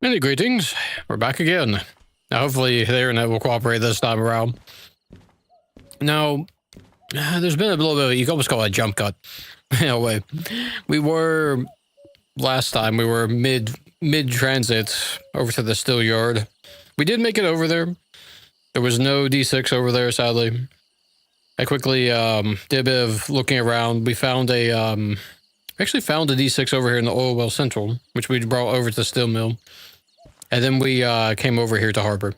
Many greetings. We're back again. Now, hopefully the internet will cooperate this time around. Now, there's been a little bit of, you can almost call it a jump cut. In a way. Last time we were mid-transit over to the still yard. We did make it over there. There was no D6 over there, sadly. I quickly did a bit of looking around. We found actually found a D6 over here in the Oil Well Central, which we brought over to the steel mill. And then we came over here to Harbor.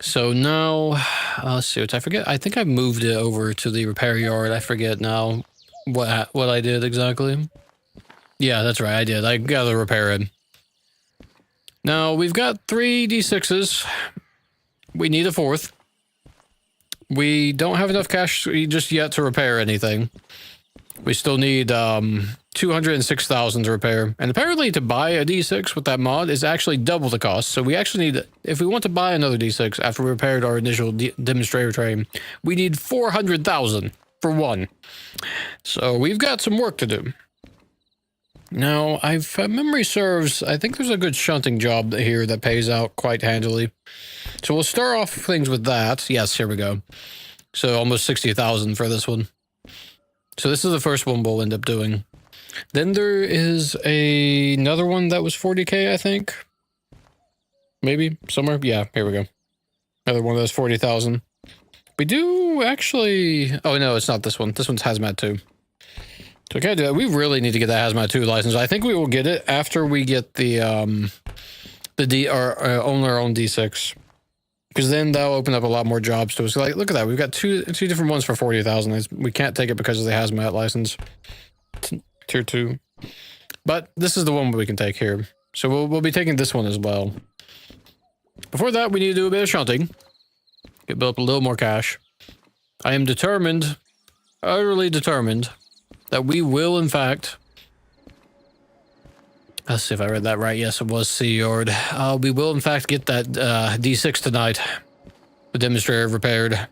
So now, let's see, I forget. I think I moved it over to the repair yard. I forget now what I did exactly. Yeah, that's right, I did. I got the repair in. Now, we've got 3 D6s. We need a 4th. We don't have enough cash just yet to repair anything. We still need 206,000 to repair. And apparently to buy a D6 with that mod is actually double the cost. So we actually need, if we want to buy another D6 after we repaired our initial demonstrator train, we need 400,000 for one. So we've got some work to do. Now, if memory serves, I think there's a good shunting job here that pays out quite handily. So we'll start off things with that. Yes, here we go. So almost 60,000 for this one. So this is the first one we'll end up doing. Then there is another one that was 40k, I think. Maybe somewhere. Yeah, here we go. Another one that was 40,000. We do actually. Oh no, it's not this one. This one's Hazmat 2. So we can't do that. We really need to get that Hazmat 2 license. I think we will get it after we get the own our own D6. Because then that'll open up a lot more jobs to us. Like, look at that. We've got two different ones for 40,000. We can't take it because of the Hazmat license. Tier 2. But this is the one we can take here. So we'll be taking this one as well. Before that, we need to do a bit of shunting. Get built up a little more cash. I am determined, utterly determined, that we will, in fact... Let's see if I read that right. Yes, it was C-Yard. We will, in fact, get that D6 tonight. The demonstrator repaired.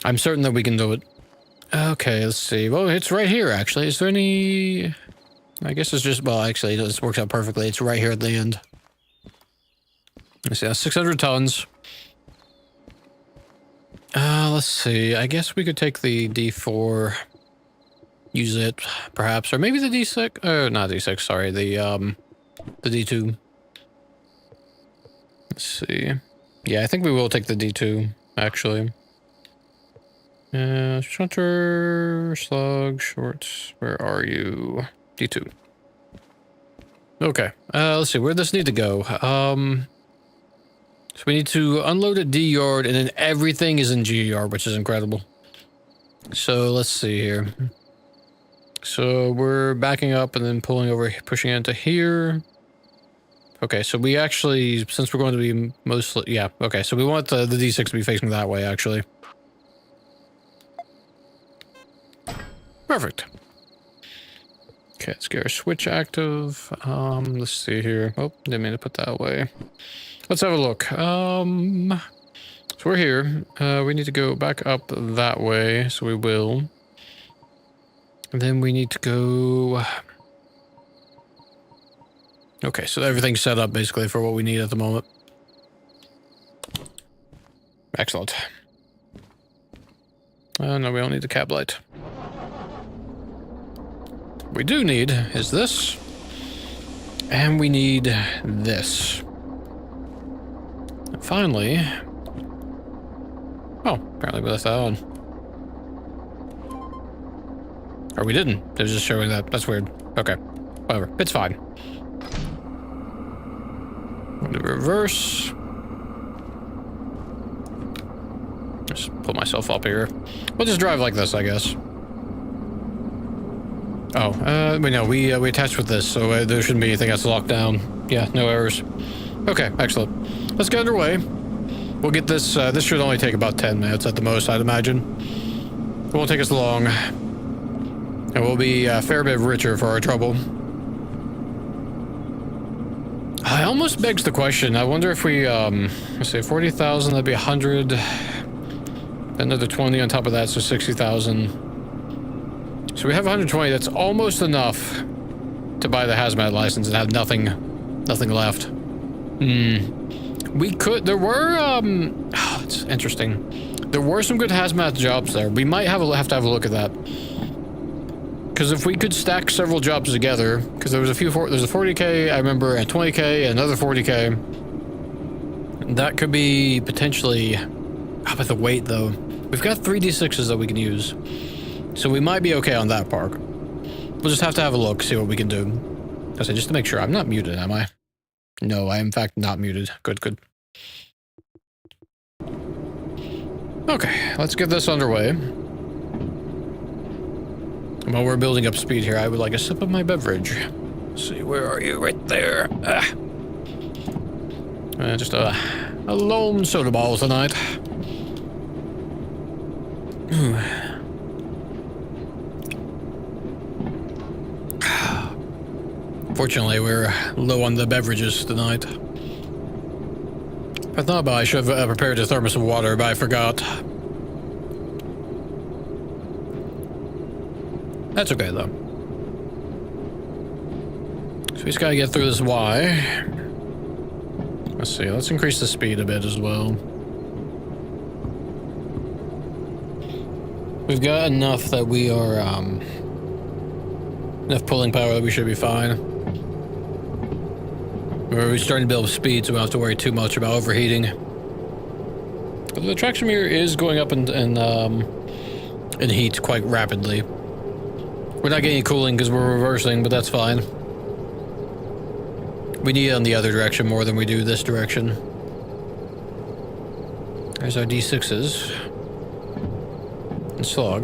I'm certain that we can do it. Okay, let's see. Well, it's right here, actually. Is there any... I guess it's just... Well, actually, this works out perfectly. It's right here at the end. Let's see. That's 600 tons. Let's see. I guess we could take the D4... Use it, perhaps, or maybe the D6. Not D6. Sorry, the D2. Let's see. Yeah, I think we will take the D2 actually. Shunter, slug, shorts. Where are you? D2. Okay. Let's see. Where does this need to go? So we need to unload at D yard, and then everything is in G yard, which is incredible. So let's see here. So we're backing up and then pulling over, pushing into here. Okay, so we actually, since we're going to be mostly, yeah, okay, so we want the D6 to be facing that way, actually. Perfect. Okay, let's get our switch active. Let's see here. Oh, didn't mean to put that away. Let's have a look. So we're here. We need to go back up that way, so we will. And then we need to go... Okay, so everything's set up basically for what we need at the moment. Excellent. No, we don't need the cab light. What we do need is this. And we need this. And finally... Oh, apparently we left that on. Or we didn't. It was just showing that. That's weird. Okay. Whatever. It's fine. The reverse. Just pull myself up here. We'll just drive like this, I guess. Oh, wait, no, we attached with this, so there shouldn't be anything that's locked down. Yeah, no errors. Okay, excellent. Let's get underway. We'll get this, this should only take about 10 minutes at the most, I'd imagine. It won't take us long. And we'll be a fair bit richer for our trouble. It almost begs the question. I wonder if we, let's say 40,000, that'd be 100. Another 20 on top of that, so 60,000. So we have 120. That's almost enough to buy the hazmat license and have nothing Nothing left. We could, there were, it's interesting. There were some good hazmat jobs there. We might have to have a look at that. Because if we could stack several jobs together, because there was a few, there's a 40k, I remember, and 20k, another 40k. That could be potentially, how about the weight though? We've got 3d6s that we can use. So we might be okay on that part. We'll just have to have a look, see what we can do. I say, just to make sure, I'm not muted, am I? No, I am in fact not muted. Good, good. Okay, let's get this underway. While we're building up speed here, I would like a sip of my beverage. Let's see, where are you? Right there. Just a lone soda ball tonight. Fortunately, we're low on the beverages tonight. I thought about I should have prepared a thermos of water, but I forgot. That's okay, though. So we just gotta get through this Y. Let's see, let's increase the speed a bit as well. We've got enough that we are, enough pulling power that we should be fine. We're starting to build speed, so we don't have to worry too much about overheating. But the traction meter is going up in heat quite rapidly. We're not getting cooling because we're reversing, but that's fine. We need it on the other direction more than we do this direction. There's our D6s. And slug.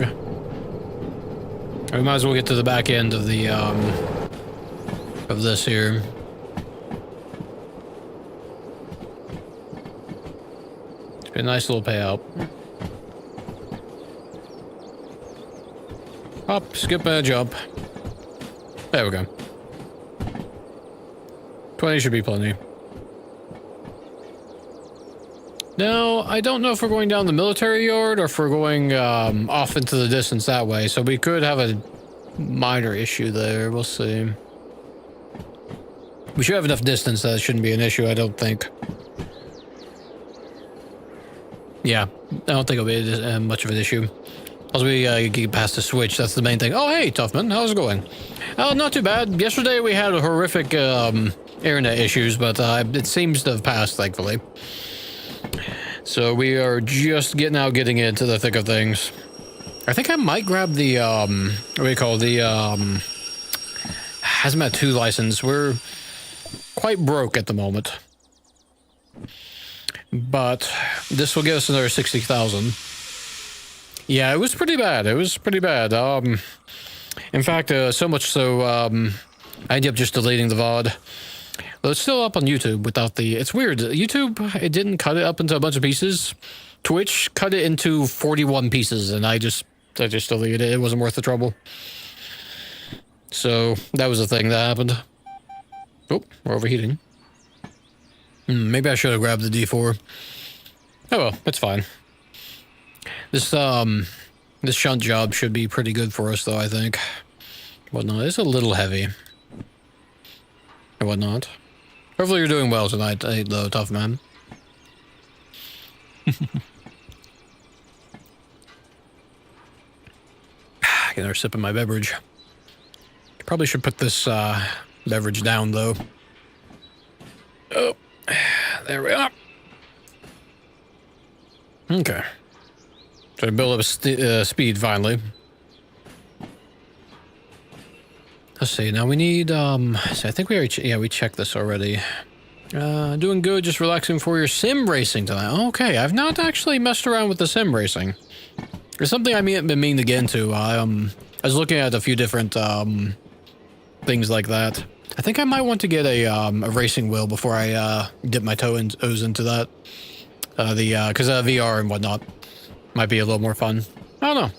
We might as well get to the back end of the, of this here. It's been a nice little payout. Hop, skip, and jump. There we go. 20 should be plenty. Now, I don't know if we're going down the military yard or if we're going off into the distance that way, so we could have a minor issue there. We'll see. We should have enough distance that it shouldn't be an issue, I don't think. Yeah, I don't think it'll be much of an issue. As we get past the switch, that's the main thing. Oh, hey, Toughman, how's it going? Oh, not too bad. Yesterday we had horrific internet issues, but it seems to have passed, thankfully. So we are just getting into the thick of things. I think I might grab the, what do you call it, the Hazmat 2 license. We're quite broke at the moment. But this will give us another 60,000. Yeah, it was pretty bad. It was pretty bad. In fact, so much so, I ended up just deleting the VOD. Well, it's still up on YouTube without the... It's weird. YouTube, it didn't cut it up into a bunch of pieces. Twitch cut it into 41 pieces, and I just deleted it. It wasn't worth the trouble. So, that was the thing that happened. Oh, we're overheating. Maybe I should have grabbed the D4. Oh well, it's fine. This shunt job should be pretty good for us, though, I think. Whatnot, it's a little heavy. And whatnot. Hopefully you're doing well tonight, though, tough man. Get another sip of my beverage. Probably should put this beverage down, though. Oh, there we are. Okay. So I build up speed finally. Let's see. Now we need. So I think we already. We checked this already. Doing good. Just relaxing for your sim racing tonight. Okay, I've not actually messed around with the sim racing. There's something I've been meaning to get into. I was looking at a few different things like that. I think I might want to get a racing wheel before I dip my toes into that. Because VR and whatnot might be a little more fun. I don't know.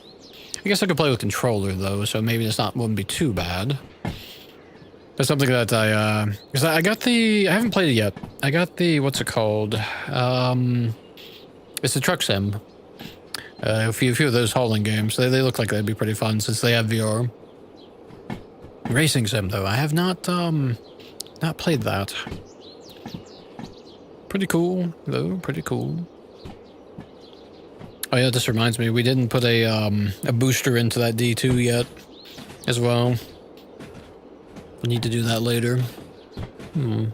I guess I could play with controller though, so maybe this wouldn't be too bad. That's something that because I haven't played it yet. I got the, what's it called? It's a truck sim. A few of those hauling games. They look like they'd be pretty fun since they have VR. Racing sim though, I have not not played that. Pretty cool, though. Pretty cool. Oh yeah, this reminds me, we didn't put a booster into that D2 yet, as well. We need to do that later. And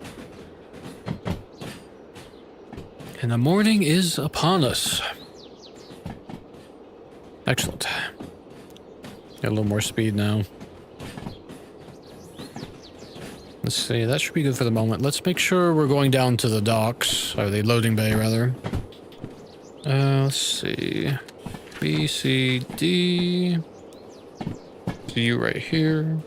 the morning is upon us. Excellent. Got a little more speed now. Let's see, that should be good for the moment. Let's make sure we're going down to the docks, or the loading bay, rather. Let's see. B, C, D. See you right here.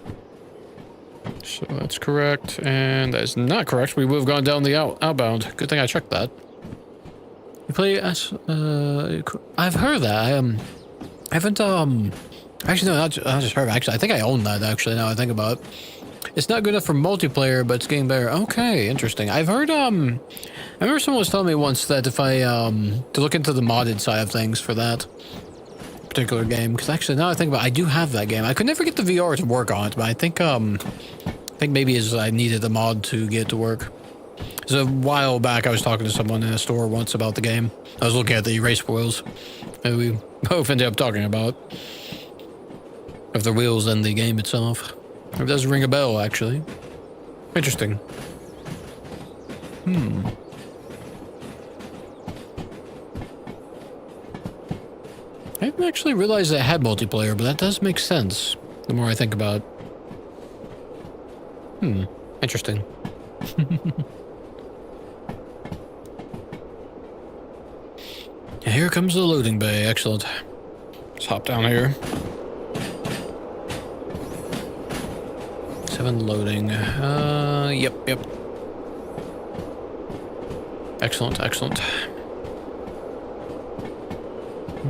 So that's correct, and that is not correct. We would have gone down the outbound. Good thing I checked that. You play as, I've heard that. I haven't, actually, no, not just heard. Actually, I think I own that, actually, now I think about it. It's not good enough for multiplayer, but it's getting better. Okay, interesting. I've heard, I remember someone was telling me once that if I, to look into the modded side of things for that particular game. Because actually, now I think about it, I do have that game. I could never get the VR to work on it, but I think maybe I needed a mod to get it to work. So a while back, I was talking to someone in a store once about the game. I was looking at the race wheels, and we both ended up talking about of the wheels and the game itself. It does ring a bell, actually. Interesting. I didn't actually realize it had multiplayer, but that does make sense the more I think about it. Interesting. And here comes the loading bay. Excellent. Let's hop down here. 7 loading. Yep. Excellent.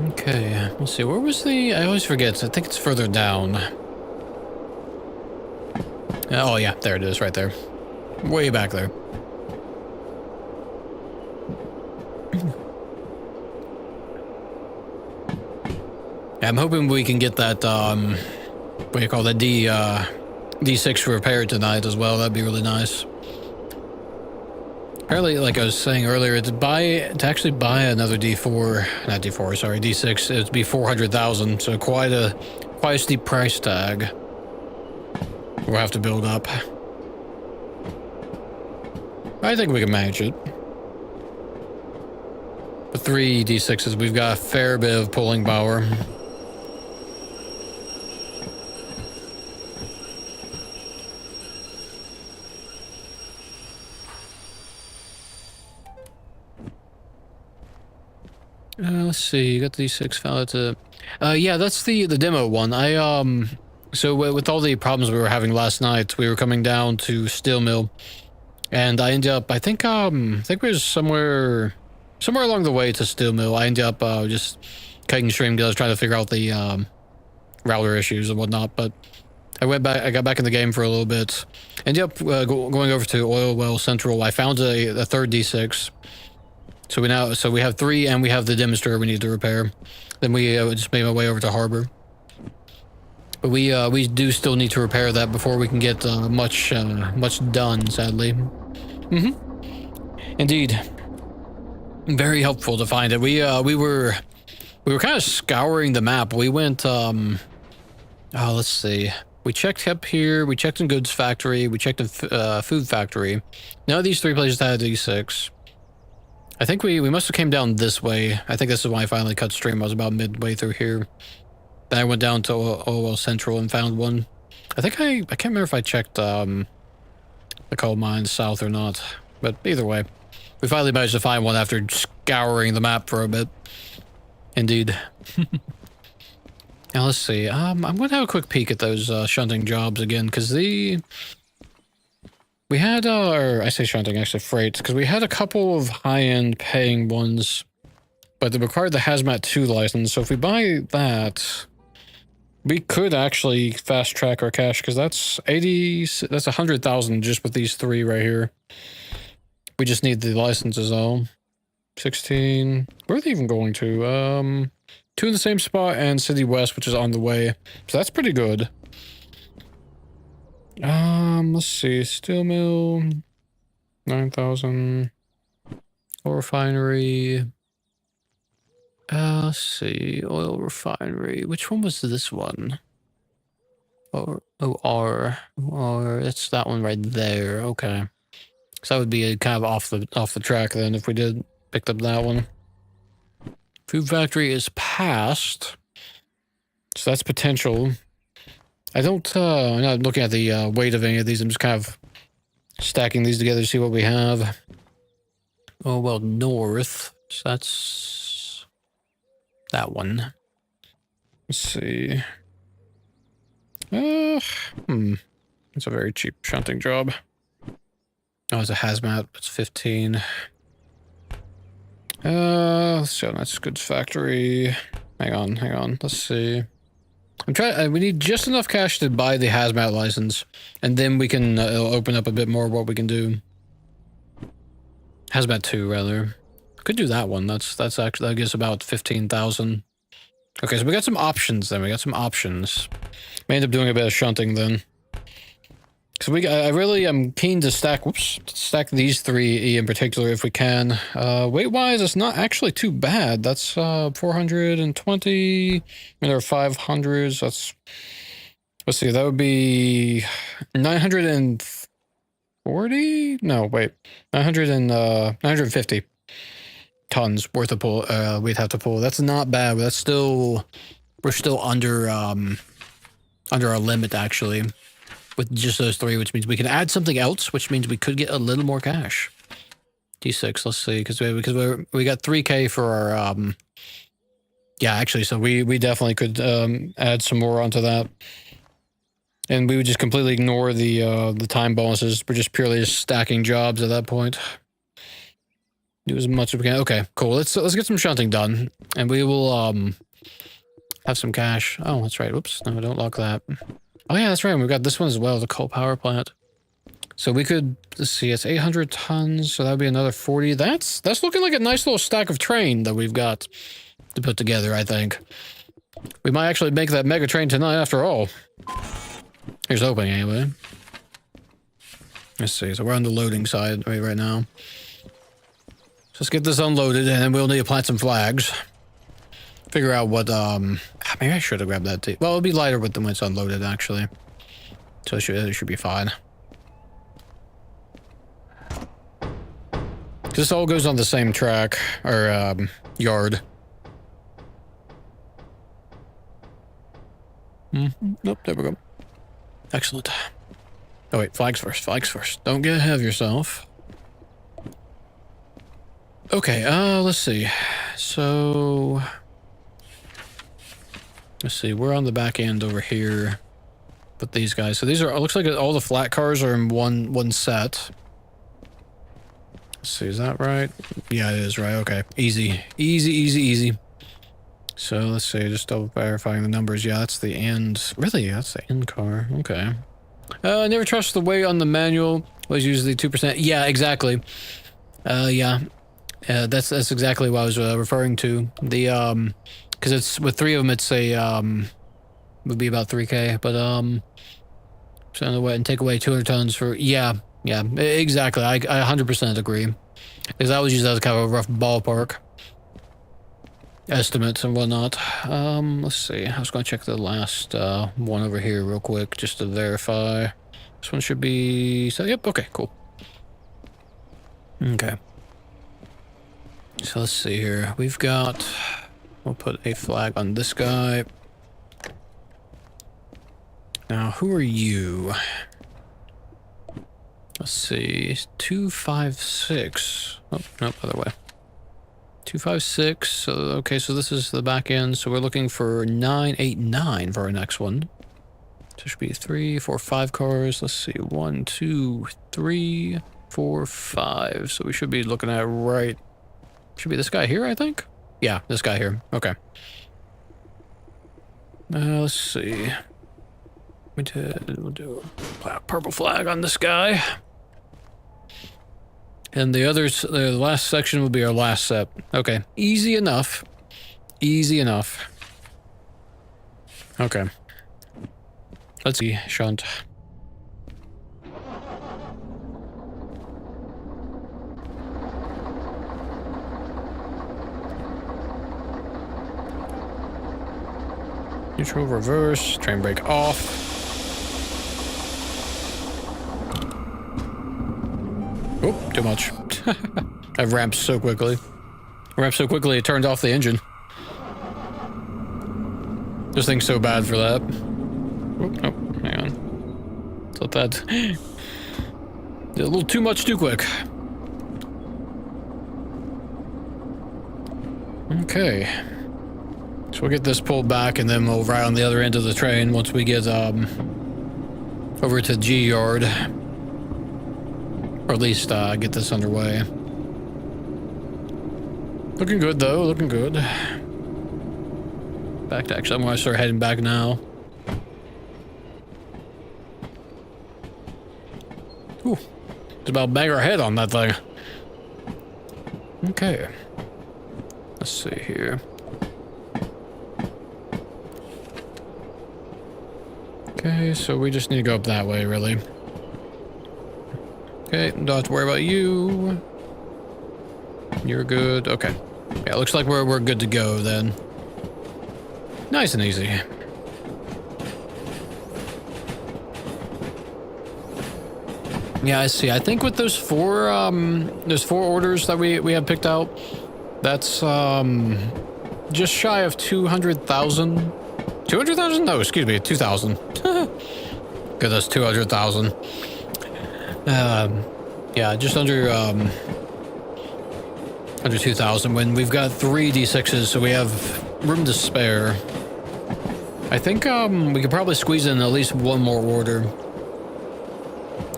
Okay, let's see. Where was the... I always forget. I think it's further down. Oh, yeah. There it is, right there. Way back there. I'm hoping we can get that, what do you call that, D6 repaired tonight as well. That'd be really nice. Apparently, like I was saying earlier, to actually buy another D6, it'd be 400,000, so quite a steep price tag we'll have to build up. I think we can manage it. With 3 D6s, we've got a fair bit of pulling power. Let's see, you got the D6 found to... yeah, that's the demo one. So with all the problems we were having last night, we were coming down to Steel Mill, and I ended up, I think it was somewhere along the way to Steel Mill, I ended up just cutting stream because I was trying to figure out the router issues and whatnot, but I got back in the game for a little bit, ended up going over to Oil Well Central. I found a third D6. So we have 3, and we have the demonstrator we need to repair. Then we just made my way over to Harbor. But we do still need to repair that before we can get much done, sadly. Indeed. Very helpful to find it. We were kind of scouring the map. We went let's see. We checked up here, we checked in Goods Factory, we checked in Food Factory. None of these 3 places had a D6. I think we must have came down this way. I think this is when I finally cut stream. I was about midway through here. Then I went down to Oil Central and found one. I think I can't remember if I checked the coal mines south or not. But either way, we finally managed to find one after scouring the map for a bit. Indeed. Now let's see. I'm going to have a quick peek at those shunting jobs again, because we had, or I say shunting, actually freight, because we had a couple of high-end paying ones, but they required the Hazmat 2 license, so if we buy that, we could actually fast-track our cash, because that's 100,000 just with these 3 right here. We just need the licenses, though. 16, where are they even going to? 2 in the same spot, and City West, which is on the way, so that's pretty good. Let's see. Steel mill, 9,000. Oil refinery. Let's see. Oil refinery. Which one was this one? OR. That's that one right there. Okay. So that would be kind of off the track then if we did picked up that one. Food factory is passed. So that's potential. I'm not looking at the weight of any of these. I'm just kind of stacking these together to see what we have. Oh, well, north. So that's that one. Let's see. It's a very cheap shunting job. Oh, it's a hazmat. It's 15. Let's see. That's goods factory. Hang on. Let's see. I'm trying. We need just enough cash to buy the hazmat license, and then we can open up a bit more of what we can do. Hazmat 2, rather. Could do that one. That's actually, that gives about 15,000. Okay, so we got some options then. We may end up doing a bit of shunting then. So I really am keen to stack these three in particular if we can. Weight-wise, it's not actually too bad. That's 420. And there are 500s. Let's see, that would be 940? No, wait. 950 tons worth of pull. We'd have to pull. That's not bad, but we're still under our limit actually. With just those three, which means we can add something else, which means we could get a little more cash. D6, let's see, because we got 3K for our yeah, actually, so we definitely could add some more onto that, and we would just completely ignore the time bonuses. We're just purely stacking jobs at that point. Do as much as we can. Okay, cool. Let's get some shunting done, and we will have some cash. Oh, that's right. Oops, no, don't lock that. Oh yeah, that's right. We've got this one as well, the coal power plant. So we could, let's see, it's 800 tons, so that would be another 40. That's looking like a nice little stack of train that we've got to put together, I think. We might actually make that mega train tonight after all. Here's hoping, anyway. Let's see, so we're on the loading side right now. So let's get this unloaded, and then we'll need to plant some flags. Figure out what, maybe I should have grabbed that too. Well, it'll be lighter when it's unloaded, actually. So it should be fine. This all goes on the same track, or, yard. Nope, there we go. Excellent. Oh wait, flags first. Don't get ahead of yourself. Okay, let's see. So... let's see, we're on the back end over here with these guys. So these are, it looks like all the flat cars are in one set. Let's see, is that right? Yeah, it is, right? Okay. Easy. So let's see, just double verifying the numbers. Yeah, that's the end. Really? That's the end car. Okay. Never trust the weight on the manual. Was usually 2%. Yeah, exactly. Yeah. That's exactly what I was referring to. The, because it's with three of them, it's a would be about 3K, but send away and take away 200 tons for yeah, exactly. I 100% agree, because I was using that as kind of a rough ballpark estimates and whatnot. Let's see. I was going to check the last one over here real quick just to verify. This one should be. So yep. Okay. Cool. Okay. So let's see here. We've got. We'll put a flag on this guy. Now, who are you? Let's see. 256. Oh, nope, other way. 256. So, okay, so this is the back end. So we're looking for 989 for our next one. So it should be 3, 4, 5 cars. Let's see. 1, 2, 3, 4, 5. So we should be looking at right. Should be this guy here, I think. Yeah, this guy here. Okay. Let's see. We'll do a purple flag on this guy. And the others, the last section will be our last set. Okay. Easy enough. Okay. Let's see. Shunt. Neutral, reverse, train brake off. Oh, too much. I ramped so quickly. It turned off the engine. This thing's so bad for that. Oh, hang on. Thought that did a little too much too quick. Okay. So we'll get this pulled back and then we'll ride on the other end of the train once we get over to G yard. Or at least get this underway. Looking good though, looking good. Back to actually, I'm gonna start heading back now. Ooh, it's about bang our head on that thing. Okay. Let's see here. Okay, so we just need to go up that way, really. Okay, don't have to worry about you. You're good. Okay. Yeah, looks like we're good to go then. Nice and easy. Yeah, I see. I think with those four orders that we have picked out, that's just shy of 200,000. 200,000? No, excuse me, 2,000. Good, that's 200,000. Yeah, just under 2,000 when we've got 3 D6s, so we have room to spare. I think we could probably squeeze in at least one more order.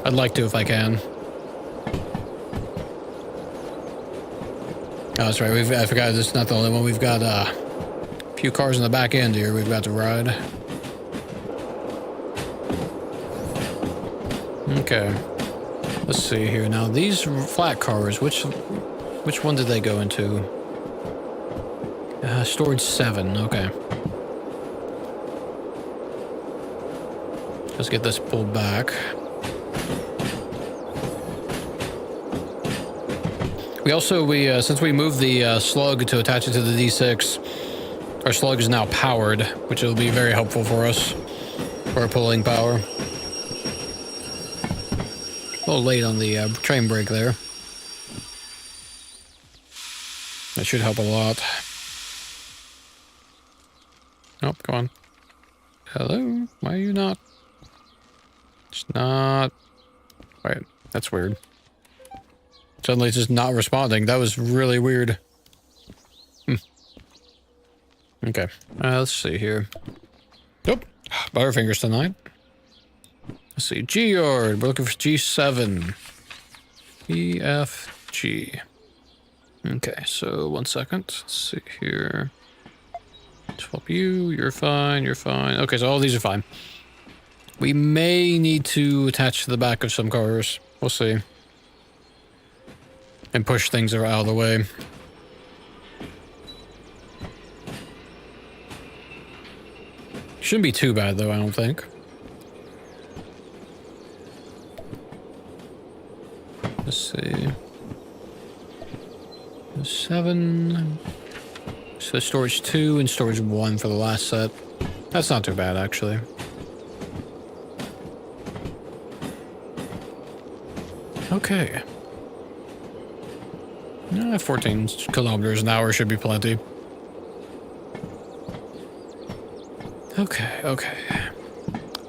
I'd like to if I can. Oh, that's right. I forgot this is not the only one. We've got a few cars in the back end here we've got to ride. Okay. Let's see here. Now these flat cars, which one did they go into? Storage 7. Okay. Let's get this pulled back. We also, since we moved the slug to attach it to the D6, our slug is now powered, which will be very helpful for us for our pulling power. A little late on the train brake there. That should help a lot. Oh, come on. Hello? Why are you not? It's not... Wait, that's weird. Suddenly it's just not responding. That was really weird. Okay. Let's see here. Nope. Butterfingers tonight. Let's see. G-Yard. We're looking for G7. E, F, G. Okay, so 1 second. Let's see here. Swap you. You're fine. You're fine. Okay, so all these are fine. We may need to attach to the back of some cars. We'll see. And push things out of the way. Shouldn't be too bad, though, I don't think. Let's see. 7. So storage 2 and storage 1 for the last set. That's not too bad, actually. Okay. 14 kilometers an hour should be plenty. Okay, okay.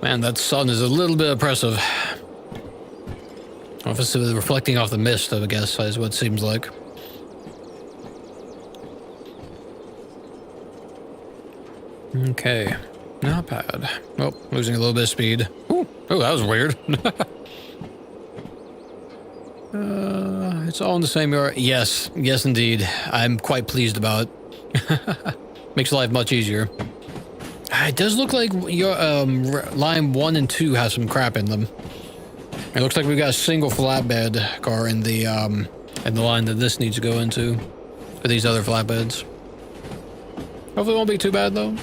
Man, that sun is a little bit oppressive. Obviously reflecting off the mist, I guess, is what it seems like. Okay, not bad. Oh, losing a little bit of speed. Ooh, oh, that was weird. It's all in the same area. Yes, yes, indeed. I'm quite pleased about it. Makes life much easier. It does look like your line 1 and 2 has some crap in them. It looks like we've got a single flatbed car in the line that this needs to go into for these other flatbeds. Hopefully it won't be too bad though.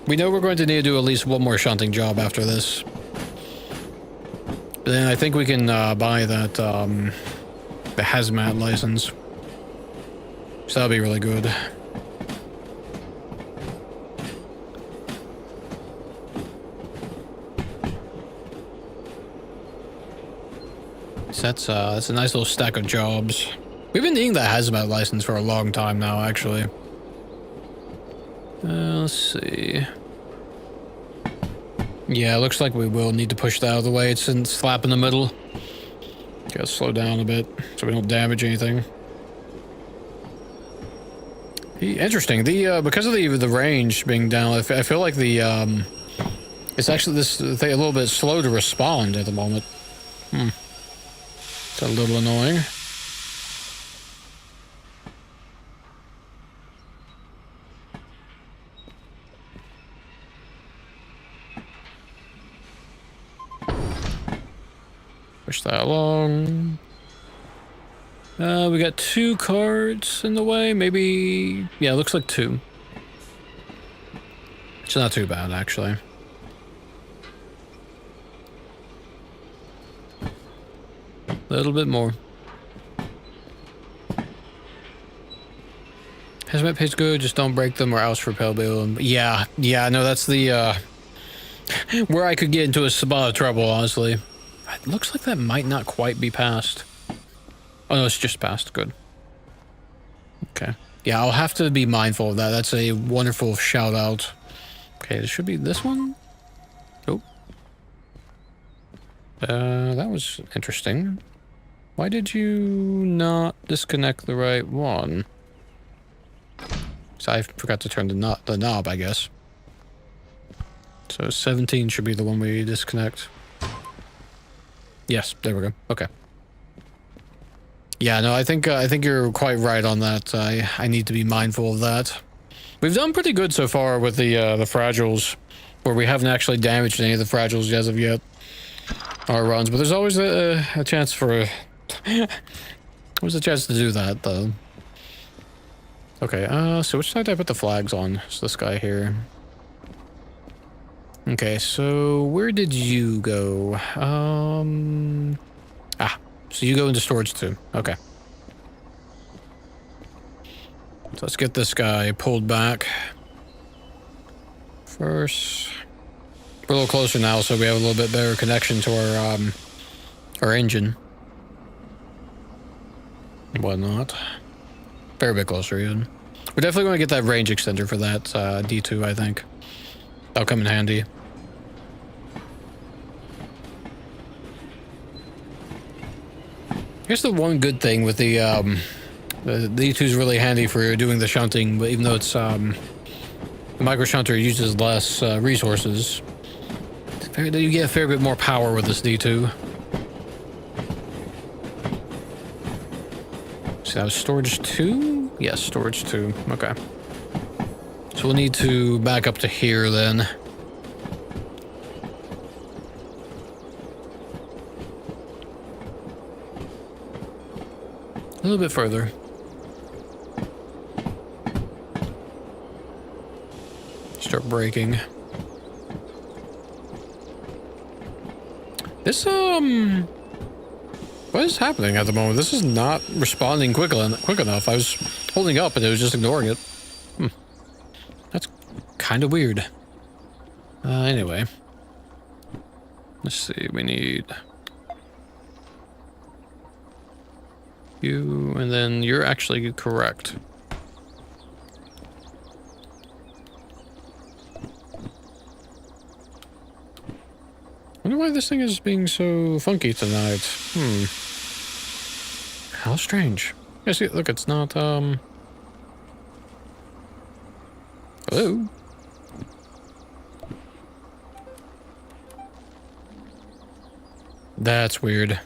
We know we're going to need to do at least one more shunting job after this. But then I think we can buy that the hazmat license. So that'll be really good. So that's a nice little stack of jobs. We've been needing that hazmat license for a long time now, actually. Let's see. Yeah, it looks like we will need to push that out of the way. It's in slap in the middle. Gotta slow down a bit so we don't damage anything. Interesting. Because of the range being down, I feel like it's actually this thing a little bit slow to respond at the moment. It's a little annoying. Push that along. We got 2 cards in the way, maybe... Yeah, it looks like 2. It's not too bad, actually. A little bit more. Hazmat pays good, just don't break them or else repel bill. Yeah, no, that's the, where I could get into a spot of trouble, honestly. It looks like that might not quite be passed. Oh no, it's just passed. Good. Okay. Yeah, I'll have to be mindful of that. That's a wonderful shout out. Okay, it should be this one. Oh. That was interesting. Why did you not disconnect the right one? So I forgot to turn the knob, I guess. So 17 should be the one we disconnect. Yes, there we go. Okay. Yeah, no, I think you're quite right on that. I need to be mindful of that. We've done pretty good so far with the fragiles, where we haven't actually damaged any of the fragiles as of yet. Our runs, but there's always a chance for always a chance to do that, though. Okay, so which side did I put the flags on? It's this guy here. Okay, so where did you go? So you go into storage too. Okay. So let's get this guy pulled back. First, we're a little closer now, so we have a little bit better connection to our engine. And whatnot. Very bit closer even. We're definitely going to get that range extender for that D2, I think. That'll come in handy. Here's the one good thing with the D2 is really handy for doing the shunting, but even though it's the micro shunter uses less resources, you get a fair bit more power with this D2. So that was storage 2? Yes, storage 2. Okay. So we'll need to back up to here then. A little bit further. Start braking. This, what is happening at the moment? This is not responding quick enough. I was holding up and it was just ignoring it. That's kind of weird. Anyway. Let's see, we need... you, and then you're actually correct. I wonder why this thing is being so funky tonight. How strange. Yeah, see, look, it's not, hello? That's weird.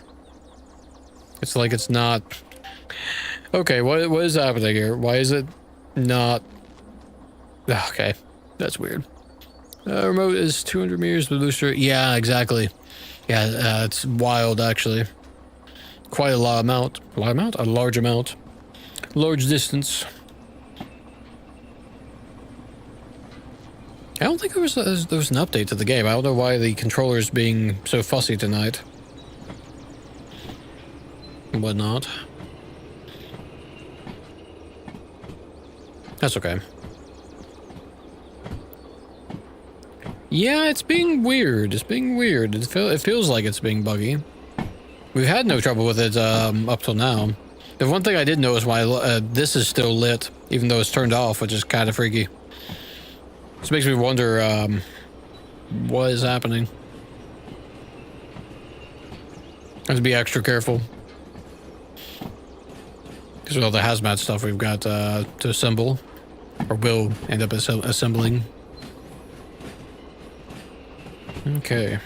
It's like it's not... Okay, what is happening here? Why is it not... Okay, that's weird. Remote is 200 meters with booster. Yeah, exactly. Yeah, it's wild, actually. Quite a lot amount. A lot amount? A large amount. Large distance. I don't think there was an update to the game. I don't know why the controller is being so fussy tonight. And whatnot. That's okay. Yeah, it's being weird. It's being weird. It feels like it's being buggy. We've had no trouble with it up till now. The one thing I did notice why this is still lit, even though it's turned off, which is kind of freaky. This makes me wonder what is happening. Have to be extra careful. Because of all the hazmat stuff we've got to assemble, or will end up assembling. Okay.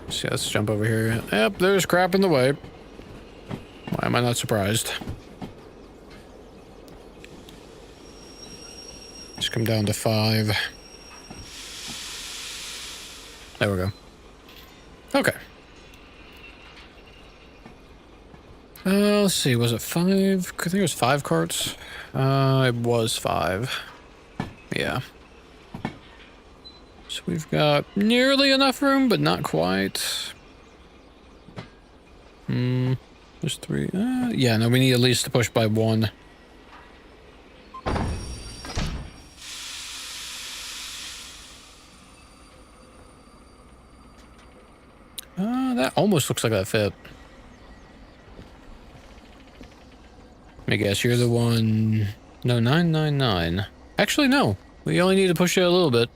So let's jump over here. Yep, there's crap in the way. Why am I not surprised? Just come down to 5. There we go. Okay. Let's see, was it 5? I think it was 5 carts. It was 5. Yeah. So we've got nearly enough room, but not quite. There's 3. Yeah, no, we need at least to push by 1. That almost looks like that fit. Let me guess, you're the one... No, 999. Actually, no. We only need to push it a little bit.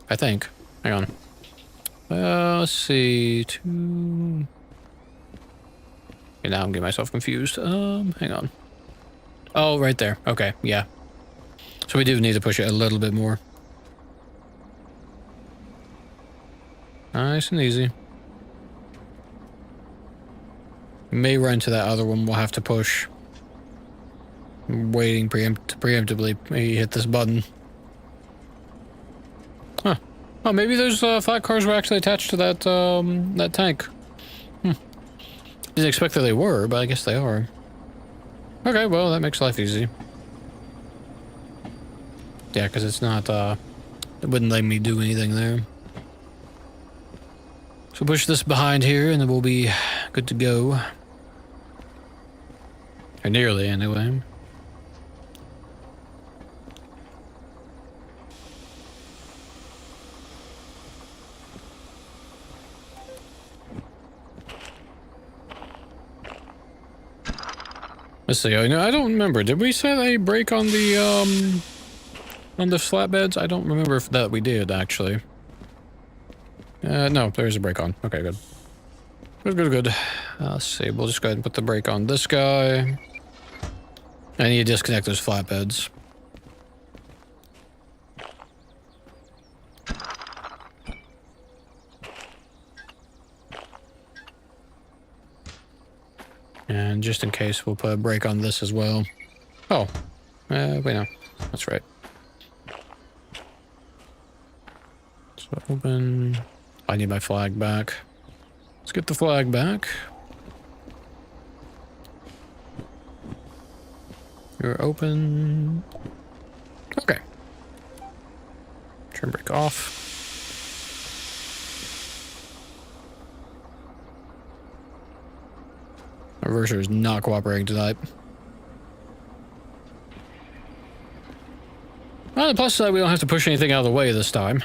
I think. Hang on. Let's see. 2... Okay, now I'm getting myself confused. Hang on. Oh, right there. Okay, yeah. So we do need to push it a little bit more. Nice and easy. May run to that other one. We'll have to push. I'm waiting preemptively. Maybe hit this button. Huh. Oh, maybe those flat cars were actually attached to that that tank. Didn't expect that they were, but I guess they are. Okay, well, that makes life easy. Yeah, because it's not, it wouldn't let me do anything there. So push this behind here, and then we'll be good to go. Or nearly, anyway. Let's see. I don't remember. Did we set a brake on the flatbeds? I don't remember if that we did actually. No, there's a brake on. Okay, good. Good. Let's see. We'll just go ahead and put the brake on this guy. I need to disconnect those flatbeds. And just in case, we'll put a brake on this as well. Oh. Wait, no. That's right. So open... I need my flag back. Let's get the flag back. You're open. Okay. Turn brake off. Reverser is not cooperating tonight. On the plus side, we don't have to push anything out of the way this time.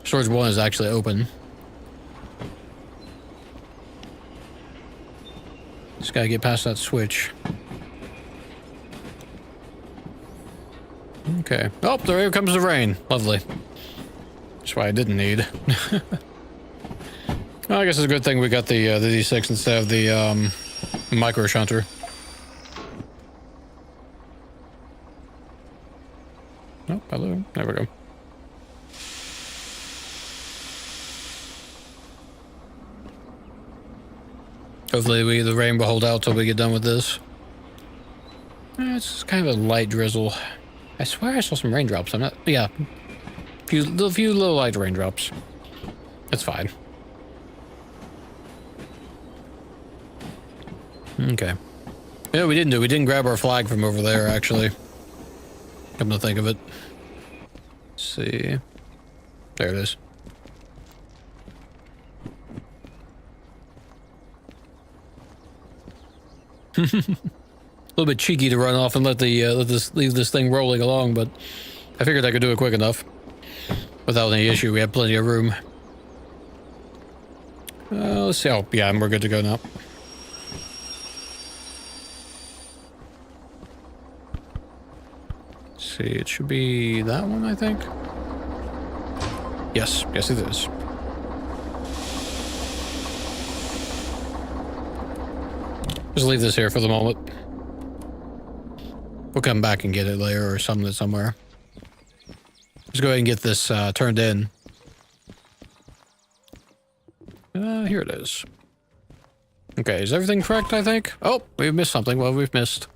Storage 1 is actually open. Just gotta get past that switch. Okay. Oh, there comes the rain. Lovely. That's why I didn't need. Well, I guess it's a good thing we got the D6 instead of the micro shunter. Oh, hello. There we go. Hopefully the rain will hold out till we get done with this. It's kind of a light drizzle. I swear I saw some raindrops. I'm not... Yeah. A few little light raindrops. It's fine. Okay. Yeah, we didn't grab our flag from over there, actually. Come to think of it. Let's see. There it is. A little bit cheeky to run off and leave this thing rolling along, but I figured I could do it quick enough. without any issue. We have plenty of room. Let's see. Oh, yeah, and we're good to go now. Let's see, it should be that one, I think. Yes, yes, it is. Just leave this here for the moment. We'll come back and get it later or something somewhere. Let's go ahead and get this turned in. Here it is. Okay, is everything correct, I think? Oh, we've missed something. Well, we've missed.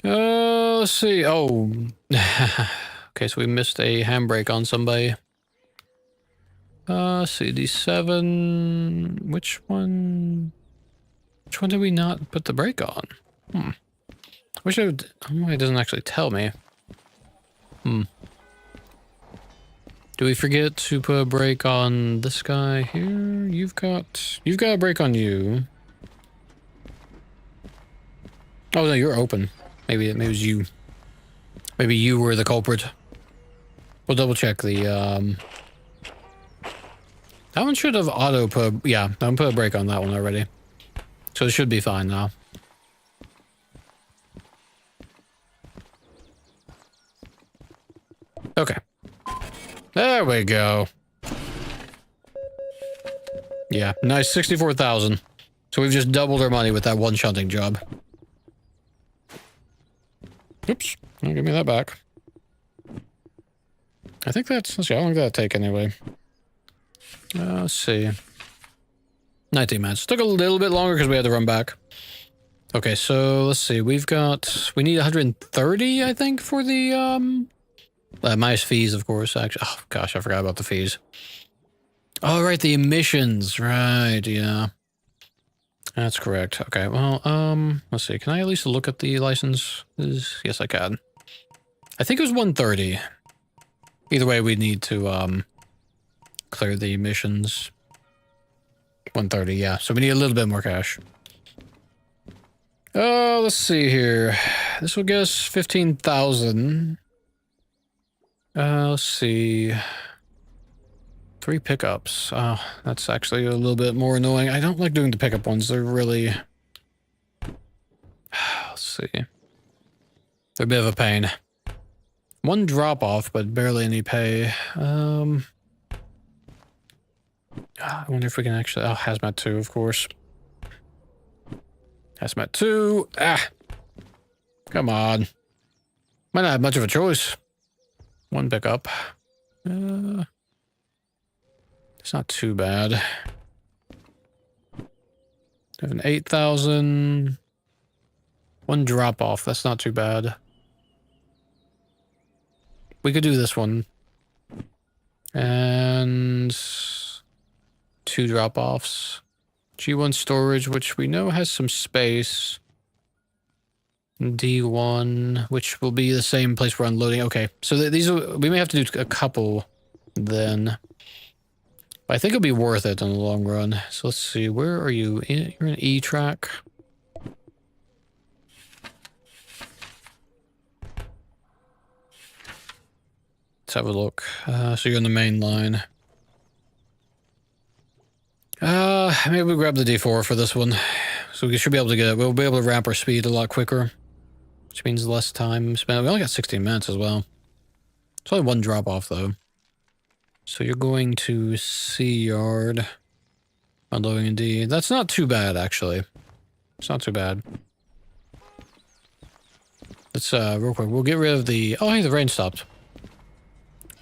Let's see. Oh. Okay, so we missed a handbrake on somebody. CD7. Which one? Which one did we not put the brake on? Wish it would. Oh, it doesn't actually tell me. Do we forget to put a brake on this guy here? You've got a brake on you. Oh no, you're open. Maybe it was you. Maybe you were the culprit. We'll double check the that one should have auto put. Yeah, I put a brake on that one already, so it should be fine now. Okay. There we go. Yeah, nice 64,000. So we've just doubled our money with that one shunting job. Oops. Oh, give me that back. I think let's see, how long did that take anyway? Let's see. 19 minutes. Took a little bit longer because we had to run back. Okay, so let's see. We need 130, I think, for the, minus fees, of course, actually. Oh, gosh, I forgot about the fees. Oh, right, the emissions. Right, yeah. That's correct. Okay, well, let's see. Can I at least look at the license? Yes, I can. I think it was 130. Either way, we need to, clear the emissions. 130, yeah. So we need a little bit more cash. Let's see here. This will get us 15,000. Let's see. 3 pickups. Oh, that's actually a little bit more annoying. I don't like doing the pickup ones. They're really... Let's see. They're a bit of a pain. 1 drop off, but barely any pay. I wonder if we can actually... Oh, Hazmat 2, of course. Hazmat 2. Ah! Come on. Might not have much of a choice. 1 pickup. It's not too bad. Have an 8,000. 1 drop off. That's not too bad. We could do this one. And 2 drop offs. G1 storage, which we know has some space. D1, which will be the same place we're unloading. Okay, so these we may have to do a couple then. But I think it'll be worth it in the long run. So let's see, where are you? You're in E track. Let's have a look. So you're in the main line. Maybe we'll grab the D4 for this one. So we should be able to get it. We'll be able to ramp our speed a lot quicker. Which means less time spent. We only got 16 minutes as well. It's only 1 drop off though. So you're going to C yard. Unloading in D. That's not too bad actually. It's not too bad. Let's real quick. We'll get rid of the... Oh hey, the rain stopped.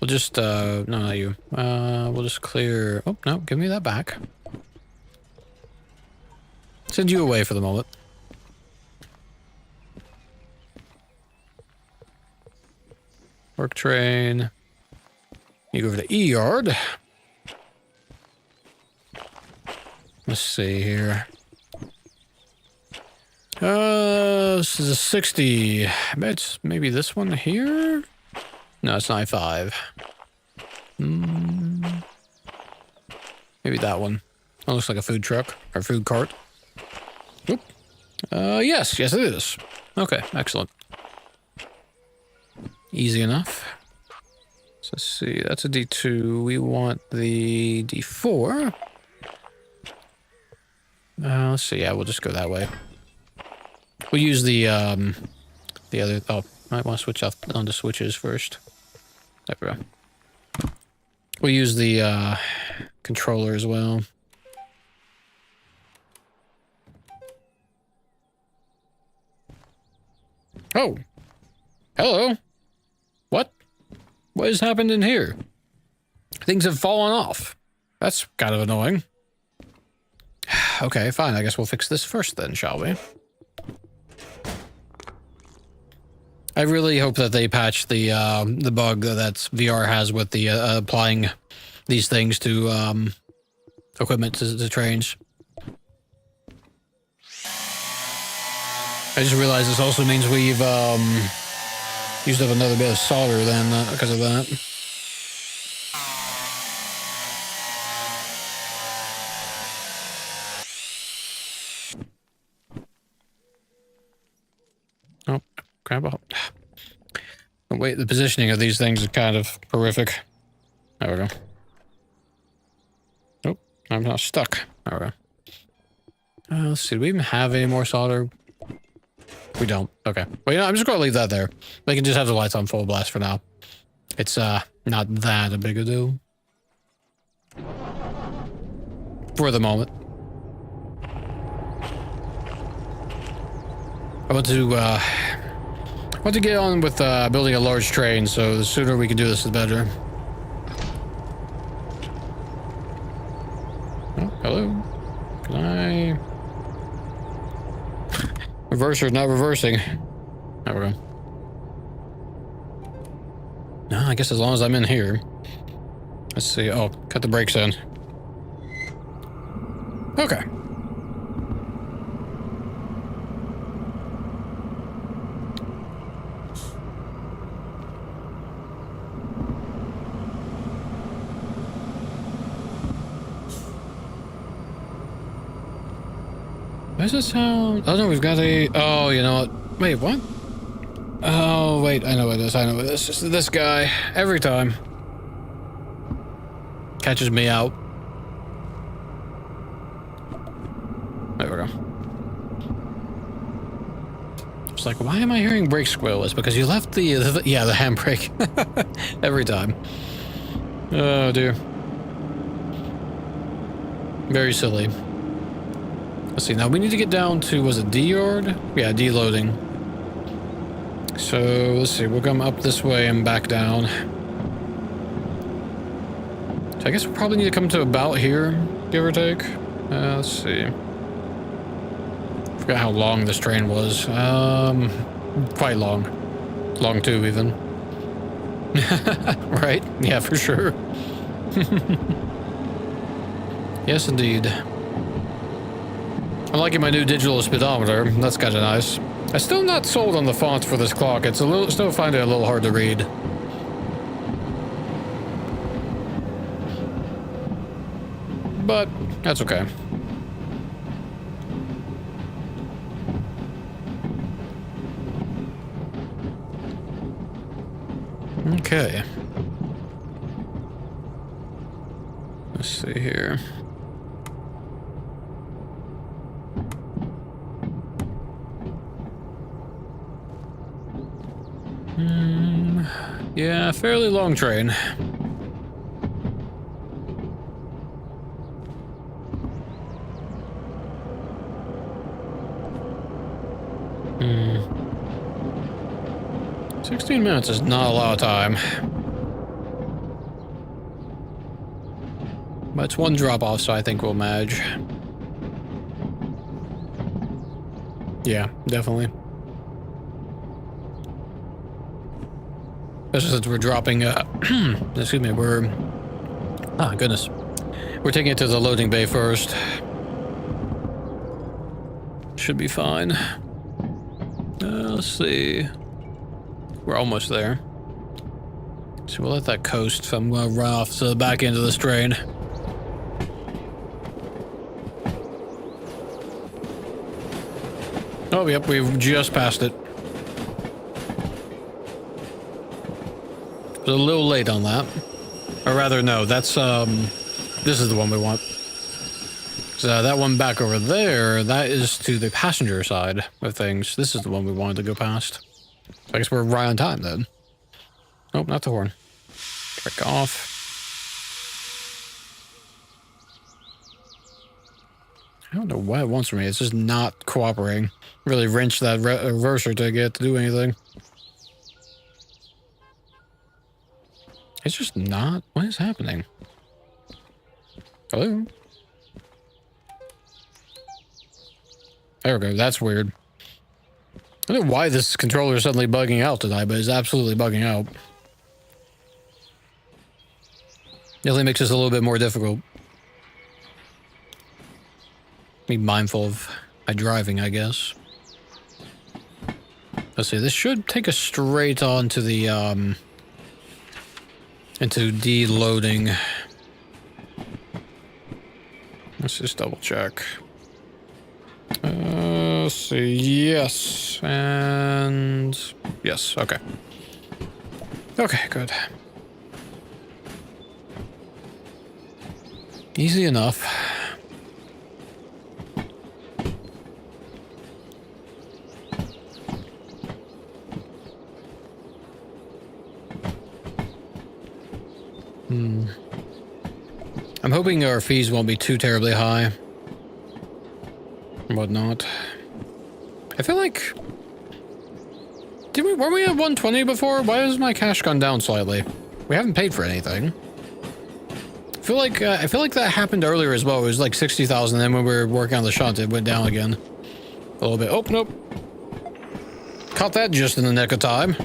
We'll just no, not you. We'll just clear... Oh no, give me that back. Send you away for the moment. Work train. You go over to E yard. Let's see here. This is a 60. I bet it's maybe this one here. No, it's 95. Maybe that one. That looks like a food truck or food cart. Oop. Yes, it is. Okay, excellent. Easy enough. So let's see, that's a D2. We want the D4. Let's see, yeah, we'll just go that way. We'll use the other, oh, I want to switch off on the switches first. There we go. We'll use the, controller as well. Oh! Hello! What? What has happened in here? Things have fallen off. That's kind of annoying. Okay, fine. I guess we'll fix this first then, shall we? I really hope that they patch the bug that VR has with the applying these things to equipment to trains. I just realized this also means we've used up another bit of solder then because of that. Oh, crap. Oh, wait, the positioning of these things is kind of horrific. There we go. Nope, I'm not stuck. There we go. Let's see, do we even have any more solder? We don't. Okay. Well, you know, I'm just going to leave that there. They can just have the lights on full blast for now. It's not that big a deal. For the moment. I want to get on with building a large train, so the sooner we can do this, the better. Oh, hello. Can I... Reverser, not reversing. There we go. No, I guess as long as I'm in here. Let's see. Oh, cut the brakes in. Okay. Where's the sound? Oh no, we've got a... Oh, you know what? Wait, what? Oh, wait, I know what it is. I know what it is. It's this guy. Every time. Catches me out. There we go. It's like, why am I hearing brake squeal? It's because you left the handbrake. Every time. Oh, dear. Very silly. Let's see, now we need to get down to, was it D-yard? Yeah, D-loading. So, let's see, we'll come up this way and back down. So I guess we probably need to come to about here, give or take. Let's see. Forgot how long this train was. Quite long. Long too, even. Right? Yeah, for sure. Yes, indeed. I'm liking my new digital speedometer. That's kind of nice. I'm still not sold on the font for this clock. It's still find it a little hard to read. But that's okay. Okay. Let's see here. Yeah, fairly long train. Hmm. 16 minutes is not a lot of time. But it's one drop off, so I think we'll manage. Yeah, definitely. Especially since we're dropping, excuse me, ah, goodness. We're taking it to the loading bay first. Should be fine. Let's see. We're almost there. So we'll let that coast, so I'm gonna run off to the back end of this train. Oh, yep, we've just passed it. was a little late on that. Or rather, no, that's, this is the one we want. So that one back over there, that is to the passenger side of things. This is the one we wanted to go past. So I guess we're right on time then. Nope, not the horn. Break off. I don't know what it wants from me. It's just not cooperating. Really wrench that reverser to get to do anything. It's just not. What is happening? Hello? There we go. That's weird. I don't know why this controller is suddenly bugging out tonight, but it's absolutely bugging out. Definitely makes this a little bit more difficult. Be mindful of my driving, I guess. Let's see. This should take us straight on to the, into deloading. Let's just double check. Let's see. Yes. And yes. Okay. Okay, good. Easy enough. I'm hoping our fees won't be too terribly high. Whatnot. I feel like... weren't we at 120 before? Why has my cash gone down slightly? We haven't paid for anything. I feel like that happened earlier as well. It was like 60,000, then when we were working on the shunt, it went down again. A little bit. Oh, nope. Caught that just in the nick of time.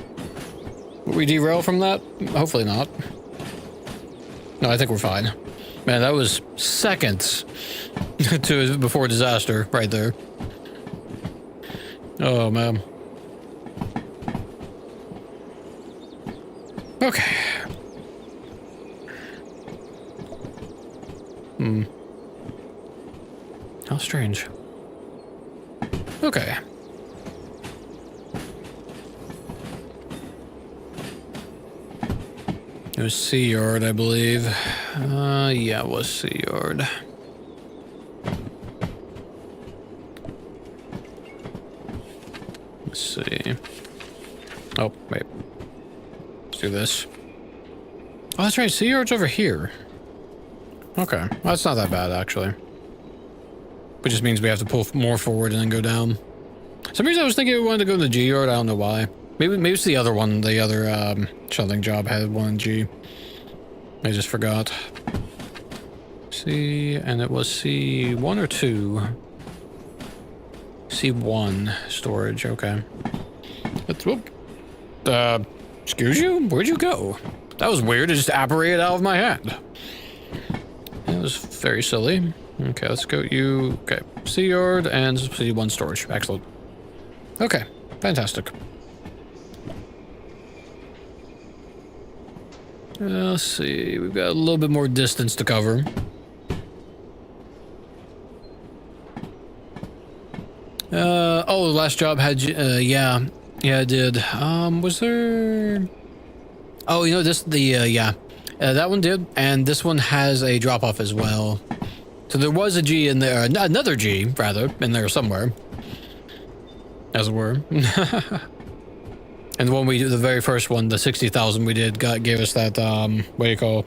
Will we derail from that? Hopefully not. No, I think we're fine. Man, that was seconds to before disaster right there. Oh, man. Okay. How strange. Okay. It was Sea Yard, I believe. Yeah, it was Sea Yard. Let's see. Oh, wait. Let's do this. Oh, that's right. Sea Yard's over here. Okay. Well, that's not that bad, actually. But just means we have to pull more forward and then go down. For some reason I was thinking we wanted to go to the G Yard. I don't know why. Maybe it's the other one. The other shunting job had one in G. I just forgot. C, and it was C1 or 2? C1 storage. Okay. Let's, whoop. Excuse you? Where'd you go? That was weird. It just apparated out of my hand. It was very silly. Okay, let's go. You. Okay. C Yard and C1 storage. Excellent. Okay. Fantastic. Let's see, we've got a little bit more distance to cover. Oh, the last job had, yeah, it did. Was there... Oh, you know, yeah. That one did, and this one has a drop-off as well. So there was a G in there, another G, rather, in there somewhere. As it were. And the one we did, the very first one, the 60,000 we did, gave us that, what do you call?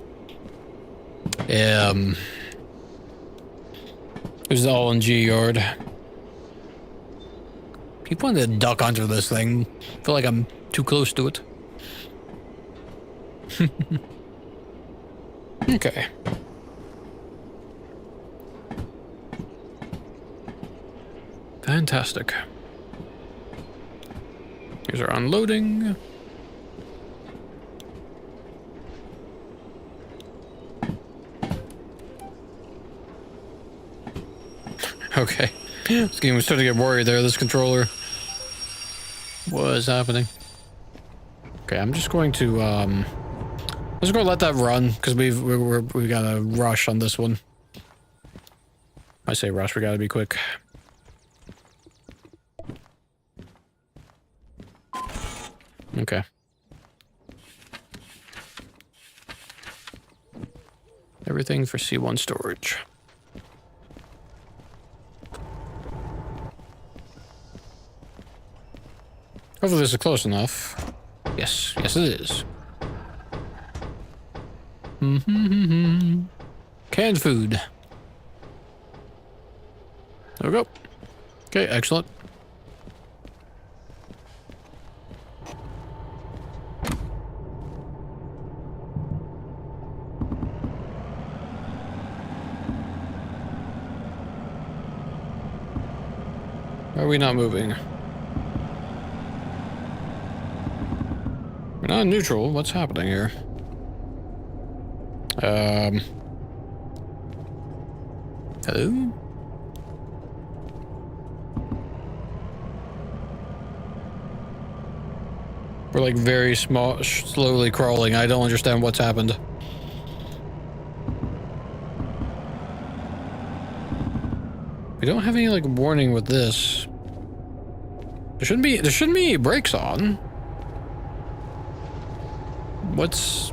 It was all in G Yard. Keep wanting to duck onto this thing. I feel like I'm too close to it. Okay. Fantastic. Here's our unloading. Okay. This game was starting to get worried there, this controller. What is happening? Okay, I'm just going to, I'm just going to let that run, because we got a rush on this one. I say rush, we gotta be quick. Okay. Everything for C1 storage. Hopefully this is close enough. Yes, yes it is. Canned food. There we go. Okay, excellent. Why are we not moving? We're not in neutral. What's happening here? Hello? We're like very small, slowly crawling. I don't understand what's happened. We don't have any like warning with this. There shouldn't be brakes on. What's...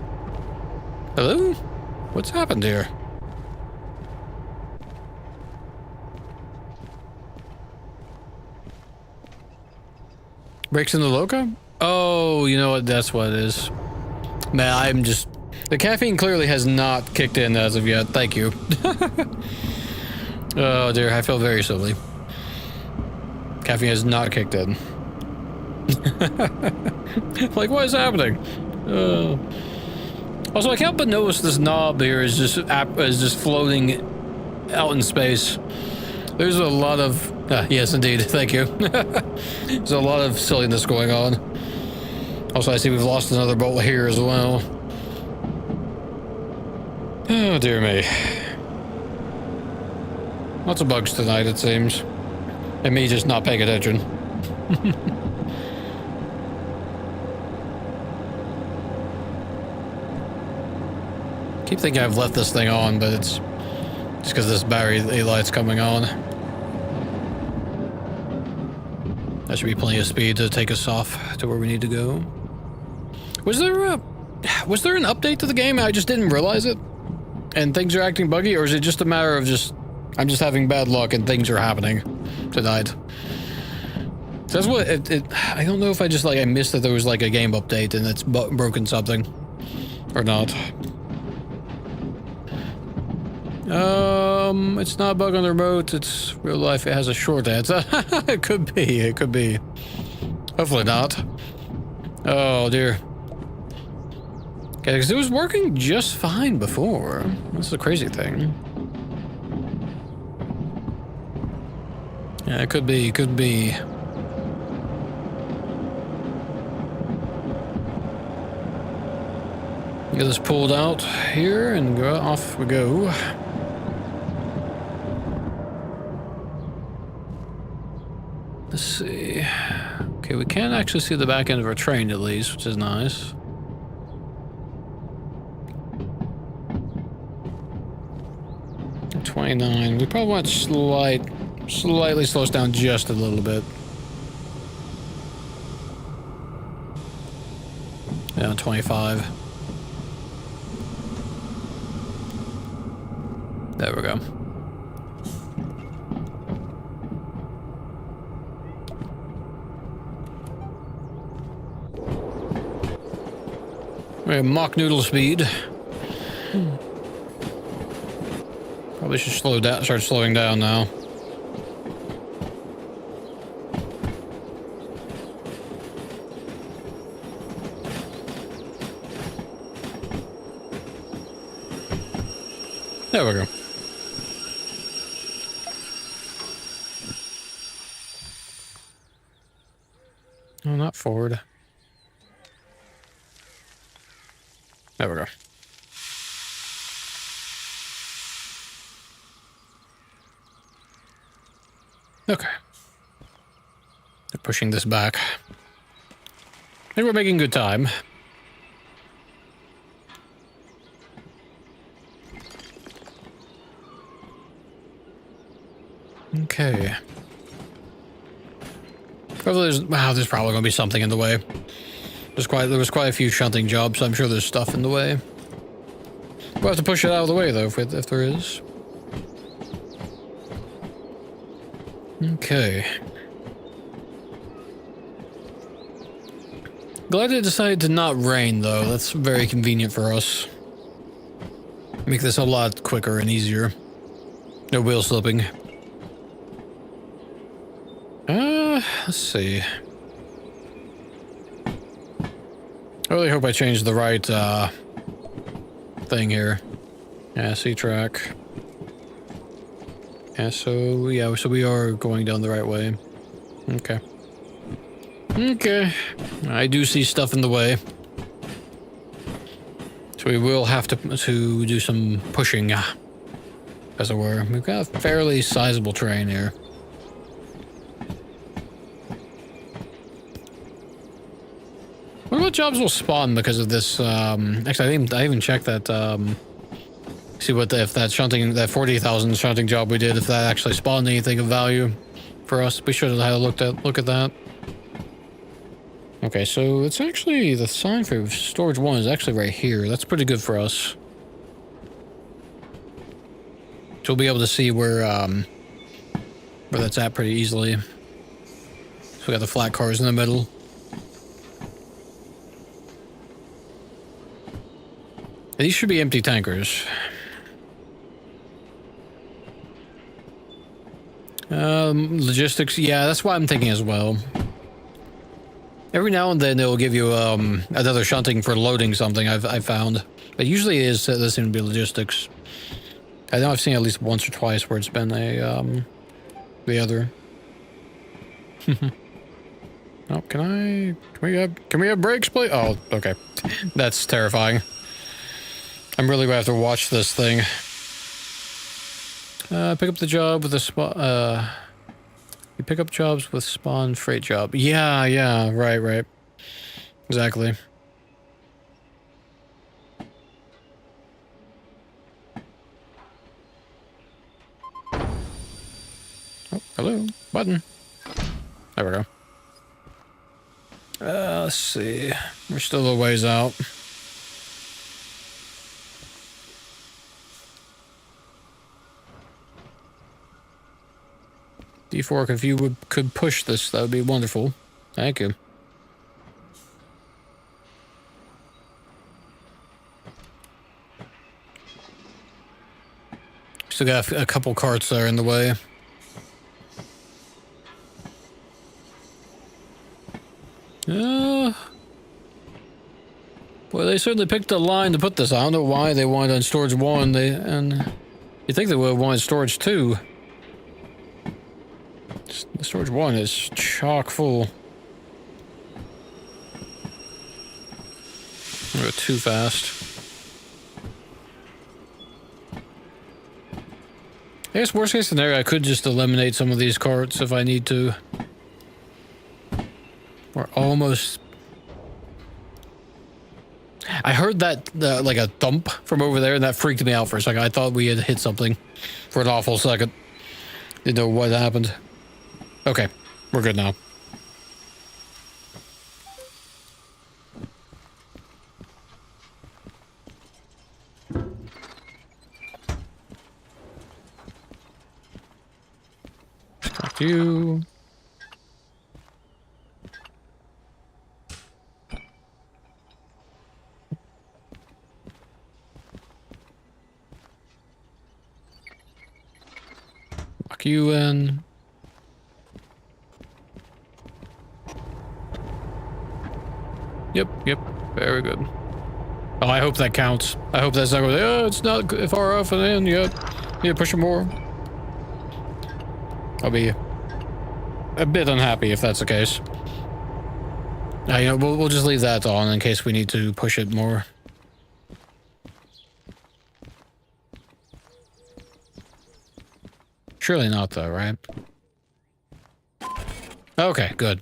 Hello? What's happened here? Brakes in the Loca? Oh, you know what? That's what it is. Man, I'm just... The caffeine clearly has not kicked in as of yet. Thank you. Oh dear, I feel very silly. Caffeine has not kicked in. Like, what is happening? Also, I can't but notice this knob here is just floating out in space. There's a lot of... yes, indeed. Thank you. There's a lot of silliness going on. Also, I see we've lost another bolt here as well. Oh, dear me. Lots of bugs tonight, it seems. And me just not paying attention. Keep thinking I've left this thing on, but it's just because this battery light's coming on. That should be plenty of speed to take us off to where we need to go. Was there an update to the game? I just didn't realize it, and things are acting buggy, or is it just a matter of I'm just having bad luck and things are happening tonight? That's what I don't know if I just I missed that there was like a game update and it's broken something or not. It's not a bug on the remote. It's real life. It has a short answer. It could be. It could be. Hopefully not. Oh dear. Okay, because it was working just fine before. That's the crazy thing. Yeah, it could be. It could be. Get this pulled out here and go off we go. Let's see. Okay, we can actually see the back end of our train at least, which is nice. $29. We probably want slightly slow us down just a little bit. Yeah, 25. There we go. We have mock noodle speed. Probably should start slowing down now. There we go. No, not forward. There we go. Okay. They're pushing this back. I think we're making good time. Okay. Probably there's probably going to be something in the way. There was quite a few shunting jobs, so I'm sure there's stuff in the way. We'll have to push it out of the way, though, if there is. Okay. Glad it decided to not rain, though. That's very convenient for us. Make this a lot quicker and easier. No wheel slipping. Let's see. I really hope I changed the right, thing here. Yeah, C-track. Yeah, so we are going down the right way. Okay. Okay. I do see stuff in the way. So we will have to do some pushing, as it were. We've got a fairly sizable terrain here. What about jobs will spawn because of this? Actually, I didn't even check that. See what if that shunting, that 40,000 shunting job we did, if that actually spawned anything of value for us. We should have had a look at that. Okay, so it's actually the sign for storage 1 is actually right here. That's pretty good for us. So we'll be able to see where that's at pretty easily. So we got the flat cars in the middle. And these should be empty tankers. Logistics, yeah, that's what I'm thinking as well. Every now and then it'll give you another shunting for loading something I've found. But usually it is this seems to be logistics. I know I've seen at least once or twice where it's been a the other. Oh, can we have brakes, please? Oh, okay. That's terrifying. I'm really gonna have to watch this thing. Pick up the job with the spot. You pick up jobs with spawn freight job. Yeah, right. Exactly. Oh, hello. Button. There we go. Let's see. We're still a ways out. D4, if you could push this, that would be wonderful. Thank you. Still got a couple carts there in the way. Well, they certainly picked a line to put this. I don't know why they wanted on storage 1. And you think they would have wanted storage 2. The storage 1 is chock full. I go too fast. I guess worst case scenario, I could just eliminate some of these carts if I need to. We're almost... I heard that, like a thump from over there, and that freaked me out for a second. I thought we had hit something for an awful second. Didn't know what happened. Okay, we're good now. Fuck you. Fuck you in. Yep, very good. Oh, I hope that counts. I hope that's not going, oh, it's not far off and in yet. Yeah, push it more. I'll be a bit unhappy if that's the case. You know, we'll just leave that on in case we need to push it more. Surely not though, right? Okay, good.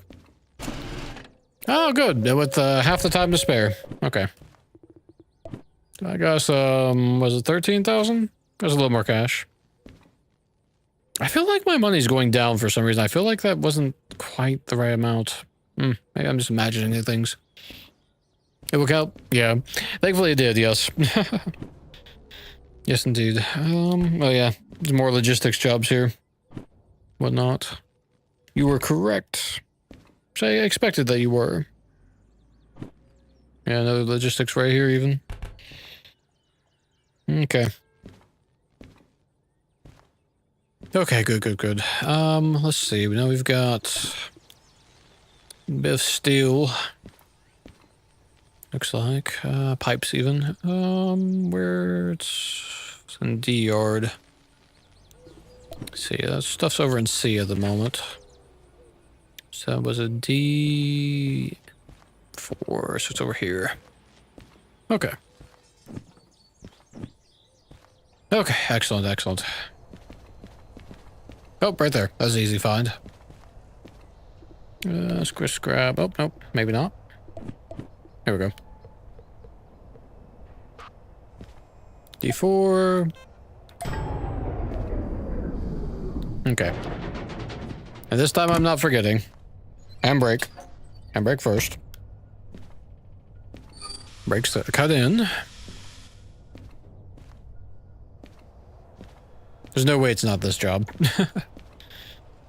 Oh, good. With half the time to spare. Okay. I guess, was it 13,000? There's a little more cash. I feel like my money's going down for some reason. I feel like that wasn't quite the right amount. Maybe I'm just imagining things. It will count? Yeah. Thankfully it did, yes. Yes, indeed. Oh yeah, there's more logistics jobs here. Whatnot. You were correct. So I expected that you were. Yeah, another logistics right here even. Okay. Okay, good. Let's see. Now we've got a bit of steel. Looks like. Pipes even. Where it's in D yard. See, that stuff's over in C at the moment. So that was a D4, so it's over here. Okay. Okay, excellent. Oh, right there. That's an easy find. Let's grab. Oh, nope, maybe not. Here we go. D4. Okay. And this time I'm not forgetting. Handbrake. Handbrake first. Brakes cut in. There's no way it's not this job.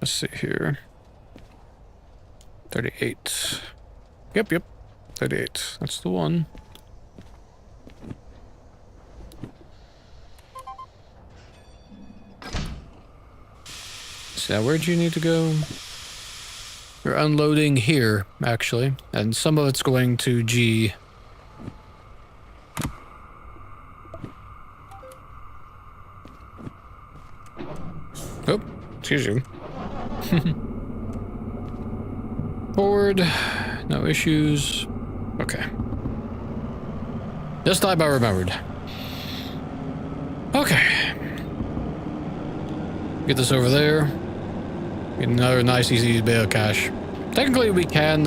Let's see here. 38. Yep. 38. That's the one. So where'd you need to go? You're unloading here, actually. And some of it's going to G. Oh, excuse you. Forward. No issues. Okay. This time I remembered. Okay. Get this over there. Get another nice, easy bit of cash. Technically, we can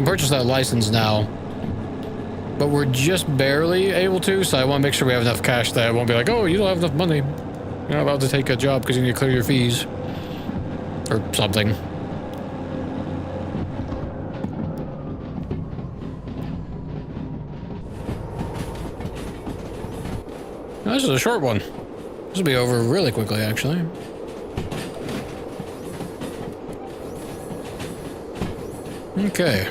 purchase that license now. But we're just barely able to, so I want to make sure we have enough cash that I won't be like, oh, you don't have enough money. You're not allowed to take a job because you need to clear your fees. Or something. Now, this is a short one. This will be over really quickly, actually. Okay.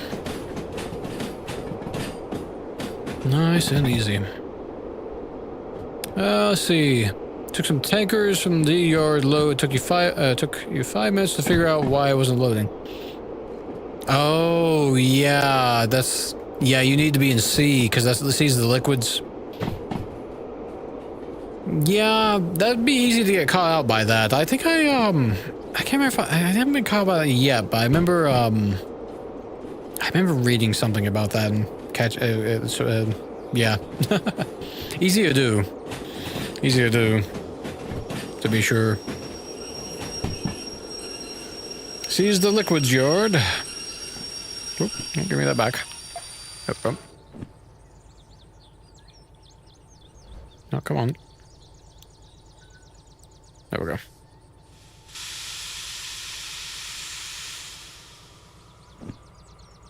Nice and easy. Let's see. Took some tankers from the yard load. Took you 5 minutes to figure out why I wasn't loading. Oh yeah, yeah. You need to be in C because C's the liquids. Yeah, that'd be easy to get caught out by that. I think I can't remember if I haven't been caught by that yet, but I remember reading something about that and yeah. Easy to do, to be sure. Seize the liquids yard. Oop, give me that back. Oh. Oh, come on. There we go.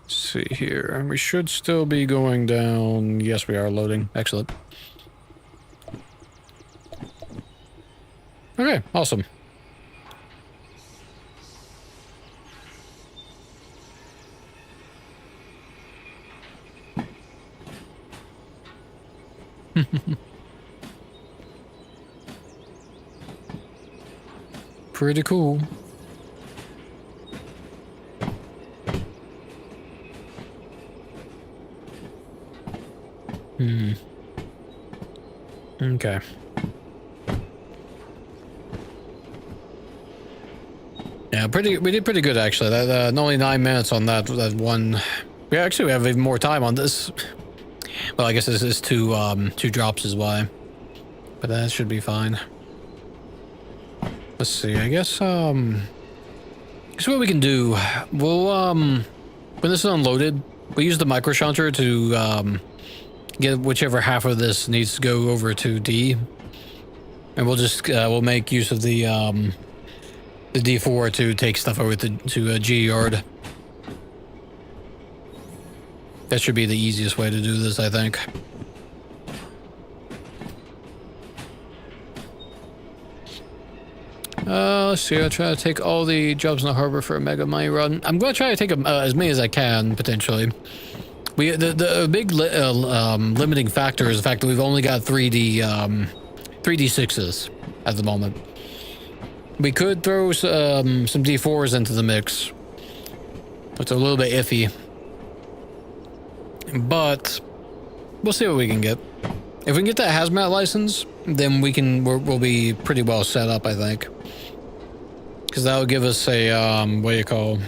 Let's see here. We should still be going down. Yes, we are loading. Excellent. Okay, awesome. Pretty cool. Okay. Yeah, we did pretty good actually. That only 9 minutes on that one. We have even more time on this. Well, I guess this is two drops is why. But that should be fine. Let's see. I guess what we can do. We'll when this is unloaded, we use the micro shunter to get whichever half of this needs to go over to D, and we'll just we'll make use of the D4 to take stuff over to a G yard. That should be the easiest way to do this, I think. Let's see. I'll try to take all the jobs in the harbor for a mega money run. I'm going to try to take as many as I can, potentially. The big limiting factor is the fact that we've only got 3D6s at the moment. We could throw some D4s into the mix. It's a little bit iffy. But we'll see what we can get. If we can get that hazmat license, then we'll be pretty well set up, I think. Because that'll give us a, what do you call?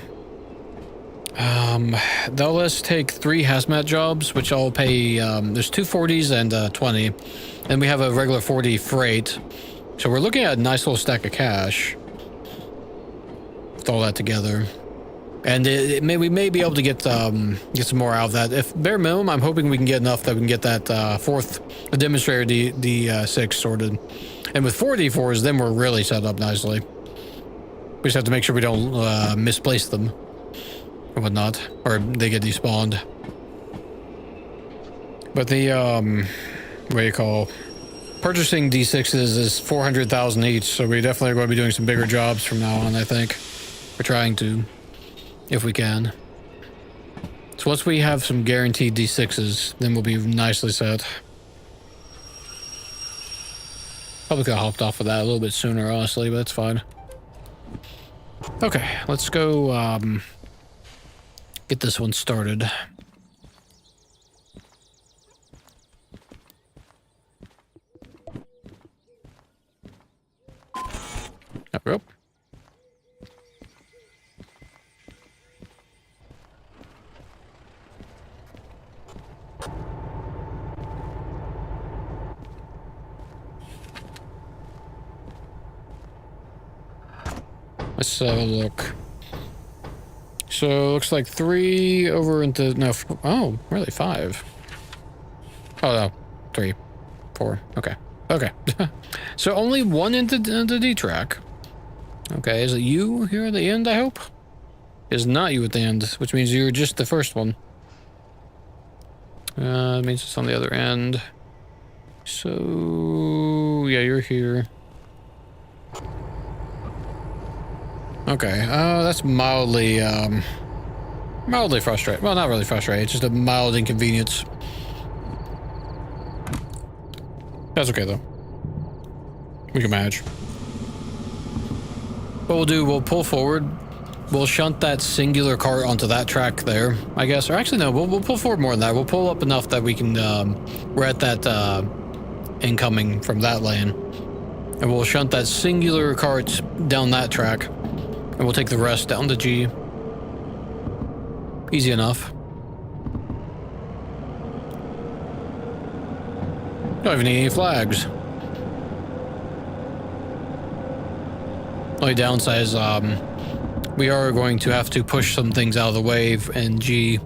That'll let us take 3 hazmat jobs, which I'll pay, there's 2 40s and 20. And we have a regular 40 freight. So we're looking at a nice little stack of cash. With all that together. And we may be able to get some more out of that. If bare minimum, I'm hoping we can get enough that we can get that the demonstrator D6 sorted. And with 4 D4s, then we're really set up nicely. We just have to make sure we don't misplace them or whatnot, or they get despawned. But the what do you call? Purchasing D6s is 400,000 each, so we definitely are going to be doing some bigger jobs from now on. I think we're trying to. If we can. So once we have some guaranteed D6s, then we'll be nicely set. Probably could have hopped off of that a little bit sooner, honestly, but that's fine. Okay, let's go get this one started. Up, up. Let's have a look. So looks like 3 over into oh, really 5. Oh no, 3, 4. Okay, okay. So only 1 into D track. Okay, is it you here at the end? I hope. It's not you at the end, which means you're just the first one. It means it's on the other end. So yeah, you're here. Okay, that's mildly frustrating. Well, not really frustrating, it's just a mild inconvenience. That's okay, though. We can manage. What we'll do, we'll pull forward. We'll shunt that singular cart onto that track there, I guess. Or actually, no, we'll pull forward more than that. We'll pull up enough that we can, we're at that, incoming from that lane. And we'll shunt that singular cart down that track. And we'll take the rest down to G. Easy enough. Don't even need any flags. Only downside is, we are going to have to push some things out of the way in G.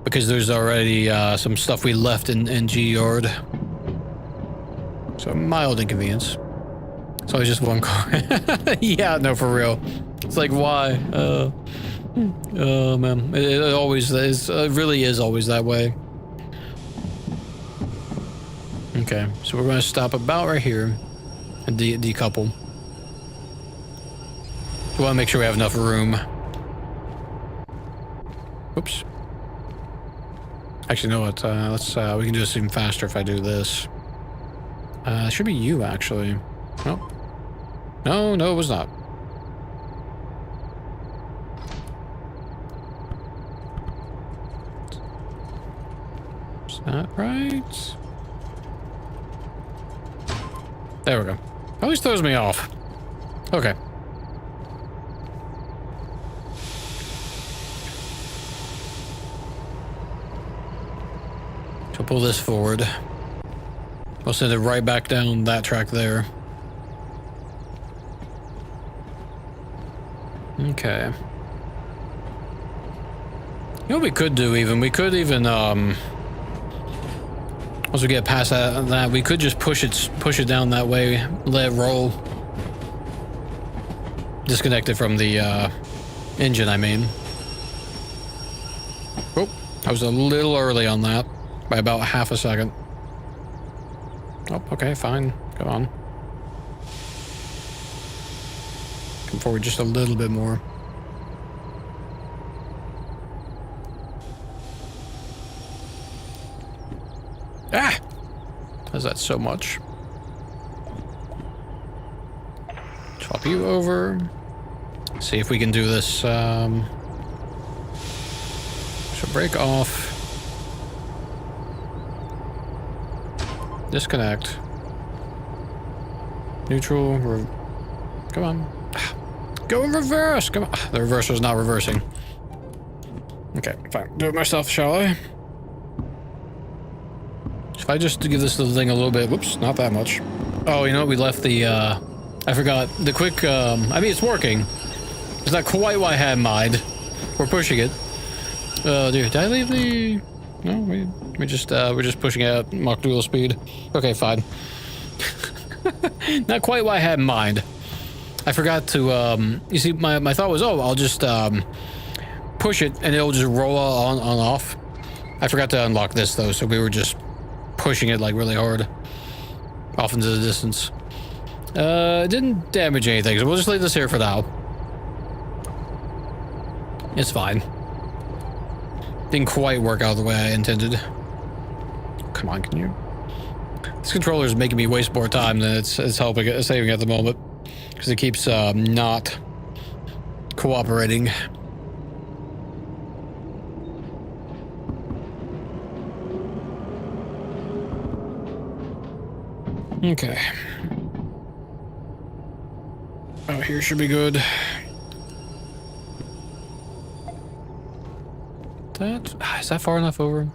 Because there's already, some stuff we left in G yard. So mild inconvenience. So it's just 1 car. Yeah, no, for real. It's like, why? Oh, man. It always is. It really is always that way. Okay, so we're going to stop about right here and decouple. We want to make sure we have enough room. Oops. Actually, you know what? We can do this even faster if I do this. It should be you, actually. Nope. No, it was not. Is that right? There we go. Always throws me off. Okay. So pull this forward. We'll send it right back down that track there. Okay. You know what we could do even? We could even, once we get past that, we could just push it down that way, let it roll. Disconnect it from the, engine, I mean. Oh, I was a little early on that, by about half a second. Oh, okay, fine. Go on. Come forward just a little bit more. Ah! Does that so much? Swap you over. See if we can do this. So break off. Disconnect. Neutral. Come on. Go in reverse. Come on. The reverser's not reversing. Okay, fine. Do it myself, shall I? If I just give this little thing a little bit. Whoops, not that much. Oh, you know what? We left the, I forgot. The quick, I mean, it's working. It's not quite what I had in mind. We're pushing it. Dude, did I leave the... No, we're just pushing out Mach dual speed. Okay, fine. Not quite what I had in mind. I forgot to, you see, my thought was, oh, I'll just, push it and it'll just roll on off. I forgot to unlock this though, so we were just pushing it like really hard off into the distance. It didn't damage anything, so we'll just leave this here for now. It's fine. Didn't quite work out the way I intended. Come on, can you? This controller is making me waste more time than it's helping, saving at the moment. Because it keeps, not cooperating. Okay. Oh, here should be good. Is that far enough over?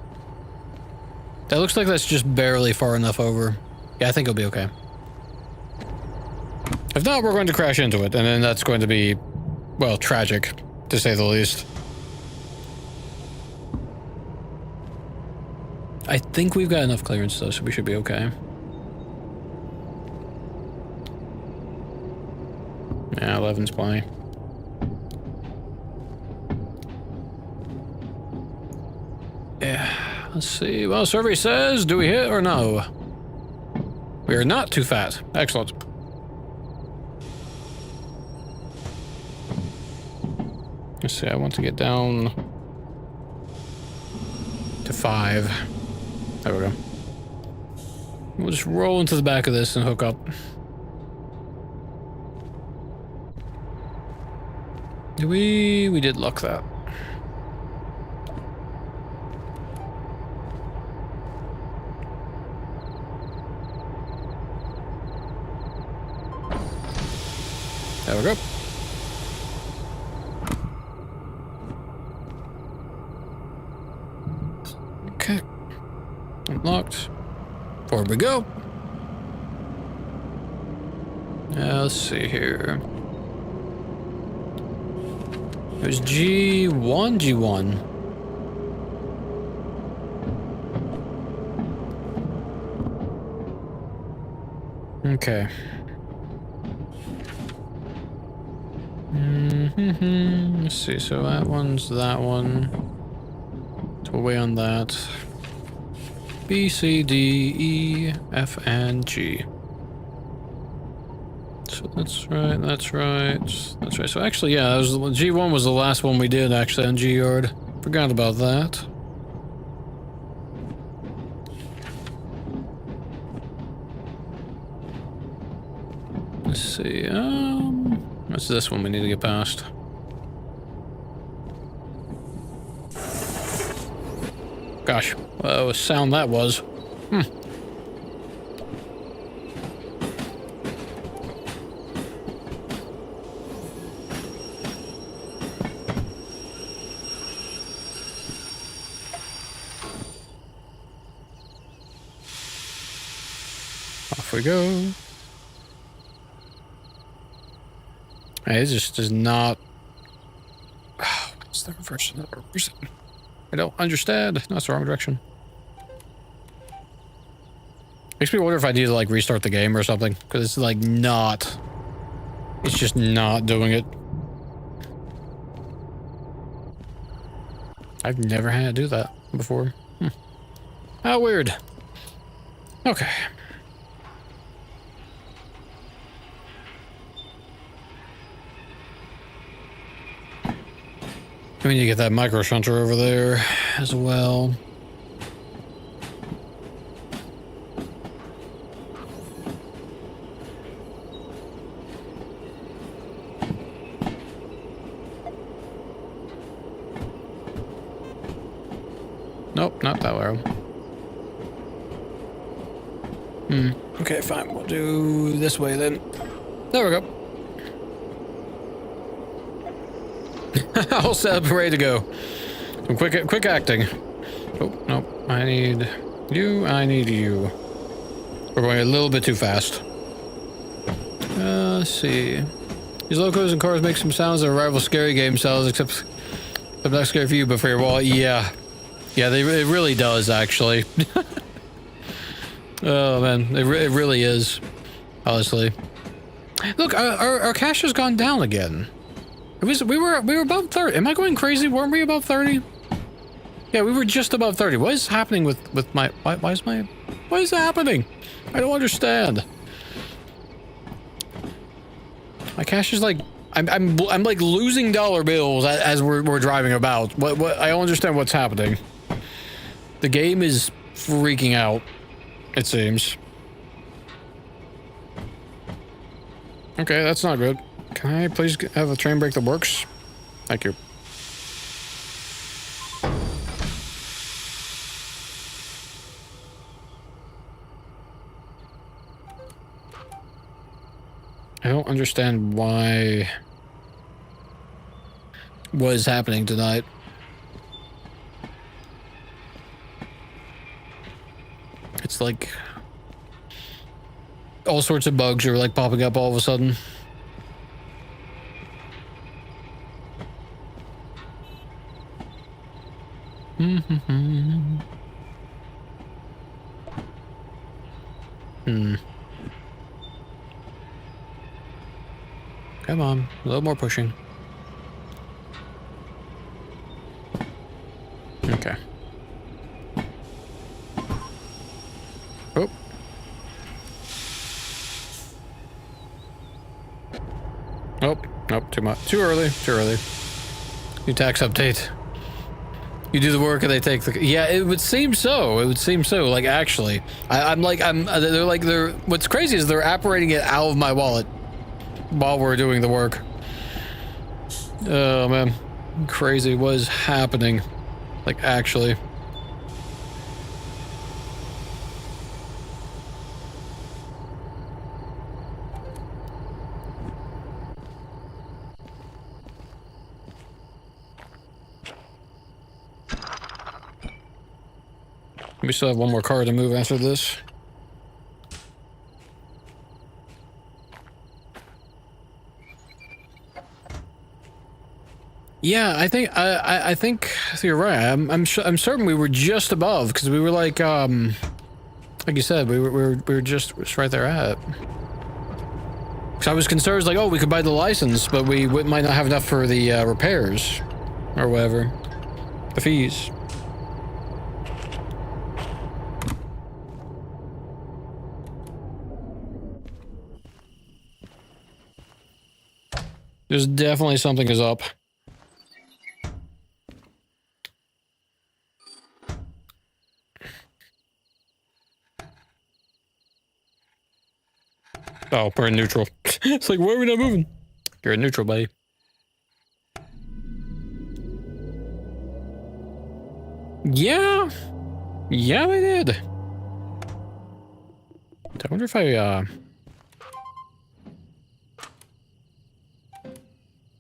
That looks like that's just barely far enough over. Yeah, I think it'll be okay. If not, we're going to crash into it, and then that's going to be, well, tragic, to say the least. I think we've got enough clearance, though, so we should be okay. Yeah, 11's plenty. Yeah, let's see. Well, survey says, do we hit or no? We are not too fat. Excellent. Let's see, I want to get down to 5. There we go. We'll just roll into the back of this and hook up. We did luck that. There we go. Okay. Unlocked. Forward we go. Let's see here. It was G1. Okay. Let's see, so that one's that one. So we'll wait on that. B, C, D, E, F, and G. So that's right, that's right, that's right. So actually, yeah, that was, G1 was the last one we did actually on G-Yard. Forgot about that. Let's see, what's this one we need to get past? Gosh, what a sound that was. Off we go. Hey, it just does not... What's the reverse of that? I don't understand. No, that's the wrong direction. Makes me wonder if I need to, like, restart the game or something. Because it's, like, not... It's just not doing it. I've never had to do that before. How weird. Okay. We need to get that micro shunter over there as well. Nope, not that way. Okay, fine. We'll do this way then. There we go. All set up, ready to go. Some quick acting. Oh, nope. I need you. I need you. We're going a little bit too fast. Let's see. These locos and cars make some sounds that rival scary game sounds, except I'm not scary for you, but for your wallet. Yeah. Yeah, it really does, actually. Oh, man. It really is. Honestly. Look, our cash has gone down again. We were above 30. Am I going crazy? Weren't we above 30? Yeah, we were just above 30. What is happening with my... What is happening? I don't understand. My cash is like... I'm like losing dollar bills as we're driving about. What I don't understand what's happening. The game is freaking out, it seems. Okay, that's not good. Can I please have a train brake that works? Thank you. I don't understand why... What is happening tonight? It's like... all sorts of bugs are like popping up all of a sudden. Come on, a little more pushing. Okay. Oh. Oh, nope, too much. Too early, too early. New tax update. You do the work and they take the... Yeah, it would seem so. It would seem so. Like, actually. They're what's crazy is they're operating it out of my wallet while we're doing the work. Oh, man. Crazy. What is happening? Like, actually. We still have one more car to move after this. Yeah, I think you're right. I'm certain we were just above because we were like you said, we were just right there at. Because I was concerned, like, oh, we could buy the license, but we might not have enough for the repairs or whatever, the fees. There's definitely something is up. Oh, we're in neutral. It's like, why are we not moving? You're in neutral, buddy. Yeah. Yeah, they did. I wonder if I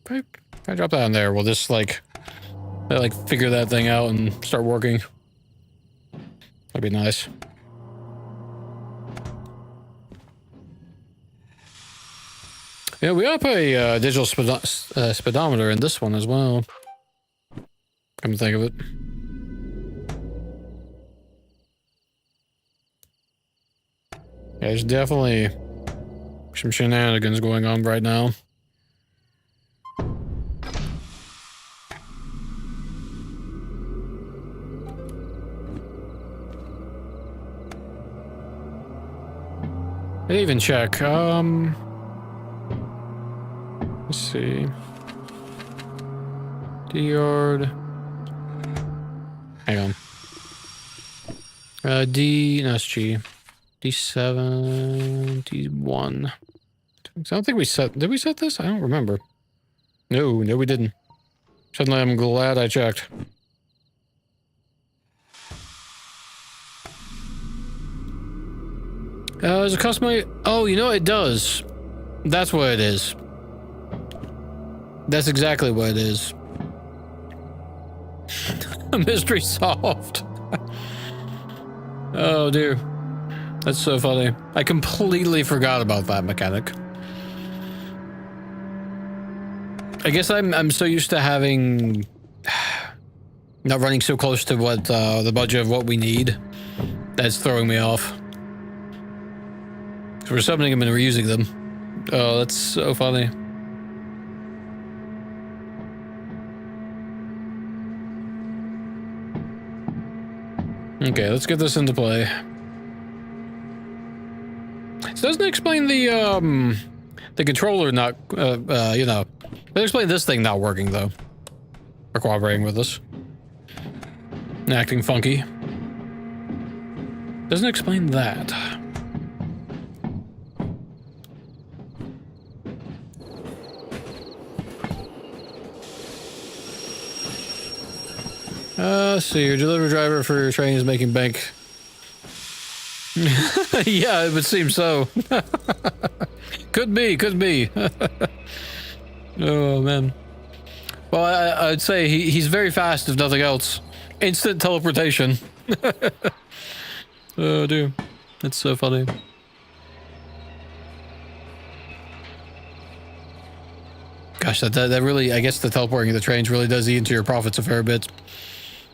if I drop that in there, will this like figure that thing out and start working? That'd be nice. Yeah, we up a digital speedometer in this one as well. Come to think of it. Yeah, there's definitely some shenanigans going on right now. I didn't even check. Let's see. yard. Hang on. D, no, it's G. D7, D1. I don't think we set, did we set this? I don't remember. No, we didn't. Suddenly I'm glad I checked. Does it cost money? Oh, you know, it does. That's what it is. That's exactly what it is. Mystery solved. Oh, dear. That's so funny. I completely forgot about that mechanic. I guess I'm so used to having... not running so close to what, the budget of what we need. That's throwing me off. We're summoning them and reusing them. Oh, that's so funny. Okay, let's get this into play. This doesn't explain the controller not, you know. Doesn't explain this thing not working, though. Or cooperating with us. And acting funky. Doesn't explain that. Let's see, your delivery driver for your train is making bank. Yeah, it would seem so. Could be. Oh, man. Well, I'd say he's very fast, if nothing else. Instant teleportation. Oh, dear. That's so funny. Gosh, that really, I guess the teleporting of the trains really does eat into your profits a fair bit.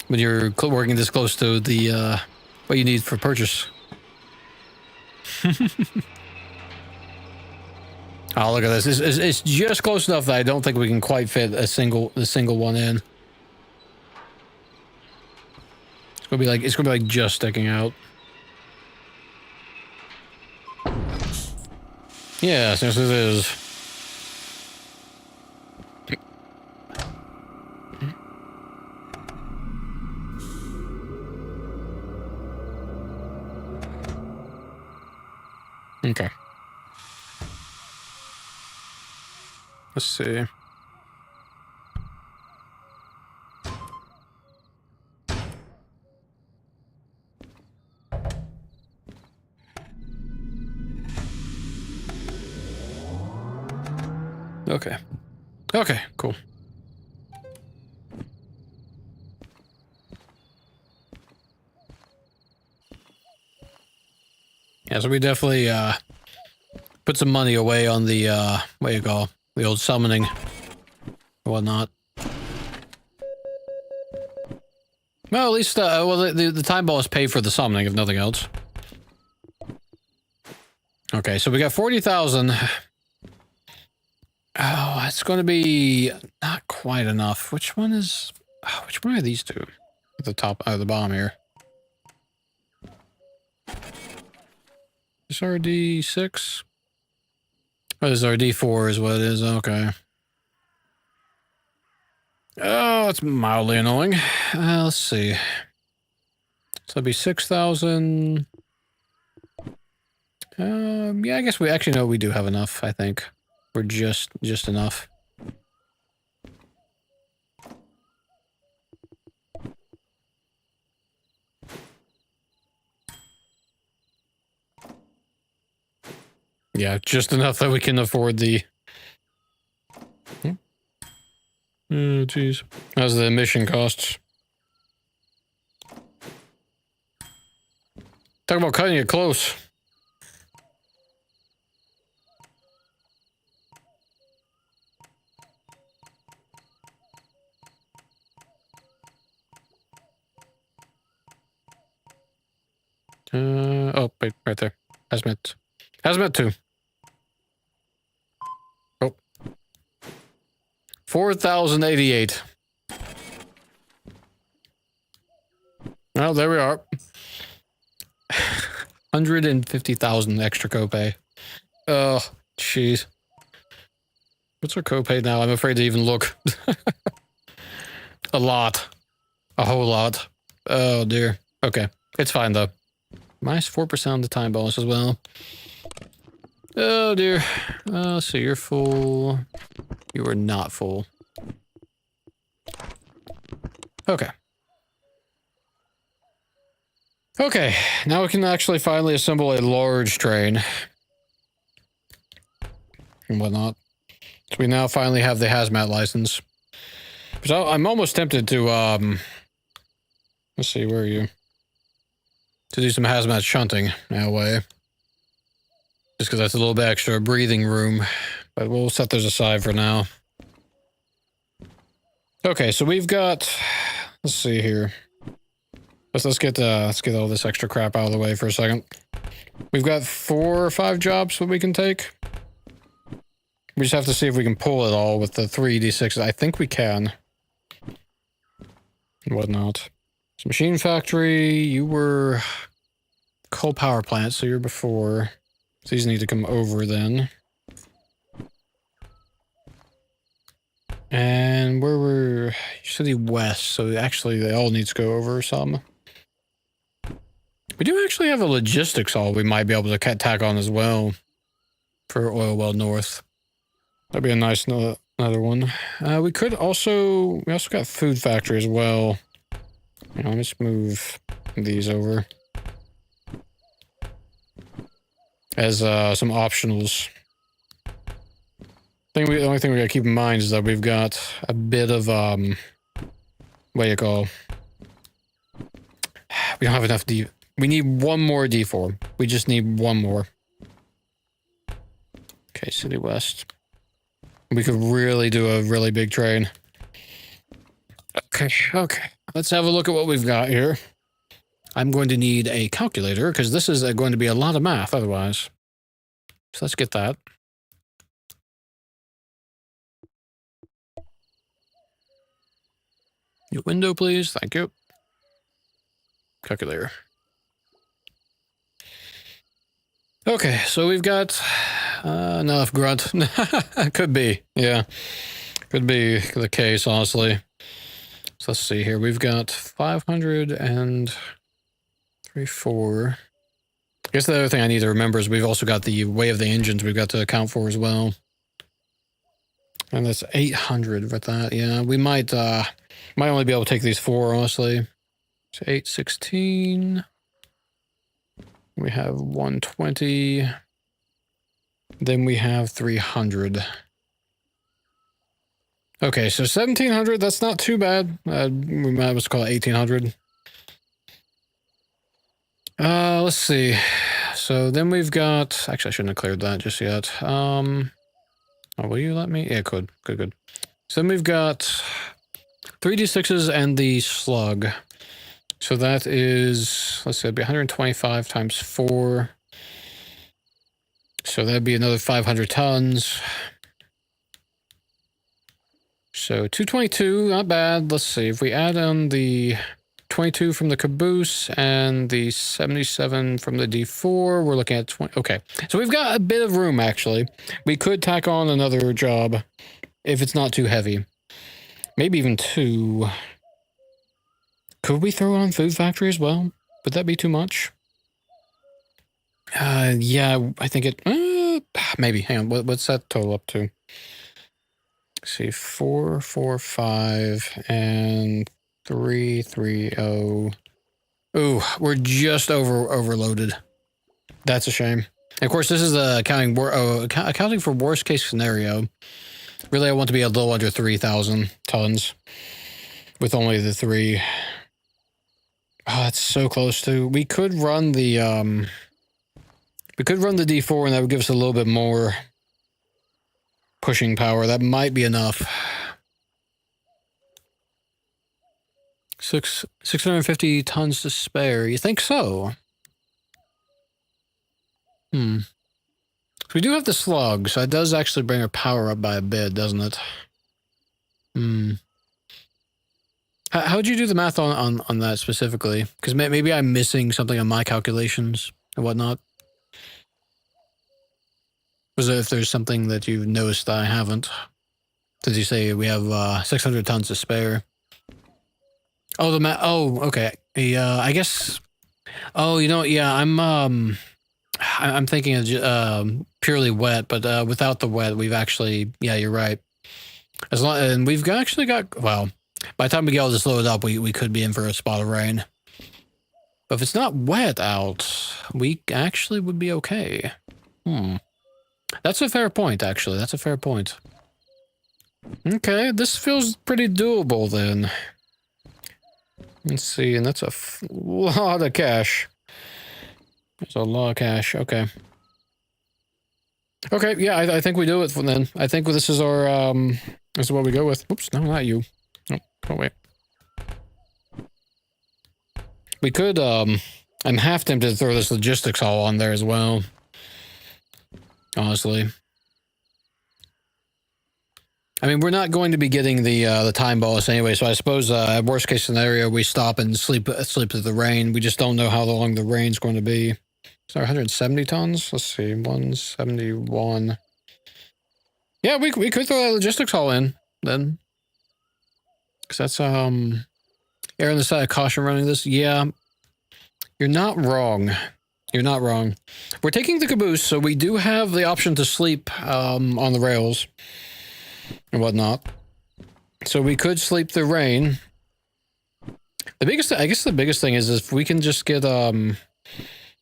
When you're working this close to the, what you need for purchase. Oh, look at this. It's just close enough that I don't think we can quite fit a single one in. It's gonna be like just sticking out. Yes, yes it is. Okay. Let's see. Okay. Okay, cool. Yeah, so we definitely, put some money away on the, what you call, the old summoning and whatnot. Well, at least, well, the time ball is paid for the summoning, if nothing else. Okay, so we got 40,000. Oh, it's going to be not quite enough. Which one is, which one are these two? At the top, the bottom here. This RD6? Oh, this RD4 is what it is, okay. Oh, it's mildly annoying. Let's see. So that'd be 6,000. Yeah, I guess we actually know we do have enough, I think. We're just enough. Yeah, just enough that we can afford the... Oh, jeez. How's the mission costs? Talk about cutting it close. Oh, wait, right there. Hazmat. Hazmat 2. Oh. 4,088. Well, there we are. 150,000 extra copay. Oh, jeez. What's our copay now? I'm afraid to even look. A lot. A whole lot. Oh, dear. Okay. It's fine, though. Minus 4% on the time bonus as well. Oh, dear. So you're full. You are not full. Okay. Okay. Now we can actually finally assemble a large train. And whatnot. So we now finally have the hazmat license. So I'm almost tempted to, let's see, where are you? To do some hazmat shunting in a way. Just because that's a little bit extra breathing room. But we'll set those aside for now. Okay, so we've got, let's see here. Let's get all this extra crap out of the way for a second. We've got 4 or 5 jobs that we can take. We just have to see if we can pull it all with the 3d6s. I think we can. And whatnot. So machine factory, you were coal power plant, so you're before. So these need to come over then. And where were City West, so actually they all need to go over some. We do actually have a logistics hall we might be able to tack on as well for Oil Well North. That'd be a nice another one. We also got food factory as well. You know, let's move these over as some optionals. The only thing we gotta keep in mind is that we've got a bit of what do you call? We don't have enough D. We need one more D4. We just need one more. Okay, City West. We could really do a really big train. Okay. Let's have a look at what we've got here. I'm going to need a calculator because this is going to be a lot of math otherwise. So let's get that. New window, please. Thank you. Calculator. Okay, so we've got enough grunt. Could be, yeah. Could be the case, honestly. So let's see here. We've got 534. I guess the other thing I need to remember is we've also got the way of the engines we've got to account for as well. And that's 800 with that. Yeah, we might only be able to take these 4, honestly. So 816. We have 120. Then we have 300. Okay, so 1700, that's not too bad. We might as well call it 1800. Let's see. So then we've got... Actually, I shouldn't have cleared that just yet. Oh, will you let me? Yeah, good. Good. So then we've got 3d6s and the slug. So that is... Let's see, it'd be 125 times 4. So that'd be another 500 tons. So 222, not bad. Let's see, if we add on the 22 from the caboose and the 77 from the D4, we're looking at 20. Okay, so we've got a bit of room, actually. We could tack on another job if it's not too heavy. Maybe even 2. Could we throw on food factory as well? Would that be too much? Yeah, I think it... maybe. Hang on, what's that total up to? Let's see, 445 and 330. Ooh, we're just overloaded. That's a shame. And of course, this is accounting for worst case scenario. Really, I want to be a little under 3,000 tons with only the 3. Oh, that's so close to. We could run the D4, and that would give us a little bit more pushing power. That might be enough. 650 tons to spare. You think so? So we do have the slug, so it does actually bring our power up by a bit, doesn't it? How'd you do the math on that specifically? Because maybe I'm missing something on my calculations and whatnot. Was there, if there's something that you've noticed that I haven't? Did you say we have 600 tons to spare? Oh, the map. Oh, okay. Yeah, I guess. Oh, you know, yeah, I'm thinking of purely wet, but without the wet, we've actually, yeah, you're right. As long, and we've actually got, well, by the time we get all this loaded up, we could be in for a spot of rain. But if it's not wet out, we actually would be okay. That's a fair point, actually. That's a fair point. Okay, this feels pretty doable then. Let's see, and that's a lot of cash. There's a lot of cash. Okay. Okay, yeah, I think we do it then. I think this is our, this is what we go with. Oops, no, not you. Oh, wait. We could, I'm half tempted to throw this logistics haul on there as well. Honestly. I mean, we're not going to be getting the time bonus anyway, so I suppose, worst case scenario, we stop and sleep through the rain. We just don't know how long the rain's going to be. Is there 170 tons? Let's see, 171. Yeah, we could throw that logistics haul in, then. Because that's, err on the side of caution running this. Yeah, you're not wrong. You're not wrong. We're taking the caboose, so we do have the option to sleep on the rails and whatnot. So we could sleep through rain. I guess the biggest thing is if we can just get,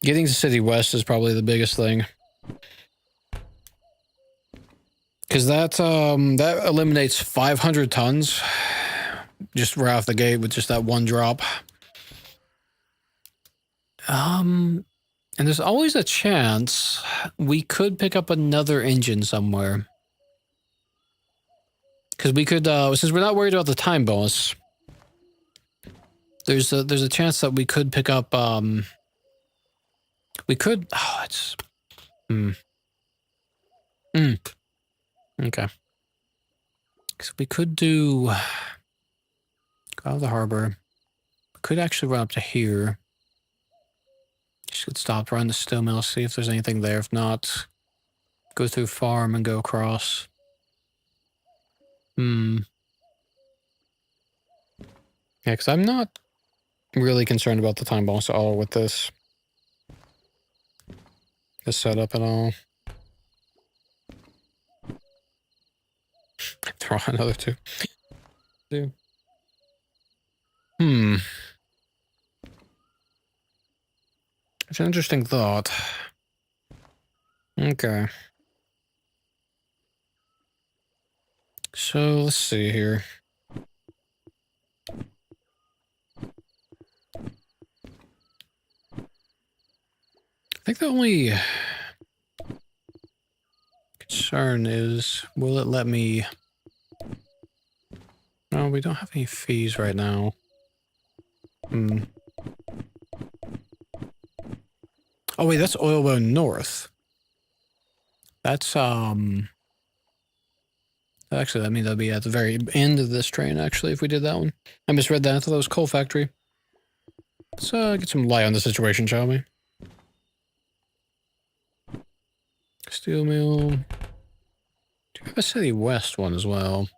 getting to City West is probably the biggest thing. Because that eliminates 500 tons just right off the gate with just that one drop. And there's always a chance we could pick up another engine somewhere. Because we could, since we're not worried about the time bonus, there's a chance that we could pick up, we could, oh, it's, okay. So we could do, go out of the harbor. We could actually run up to here. Just could stop around the steel mill, see if there's anything there. If not, go through farm and go across. Yeah, because I'm not really concerned about the time bonus at all with this setup at all. Throw another two. It's an interesting thought. Okay. So, let's see here. I think the only concern is, will it let me... No, we don't have any fees right now. Oh wait, that's Oilbone North. That's, actually, I mean, that'd be at the very end of this train, actually, if we did that one. I misread that. I thought that was Coal Factory. Let's, get some light on the situation, shall we? Steel mill. Do you have a City West one as well?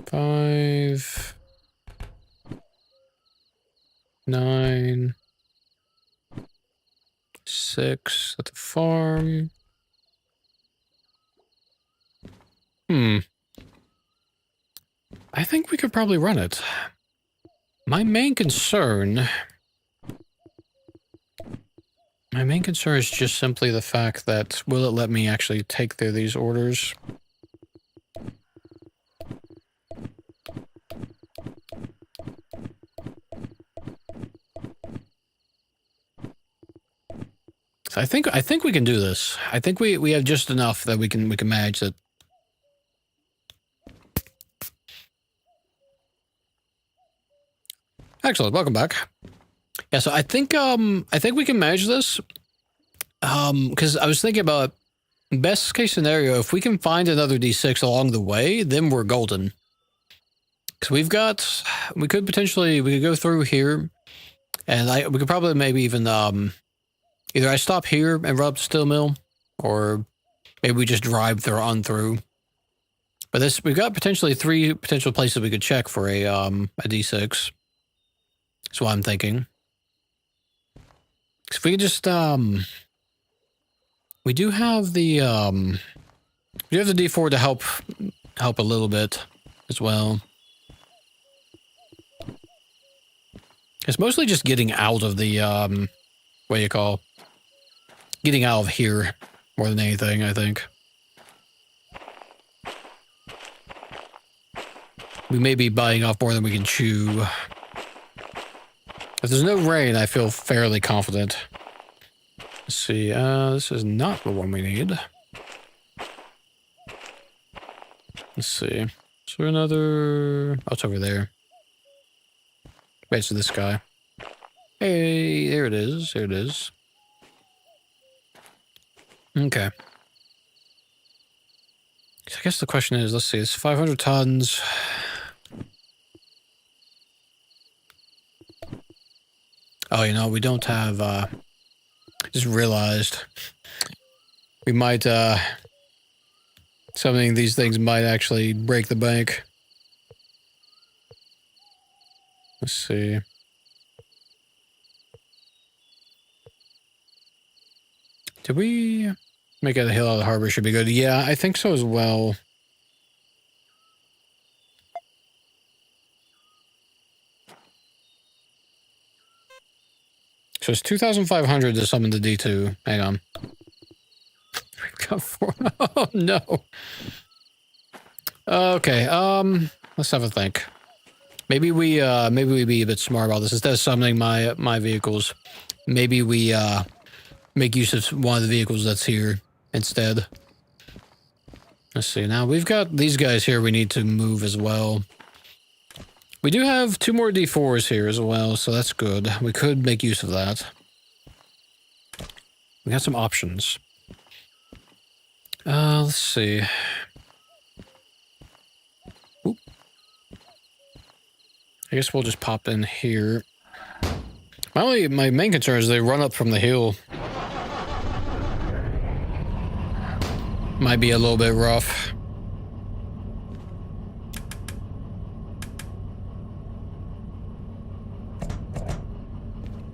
5... 9... 6 at the farm. I think we could probably run it. My main concern is just simply the fact that, will it let me actually take through these orders? So I think we can do this. I think we have just enough that we can manage it. Excellent. Welcome back. Yeah, so I think we can manage this. Because I was thinking about best case scenario, if we can find another D6 along the way, then we're golden. Because we could go through here, and we could probably maybe even either I stop here and run up to Steel Mill, or maybe we just drive on through. But this, we've got potentially 3 potential places we could check for a D6. That's what I'm thinking. If we could just we do have the we have the D4 to help a little bit as well. It's mostly just getting out of the what do you call? Getting out of here more than anything, I think. We may be biting off more than we can chew. If there's no rain, I feel fairly confident. Let's see, this is not the one we need. Let's see. Is there another... Oh, it's over there. Wait, it's this guy. Hey, there it is. There it is. Okay. So I guess the question is, let's see, it's 500 tons. Oh, you know, we don't have, just realized we might, something these things might actually break the bank. Let's see. Did we make it a hill out of the harbor? Should be good. Yeah, I think so as well. So it's 2,500 to summon the D2. Hang on. We've got 4. Oh, no. Okay, let's have a think. Maybe we be a bit smart about this. Instead of summoning my vehicles, maybe we, make use of one of the vehicles that's here instead. Let's see. Now, we've got these guys here we need to move as well. We do have 2 more D4s here as well, so that's good. We could make use of that. We got some options. Let's see. Oop. I guess we'll just pop in here. My main concern is they run up from the hill. Might be a little bit rough.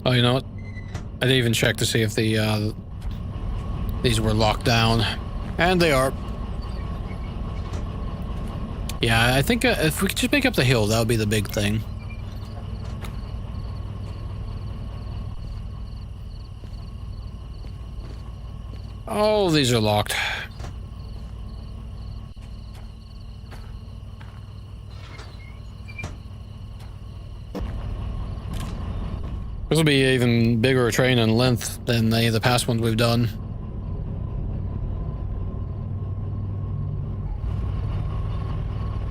Oh, you know what? I didn't even check to see if the these were locked down, and they are. Yeah, I think if we could just make up the hill, that would be the big thing. Oh, these are locked. This will be an even bigger a train in length than any of the past ones we've done.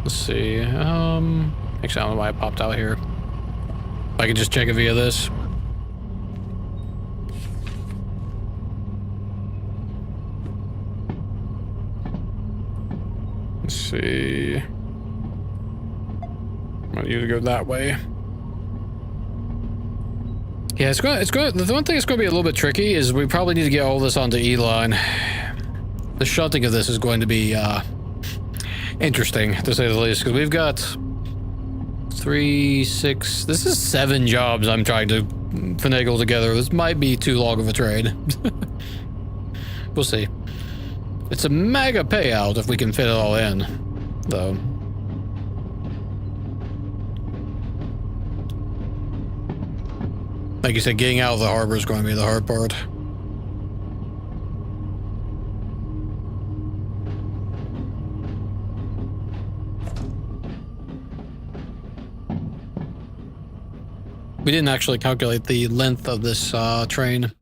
Let's see, actually I don't know why I popped out here. If I could just check it via this. Let's see. I want you to go that way. Yeah, it's going. The one thing that's going to be a little bit tricky is we probably need to get all this onto E-line. The shunting of this is going to be interesting, to say the least, because we've got 3, 6. This is 7 jobs I'm trying to finagle together. This might be too long of a trade. We'll see. It's a mega payout if we can fit it all in, though. Like you said, getting out of the harbor is going to be the hard part. We didn't actually calculate the length of this train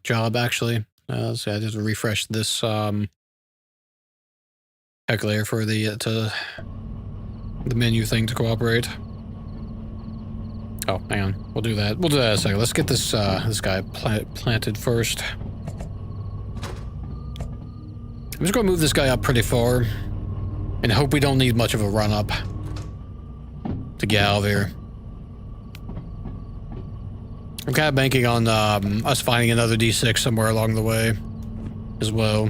job, actually. Let's see, I just refresh this calculator for the menu thing to cooperate. Oh, hang on. We'll do that. We'll do that in a second. Let's get this this guy planted first. I'm just going to move this guy up pretty far and hope we don't need much of a run up to get out of here. I'm kind of banking on us finding another D6 somewhere along the way as well.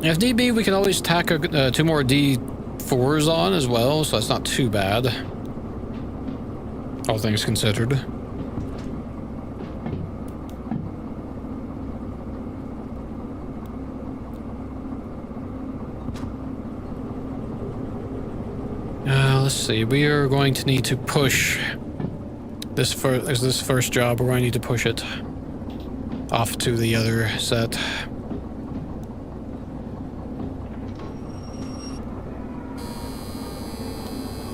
If need be, we can always tack 2 more D4s on as well, so that's not too bad. All things considered. Let's see. We are going to need to push this first job. We're going to need to push it off to the other set.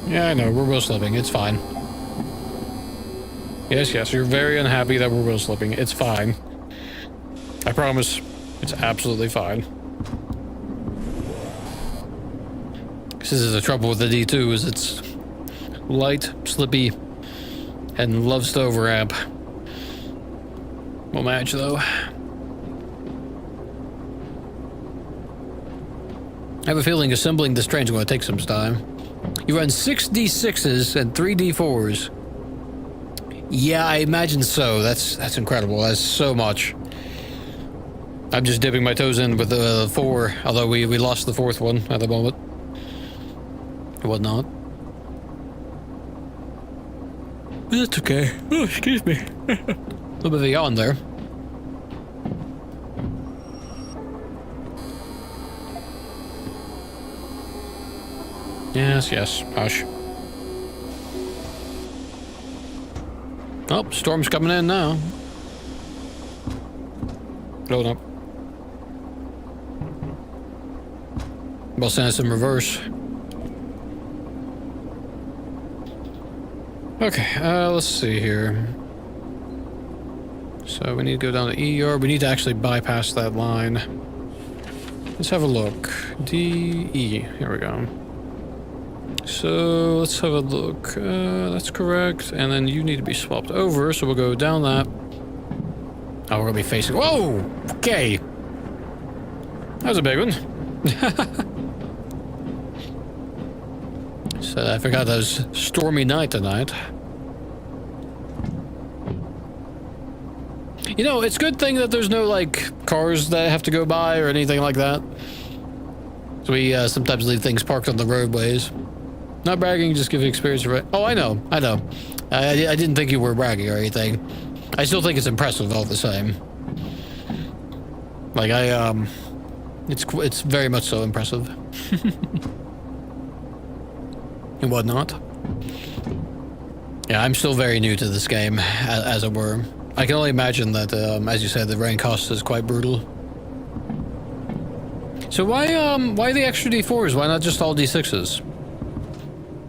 Yeah, I know. We're wheel slipping. It's fine. Yes, you're very unhappy that we're wheel slipping. It's fine. I promise. It's absolutely fine. This is the trouble with the D2, is it's light, slippy, and loves to overamp. Won't match, though. I have a feeling assembling this train's going to take some time. You run 6 D6s and 3 D4s. Yeah, I imagine so. That's incredible. That's so much. I'm just dipping my toes in with the 4, although we lost the 4th one at the moment. Whatnot. That's okay. Oh, excuse me. A little bit of a yawn there. Yes, hush. Oh, storm's coming in now. Load up. We'll send us in reverse. Okay, let's see here. So we need to go down to ER. We need to actually bypass that line. Let's have a look. DE. Here we go. So let's have a look. That's correct. And then you need to be swapped over. So we'll go down that. Oh, we're gonna be facing. Whoa! Okay. That was a big one. So I forgot that was stormy night tonight. You know, it's a good thing that there's no, like, cars that have to go by or anything like that. So we sometimes leave things parked on the roadways. Not bragging, just giving experience. Oh, I know. I didn't think you were bragging or anything. I still think it's impressive all the same. Like, it's very much so impressive. And whatnot. Yeah, I'm still very new to this game, as it were. I can only imagine that, as you said, the rain cost is quite brutal. So why the extra D4s? Why not just all D6s?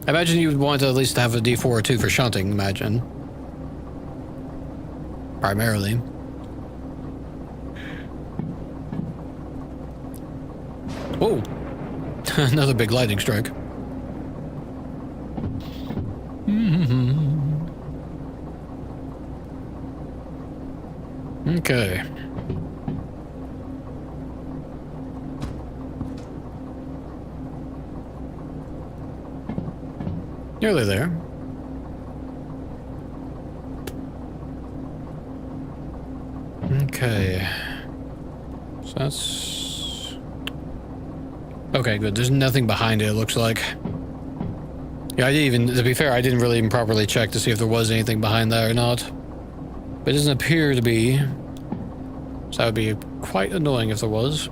I imagine you would want to at least have a D4 or 2 for shunting, imagine. Primarily. Oh! Another big lightning strike. Okay. Nearly there. Okay. So that's... Okay, good. There's nothing behind it, it looks like. Yeah, to be fair, I didn't really even properly check to see if there was anything behind that or not. But it doesn't appear to be. So that would be quite annoying if there was.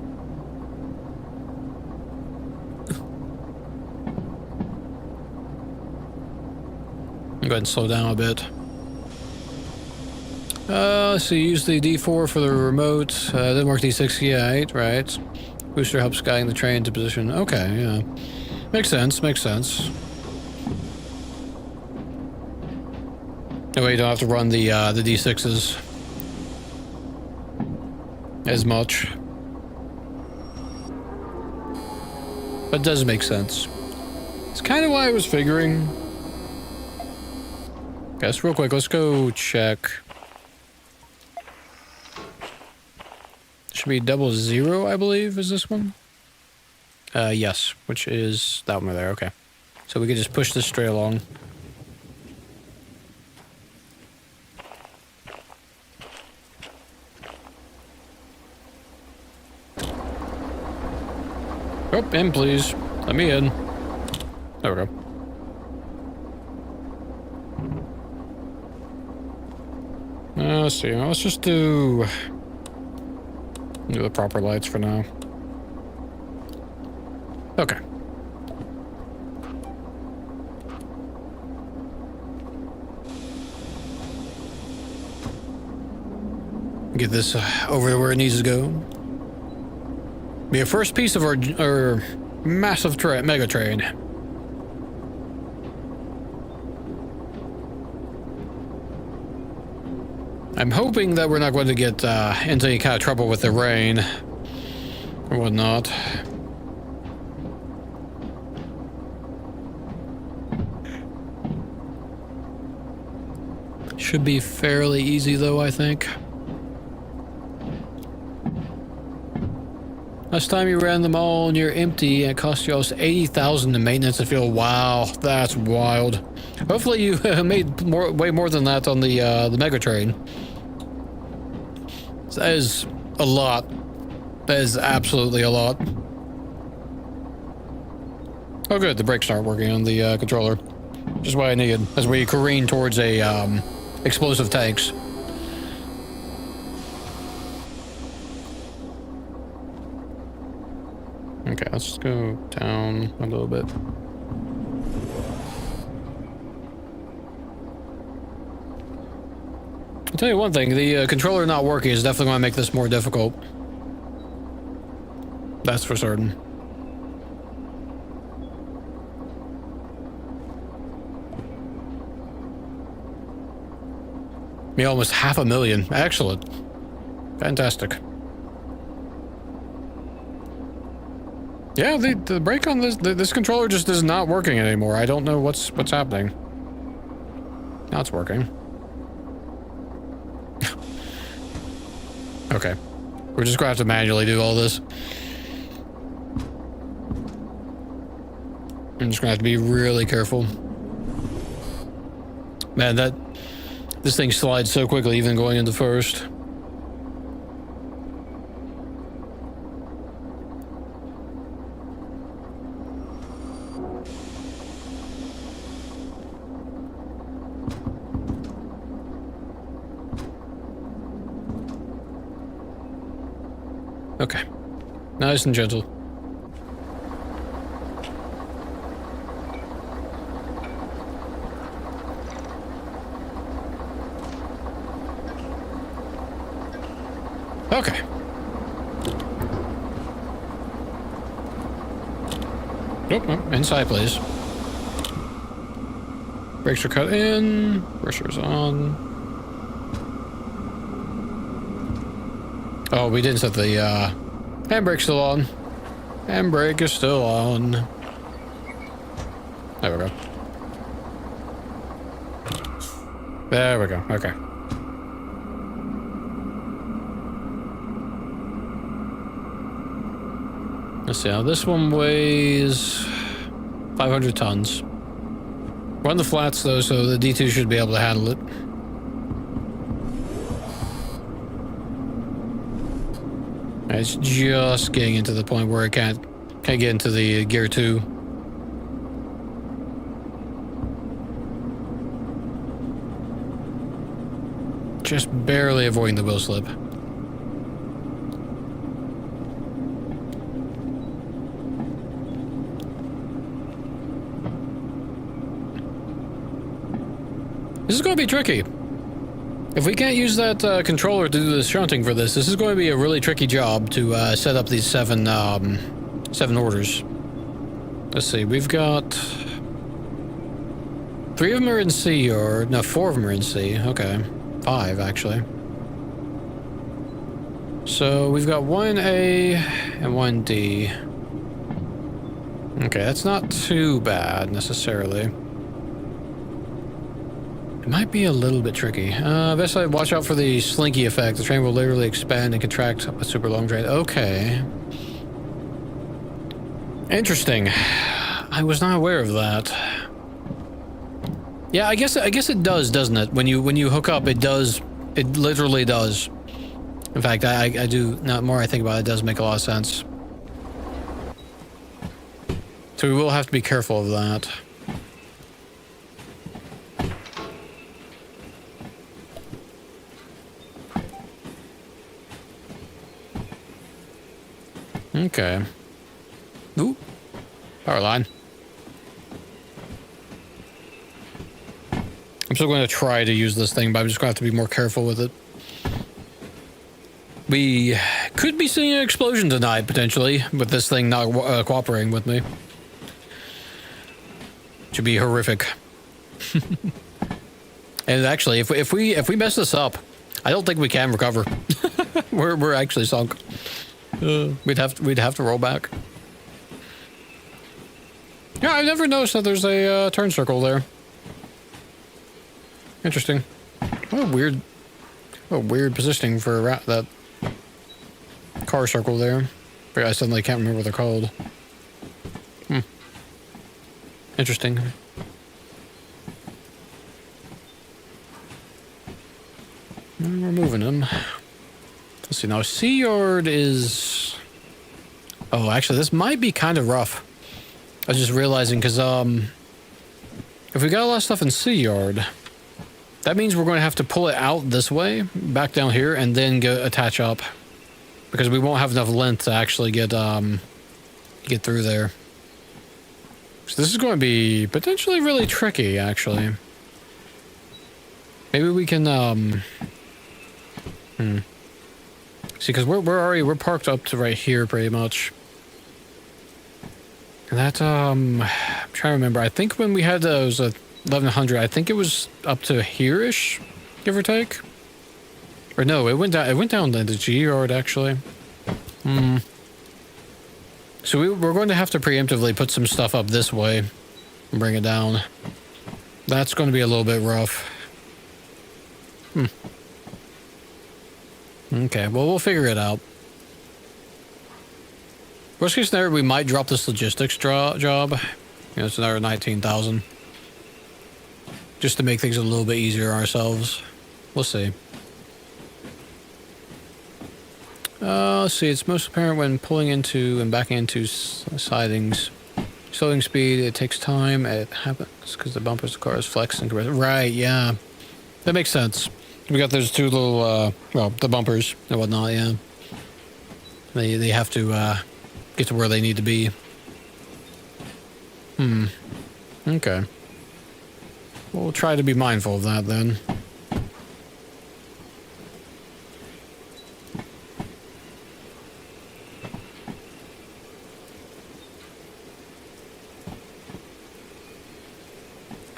Go ahead and slow down a bit. Let's see, use the D4 for the remote. Didn't work D6 yet, right? Booster helps guiding the train into position. Okay, yeah. Makes sense. That way you don't have to run the D6s as much. But it does make sense. It's kind of why I was figuring. Guys, real quick, let's go check. Should be 00, I believe, is this one? Yes, which is that one right there, okay. So we can just push this straight along. In, please. Let me in. There we go. Let's see. Let's just do the proper lights for now. Okay. Get this over to where it needs to go. Be a first piece of our massive mega train. I'm hoping that we're not going to get into any kind of trouble with the rain or whatnot. Should be fairly easy though, I think. Last time you ran them all and you're empty and it cost you almost 80,000 in maintenance and fuel. Wow, that's wild. Hopefully you made way more than that on the mega train. That is a lot. That is absolutely a lot. Oh good, the brakes aren't working on the controller. Just what I needed as we careen towards a explosive tanks. Okay, let's go down a little bit. I'll tell you one thing, the controller not working is definitely going to make this more difficult. That's for certain. Me almost 500,000. Excellent. Fantastic. Yeah, the brake on this controller just is not working anymore. I don't know what's happening. Now it's working. Okay. We're just gonna have to manually do all this. I'm just gonna have to be really careful. Man, this thing slides so quickly, even going into first. Okay. Nice and gentle. Okay. Nope, nope. Inside, please. Brakes are cut in. Pressure's on. Oh, we didn't set the handbrake's still on. Handbrake is still on. There we go. There we go. Okay. Let's see how this one weighs 500 tons. We're on the flats though, so the D2 should be able to handle it. It's just getting into the point where it can't get into the gear 2. Just barely avoiding the wheel slip. This is going to be tricky. If we can't use that controller to do the shunting for this is going to be a really tricky job to set up these seven orders. Let's see, we've got 3 of them are in C, or no, 4 of them are in C. Okay, 5 actually. So we've got 1A and 1D. Okay, that's not too bad necessarily. It might be a little bit tricky. Best I watch out for the slinky effect. The train will literally expand and contract a super long train. Okay. Interesting. I was not aware of that. Yeah, I guess it does, doesn't it? When you hook up, it does. It literally does. In fact, I do. Not more I think about it, it does make a lot of sense. So we will have to be careful of that. Okay. Ooh. Power line. I'm still going to try to use this thing, but I'm just going to have to be more careful with it. We could be seeing an explosion tonight, potentially, with this thing not cooperating with me. Should be horrific. And actually, if we mess this up, I don't think we can recover. we're actually sunk. We'd have to roll back. Yeah, I've never noticed that there's a turn circle there. Interesting. What a weird positioning for that car circle there. But I suddenly can't remember what they're called. Interesting. We're moving them. Let's see now. Sea Yard is... Oh, actually, this might be kind of rough. I was just realizing, because, if we got a lot of stuff in Sea Yard, that means we're going to have to pull it out this way, back down here, and then go attach up. Because we won't have enough length to actually get through there. So this is going to be potentially really tricky, actually. Maybe we can, See, because we're parked up to right here, pretty much. And that, I'm trying to remember. I think when we had those 1100, I think it was up to here-ish, give or take. Or no, it went down. It went down to the G yard actually. So we're going to have to preemptively put some stuff up this way and bring it down. That's going to be a little bit rough. Okay, well, we'll figure it out. Worst case scenario, we might drop this logistics job. It's another 19,000. Just to make things a little bit easier ourselves. We'll see. Let's see, it's most apparent when pulling into and backing into sidings. Slowing speed, it takes time. It happens because the bumpers of the car is flexing. Right, yeah. That makes sense. We got those two little, well, the bumpers and whatnot, yeah. They have to, get to where they need to be. Okay. We'll try to be mindful of that then.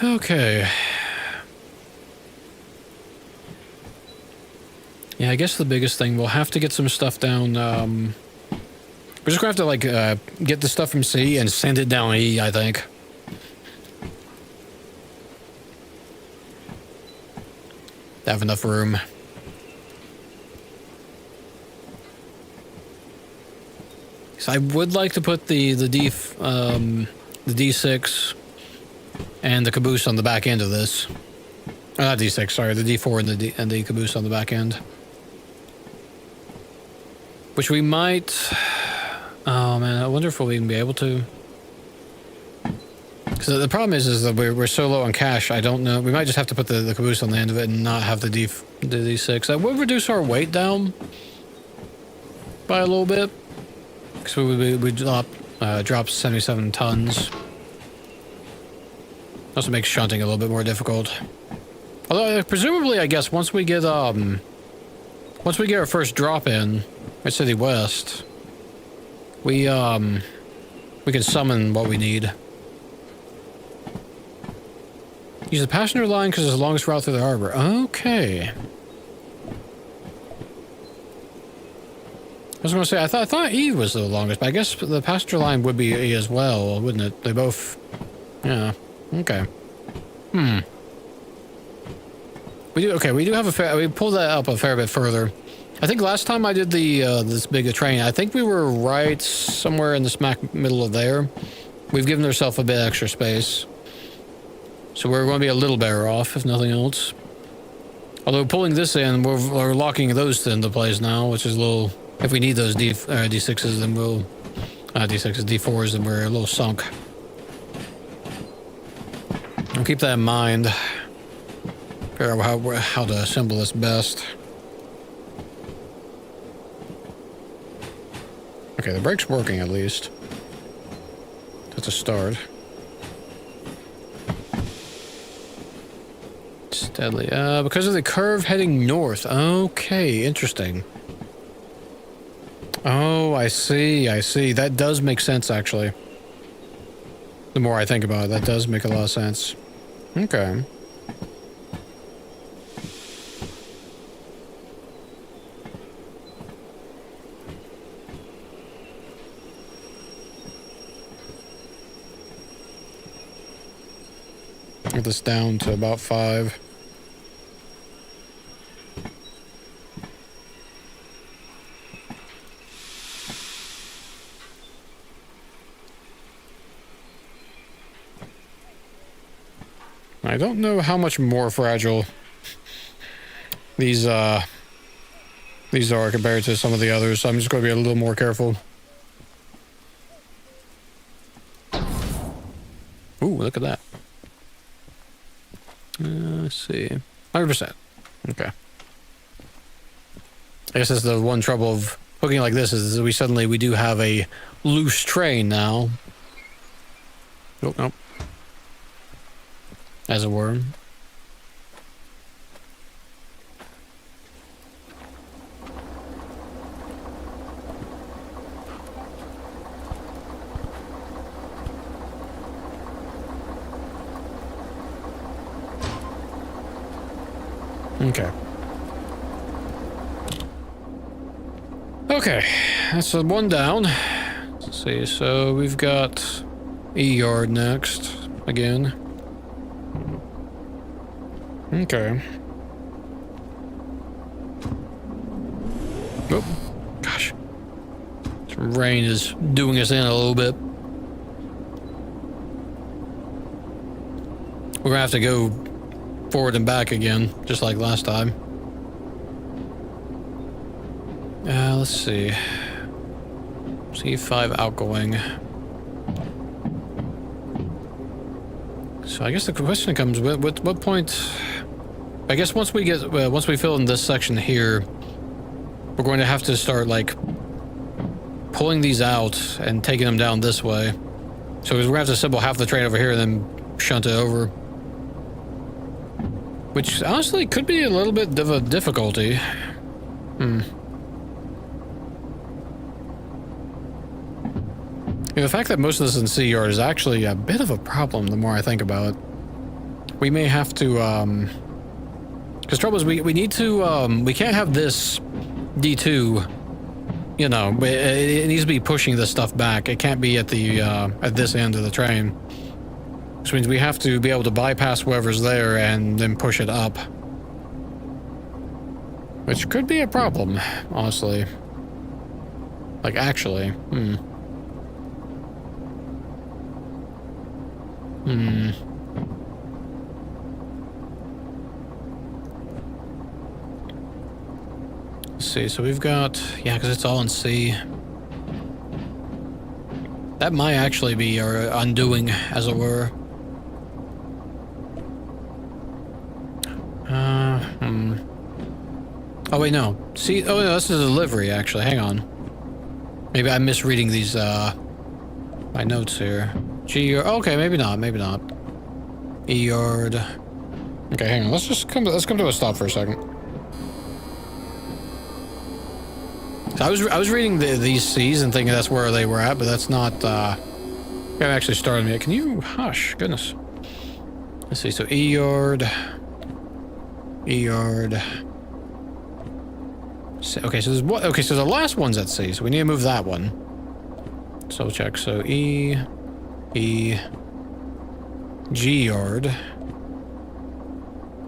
Okay. Yeah, I guess the biggest thing, we'll have to get some stuff down, we're just gonna have to, like, get the stuff from C and send it down E, I think. Have enough room. So I would like to put the D6 and the caboose on the back end of this. Not D6, sorry, the D4 and the caboose on the back end. Which we might... Oh man, I wonder if we'll even be able to. Because the problem is that we're so low on cash, I don't know. We might just have to put the caboose on the end of it and not have the D6. That would reduce our weight down by a little bit. Because we drop 77 tons. Also makes shunting a little bit more difficult. Although, presumably, I guess once we get our first drop in at City West, we can summon what we need. Use the passenger line because it's the longest route through the harbor. Okay. I was going to say, I thought E was the longest, but I guess the passenger line would be E as well, wouldn't it? They both... Yeah. Okay. We do have a fair... We pulled that up a fair bit further. I think last time I did this big train, I think we were right somewhere in the smack middle of there. We've given ourselves a bit extra space. So we're going to be a little better off, if nothing else. Although pulling this in, we're locking those into place now, which is a little... If we need those D6s, then we'll... D6s, D4s, then we're a little sunk. I'll keep that in mind. Figure out how to assemble this best. Okay, the brake's working at least. That's a start. Steadily. Because of the curve heading north. Okay, interesting. Oh, I see, I see. That does make sense, actually. The more I think about it, that does make a lot of sense. Okay. Get this down to about 5. I don't know how much more fragile these are compared to some of the others, so I'm just going to be a little more careful. Ooh, look at that. Let's see. 100%. Okay. I guess that's the one trouble of hooking like this is we do have a loose train now. Oh, nope. As it were. Okay. Okay, that's the one down. Let's see, so we've got E-yard next, again. Okay. Oh, gosh. This rain is doing us in a little bit. We're gonna have to go forward and back again, just like last time. Let's see. C5 outgoing. So I guess the question comes: what point? I guess once we fill in this section here, we're going to have to start like pulling these out and taking them down this way. So we're gonna have to assemble half the train over here and then shunt it over. Which honestly could be a little bit of a difficulty. The fact that most of this in C-yard is actually a bit of a problem the more I think about it. We may have to, because trouble is we need to, we can't have this D2, you know, it needs to be pushing this stuff back. It can't be at the, at this end of the train. Which means we have to be able to bypass whoever's there and then push it up. Which could be a problem, honestly. Like, actually. Let's see, so we've got... Yeah, because it's all in C. That might actually be our undoing, as it were. Oh, wait, no. See, oh, no, this is a delivery, actually. Hang on. Maybe I'm misreading these, my notes here. G-yard. Okay, maybe not, maybe not. E-yard. Okay, hang on. Let's come to a stop for a second. I was reading these C's and thinking that's where they were at, but that's not, haven't actually started yet. Can you, hush, goodness. Let's see, so E-yard. E-yard. Okay, so there's what? Okay, so the last one's at C, so we need to move that one. So check. So E, G yard,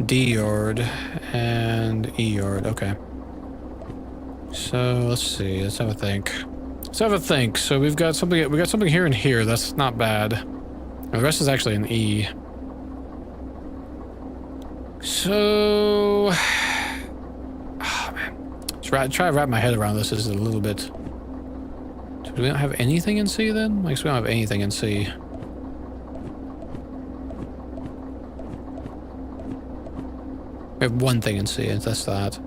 D yard, and E yard. Okay. So let's see. Let's have a think. Let's have a think. So we've got something. We got something here and here. That's not bad. And the rest is actually an E. So. Try to wrap my head around this is a little bit... Do we don't have anything in C then? I guess we don't have anything in C. We have one thing in C, and that's that.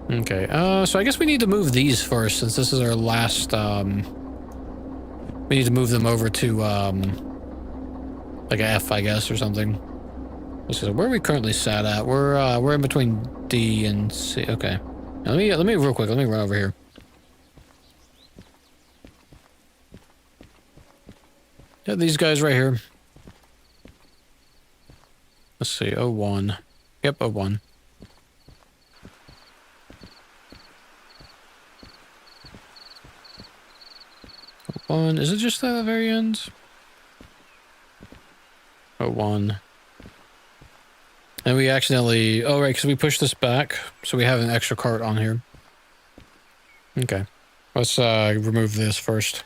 Okay, so I guess we need to move these first, since this is our last, we need to move them over to, like a F, I guess, or something. So where are we currently sat at? We're in between D and C. Okay. Now let me real quick, let me run over here. Yeah, these guys right here. Let's see, 01. Yep, 01. Is it just at the very end? 01. And we accidentally... Oh, right, because we pushed this back, so we have an extra cart on here. Okay. Let's remove this first.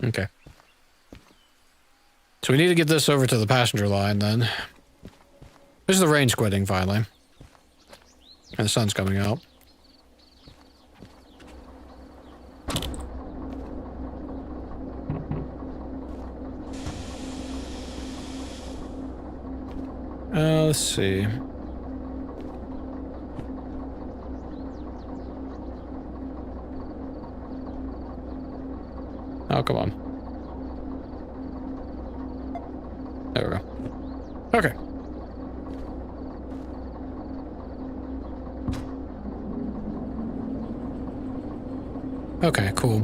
Okay. So we need to get this over to the passenger line, then. There's the rain's quitting, finally. And the sun's coming out. Let's see. Oh, come on. There we go. Okay. Okay, cool.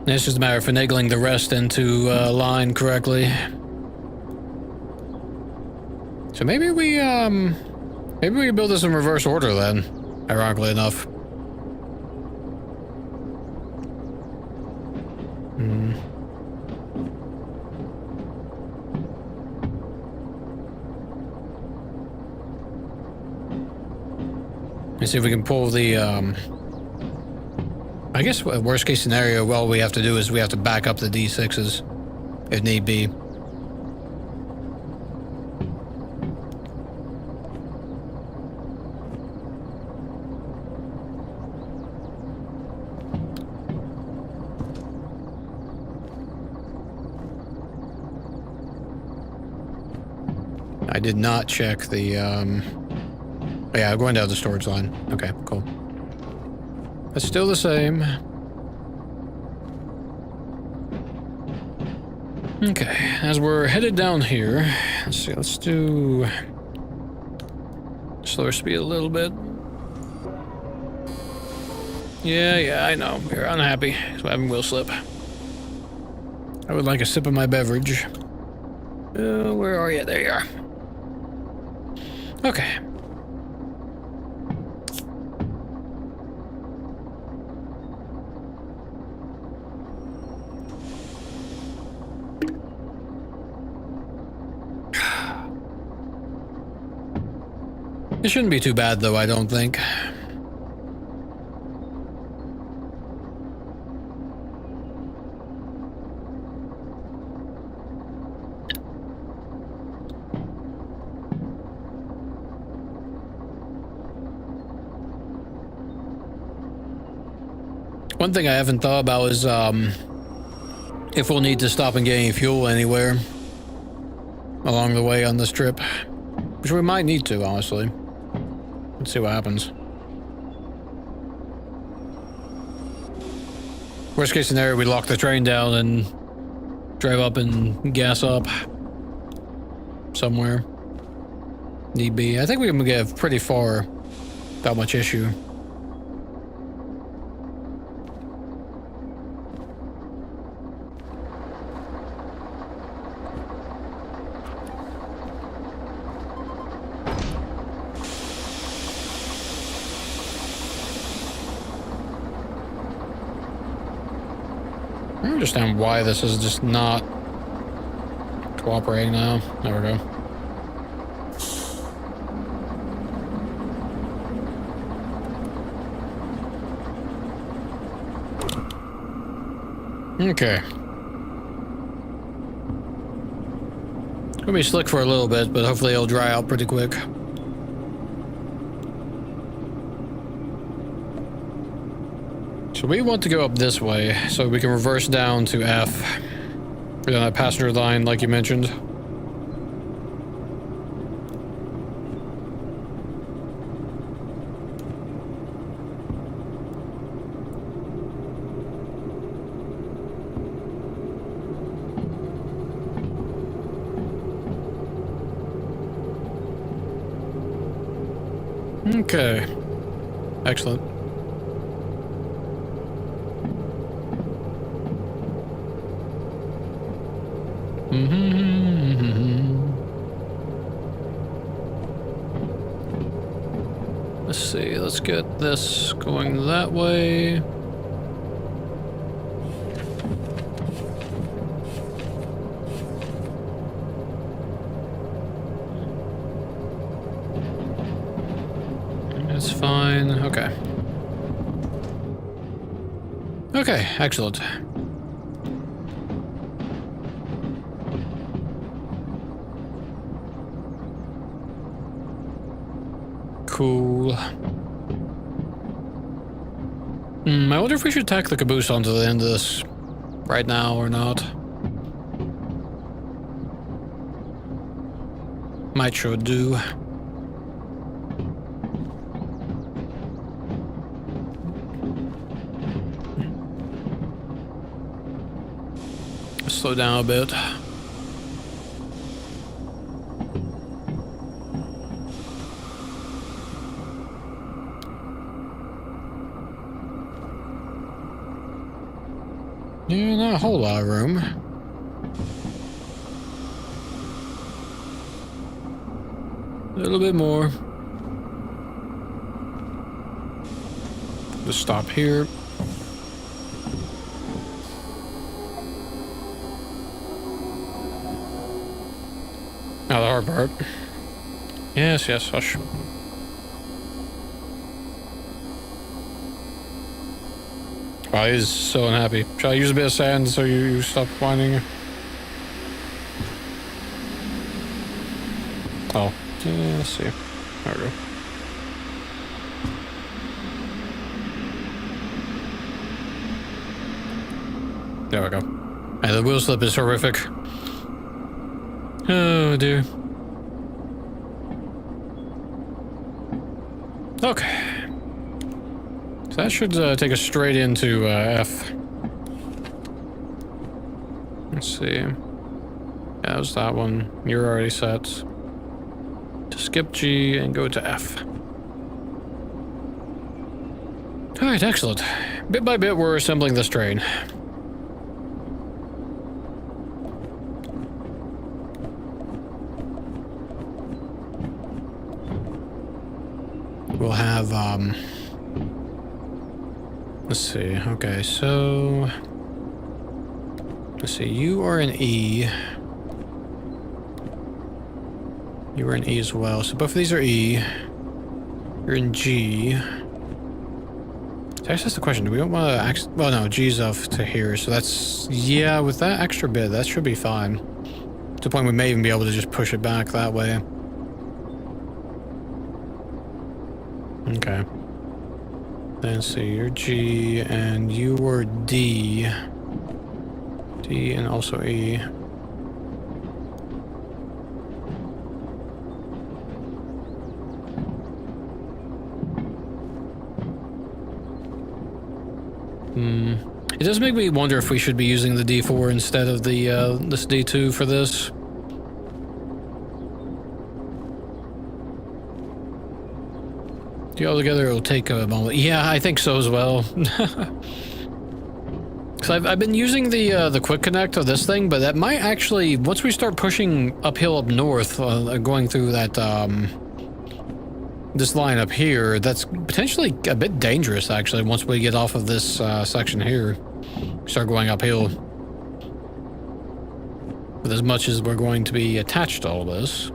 It's just a matter of finagling the rest into line correctly. So maybe we build this in reverse order then, ironically enough. Let's see if we can pull the, I guess worst case scenario, all we have to do is we have to back up the D6s, if need be. I did not check the, yeah, going down the storage line. Okay, cool. That's still the same. Okay, as we're headed down here, let's see, let's do slower speed a little bit. Yeah, I know. You're unhappy. So I'm having wheel slip. I would like a sip of my beverage. Where are you? There you are. Okay. It shouldn't be too bad, though, I don't think. One thing I haven't thought about is, if we'll need to stop and get any fuel anywhere along the way on this trip. Which we might need to, honestly. Let's see what happens. Worst case scenario, we lock the train down and drive up and gas up somewhere. Need be. I think we can get pretty far without much issue. I don't understand why this is just not cooperating now. There we go. Okay. Gonna be slick for a little bit, but hopefully it'll dry out pretty quick. So we want to go up this way so we can reverse down to F. We're on that passenger line like you mentioned. Okay. Excellent. Let's see, let's get this going that way. It's fine. Okay. Okay, excellent. Cool. I wonder if we should tack the caboose onto the end of this right now or not. Might sure do. Slow down a bit. Yeah, not a whole lot of room. A little bit more. Just stop here. Now the hard part. Yes, yes, hush. Wow, he's so unhappy. Shall I use a bit of sand so you stop whining? Oh, yeah, let's see. There we go. There we go. And the wheel slip is horrific. Oh dear. Okay. So that should take us straight into F. Let's see. Yeah, that was that one. You're already set. To skip G and go to F. Alright, excellent. Bit by bit, we're assembling this train. We'll have, let's see. Okay, so let's see. You are an E. You are an E as well. So both of these are E. You're in G. So that's the question. Do we want to? Well, no. G's off to here. So that's, yeah. With that extra bit, that should be fine. To the point we may even be able to just push it back that way. Okay. Then see, you're G and you were D. D and also E. It does make me wonder if we should be using the D4 instead of the this D2 for this. Altogether, it'll take a moment. Yeah, I think so as well. So I've been using the quick connect of this thing, but that might actually, once we start pushing uphill up north, going through that this line up here, that's potentially a bit dangerous actually. Once we get off of this section here, start going uphill. With as much as we're going to be attached to all this,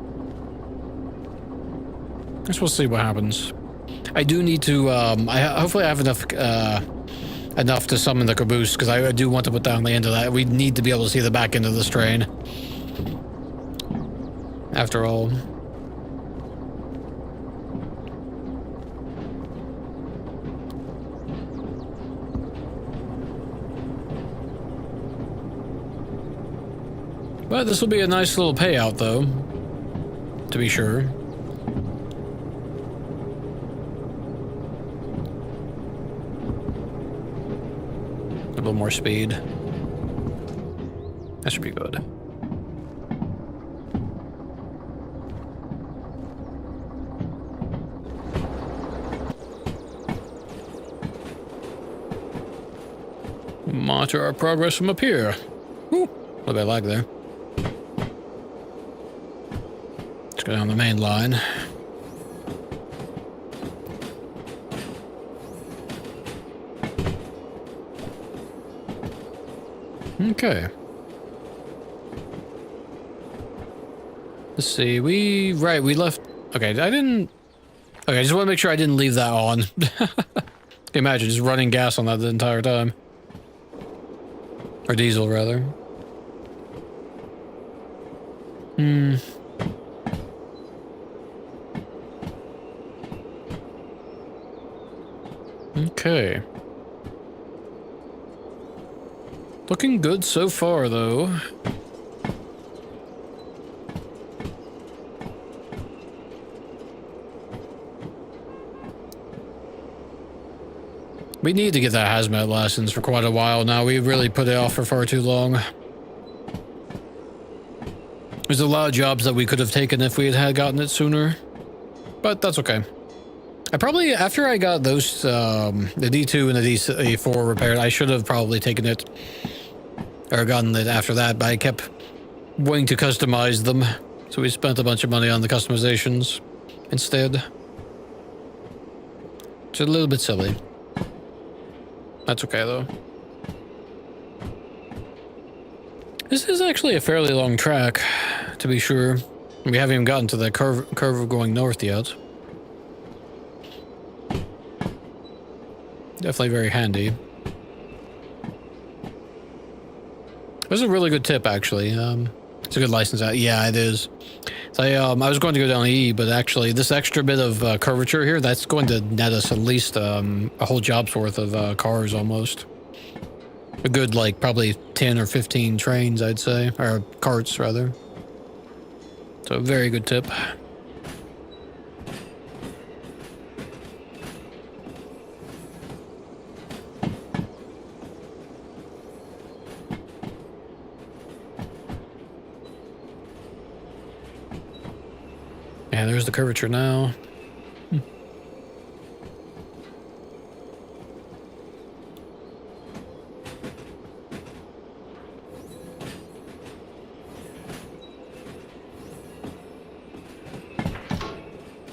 I guess we'll see what happens. I do need to, hopefully I have enough to summon the caboose, because I do want to put down the end of that. We need to be able to see the back end of this train. After all. But this will be a nice little payout, though, to be sure. A little more speed. That should be good. Monitor our progress from up here. Whew. What did I lag there? Let's go down the main line. Okay. Let's see, we left... Okay, I just want to make sure I didn't leave that on. Imagine just running gas on that the entire time. Or diesel, rather. Okay. Looking good so far, though. We need to get that hazmat license for quite a while now. We really put it off for far too long. There's a lot of jobs that we could have taken if we had gotten it sooner. But that's okay. I probably, after I got those, the D2 and the D4 repaired, I should have probably taken it. Or gotten it after that, but I kept wanting to customize them. So we spent a bunch of money on the customizations instead. It's a little bit silly. That's okay, though. This is actually a fairly long track, to be sure. We haven't even gotten to the curve going north yet. Definitely very handy. This is a really good tip, actually. It's a good license out. Yeah, it is. So I was going to go down E, but actually this extra bit of curvature here, that's going to net us at least a whole job's worth of cars almost. A good, like, probably 10 or 15 trains, I'd say. Or carts, rather. So a very good tip. Yeah, there's the curvature now.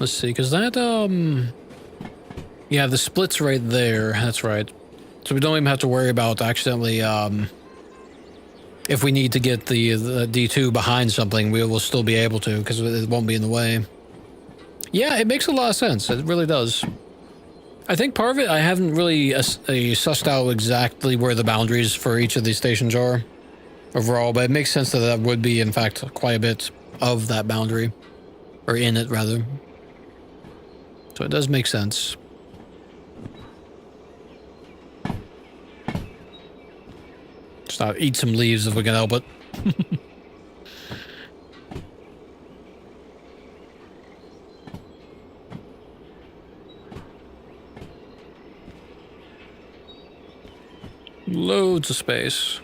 Let's see, because that, yeah, the split's right there. That's right. So we don't even have to worry about accidentally, if we need to get the D2 behind something, we will still be able to, because it won't be in the way. Yeah, it makes a lot of sense. It really does. I think part of it, I haven't really sussed out exactly where the boundaries for each of these stations are overall, but it makes sense that that would be, in fact, quite a bit of that boundary. Or in it, rather. So it does make sense. Just not eat some leaves if we can help it. Loads of space.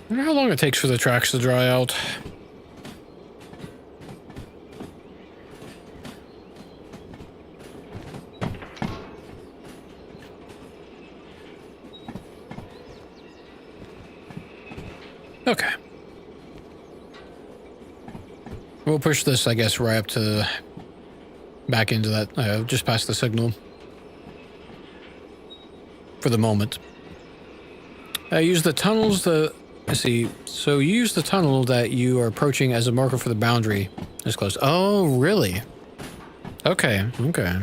I wonder how long it takes for the tracks to dry out. Okay. We'll push this, I guess, right up to back into that, just past the signal. For the moment. Use the tunnels let's see. So use the tunnel that you are approaching as a marker for the boundary. It's close. Oh, really? Okay, okay.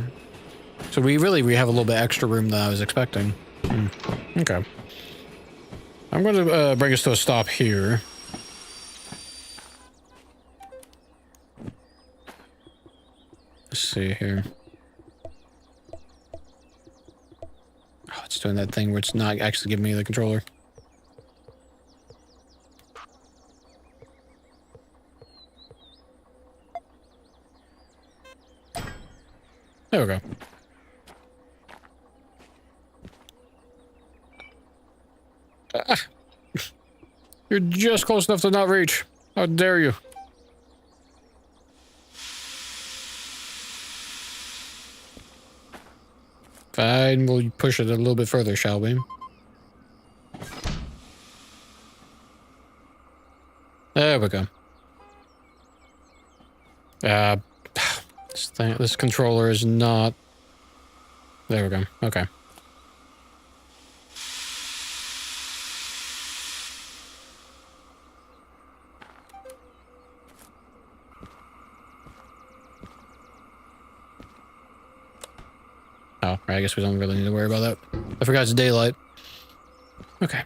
So we have a little bit extra room than I was expecting. Okay. I'm going to bring us to a stop here. Let's see here. Oh, it's doing that thing where it's not actually giving me the controller. There we go. Ah. You're just close enough to not reach. How dare you? Fine, we'll push it a little bit further, shall we? There we go. This controller is not... There we go. Okay. Oh, I guess we don't really need to worry about that. I forgot it's daylight. Okay.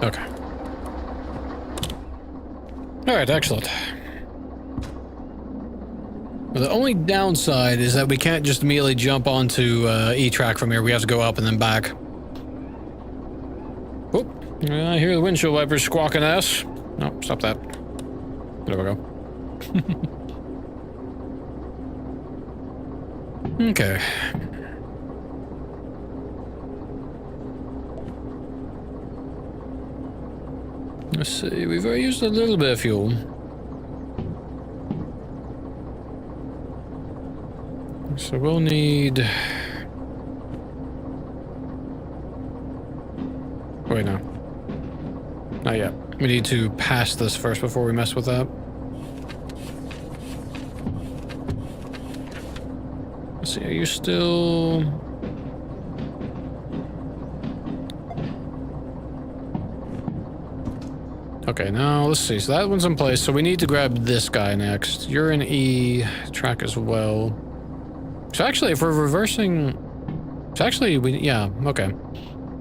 Okay. Alright, excellent. Well, the only downside is that we can't just immediately jump onto E-track from here. We have to go up and then back. Oh, I hear the windshield wipers squawking ass. No, stop that. There we go. Okay. Let's see, we've already used a little bit of fuel. So we'll need... Wait, no. Not yet. We need to pass this first before we mess with that. Let's see, are you still... Okay, now let's see. So that one's in place. So we need to grab this guy next. You're in E track as well. So actually, if we're reversing... So actually, yeah, okay.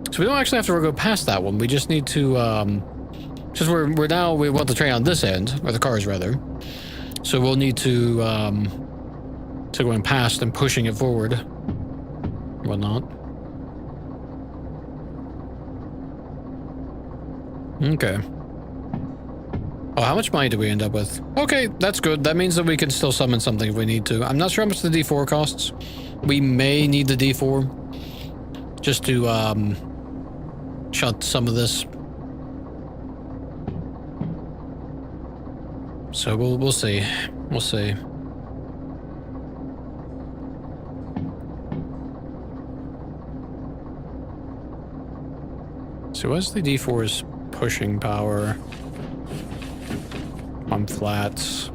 So we don't actually have to go past that one. We just need to, since we want the train on this end, or the cars rather. So we'll need to going past and pushing it forward. Whatnot. Okay. Oh, how much money do we end up with? Okay, that's good. That means that we can still summon something if we need to. I'm not sure how much the D4 costs. We may need the D4 just to shut some of this. So we'll see. We'll see. So what's the D4's pushing power? On flats.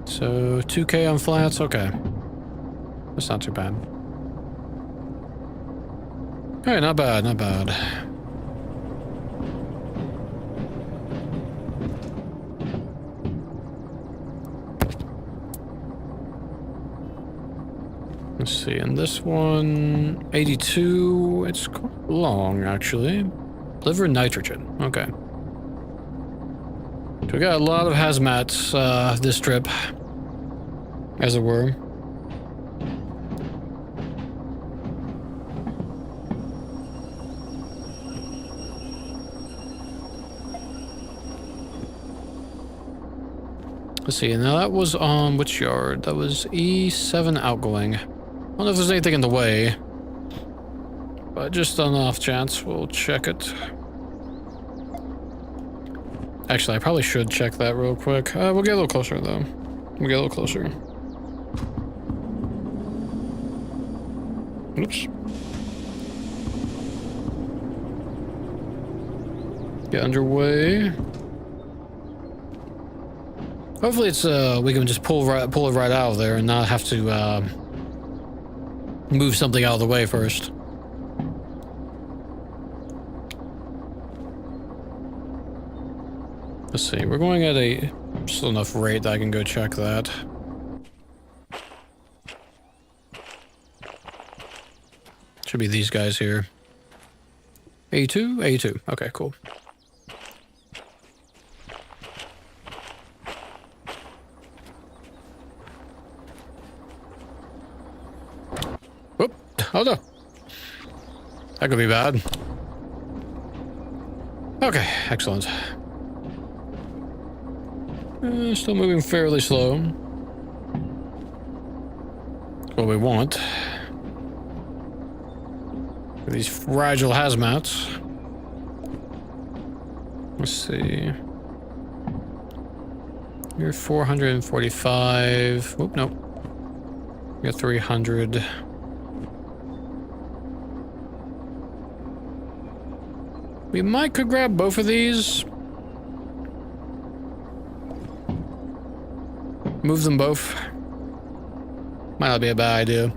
So 2K on flats, okay. That's not too bad. Alright, not bad, not bad. Let's see, and this one, 82, it's quite long actually. Liver nitrogen, okay. So we got a lot of hazmats this trip, as it were. Let's see, now that was on which yard? That was E7 outgoing. I don't know if there's anything in the way, but just on the off chance, we'll check it. Actually, I probably should check that real quick. We'll get a little closer, though. We'll get a little closer. Oops. Get underway. Hopefully it's, we can just pull it right out of there and not have to, move something out of the way first. Let's see, we're going at a still enough rate that I can go check that. Should be these guys here. A2? A2. Okay, cool. Whoop. Oh no. That could be bad. Okay, excellent. Still moving fairly slow. What we want. These fragile hazmats. Let's see. You're 445. Oop, nope. You're 300. We could grab both of these. Move them both. Might not be a bad idea.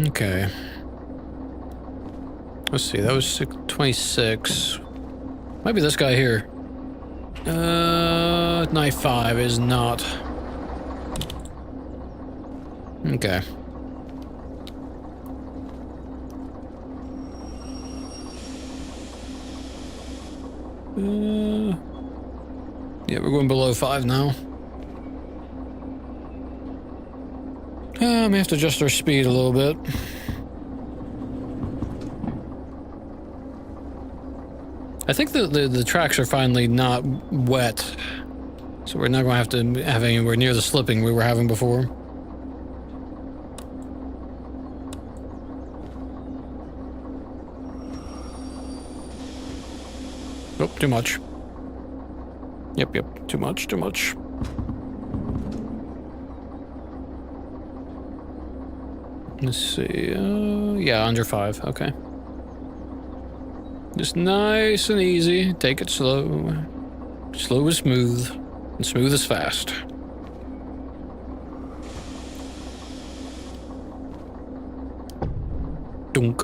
Okay. Let's see, that was 26. Might be this guy here. Knife 5 is not. Okay. Yeah, we're going below 5 now. May have to adjust our speed a little bit. I think the tracks are finally not wet, so we're not going to have anywhere near the slipping we were having before. Oh, too much. Yep, too much. Let's see, yeah, under 5, okay. Just nice and easy, take it slow. Slow is smooth, and smooth is fast. Dunk.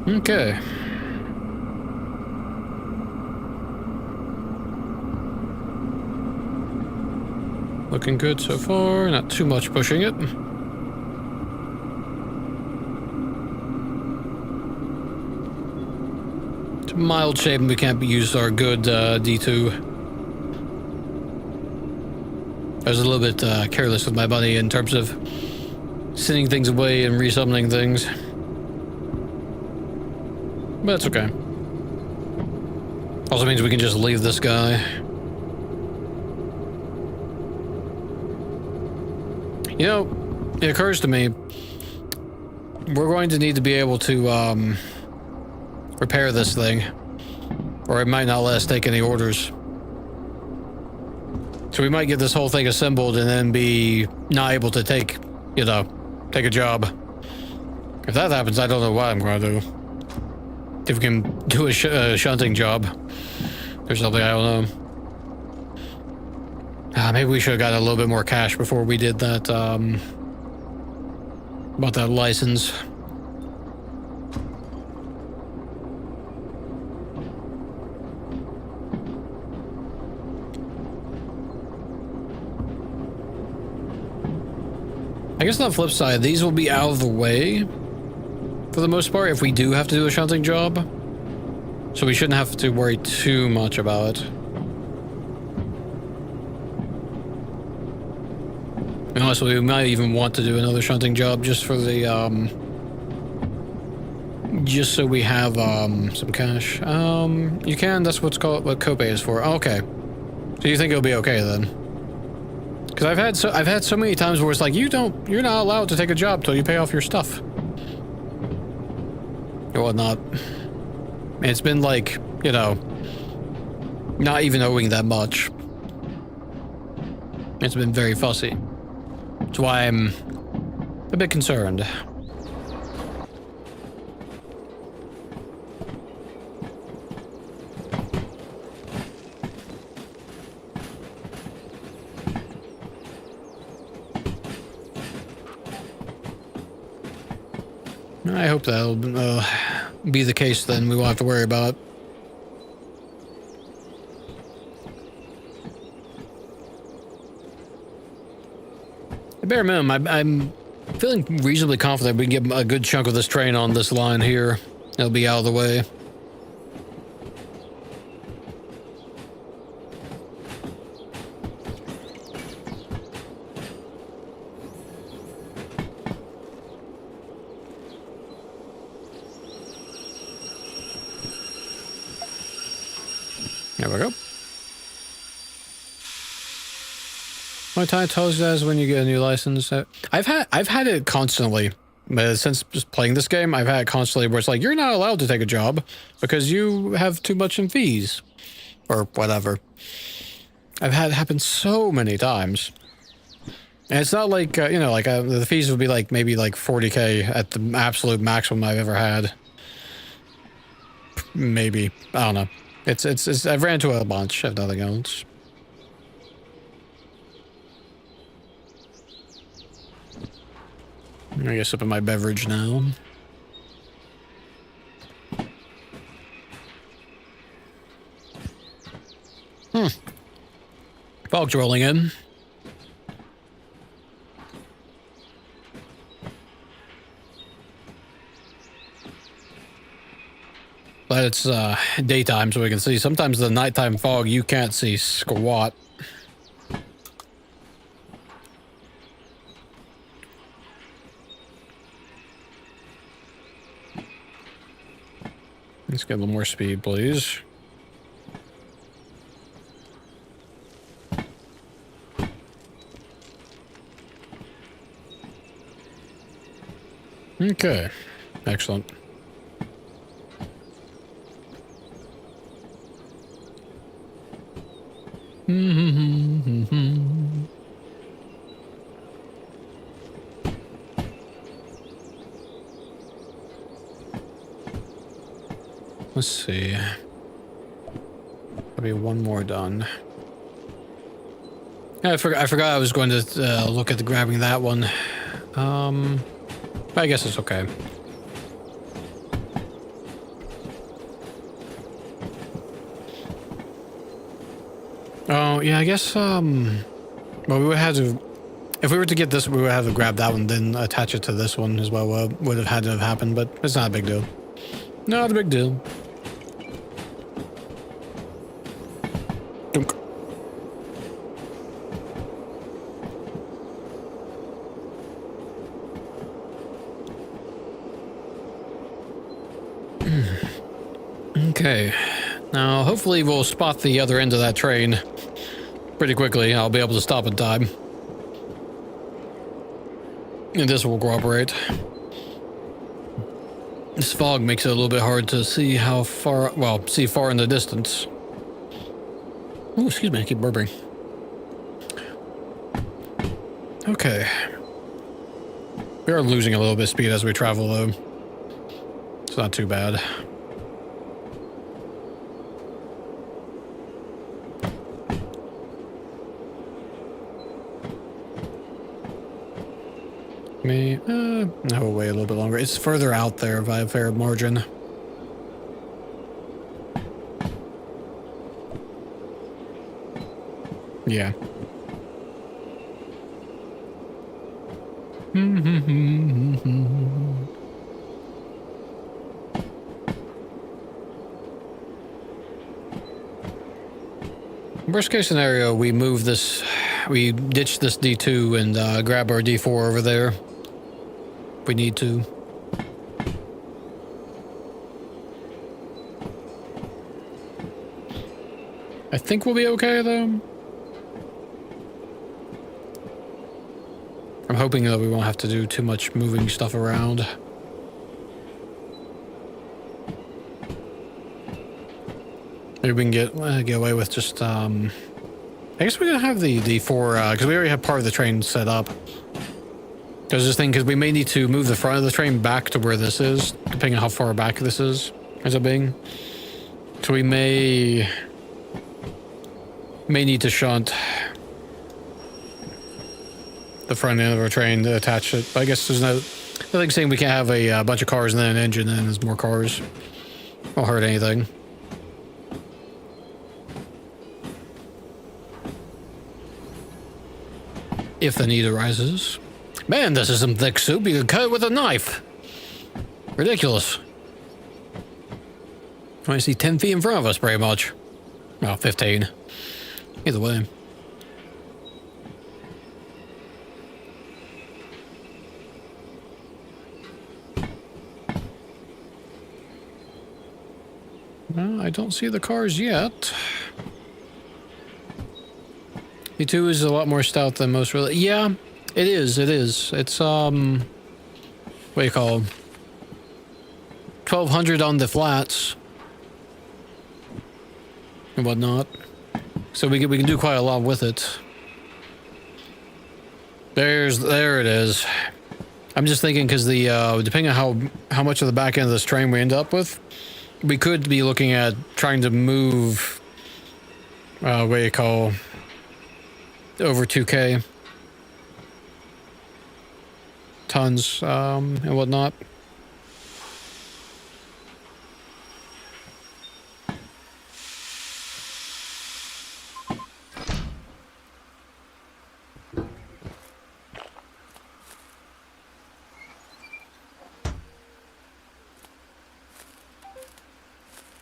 Okay. Looking good so far, not too much pushing it. It's a mild shape and we can't use our good D2. I was a little bit careless with my buddy in terms of sending things away and resummoning things. But that's okay. Also means we can just leave this guy. You know, it occurs to me, we're going to need to be able to repair this thing, or it might not let us take any orders. So we might get this whole thing assembled and then be not able to take, you know, take a job. If that happens, I don't know what I'm going to do. If we can do a shunting job or something, I don't know. Maybe we should have gotten a little bit more cash before we did that, about that license. I guess on the flip side, these will be out of the way for the most part if we do have to do a shunting job. So we shouldn't have to worry too much about it. Honestly, we might even want to do another shunting job just for the, just so we have, some cash. You can, that's what copay is for. Oh, okay. So you think it'll be okay then? Because I've had so many times where it's like, you're not allowed to take a job till you pay off your stuff. Or whatnot. And it's been like, you know, not even owing that much. It's been very fussy. That's why I'm a bit concerned. I hope that'll be the case, then we won't have to worry about it. At bare minimum, I'm feeling reasonably confident we can get a good chunk of this train on this line here. It'll be out of the way. There we go. My time tells you guys when you get a new license. I've had it constantly. Since just playing this game, I've had it constantly where it's like, you're not allowed to take a job because you have too much in fees. Or whatever. I've had it happen so many times. And it's not like, you know, like the fees would be like maybe like 40K at the absolute maximum I've ever had. Maybe. I don't know. It's I've ran into a bunch, if nothing else. I guess sipping my beverage now. Fog's rolling in. But it's daytime, so we can see. Sometimes the nighttime fog, you can't see squat. Let's get a little more speed, please. Okay, excellent. Let's see. There'll be one more done. Yeah, I forgot I was going to look at grabbing that one. I guess it's okay. Oh, yeah, I guess, well, we would have to, if we were to get this, we would have to grab that one, then attach it to this one as well. Would have had to have happened, but it's not a big deal. Not a big deal. Dunk. Okay. Now, hopefully we'll spot the other end of that train pretty quickly. I'll be able to stop in time. And this will cooperate. This fog makes it a little bit hard to see how far, well, see far in the distance. Oh, excuse me, I keep burping. Okay. We are losing a little bit of speed as we travel, though. It's not too bad. No, wait a little bit longer. It's further out there by a fair margin. Yeah. Worst case scenario, we move this, we ditch this D2 and grab our D4 over there. If we need to. I think we'll be okay, though. I'm hoping that we won't have to do too much moving stuff around. Maybe we can get away with just, I guess we're gonna have the D4, because we already have part of the train set up. There's this thing, because we may need to move the front of the train back to where this is, depending on how far back this is, ends up being. So we may need to shunt the front end of our train to attach it. But I guess there's no, I think saying we can't have a bunch of cars and then an engine and then there's more cars won't hurt anything. If the need arises. Man, this is some thick soup. You could cut it with a knife. Ridiculous. I see 10 feet in front of us, pretty much. Well, 15. Either way. Well, I don't see the cars yet. E2 is a lot more stout than most really. Yeah, it is. It is. It's, what do you call them? 1200 on the flats. And whatnot. So we can do quite a lot with it. There it is. I'm just thinking because the, depending on how much of the back end of this train we end up with, we could be looking at trying to move, what do you call, over 2K tons, and whatnot.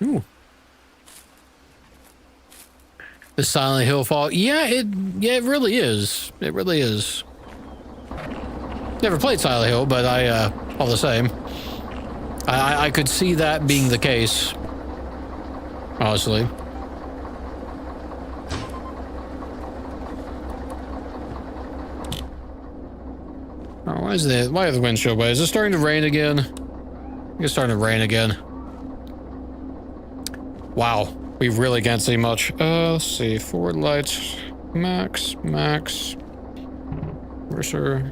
Ooh. The Silent Hill fall. Yeah, it really is. It really is. Never played Silent Hill, but all the same. I could see that being the case. Honestly. Oh, why are the windshield waves? Is it starting to rain again? I think it's starting to rain again. Wow, we really can't see much. Let's see, forward lights, max. Cursor.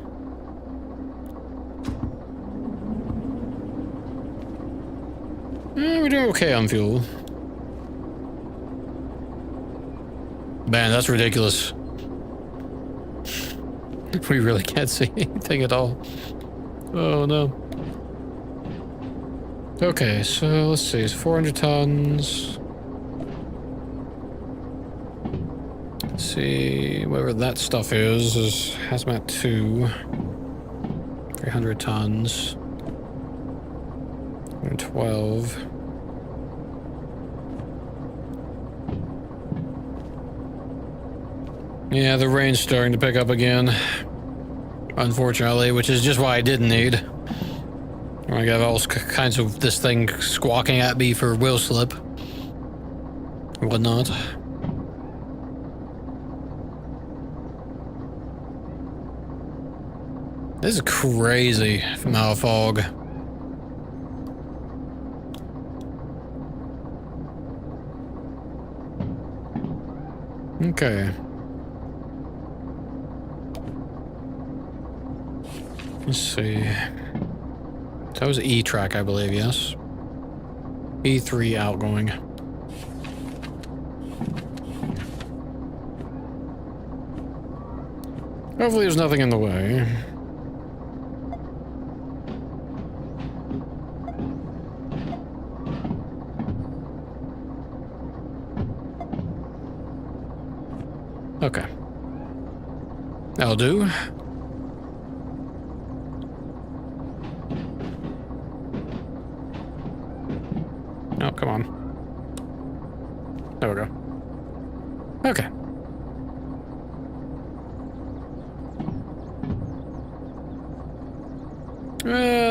We're doing okay on fuel. Man, that's ridiculous. We really can't see anything at all. Oh no. Okay, so let's see, it's 400 tons. Let's see, whatever that stuff is hazmat 2. 300 tons. 112. Yeah, the rain's starting to pick up again. Unfortunately, which is just why I didn't need. I got all kinds of this thing squawking at me for wheel slip. And whatnot. This is crazy from out of fog. Okay. Let's see. That was E track, I believe, yes. E3 outgoing. Hopefully there's nothing in the way. Okay. That'll do. Oh, come on. There we go. Okay.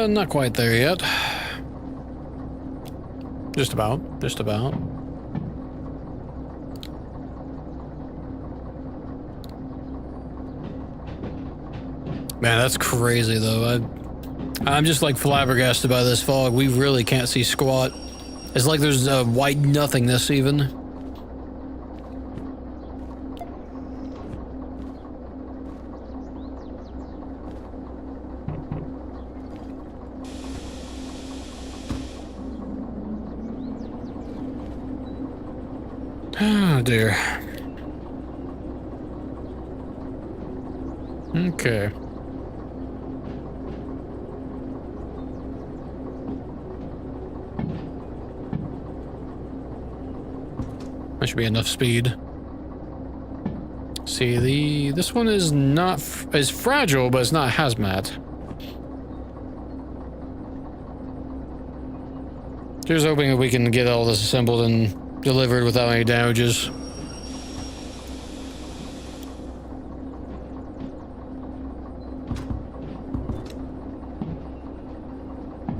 Not quite there yet. Just about. Man, that's crazy though. I'm just like flabbergasted by this fog. We really can't see squat. It's like there's a white nothingness even. Oh dear. Okay. That should be enough speed. See, this one is not is fragile, but it's not hazmat. Just hoping that we can get all this assembled and delivered without any damages.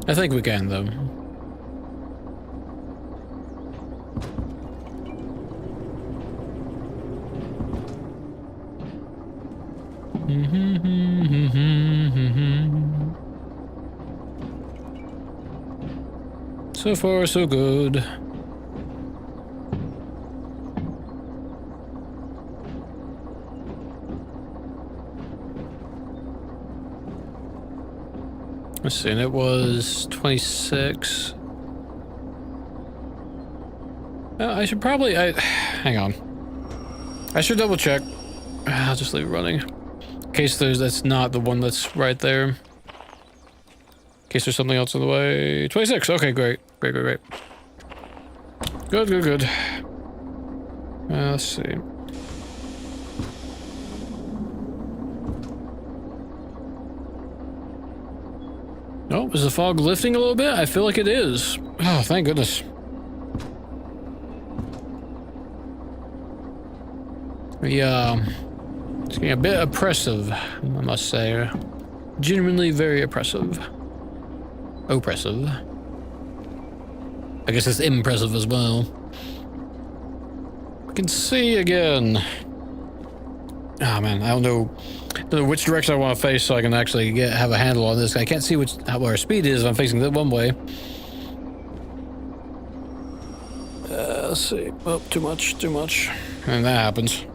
I think we can, though. So far, so good. Let's see, and it was 26. I should probably, hang on. I should double check. I'll just leave it running. In case that's not the one that's right there. In case there's something else in the way. 26, okay, great. Great. Good. Let's see. Oh, is the fog lifting a little bit? I feel like it is. Oh, thank goodness. Yeah, it's getting a bit oppressive, I must say. Genuinely very oppressive. Oppressive. I guess it's impressive as well. We can see again. Oh man, I don't know which direction I want to face so I can actually have a handle on this. I can't see where our speed is if I'm facing that one way. Let's see. Oh, too much. And that happens.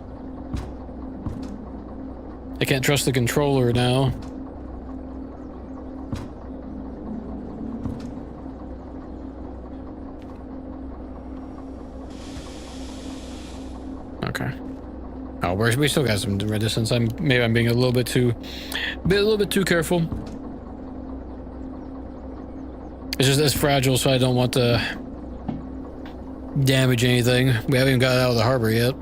I can't trust the controller now. Okay. Oh, we still got some resistance. Maybe I'm being a little bit too careful. It's just it's fragile, so I don't want to damage anything. We haven't even got out of the harbor yet.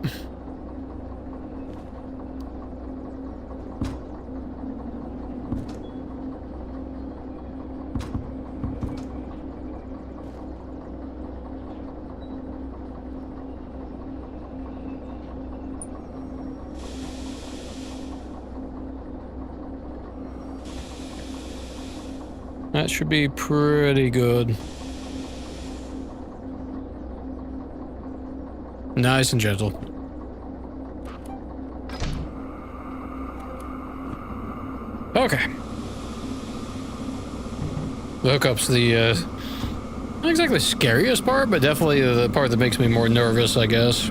That should be pretty good. Nice and gentle. Okay. The hookup's the, not exactly the scariest part, but definitely the part that makes me more nervous, I guess.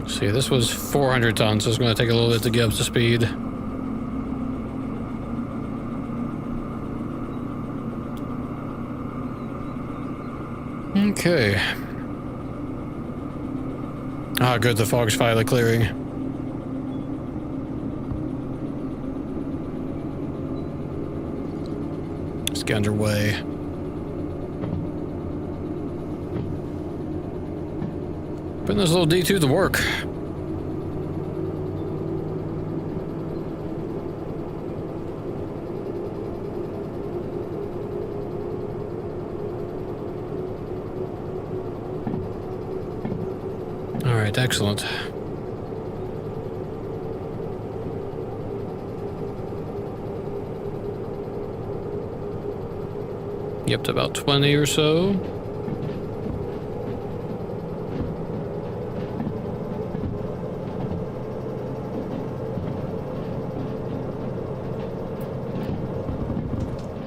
See, this was 400 tons, so it's going to take a little bit to get up to speed. Okay. Ah, good, the fog's finally clearing. Let's get underway. Putting this little D2 to work. All right, excellent. Yep, to about 20 or so.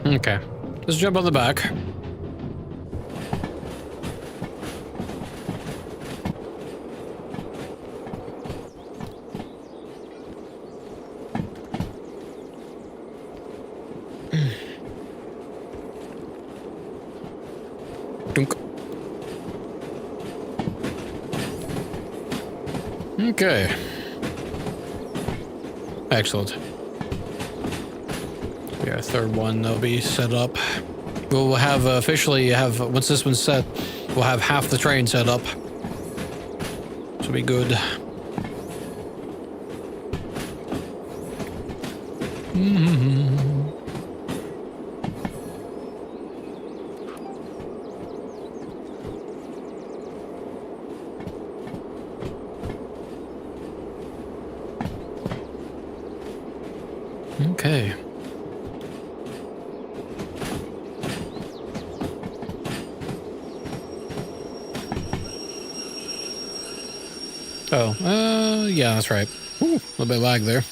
Okay, let's jump on the back. Dunk. Okay. Excellent. Yeah, third one that'll be set up. We'll have officially have, once this one's set, we'll have half the train set up. This will be good. Okay. Oh, yeah, that's right. Ooh, a little bit of lag there.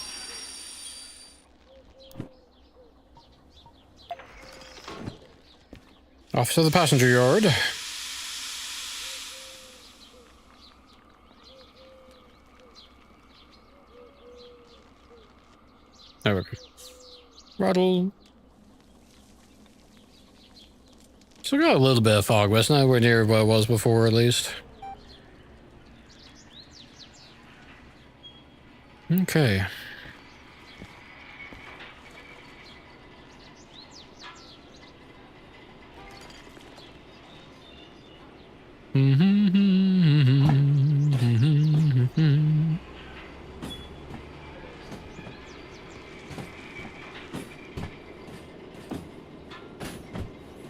Off to the passenger yard. There we go. Throttle. Still got a little bit of fog, but it's nowhere near what it was before, at least. Okay.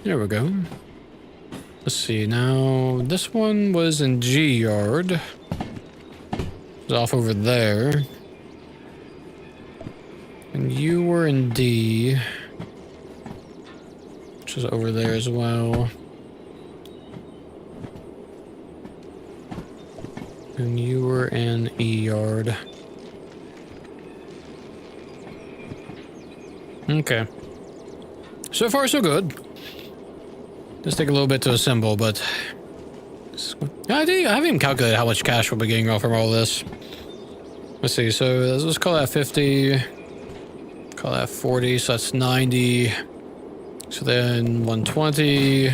There we go. Let's see, now this one was in G yard. It's off over there. And you were in D, which is over there as well. And you were in E yard. Okay. So far, so good. Just take a little bit to assemble, but I haven't even calculated how much cash we'll be getting off from all this. Let's see, so let's call that 50, call that 40, so that's 90. So then 120.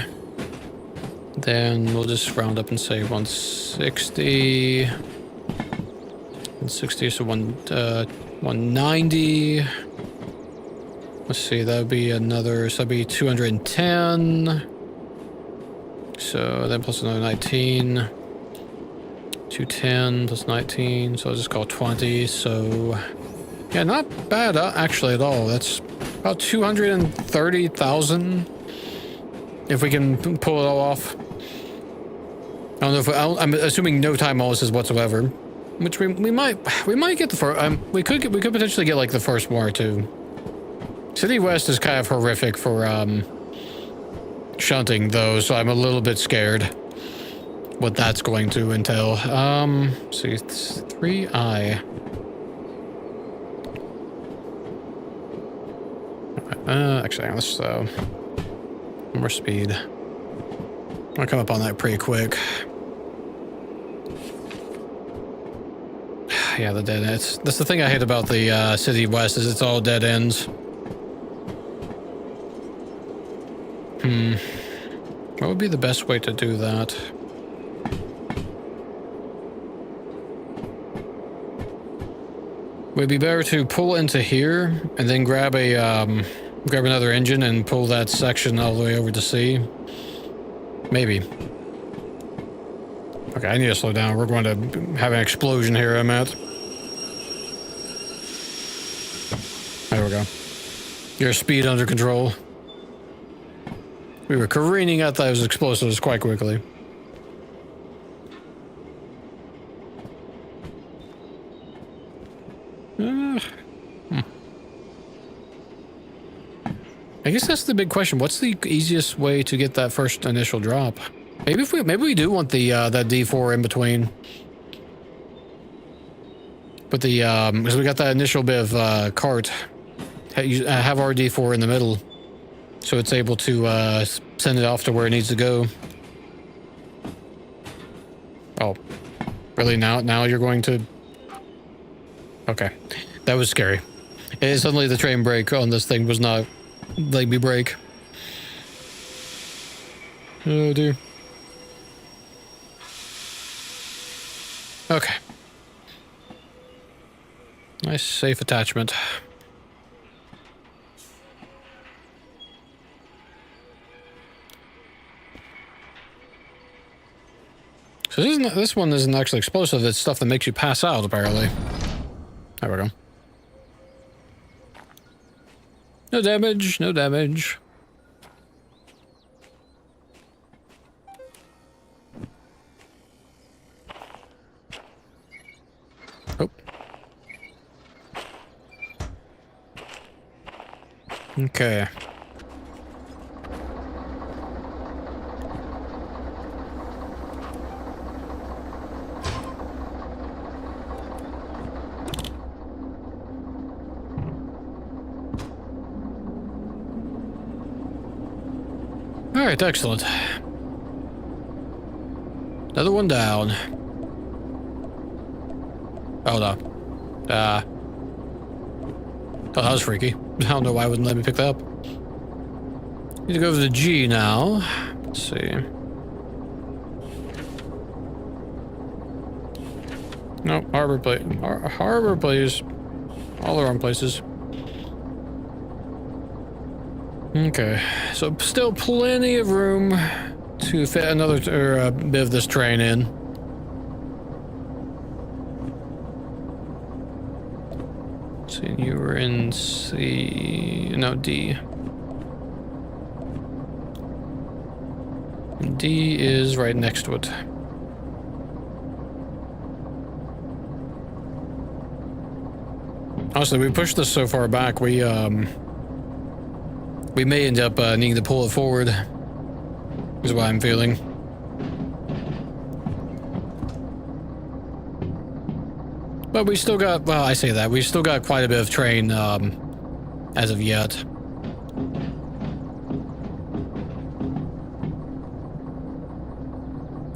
Then we'll just round up and say 160. 160, so 190. Let's see, that would be another, so that'd be 210. So then plus another 19. 210 plus 19, so I'll just call 20. So yeah, not bad actually at all. That's about 230,000 if we can pull it all off. I don't know if I'm assuming no time losses whatsoever, which we might get the first. We could potentially get like the first one or two. City West is kind of horrific for shunting though, so I'm a little bit scared what that's going to entail. See, it's 3I. Actually, let's more speed. I'll come up on that pretty quick. Yeah, the dead ends. That's the thing I hate about the City West, is it's all dead ends. What would be the best way to do that? Would it be better to pull into here and then grab another engine and pull that section all the way over to C? Maybe. Okay, I need to slow down. We're going to have an explosion here, I'm at. There we go. Your speed under control. We were careening at those explosives quite quickly. I guess that's the big question. What's the easiest way to get that first initial drop? Maybe we do want the that D4 in between. But the because we got that initial bit of cart, have our D4 in the middle, so it's able to send it off to where it needs to go. Oh, really? Now you're going to? Okay, that was scary. And suddenly the train brake on this thing was not letting me brake. Oh dear. Okay. Nice safe attachment. Because this one isn't actually explosive, it's stuff that makes you pass out, apparently. There we go. No damage, no damage. Oh. Okay. All right, excellent. Another one down. Oh no. Oh, that was freaky. I don't know why it wouldn't let me pick that up. Need to go over to G now. Let's see. No, harbor, harbor, please. All the wrong places. Okay, so still plenty of room to fit another bit of this train in. So you were in C, no, D. D is right next to it. Honestly, we pushed this so far back, we may end up needing to pull it forward, is what I'm feeling. But we still got, well, I say that, we still got quite a bit of train as of yet.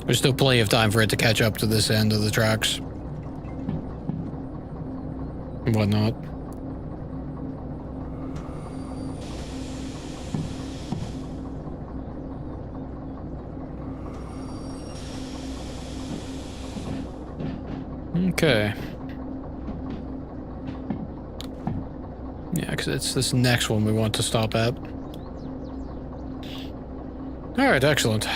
There's still plenty of time for it to catch up to this end of the tracks. And whatnot. Okay. Yeah, because it's this next one we want to stop at. Alright, excellent.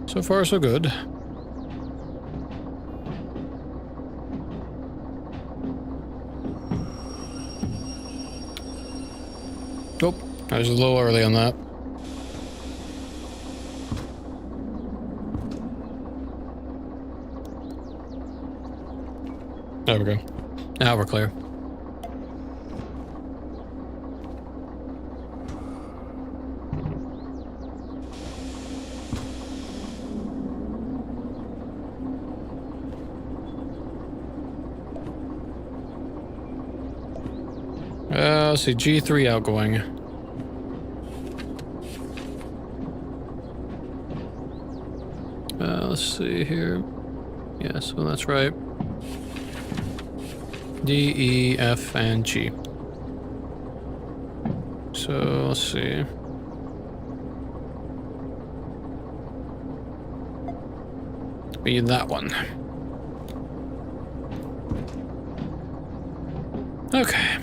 So far, so good. Oh, I was a little early on that. There we go. Now we're clear. Let's see, G3 outgoing. Let's see here. Yeah, so that's right. D, E, F, and G. So, let's see. Be that one. Okay.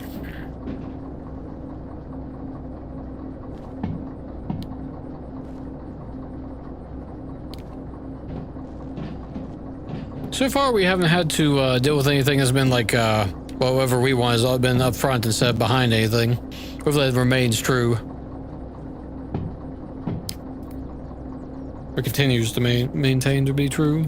So far, we haven't had to deal with anything that's been like, whatever we want has all been up front instead of behind anything. Hopefully that remains true. Or continues to maintain to be true.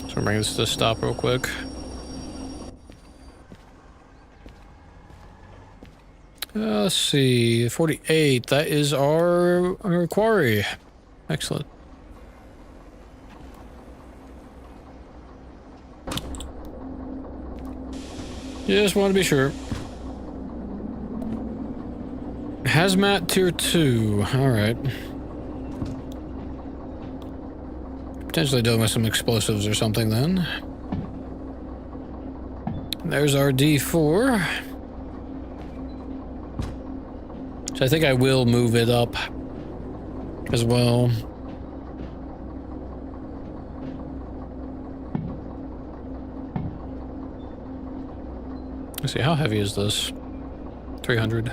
So bring this to a stop real quick. Let's see, 48, that is our quarry. Excellent. Just want to be sure. Hazmat tier 2, alright. Potentially dealing with some explosives or something then. There's our D4. So I think I will move it up as well. Let's see, how heavy is this? 300.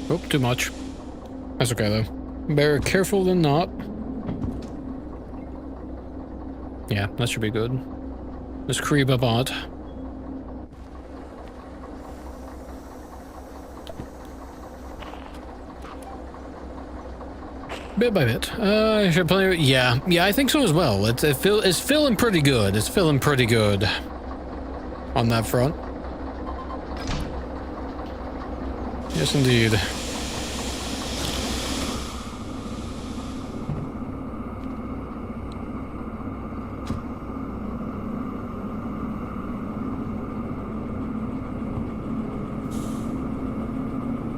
Oh, too much. That's okay, though. Better careful than not. Yeah, that should be good. Just creep up on it. Bit by bit. I should play. Yeah, I think so as well. It's feeling pretty good. It's feeling pretty good on that front. Yes, indeed.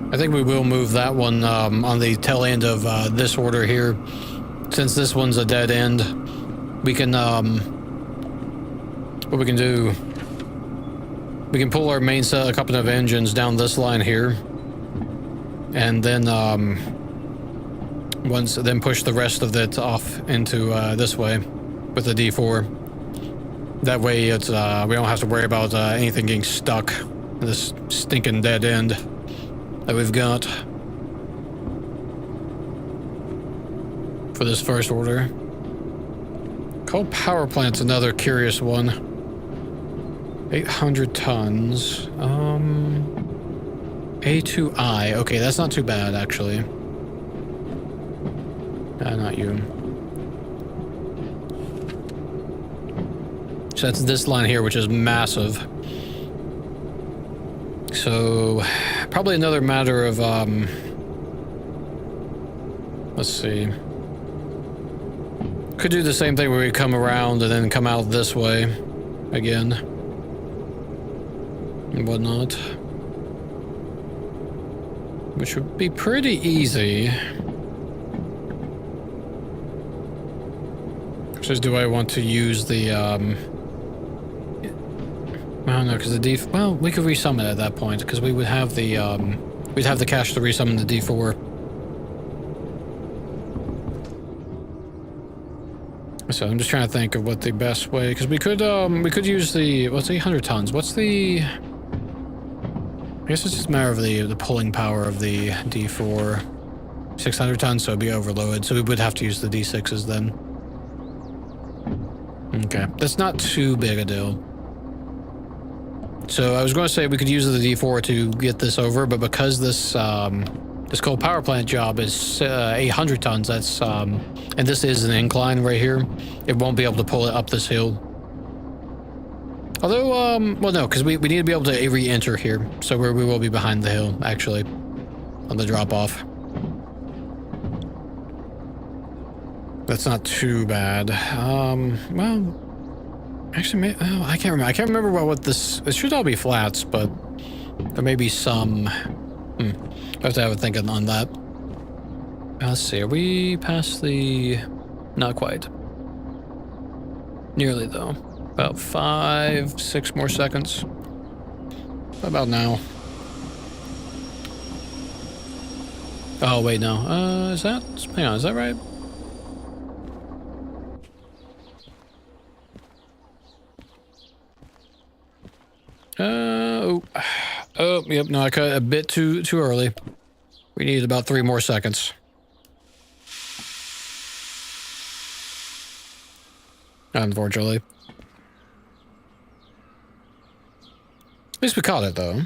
I think we will move that one on the tail end of this order here. Since this one's a dead end, we can, what we can do, we can pull our main set, a couple of engines down this line here. And then, then push the rest of it off into this way with the D4. That way it's, we don't have to worry about anything getting stuck in this stinking dead end that we've got for this first order. Coal power plant's another curious one. 800 tons. A2I. Okay, that's not too bad, actually. Not you. So that's this line here, which is massive. So, probably another matter of, let's see. Could do the same thing where we come around and then come out this way again. And whatnot. Which would be pretty easy. Just do I want to use the, I don't know, because the well, we could resummon at that point, because we would have the, we'd have the cash to resummon the D4. So I'm just trying to think of what the best way, because we could use the, what's 800 tons? What's the, I guess it's just a matter of the pulling power of the D4. 600 tons, so it'd be overloaded, so we would have to use the D6s then. Okay, that's not too big a deal. So I was going to say we could use the D4 to get this over, but because this this coal power plant job is 800 tons, that's and this is an incline right here, it won't be able to pull it up this hill. Although, well, no, because we need to be able to re-enter here, so we will be behind the hill, actually, on the drop-off. That's not too bad. Well, actually, I can't remember. I can't remember what this. It should all be flats, but there may be some. I have to have a think on that. Let's see. Are we past the? Not quite. Nearly though. About 5, 6 more seconds. What about now? Oh wait, no. Is that? Hang on. Is that right? Oh, yep, no, I cut a bit too early. We need about 3 more seconds. Unfortunately. At least we caught it, though.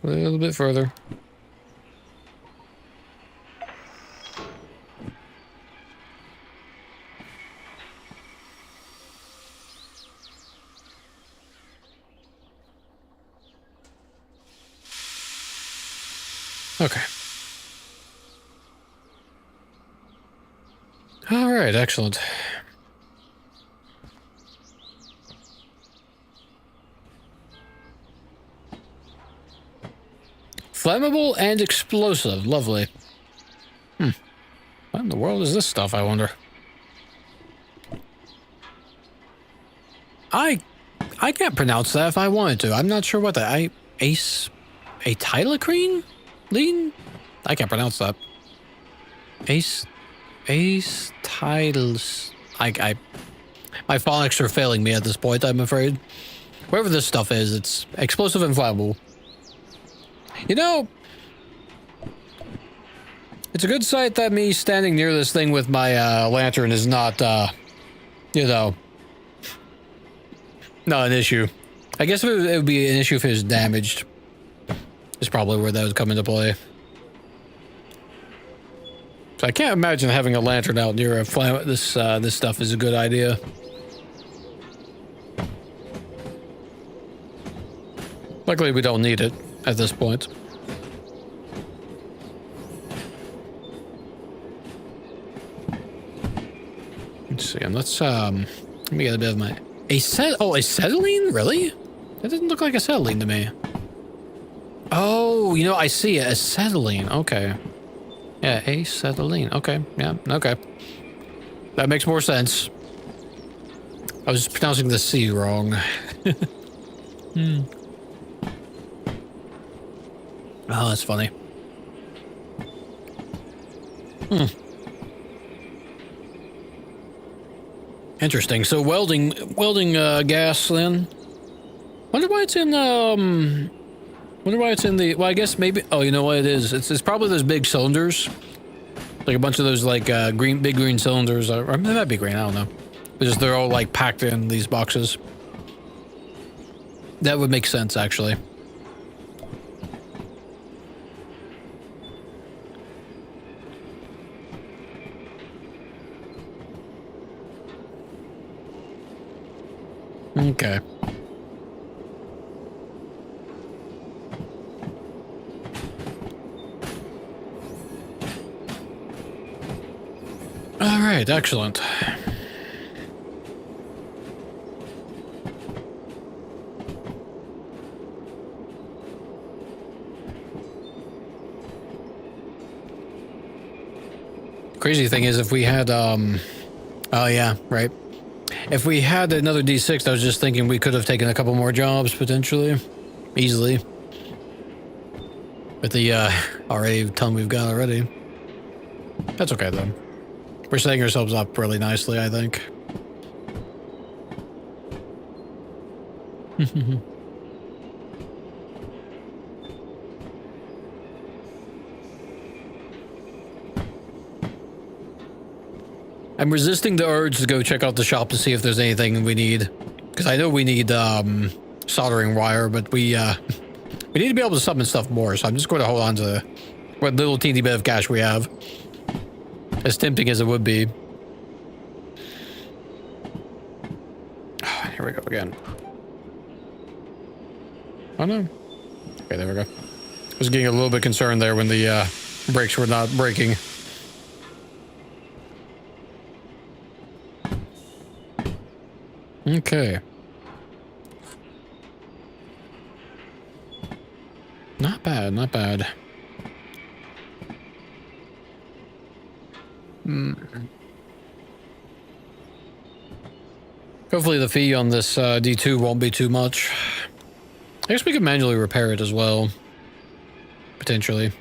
A little bit further. Okay. All right, excellent. Flammable and explosive. Lovely. What in the world is this stuff, I wonder? I can't pronounce that if I wanted to. I'm not sure what that. Acetylcholine? Lean? I can't pronounce that. Acetyl's. My phonics are failing me at this point, I'm afraid. Whatever this stuff is, it's explosive and flammable. You know, it's a good sight that me standing near this thing with my lantern is not, you know, not an issue. I guess it would be an issue if it was damaged. Is probably where that would come into play. So I can't imagine having a lantern out near a flame. This stuff is a good idea. Luckily, we don't need it at this point. Let's see. And let's let me get a bit of my acetylene? Really? That doesn't look like acetylene to me. Oh, you know, I see it. Acetylene. Okay. Yeah, acetylene. Okay. Yeah. Okay. That makes more sense. I was pronouncing the C wrong. Oh, that's funny. Interesting. So welding gas then. Wonder why it's in wonder why it's in the, well, I guess maybe, oh, you know what it is? It's probably those big cylinders. Like a bunch of those like big green cylinders, or they might be green, I don't know. Because they're all like packed in these boxes. That would make sense, actually. Okay. All right, excellent. Crazy thing is, if we had, oh yeah, right. If we had another D6, I was just thinking we could have taken a couple more jobs, potentially. Easily. With the, already ton we've got already. That's okay, though. We're setting ourselves up really nicely, I think. I'm resisting the urge to go check out the shop to see if there's anything we need. Because I know we need soldering wire, but we need to be able to summon stuff more, so I'm just going to hold on to what little teeny bit of cash we have. As tempting as it would be. Here we go again. Oh no. Okay, there we go. I was getting a little bit concerned there when the brakes were not braking. Okay. Not bad, not bad. Hopefully the fee on this D2 won't be too much. I guess we could manually repair it as well. Potentially.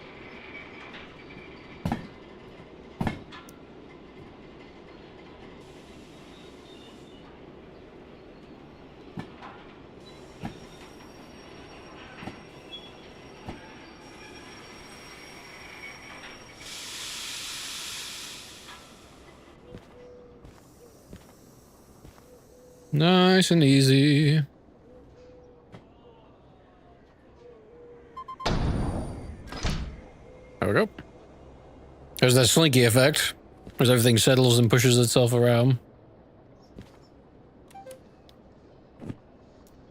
Nice and easy. There we go. There's that slinky effect, as everything settles and pushes itself around.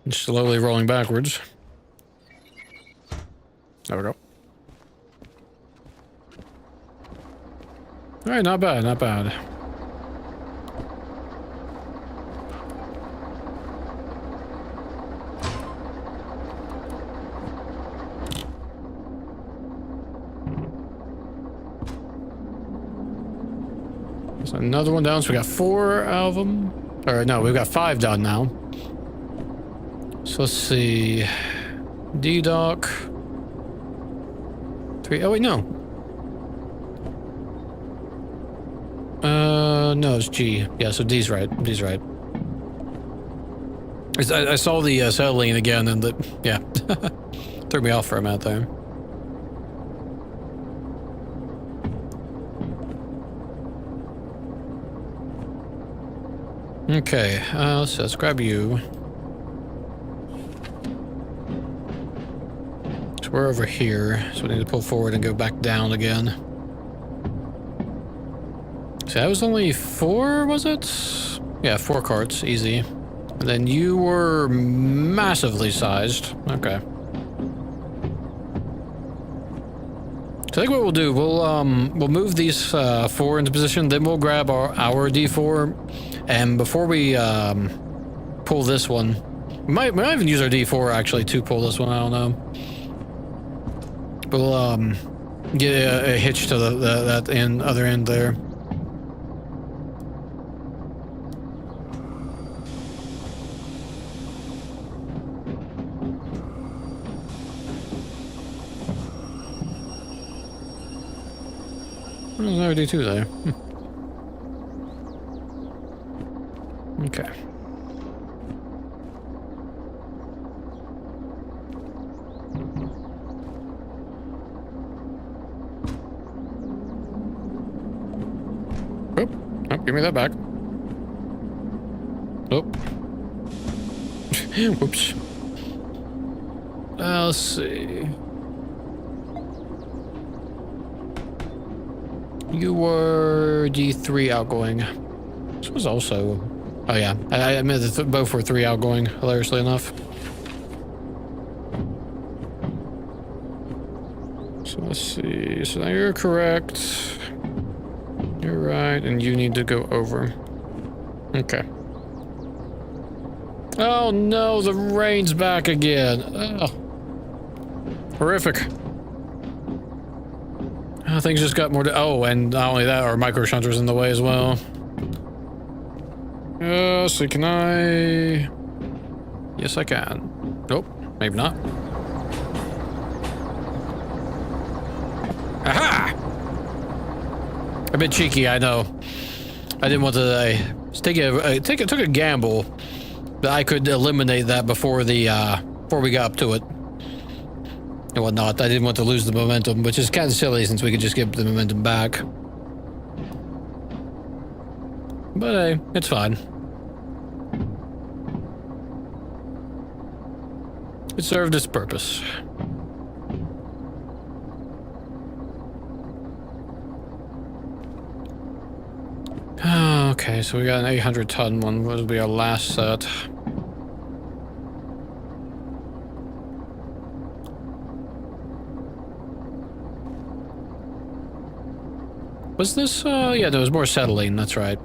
And slowly rolling backwards. There we go. Alright, not bad, not bad. Another one down, so we got 4 of them. Or no, we've got 5 done now. So let's see. D dock. 3. Oh wait, no. No, it's G. Yeah, so D's right. D's right. I saw the settling again, and yeah, threw me off for a minute there. Okay, let's grab you. So we're over here, so we need to pull forward and go back down again. So that was only 4, was it? Yeah, 4 carts, easy. And then you were massively sized. Okay. So I think what we'll do, we'll move these 4 into position, then we'll grab our D4, and before we pull this one, we might even use our D4 actually to pull this one. I don't know. We'll get a hitch to that other end there. There's another D2 there. Okay. Oh, give me that back. Oh. Whoops. Let's see. You were D3 outgoing. This was also... Oh yeah, I meant that both were 3 outgoing, hilariously enough. So let's see. So now you're correct. You're right, and you need to go over. Okay. Oh no, the rain's back again. Oh. Horrific. Things just got more oh, and not only that, our micro shunters in the way as well. So can I... Yes, I can. Nope, maybe not. Aha! A bit cheeky, I know. I didn't want to took a gamble that I could eliminate that before we got up to it. And whatnot. I didn't want to lose the momentum, which is kind of silly since we could just get the momentum back. But hey, it's fine. It served its purpose. Okay, so we got an 800-ton one. What will be our last set? Was this, yeah, there was more acetylene, that's right.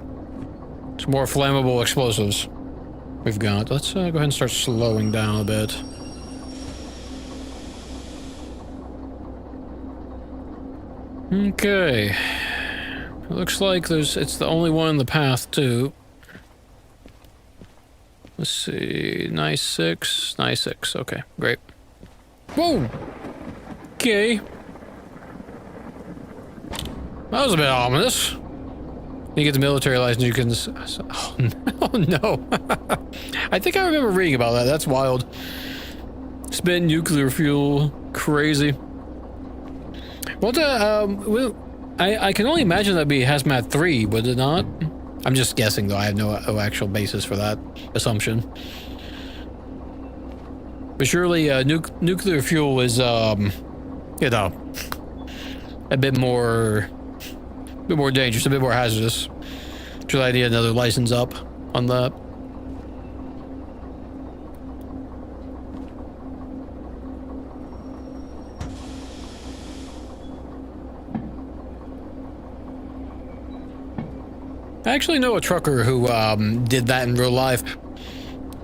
It's more flammable explosives we've got. Let's go ahead and start slowing down a bit. Okay. It looks like it's the only one in the path, too. Let's see, nice 6, okay, great. Whoa! Okay. That was a bit ominous. You get the military license, you can... Oh no. I think I remember reading about that. That's wild. Spent nuclear fuel. Crazy. Well, I can only imagine that'd be Hazmat 3, would it not? I'm just guessing, though. I have no actual basis for that assumption. But surely nuclear fuel is, you know, a bit more dangerous, a bit more hazardous. Should I need another license up on that? I actually know a trucker who did that in real life.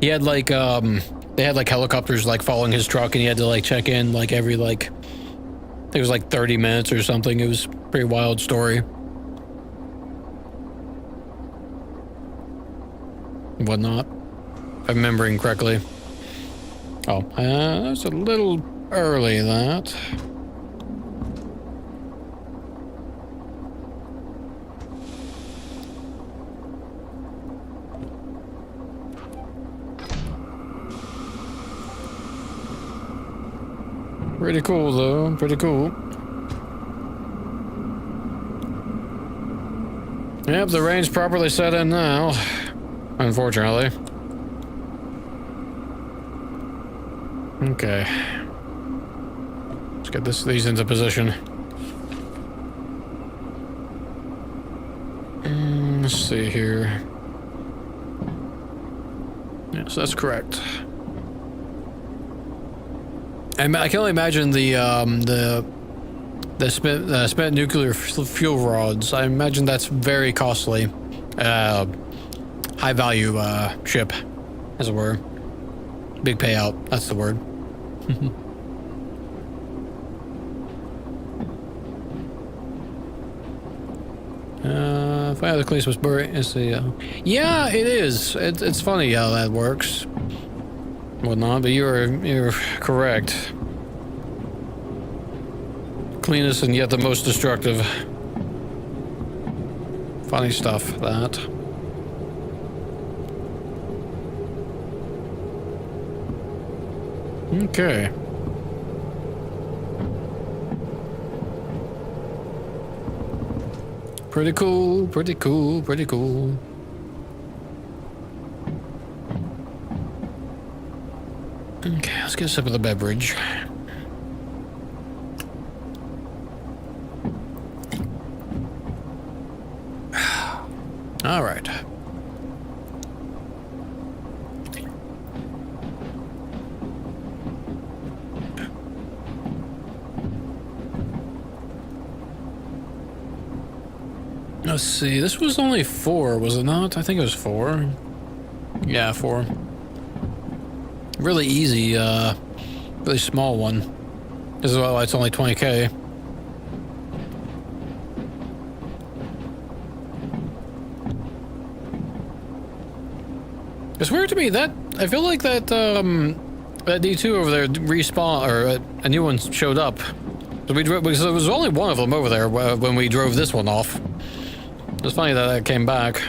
He had like they had like helicopters like following his truck, and he had to like check in like every like I think it was like 30 minutes or something. It was a pretty wild story. Whatnot, if I'm remembering correctly. Oh, that's a little early, that. Pretty cool, though. Pretty cool. Yep, the rain's properly set in now. Unfortunately. Okay. Let's get these into position. Let's see here. Yes, that's correct. I can only imagine the spent nuclear fuel rods. I imagine that's very costly. High value ship, as it were. Big payout. That's the word. If I have the cleanest was buried, let's see. Yeah, it is. It's funny how that works. Whatnot, but you're correct. Cleanest and yet the most destructive. Funny stuff, that. Okay. Pretty cool, pretty cool, pretty cool. Okay, let's get a sip of the beverage. All right. Let's see, this was only 4, was it not? I think it was 4. Yeah, 4. Really easy, really small one. This is why it's only 20k. It's weird to me that I feel like that that D2 over there respawned, or a new one showed up. So because there was only one of them over there when we drove this one off. It's funny that that came back.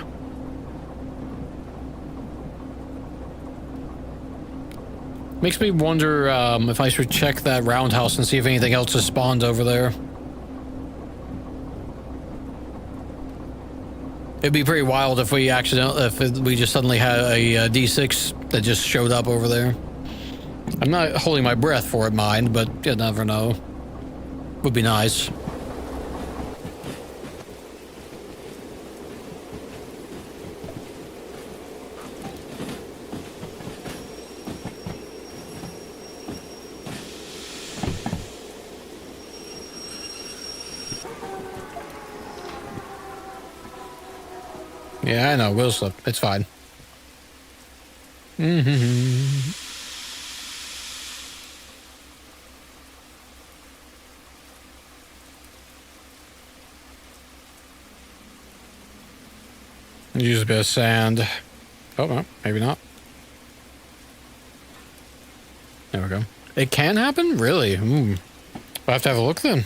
Makes me wonder if I should check that roundhouse and see if anything else has spawned over there. It'd be pretty wild if we just suddenly had a D6 that just showed up over there. I'm not holding my breath for it, mind, but you never know. Would be nice. Yeah, I know. We'll slip. It's fine. Use a bit of sand. Oh, no, maybe not. There we go. It can happen? Really? We'll have to have a look then.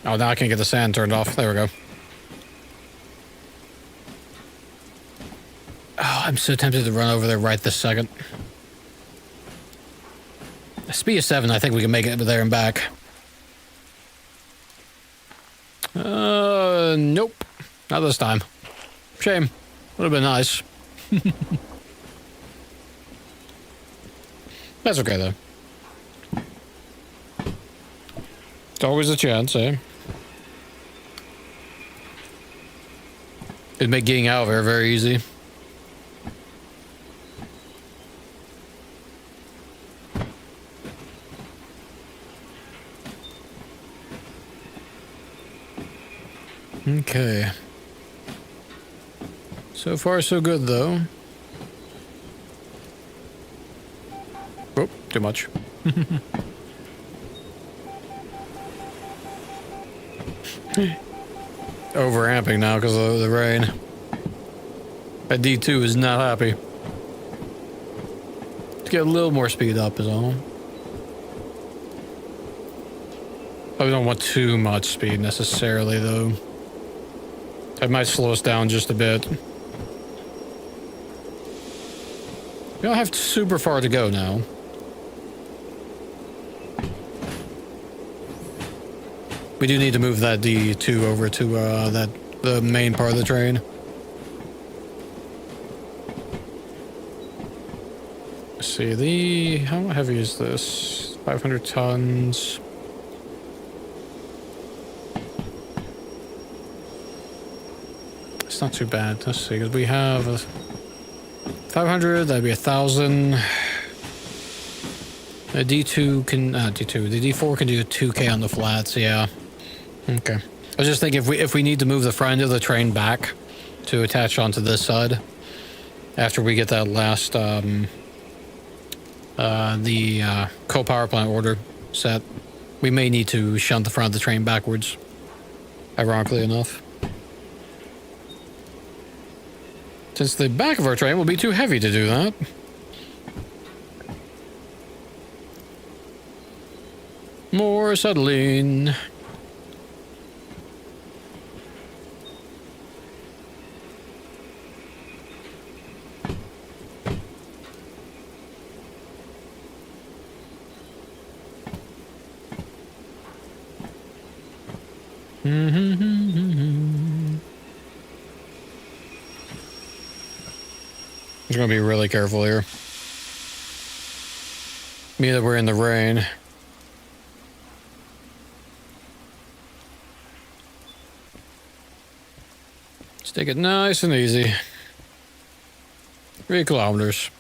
Oh, now I can get the sand turned off. There we go. Oh, I'm so tempted to run over there right this second. Speed of 7, I think we can make it there and back. Nope. Not this time. Shame. Would have been nice. That's okay, though. It's always a chance, eh? It'd make getting out of here very easy. Okay. So far, so good, though. Oh, too much. Overamping now because of the rain. That D2 is not happy. To get a little more speed up is all. I don't want too much speed necessarily, though. That might slow us down just a bit. We don't have super far to go now. We do need to move that D2 over to the main part of the train. Let's see, how heavy is this? 500 tons. It's not too bad. Let's see, because we have 500, that'd be 1,000. The D2 can, D2, the D4 can do 2K on the flats, yeah. Okay. I was just thinking if we need to move the front end of the train back to attach onto this side, after we get that last, coal power plant order set, we may need to shunt the front of the train backwards, ironically enough. Since the back of our train will be too heavy to do that. More settling. I'm gonna be really careful here. Me that we're in the rain. Let's take it nice and easy. 3 kilometers.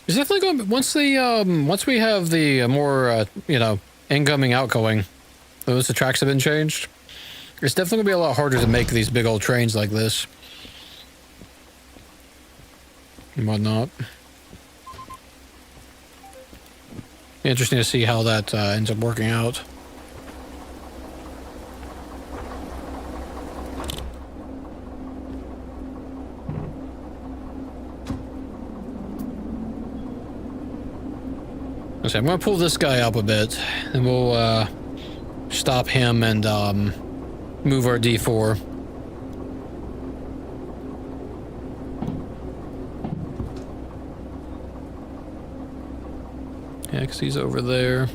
It's definitely going to be, once we have the more, incoming, outgoing, those the tracks have been changed, it's definitely going to be a lot harder to make these big old trains like this. And whatnot. Interesting to see how that ends up working out. Okay, I'm going to pull this guy up a bit, and we'll stop him and move our D4. Yeah, because he's over there.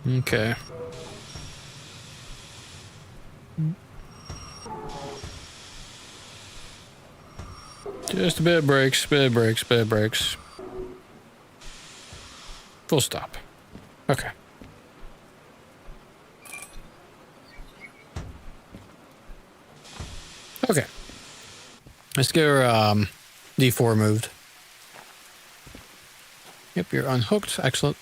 Okay. Just a bit of brakes, bit of brakes, bit of brakes. Full stop. Okay. Okay. Let's get our D4 moved. Yep, you're unhooked. Excellent.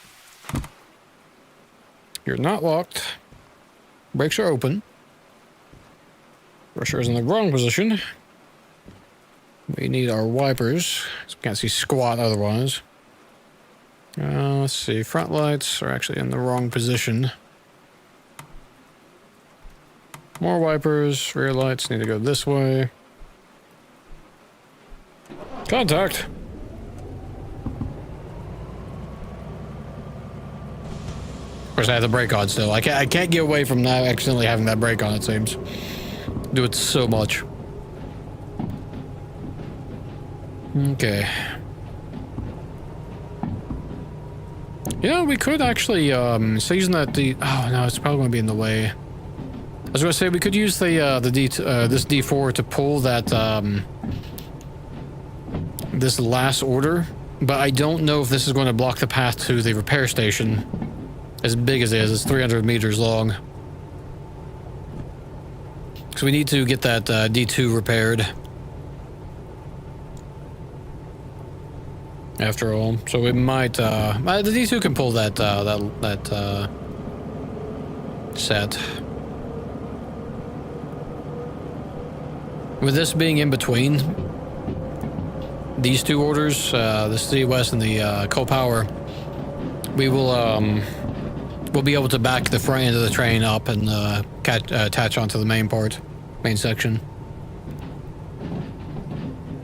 You're not locked. Brakes are open. Brusher is in the wrong position. We need our wipers. Can't see squat otherwise. Let's see. Front lights are actually in the wrong position. More wipers. Rear lights need to go this way. Contact. Of course, I have the brake on still. I can't get away from that accidentally having that brake on, it seems. Do it so much. Okay. Yeah, we could actually, season that oh no, it's probably gonna be in the way. I was gonna say we could use this D4 to pull that, this last order, but I don't know if this is going to block the path to the repair station. As big as it is, it's 300 meters long. So we need to get that D2 repaired. After all, so we might. The D2 can pull that set. With this being in between these two orders, the City West and the Coal Power, we will we'll be able to back the front end of the train up and attach onto the main section,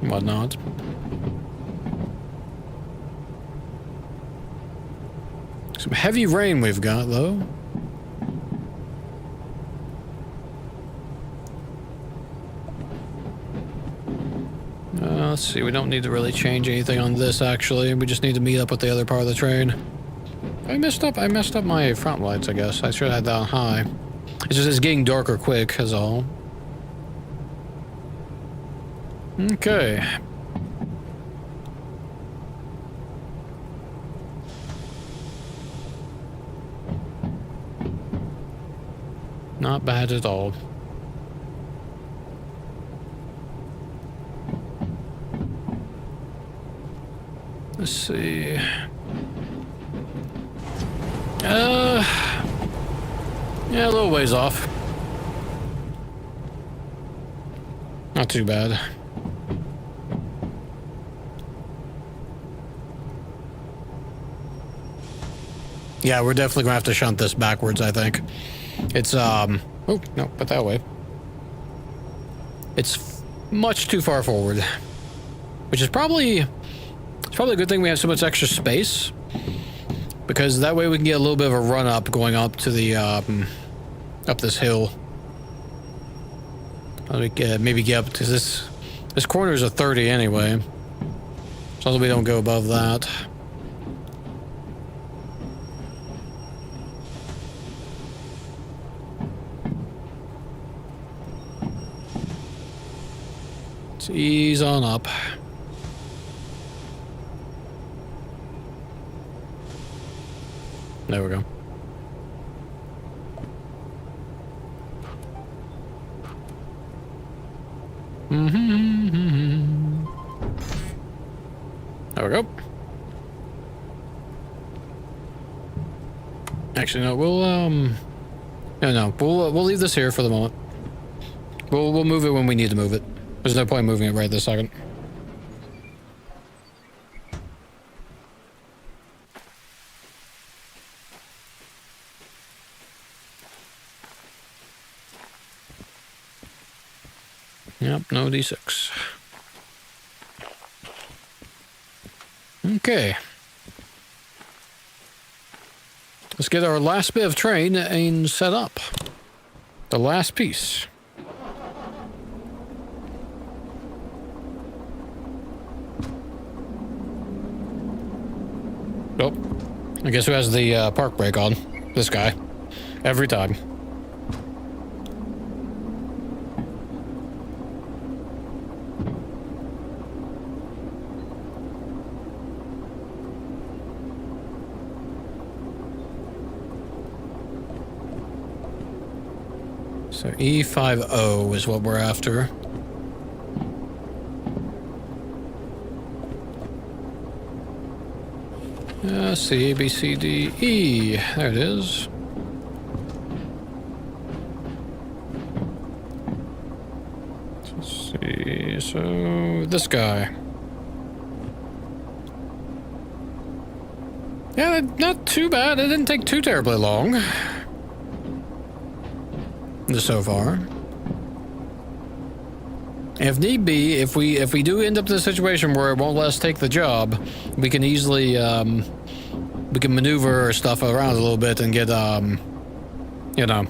and whatnot. Some heavy rain we've got, though. Let's see, we don't need to really change anything on this, actually. We just need to meet up with the other part of the train. I messed up my front lights, I guess. I should have had that on high. It's just it's getting darker quick, is all. Okay. Not bad at all. Let's see. Yeah, a little ways off. Not too bad. Yeah, we're definitely gonna have to shunt this backwards, I think. It's, oh, no, but that way. It's much too far forward. Which is probably, it's probably a good thing we have so much extra space. Because that way we can get a little bit of a run up going up to the, up this hill. Maybe get up to this corner is a 30 anyway. As long as we don't go above that. Let's ease on up. There we go. There we go. Actually, no. We'll leave this here for the moment. We'll move it when we need to move it. There's no point moving it right this second. Yep, no D6. Okay. Let's get our last bit of train set up. The last piece. Nope. I guess who has the park brake on? This guy. Every time. So E50 is what we're after. C, A, B, C, D, E. There it is. Let's see. So this guy. Yeah, not too bad. It didn't take too terribly long. So far. If need be, if we do end up in a situation where it won't let us take the job, we can easily we can maneuver our stuff around a little bit and get you know,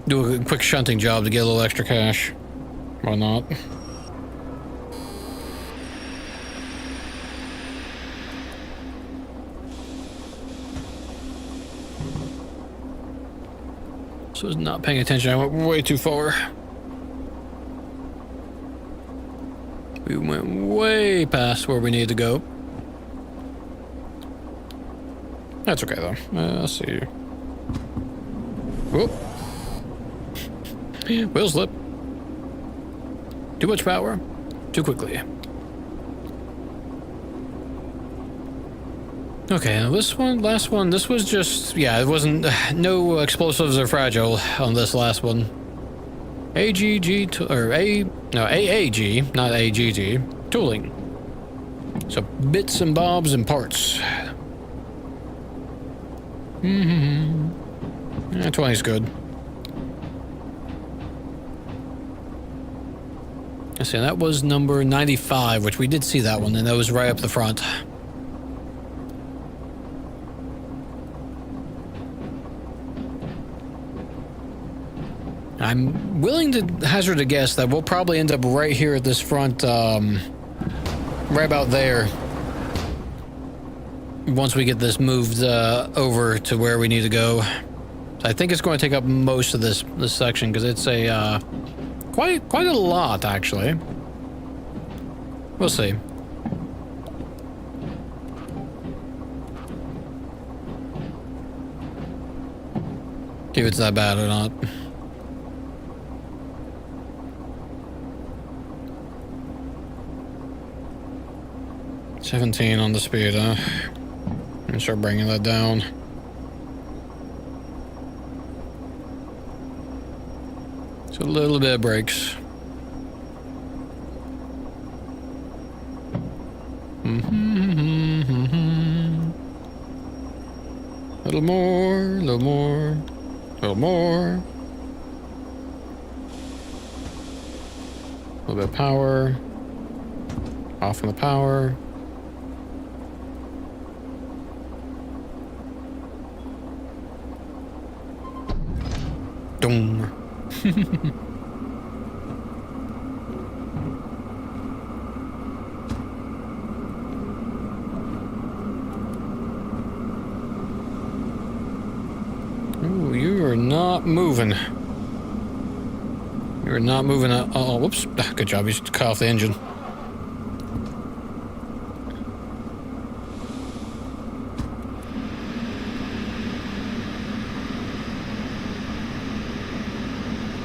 do a quick shunting job to get a little extra cash. Why not? So I was not paying attention. I went way too far. We went way past where we need to go. That's okay, though. Let's see. Whoop. Wheel slip. Too much power. Too quickly. Okay, now this one, last one, this was just, yeah, it wasn't, no explosives or fragile on this last one. AAG, not AGG, tooling. So bits and bobs and parts. Yeah, 20's good. Let's see, that was number 95, which we did see that one, and that was right up the front. I'm willing to hazard a guess that we'll probably end up right here at this front, right about there. Once we get this moved over to where we need to go. I think it's going to take up most of this section because it's a quite a lot actually. We'll see. If it's that bad or not. $17 on the speed, huh? And start bringing that down. So a little bit of brakes. A little more, a little more, a little more. A little bit of power. Off on the power. Boom. Ooh, you are not moving. You're not moving at all. Whoops. Good job. You just cut off the engine.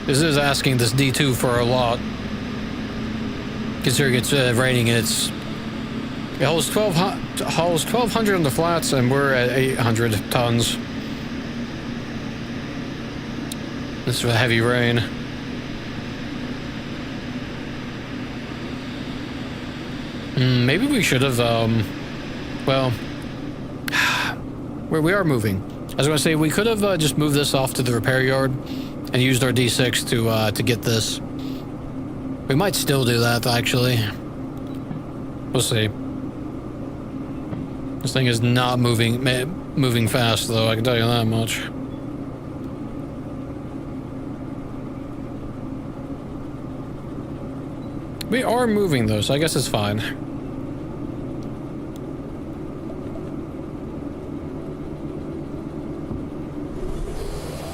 This is asking this D2 for a lot. Considering it's raining and it hauls 1,200 on the flats and we're at 800 tons. This is a heavy rain. Maybe we should have, well, we are moving. I was going to say, we could have just moved this off to the repair yard and used our D6 to get this. We might still do that, actually. We'll see. This thing is not moving fast, though, I can tell you that much. We are moving, though, so I guess it's fine.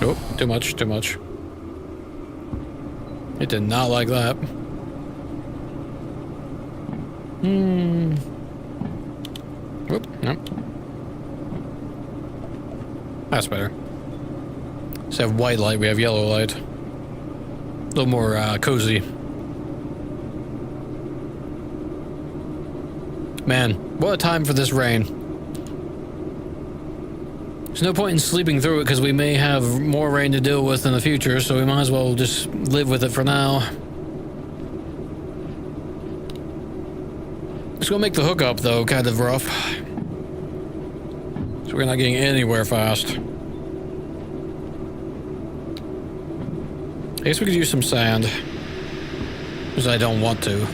Oh, too much, too much. It did not like that. Whoop, nope. That's better. Instead of white light, we have yellow light. A little more cozy. Man, what a time for this rain. There's no point in sleeping through it because we may have more rain to deal with in the future, so we might as well just live with it for now. It's gonna make the hookup, though, kind of rough. So we're not getting anywhere fast. I guess we could use some sand. Because I don't want to.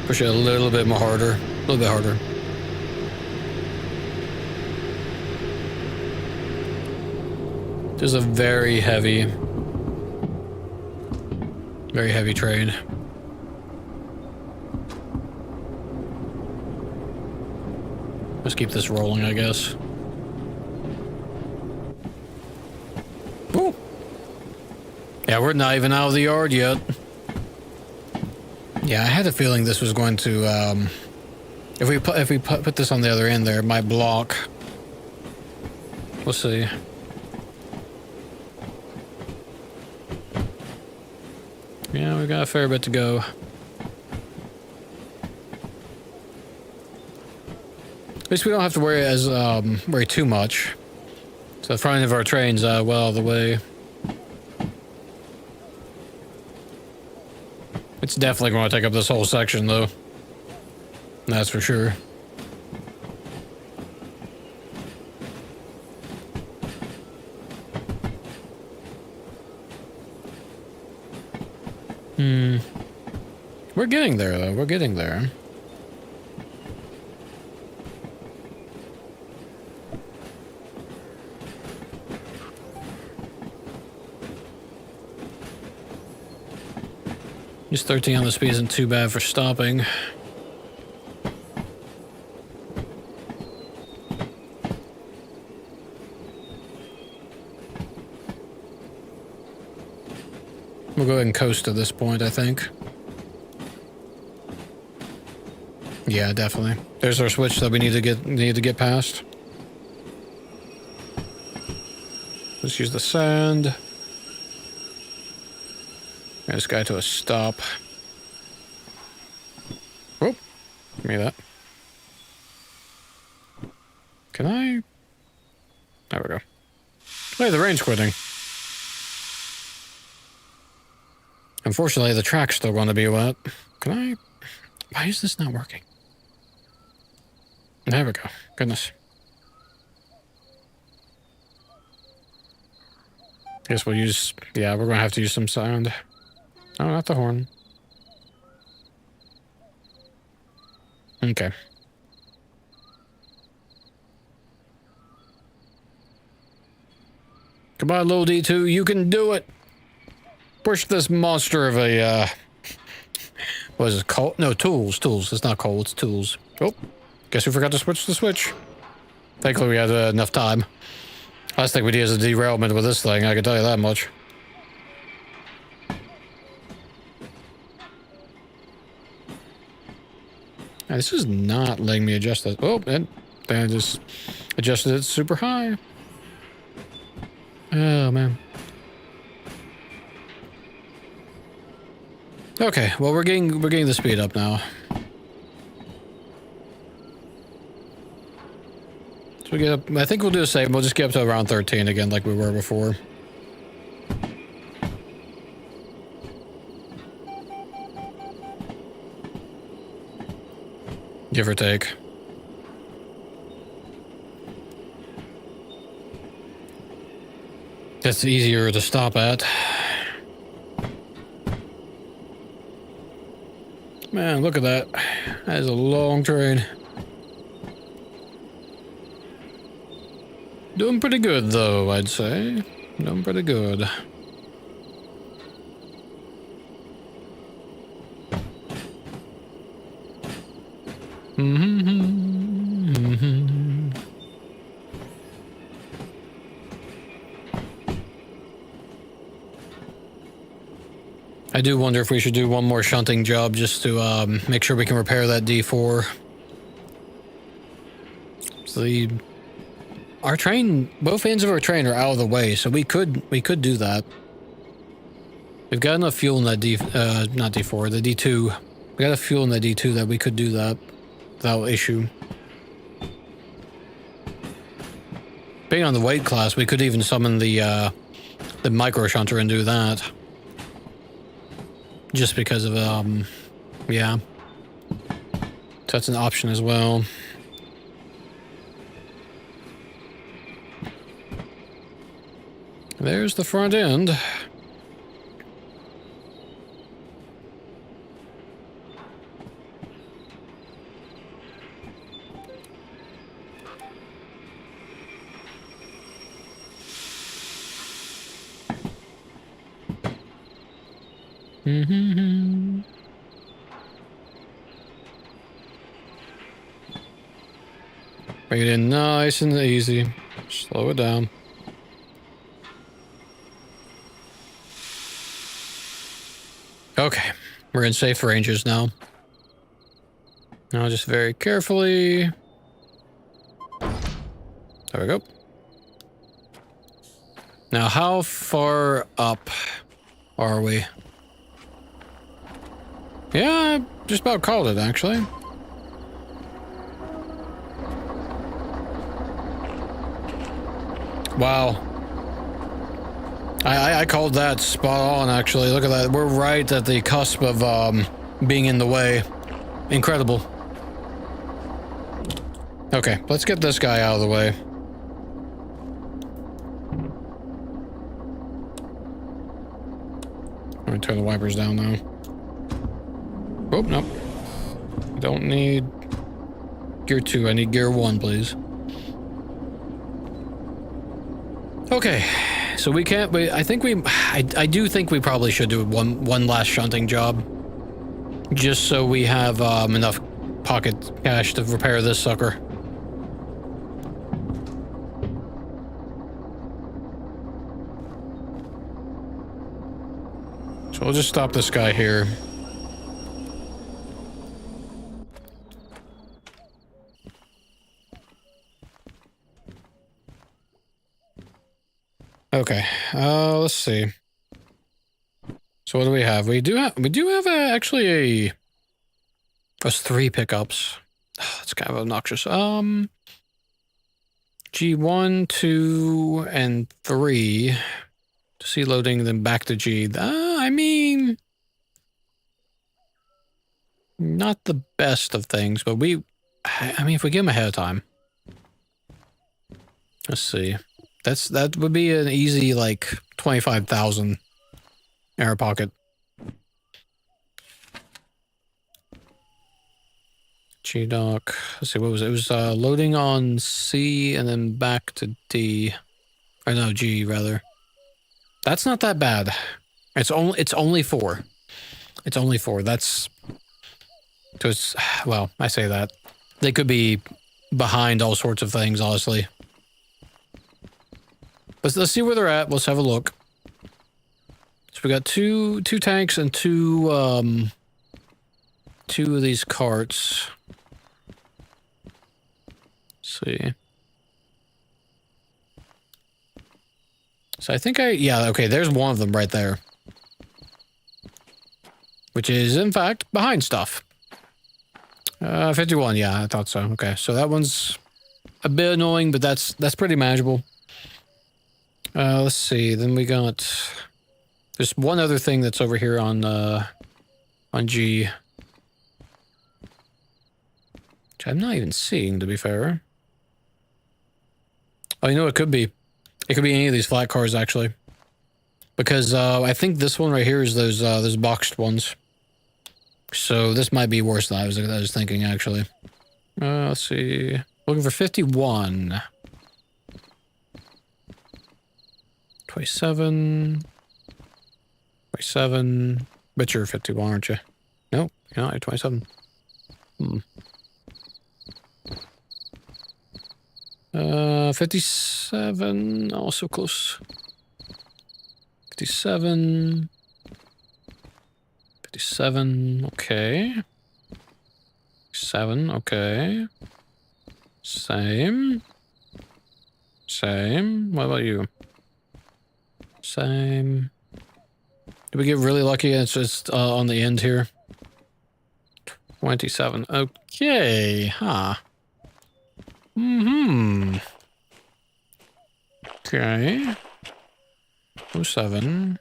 Push it a little bit more harder. A little bit harder. This is a very heavy train. Let's keep this rolling, I guess. Ooh. Yeah, we're not even out of the yard yet. Yeah, I had a feeling this was going to, if we put this on the other end there, it might block. We'll see. Yeah, we got a fair bit to go. At least we don't have to worry too much. So the front end of our train's well out of the way. It's definitely going to take up this whole section, though. That's for sure. We're getting there, though. We're getting there. Just 13 on the speed isn't too bad for stopping. We'll go ahead and coast at this point, I think. Yeah, definitely. There's our switch that we need to get past. Let's use the sand. Get this guy to a stop. Oh, give me that. Can I? There we go. Hey, the rain's quitting. Unfortunately, the track's still going to be wet. Can I? Why is this not working? There we go. Goodness. Guess we'll use... Yeah, we're going to have to use some sound. Oh, not the horn. Okay. Come on, little D2. You can do it. Push this monster of a... What is it called? No, tools. Tools. It's not coal. It's tools. Oh. Guess we forgot to switch the switch. Thankfully, we had enough time. Last thing we need is a derailment with this thing, I can tell you that much. Now, this is not letting me adjust that. Oh, and then I just adjusted it super high. Oh, man. Okay, well, we're getting the speed up now. So we get up, I think we'll do the same. We'll just get up to around 13 again like we were before. Give or take. That's easier to stop at. Man, look at that. That is a long train. Doing pretty good, though, I'd say. Doing pretty good. I do wonder if we should do one more shunting job just to make sure we can repair that D4. So our train, both ends of our train are out of the way, so we could do that. We've got enough fuel in that not D4, the D2. We got enough fuel in the D2 that we could do that without issue. Being on the weight class, we could even summon the micro shunter and do that. Just because of, yeah. So that's an option as well. There's the front end. Bring it in nice and easy. Slow it down. Okay, we're in safe ranges now. Now just very carefully. There we go. Now how far up are we? Yeah, I just about called it, actually. Wow. I called that spot on, actually. Look at that. We're right at the cusp of being in the way. Incredible. Okay, let's get this guy out of the way. I'm gonna turn the wipers down now. Oh, no. Don't need gear 2. I need gear 1, please. Okay, so we can't. I think we. I do think we probably should do one last shunting job, just so we have enough pocket cash to repair this sucker. So we'll just stop this guy here. Okay, let's see. So what do we have? We do have actually a... That's 3 pickups. That's kind of obnoxious. G1, 2, and 3. To see loading, then back to G. I mean... Not the best of things, but I mean, if we get them ahead of time. Let's see. That would be an easy, like, 25,000 air pocket. G-Dock. Let's see, what was it? It was loading on C and then back to D. Or no, G, rather. That's not that bad. It's only 4. It's only 4. That's... Just, well, I say that. They could be behind all sorts of things, honestly. Let's see where they're at. Let's have a look. So we got two tanks and two of these carts. Let's see. So I think yeah, okay, there's one of them right there. Which is, in fact, behind stuff. 51, yeah, I thought so. Okay, so that one's a bit annoying, but that's pretty manageable. Let's see, then we got... There's one other thing that's over here on G. Which I'm not even seeing, to be fair. Oh, you know what it could be? It could be any of these flat cars, actually. Because I think this one right here is those boxed ones. So this might be worse than I was thinking, actually. Let's see. Looking for 51. 27. 27. Bet you're 51, aren't you? Nope, you're not. You're 27. 57. Also close. 57. 57. Okay. 7. Okay. Same. Same. What about you? Same. Did we get really lucky? It's just on the end here. 27. Okay. Huh. Okay. 07.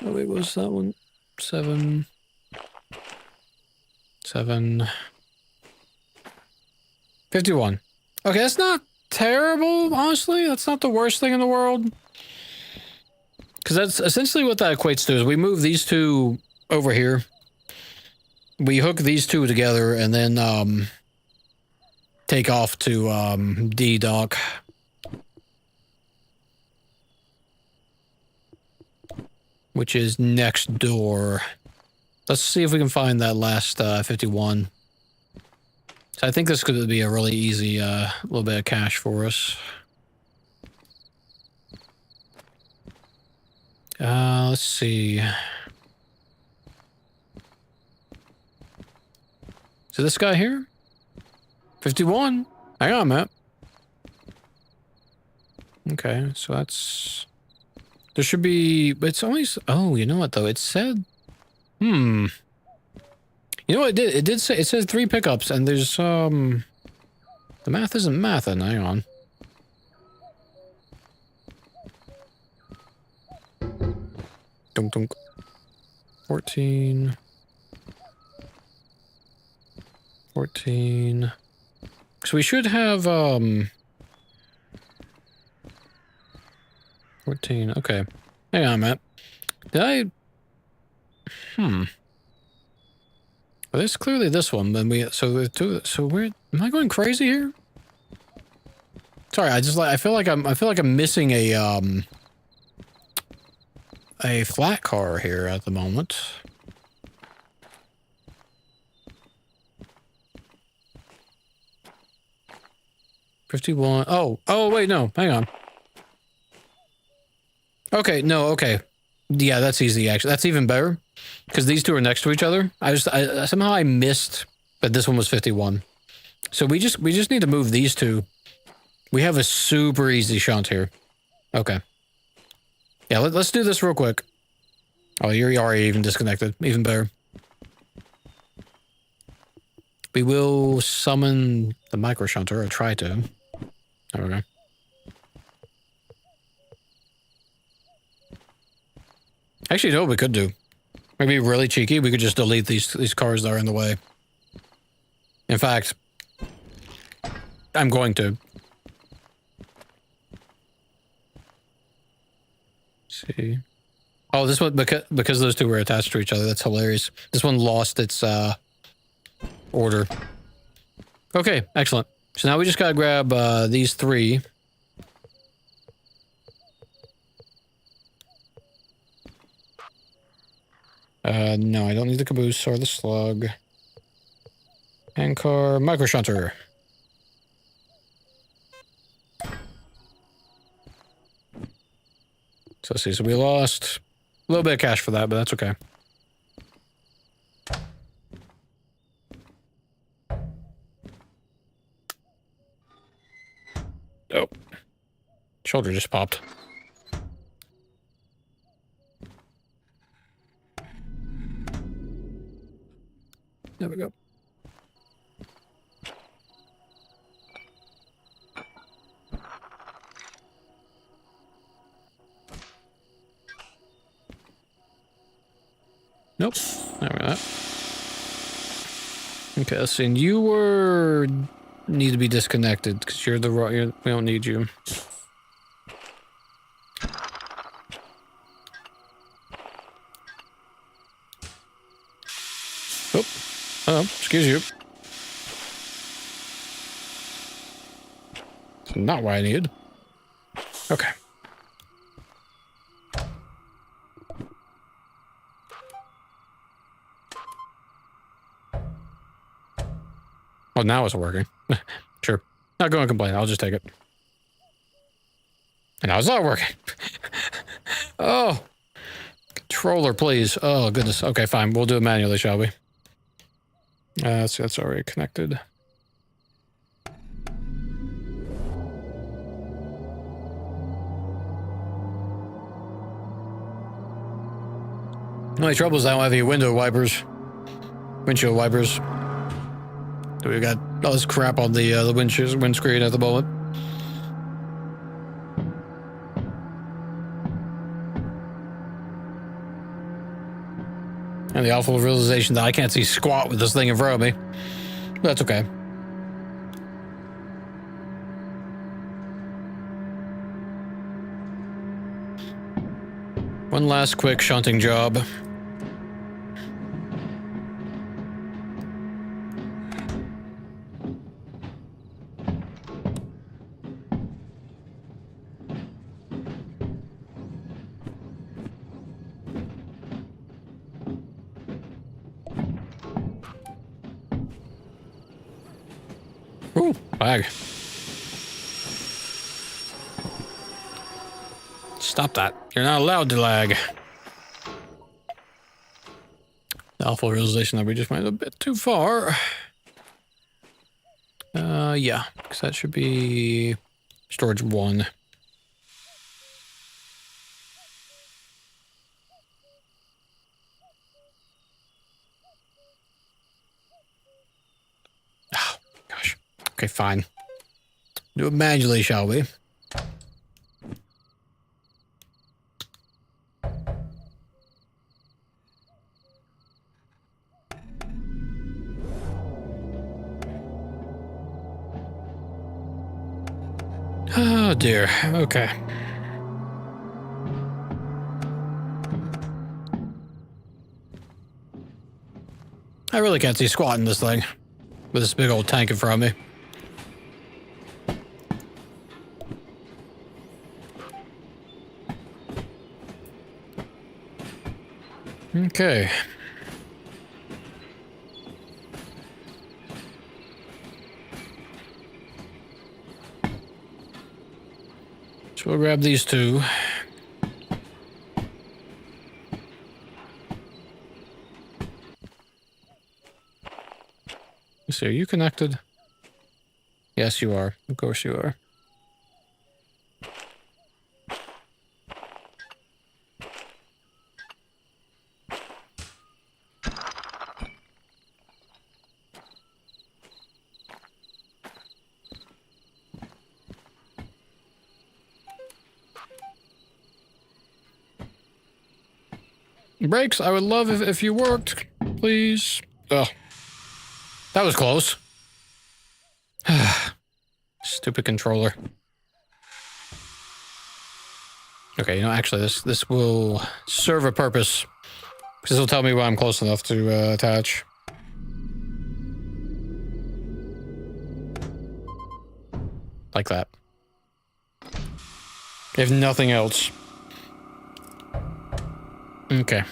Oh, wait, what was that one? 7. 7. 51. Okay, that's not terrible, honestly. That's not the worst thing in the world. Because that's essentially what that equates to, is we move these two over here. We hook these two together and then take off to D dock. Which is next door. Let's see if we can find that last 51. So I think this could be a really easy little bit of cash for us. Let's see. So this guy here? 51. Hang on, Matt. Okay, so that's... There should be... It's only... Oh, you know what, though? It said... You know what it did? It did say... It says 3 pickups, and there's, The math isn't mathin'. Hang on. Dunk, dunk. 14... 14... So we should have, 14, okay. Hang on, Matt. Did I... Well, there's clearly this one, then we... So where... Am I going crazy here? Sorry, I feel like I'm missing a flat car here at the moment. $51. Oh, wait, no, hang on. Okay, no, okay. Yeah, that's easy, actually. That's even better, because these two are next to each other. Somehow I missed that this one was 51. So we just need to move these two. We have a super easy shunt here. Okay. Yeah, let's do this real quick. Oh, you're already even disconnected. Even better. We will summon the micro shunter, or try to. There we go. Actually, you know what we could do? Maybe really cheeky, we could just delete these cars that are in the way. In fact, I'm going to. Let's see. Oh, this one, because those two were attached to each other, that's hilarious. This one lost its, order. Okay, excellent. So now we just gotta grab, these 3. No, I don't need the caboose or the slug. Hand car, micro shunter. So let's see, so we lost a little bit of cash for that, but that's okay. Oh. Shoulder just popped. There we go. Nope. There we go. Okay, let's see. And you need to be disconnected because you're the we don't need you. Oh, excuse you. It's not what I needed. Okay. Oh, now it's working. Sure. Not going to complain. I'll just take it. And now it's not working. Oh. Controller, please. Oh, goodness. Okay, fine. We'll do it manually, shall we? So that's already connected. The only trouble is I don't have any windshield wipers. So we got all this crap on the windscreen at the moment. And the awful realization that I can't see squat with this thing in front of me. But that's okay. One last quick shunting job. Ooh, lag. Stop that. You're not allowed to lag. The awful realization that we just went a bit too far. Yeah, because that should be storage 1. Oh, gosh. Okay, fine. Do it manually, shall we? Oh, dear. Okay. I really can't see squat in this thing with this big old tank in front of me. Okay. So we'll grab these 2. Let's see, are you connected? Yes, you are. Of course you are. Brakes, I would love if you worked, please. Oh, that was close. Stupid controller. Okay, you know, actually, this will serve a purpose. This will tell me when I'm close enough to attach. Like that. If nothing else. Okay.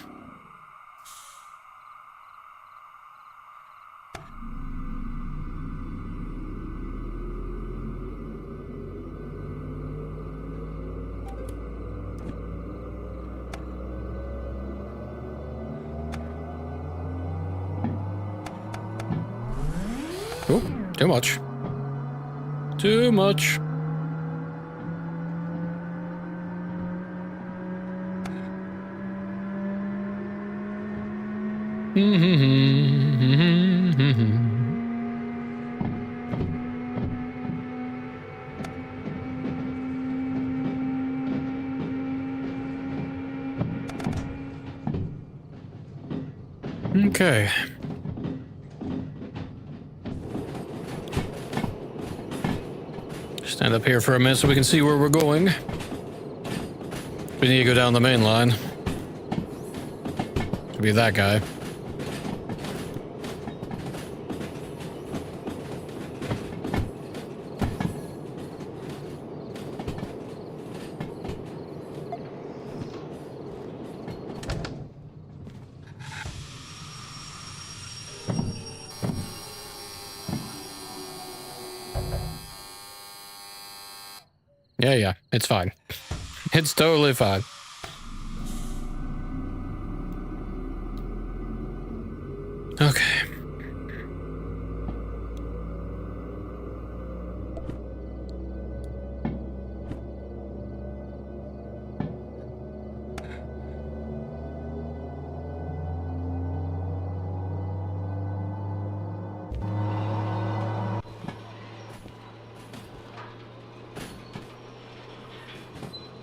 Oh, too much. Too much. Okay. Stand up here for a minute so we can see where we're going. We need to go down the main line. Could be that guy. Yeah, it's fine. It's totally fine. Okay.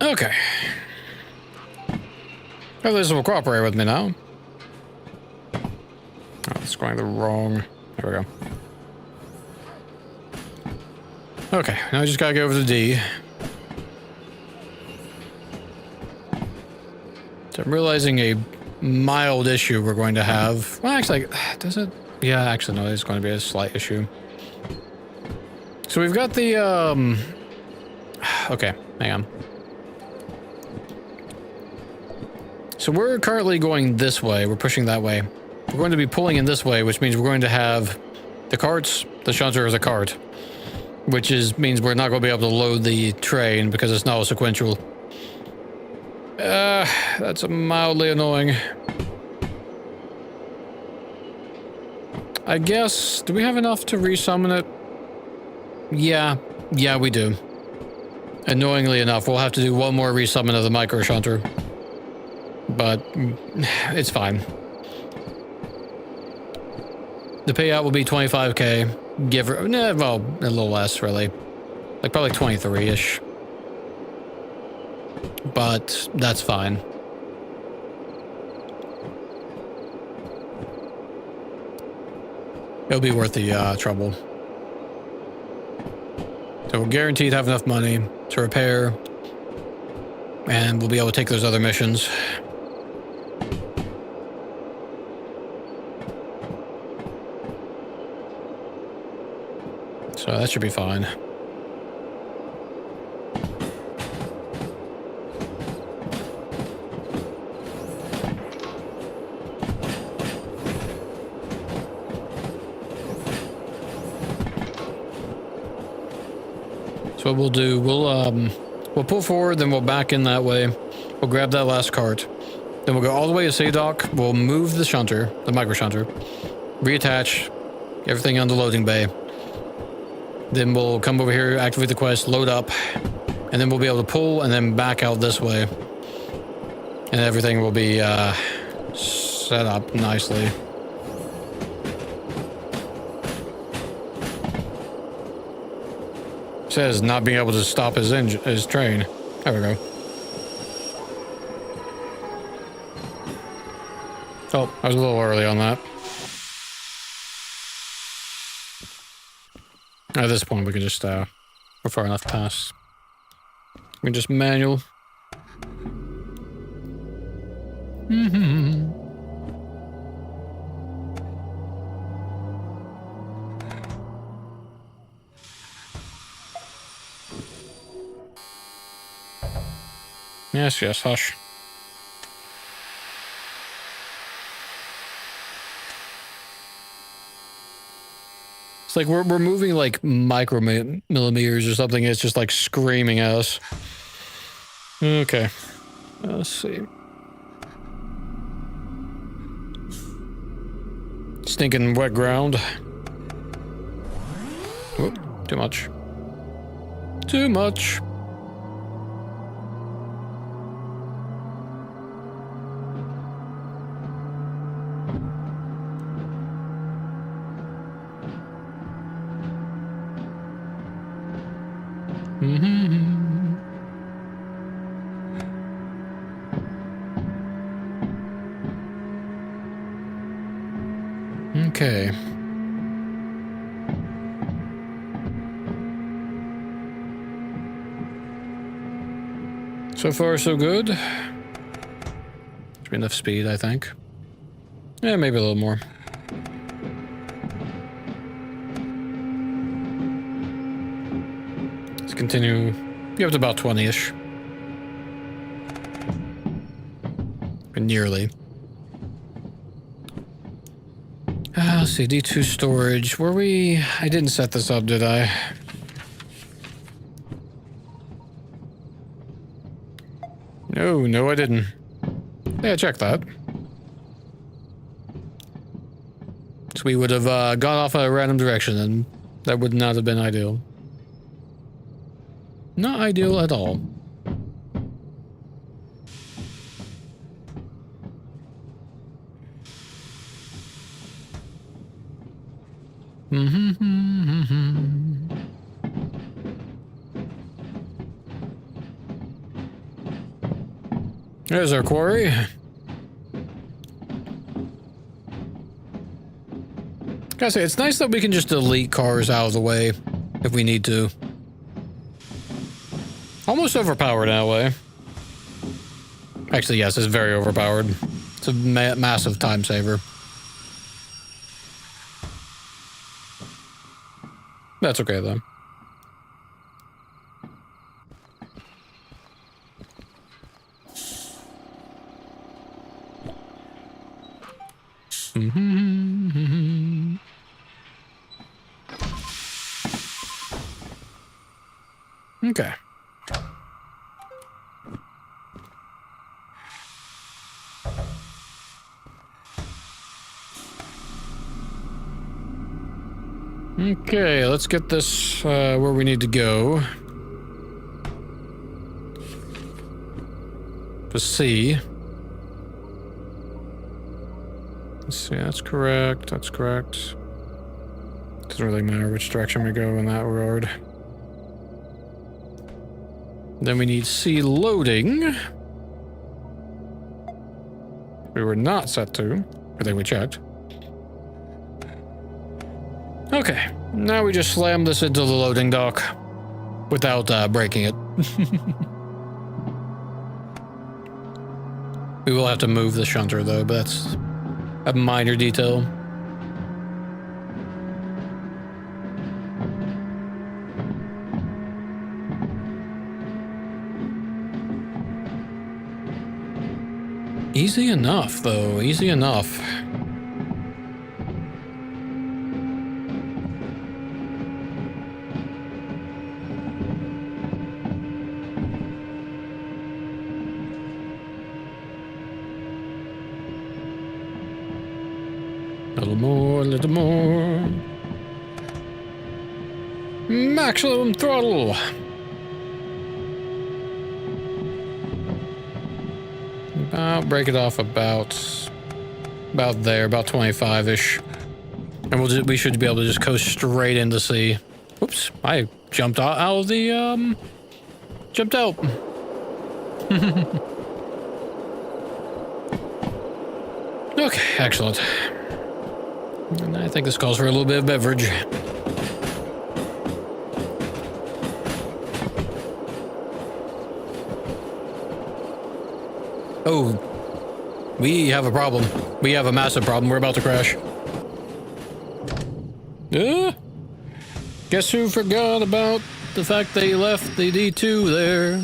Okay. At least will cooperate with me now. Oh, it's going the wrong... There we go. Okay, now I just gotta go over to D. So I'm realizing a mild issue we're going to have. Well, actually, does it? Yeah, actually, no, it's going to be a slight issue. So we've got the, Okay, hang on. So we're currently going this way. We're pushing that way. We're going to be pulling in this way, which means we're going to have the carts, the shunter is a cart, which means we're not going to be able to load the train because it's not sequential. That's mildly annoying. I guess, do we have enough to resummon it? Yeah, we do. Annoyingly enough, we'll have to do one more resummon of the micro shunter. But it's fine. The payout will be 25k. Give her, well, a little less, really. Like probably 23-ish. But that's fine. It'll be worth the trouble. So we're guaranteed to have enough money to repair. And we'll be able to take those other missions. So that should be fine. So what we'll do, we'll pull forward, then we'll back in that way. We'll grab that last cart. Then we'll go all the way to City Dock. We'll move the shunter, the micro shunter, reattach everything on the loading bay. Then we'll come over here, activate the quest, load up, and then we'll be able to pull and then back out this way. And everything will be set up nicely. Says not being able to stop his train. There we go. Oh, I was a little early on that. At this point, we can just, we're far enough past. We can just manual. Yes, yes, hush. It's like we're moving like micromillimeters or something. It's just like screaming at us. Okay. Let's see. Stinking wet ground. Whoop, too much. Too much. Okay. So far, so good. Should be enough speed, I think. Yeah, maybe a little more. Let's continue. Be up to about 20-ish. Nearly. Let's see, D2 storage. Were we... I didn't set this up, did I? No, I didn't. Yeah, check that. So we would have gone off a random direction, and that would not have been ideal. Not ideal at all. There's our quarry. Gotta say, it's nice that we can just delete cars out of the way if we need to. Almost overpowered in a way. Actually, yes, it's very overpowered. It's a massive time saver. That's okay, though. Okay. Okay, let's get this where we need to go. To C. Let's see, that's correct, that's correct. Doesn't really matter which direction we go in that regard. Then we need C loading. We were not set to. I think we checked. Okay, now we just slam this into the loading dock without breaking it. We will have to move the shunter though, but that's a minor detail. Easy enough, though. Easy enough. A little more, a little more. Maximum throttle. Break it off about there, about 25-ish. And we should be able to just coast straight into C. Oops, I jumped out of the, jumped out. Okay, excellent. And I think this calls for a little bit of beverage. Oh, we have a problem. We have a massive problem. We're about to crash. Guess who forgot about the fact they left the D2 there?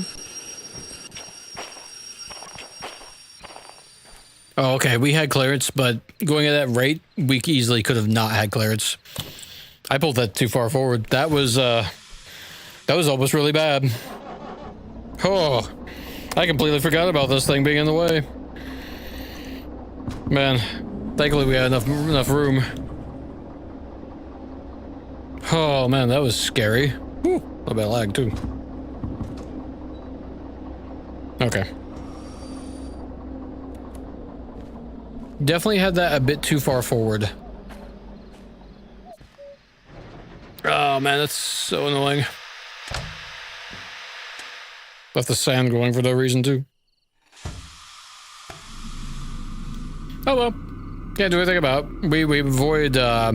Oh, okay. We had clearance, but going at that rate, we easily could have not had clearance. I pulled that too far forward. That was almost really bad. Oh, I completely forgot about this thing being in the way. Man, thankfully we had enough room. Oh man, that was scary. Whew, a little bit of lag too. Okay. Definitely had that a bit too far forward. Oh man, that's so annoying. Left the sand going for no reason too. Oh well, can't do anything about it. We avoid a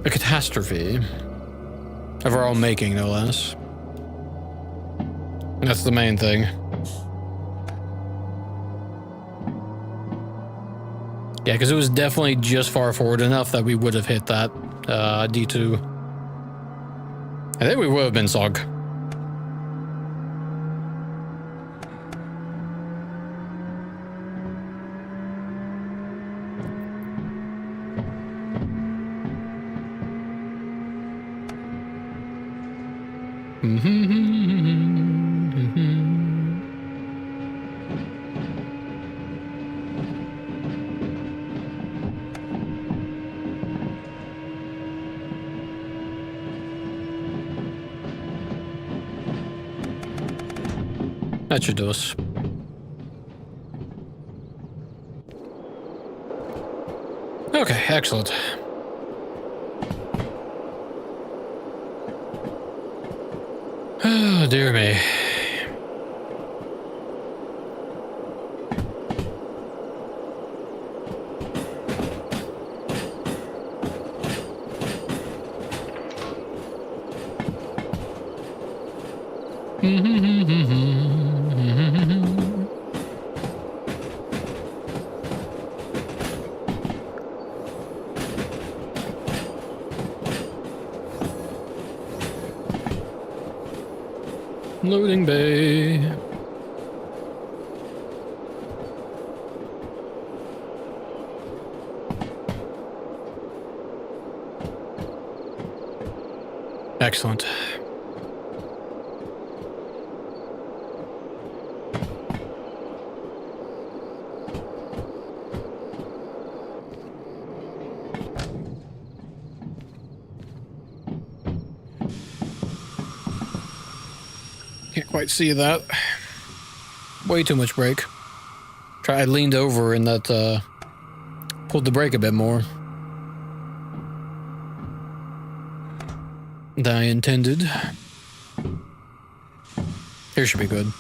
catastrophe of our own making, no less. And that's the main thing. Yeah, because it was definitely just far forward enough that we would have hit that D2. I think we would have been SOG. That should do us. Okay, excellent. Oh, dear me. Loading bay. Excellent. Can't quite see that. Way too much brake. I leaned over and that pulled the brake a bit more than I intended. Here should be good.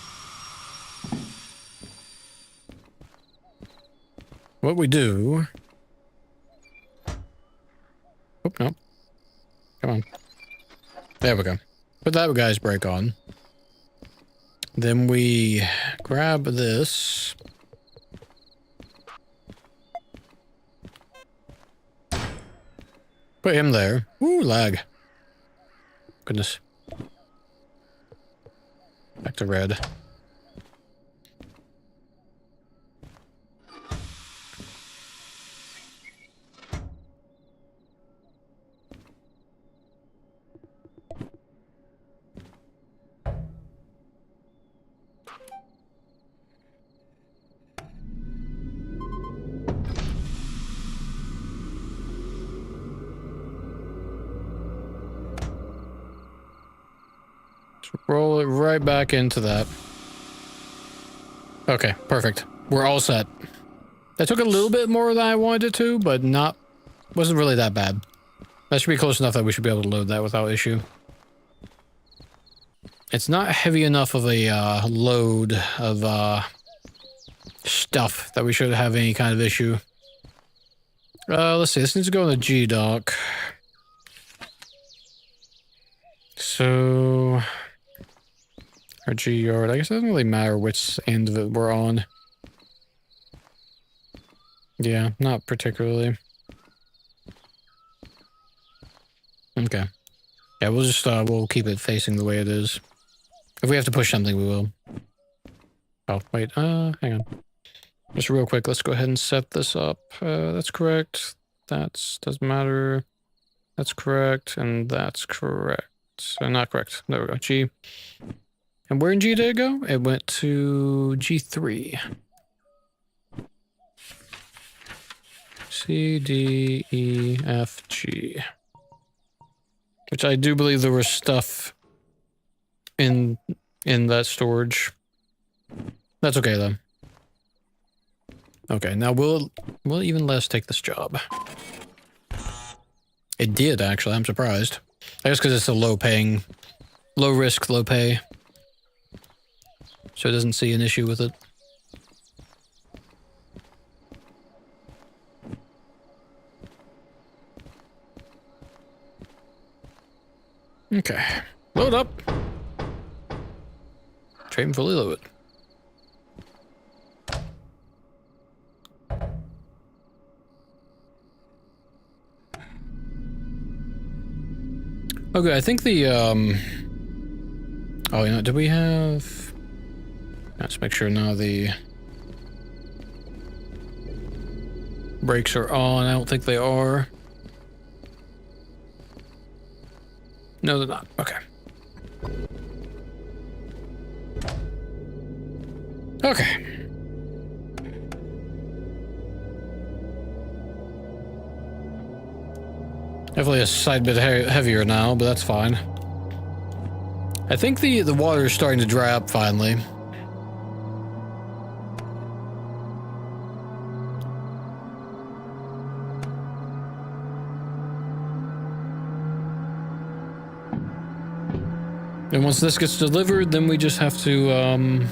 What we do... Oh, no. Come on. There we go. Put that guy's brake on. Then we grab this. Put him there. Ooh, lag. Goodness. Back to red. Roll it right back into that. Okay, perfect. We're all set. That took a little bit more than I wanted it to, but wasn't really that bad. That should be close enough that we should be able to load that without issue. It's not heavy enough of a load of stuff that we should have any kind of issue. Let's see, this needs to go in the G dock. So... Our G yard. I guess it doesn't really matter which end of it we're on. Yeah, not particularly. Okay. Yeah, we'll just, we'll keep it facing the way it is. If we have to push something, we will. Oh, wait, hang on. Just real quick, let's go ahead and set this up. That's correct. Doesn't matter. That's correct, and that's correct. Not correct. There we go. G. And where in G did it go? It went to G3. C, D, E, F, G. Which I do believe there was stuff in that storage. That's okay though. Okay, now will even less take this job? It did actually. I'm surprised. I guess because it's a low risk, low pay. So it doesn't see an issue with it. Okay. Load up. Train fully loaded. Okay, I think the, oh, you know, did we have... Let's make sure now the brakes are on. I don't think they are. No, they're not. Okay. Okay. Definitely a side bit heavier now, but that's fine. I think the water is starting to dry up finally. And once this gets delivered, then we just have to,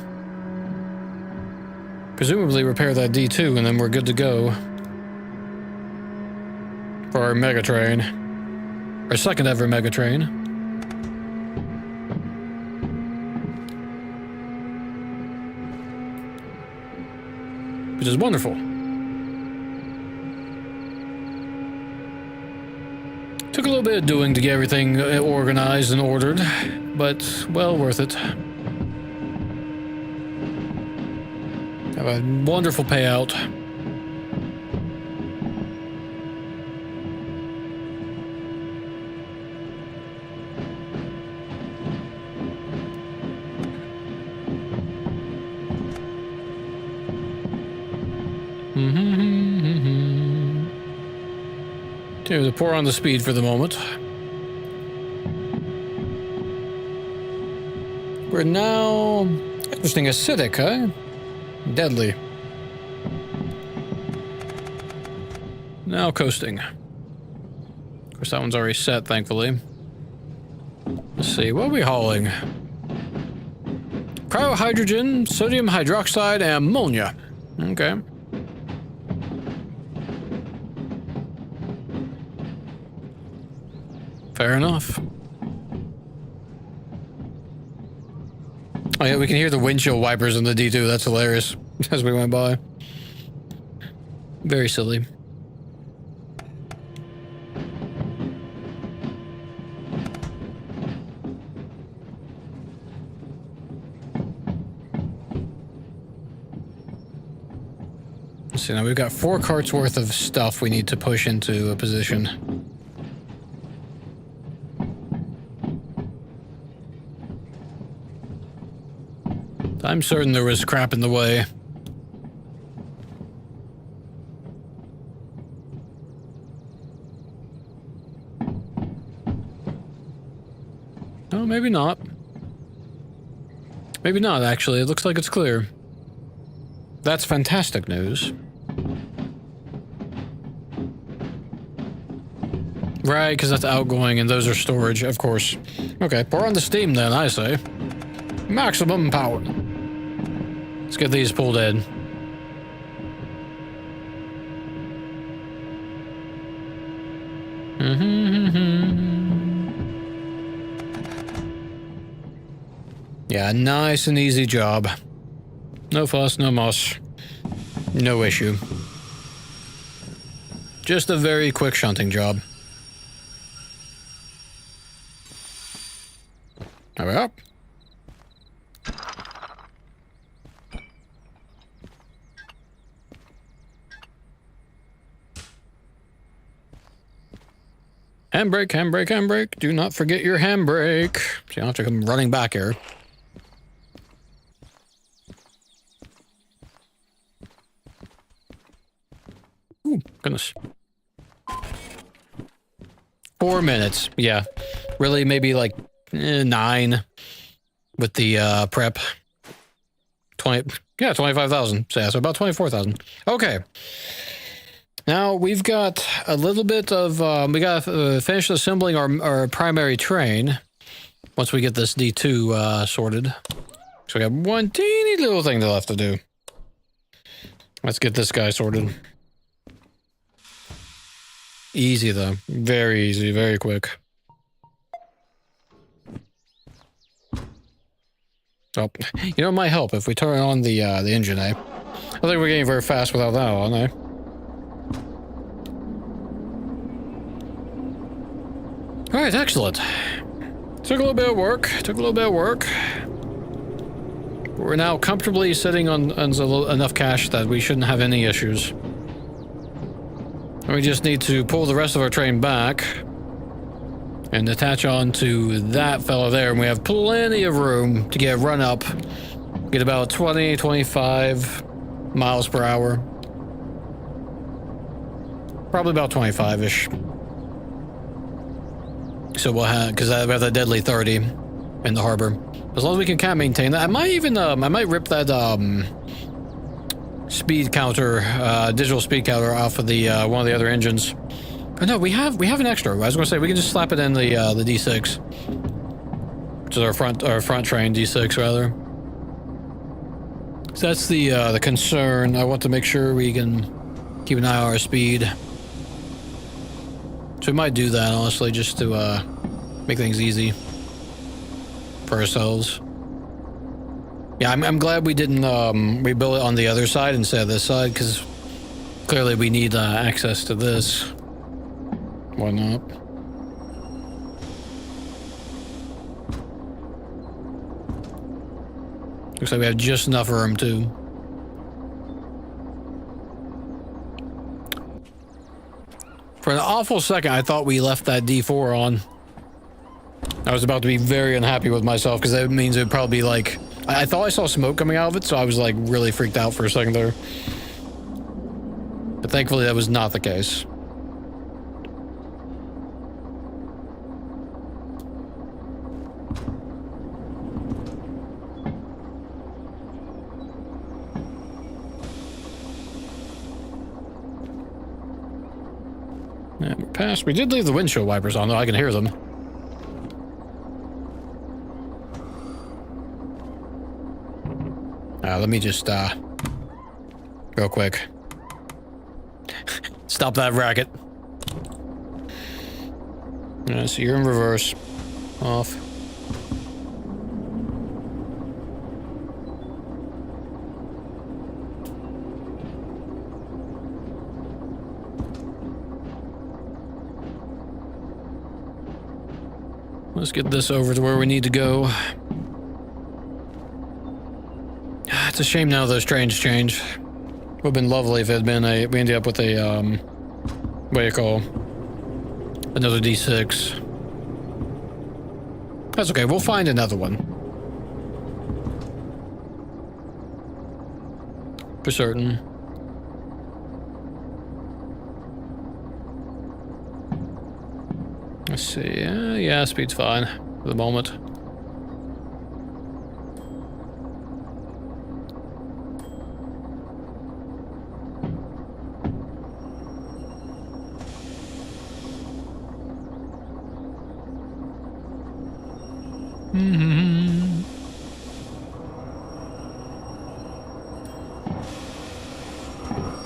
presumably repair that D2, and then we're good to go. For our mega train. Our second ever mega train. Which is wonderful. Took a little bit of doing to get everything organized and ordered, but well worth it. Have a wonderful payout. To pour on the speed for the moment. We're now... Interesting, acidic, huh? Deadly. Now coasting. Of course, that one's already set, thankfully. Let's see, what are we hauling? Cryohydrogen, sodium hydroxide, and ammonia. Okay. Fair enough. Oh yeah, we can hear the windshield wipers in the D2. That's hilarious. As we went by. Very silly. Let's see, now we've got 4 carts worth of stuff we need to push into a position. I'm certain there was crap in the way. Oh, maybe not. Maybe not, actually. It looks like it's clear. That's fantastic news. Right, because that's outgoing and those are storage, of course. Okay, pour on the steam then, I say. Maximum power. Let's get these pulled in. Yeah, nice and easy job. No fuss, no muss. No issue. Just a very quick shunting job. There we are. Handbrake, handbrake, handbrake. Do not forget your handbrake. So you don't have to come running back here. Ooh, goodness. 4 minutes. Yeah. Really, maybe like 9 with the prep. 20. Yeah, 25,000. So yeah, so about 24,000. Okay. Now we've got a little bit of, we gotta finish assembling our primary train once we get this D2 sorted. So we got one teeny little thing left to do. Let's get this guy sorted. Easy though, very easy, very quick. Oh, you know, it might help if we turn on the engine, eh? I don't think we're getting very fast without that on, eh? Alright, excellent. Took a little bit of work. We're now comfortably sitting on enough cash that we shouldn't have any issues. And we just need to pull the rest of our train back and attach on to that fella there, and we have plenty of room to get run up, get about 20, 25 miles per hour. Probably about 25-ish. So we'll have, because I have that deadly 30 in the harbor. As long as we can maintain that. I might even, I might rip that, speed counter, digital speed counter off of the, one of the other engines. Oh, no, we have an extra. I was going to say, we can just slap it in the D6. Which is our front train, D6, rather. So that's the concern. I want to make sure we can keep an eye on our speed. So we might do that, honestly, just to make things easy for ourselves. Yeah, I'm glad we didn't rebuild it on the other side instead of this side, because clearly we need access to this. Why not? Looks like we have just enough room, too. For an awful second, I thought we left that D4 on. I was about to be very unhappy with myself, because that means it would probably be like... I thought I saw smoke coming out of it, so I was like really freaked out for a second there. But thankfully that was not the case. past. We did leave the windshield wipers on, though. I can hear them. Let me just, real quick. Stop that racket. So you're in reverse. Off. Let's get this over to where we need to go. It's a shame now those trains change. Would have been lovely if it had been we ended up with a, what do you call, another D6. That's okay, we'll find another one. For certain. Let's see, yeah, speed's fine for the moment.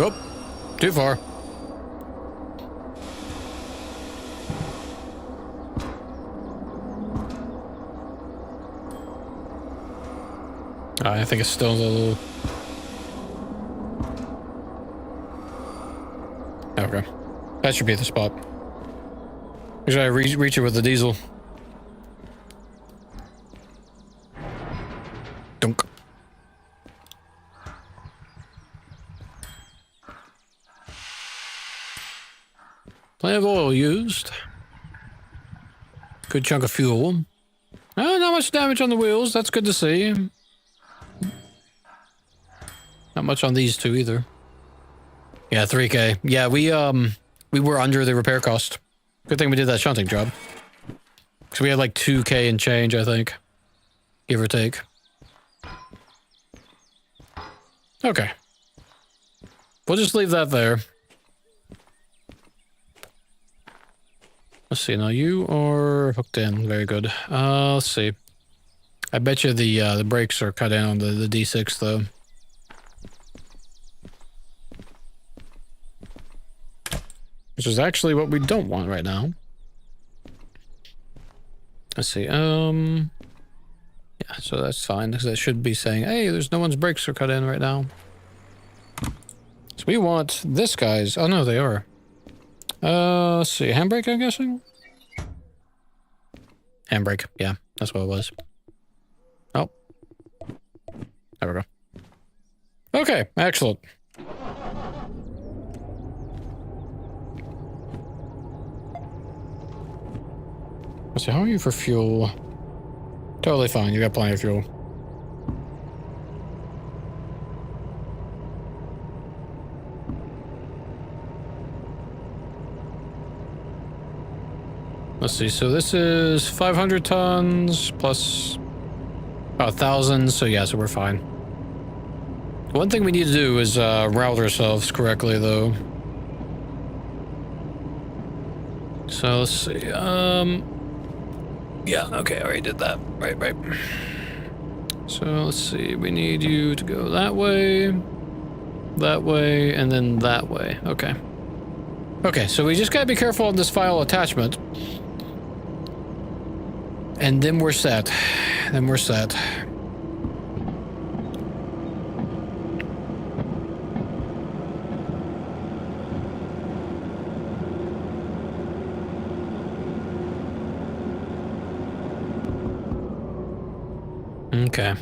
Oh, too far. I think it's still a little... Okay. That should be the spot. Should I reach it with the diesel? Dunk. Plenty of oil used. Good chunk of fuel. Oh, not much damage on the wheels. That's good to see. Not much on these two either. Yeah, 3K. Yeah, we were under the repair cost. Good thing we did that shunting job. Because we had like 2K and change, I think. Give or take. Okay. We'll just leave that there. Let's see, now you are hooked in. Very good. Let's see. I bet you the brakes are cut in on the D6 though. Which is actually what we don't want right now. Let's see, yeah, so that's fine, because that should be saying, hey, there's no one's brakes are cut in right now. So we want this guy's, oh no, they are. Let's see, handbrake, I'm guessing? Handbrake, yeah, that's what it was. Oh. There we go. Okay, excellent. Let's see, how are you for fuel? Totally fine, you got plenty of fuel. Let's see, so this is 500 tons plus 1,000, so yeah, so we're fine. One thing we need to do is route ourselves correctly, though. So let's see, yeah, okay, I already did that. Right. So let's see, we need you to go that way, and then that way. Okay. Okay, so we just gotta be careful on this file attachment. And then we're set. Okay.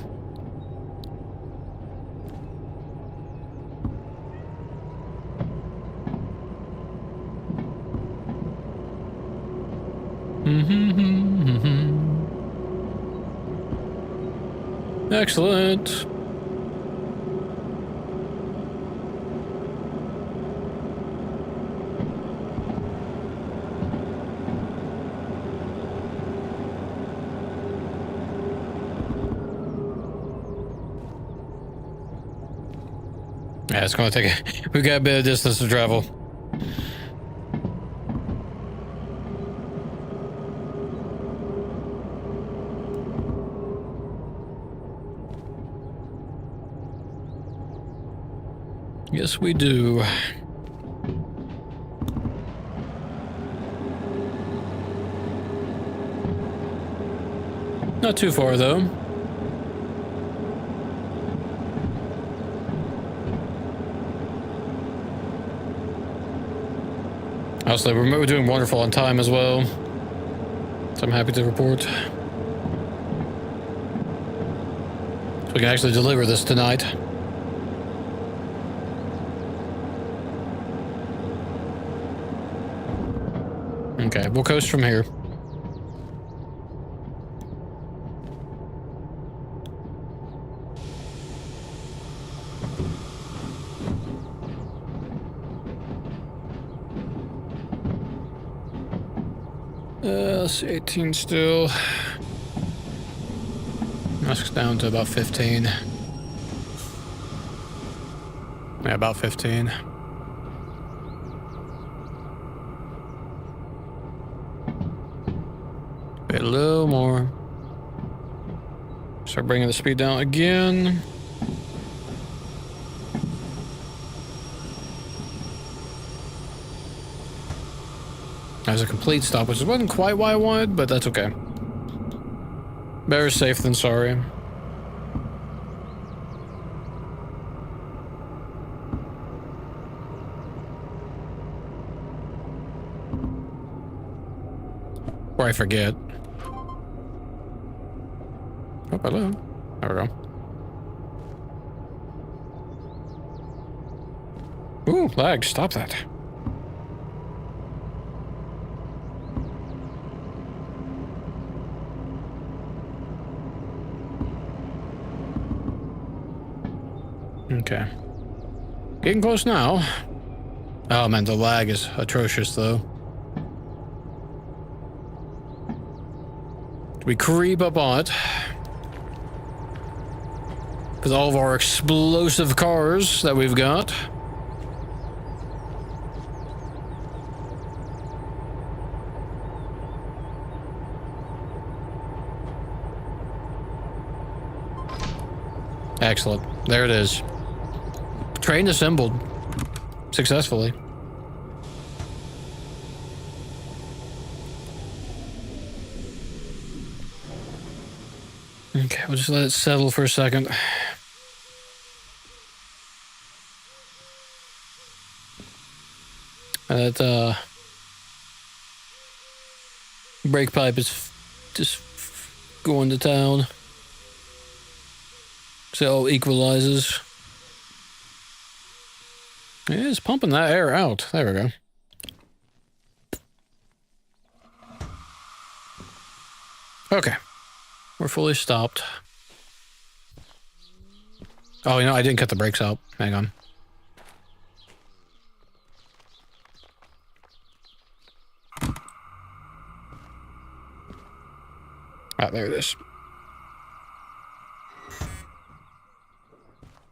Excellent. Yeah, it's gonna take we've got a bit of distance to travel. Yes, we do. Not too far, though. Honestly, we're doing wonderful on time as well. So I'm happy to report. So we can actually deliver this tonight. Okay, we'll coast from here. Let's see, 18 still. Musk's down to about 15. Yeah, about 15. Wait a little more. Start bringing the speed down again. That was a complete stop, which wasn't quite what I wanted, but that's okay. Better safe than sorry. Or I forget. Oh, hello. There we go. Ooh, lag. Stop that. Okay. Getting close now. Oh man, the lag is atrocious though. We creep up on it. With all of our explosive cars that we've got. Excellent. There it is. Train assembled. Successfully. Okay, we'll just let it settle for a second. That, brake pipe is just going to town. So it all equalizes. It is pumping that air out. There we go. Okay. We're fully stopped. Oh, you know, I didn't cut the brakes out. Hang on. Ah, there it is.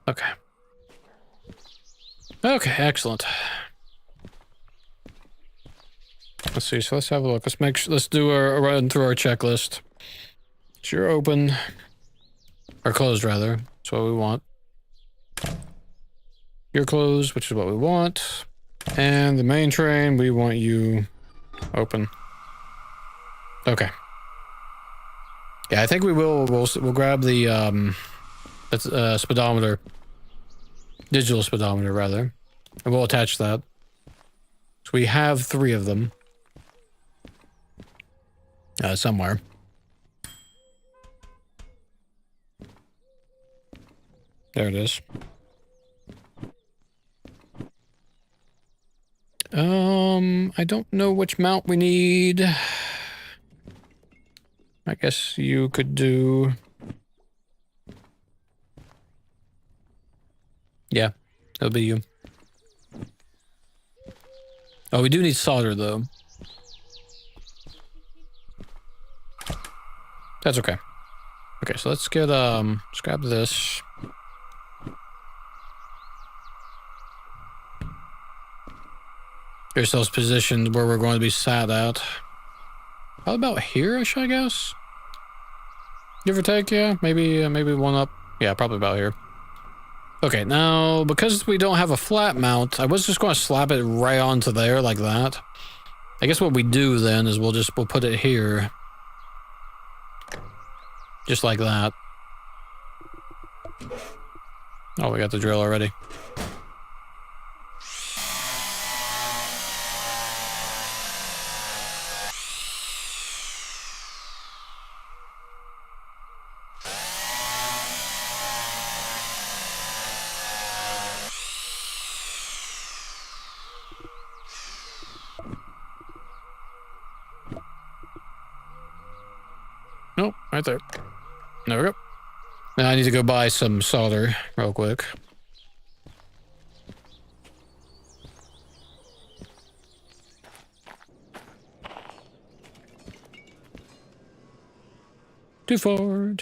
Okay. Okay, excellent. Let's see, so let's have a look. Let's do a run through our checklist. So you're open. Or closed, rather. That's what we want. You're closed, which is what we want. And the main train, we want you open. Okay. Yeah, I think we'll grab the speedometer. Digital speedometer, rather. And we'll attach that. So we have 3 of them. Somewhere. There it is. I don't know which mount we need. I guess you could do... Yeah, that'll be you. Oh, we do need solder, though. That's okay. Okay, so let's get, let's grab this. Get ourselves positioned where we're going to be sat at. How about here-ish, I guess? Give or take, yeah? Maybe one up. Yeah, probably about here. Okay, now, because we don't have a flat mount, I was just going to slap it right onto there like that. I guess what we do then is we'll put it here. Just like that. Oh, we got the drill already. Nope, right there. There we go. Now I need to go buy some solder real quick. Too far.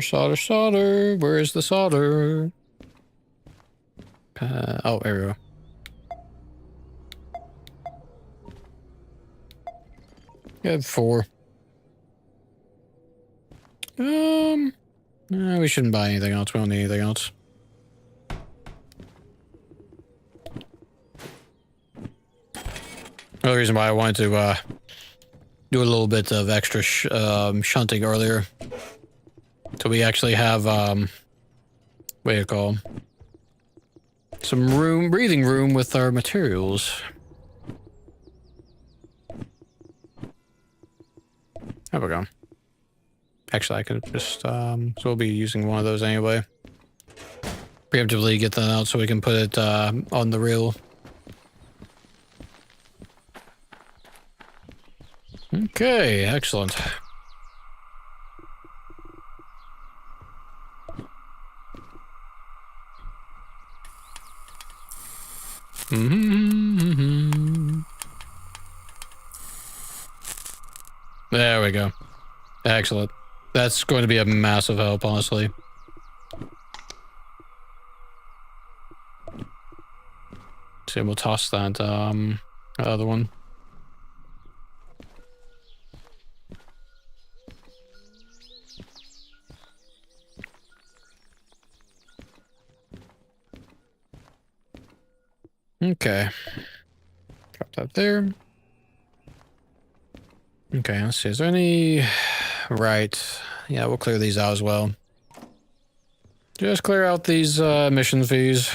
Solder. Where is the solder? Oh, there we go. Yeah, 4. No, we shouldn't buy anything else. We don't need anything else. The reason why I wanted to do a little bit of extra shunting earlier, so we actually have what do you call some breathing room with our materials. There we go. Actually, I could just so we'll be using one of those anyway. Preemptively get that out so we can put it on the reel. Okay, excellent. There we go. Excellent. That's going to be a massive help, honestly. So we'll toss that other one. Okay. Drop that there. Okay, let's see. Is there any... Right. Yeah, we'll clear these out as well. Just clear out these mission fees.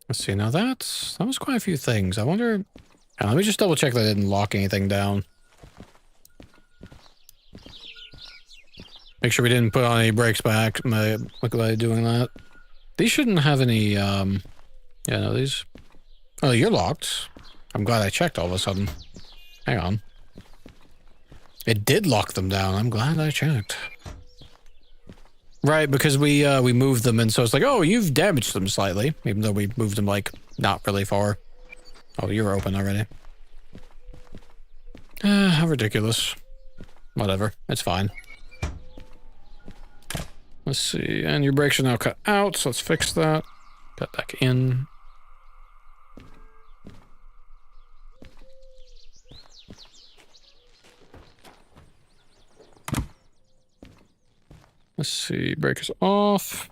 Let's see. Now that was quite a few things. I wonder... let me just double check that I didn't lock anything down. Make sure we didn't put on any brakes by doing that. These shouldn't have any, yeah, no, these... Oh, you're locked. I'm glad I checked all of a sudden. Hang on. It did lock them down. I'm glad I checked. Right, because we moved them, and so it's like, oh, you've damaged them slightly, even though we moved them, like, not really far. Oh, you're open already. How ridiculous. Whatever, it's fine. Let's see, and your brakes are now cut out, so let's fix that. Cut back in. Let's see, brake is off.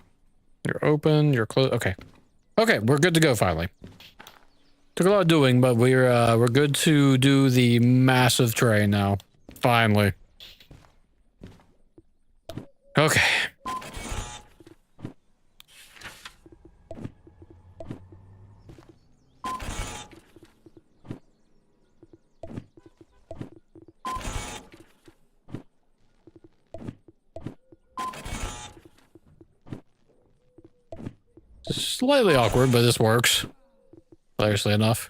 You're open, you're closed. Okay. Okay, we're good to go finally. Took a lot of doing, but we're good to do the massive train now. Finally. Okay. Slightly awkward, but this works. Hilariously enough.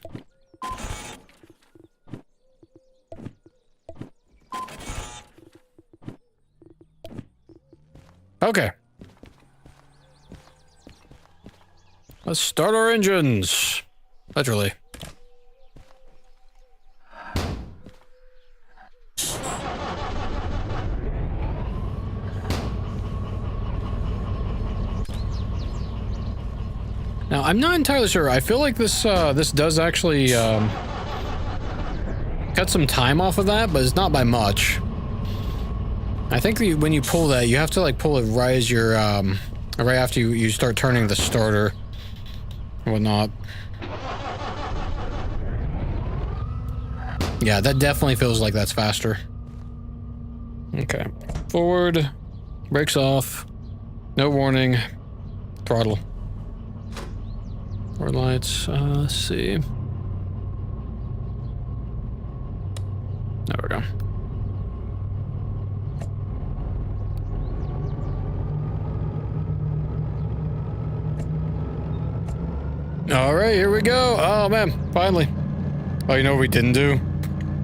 Okay. Let's start our engines. Literally. I'm not entirely sure. I feel like this this does actually cut some time off of that, but it's not by much. I think when you pull that, you have to like pull it right as you're right after you start turning the starter and whatnot. Yeah, that definitely feels like that's faster. Okay, forward, brakes off, no warning, throttle. Forward lights, let's see. There we go. All right, here we go. Oh man, finally. Oh, you know what we didn't do?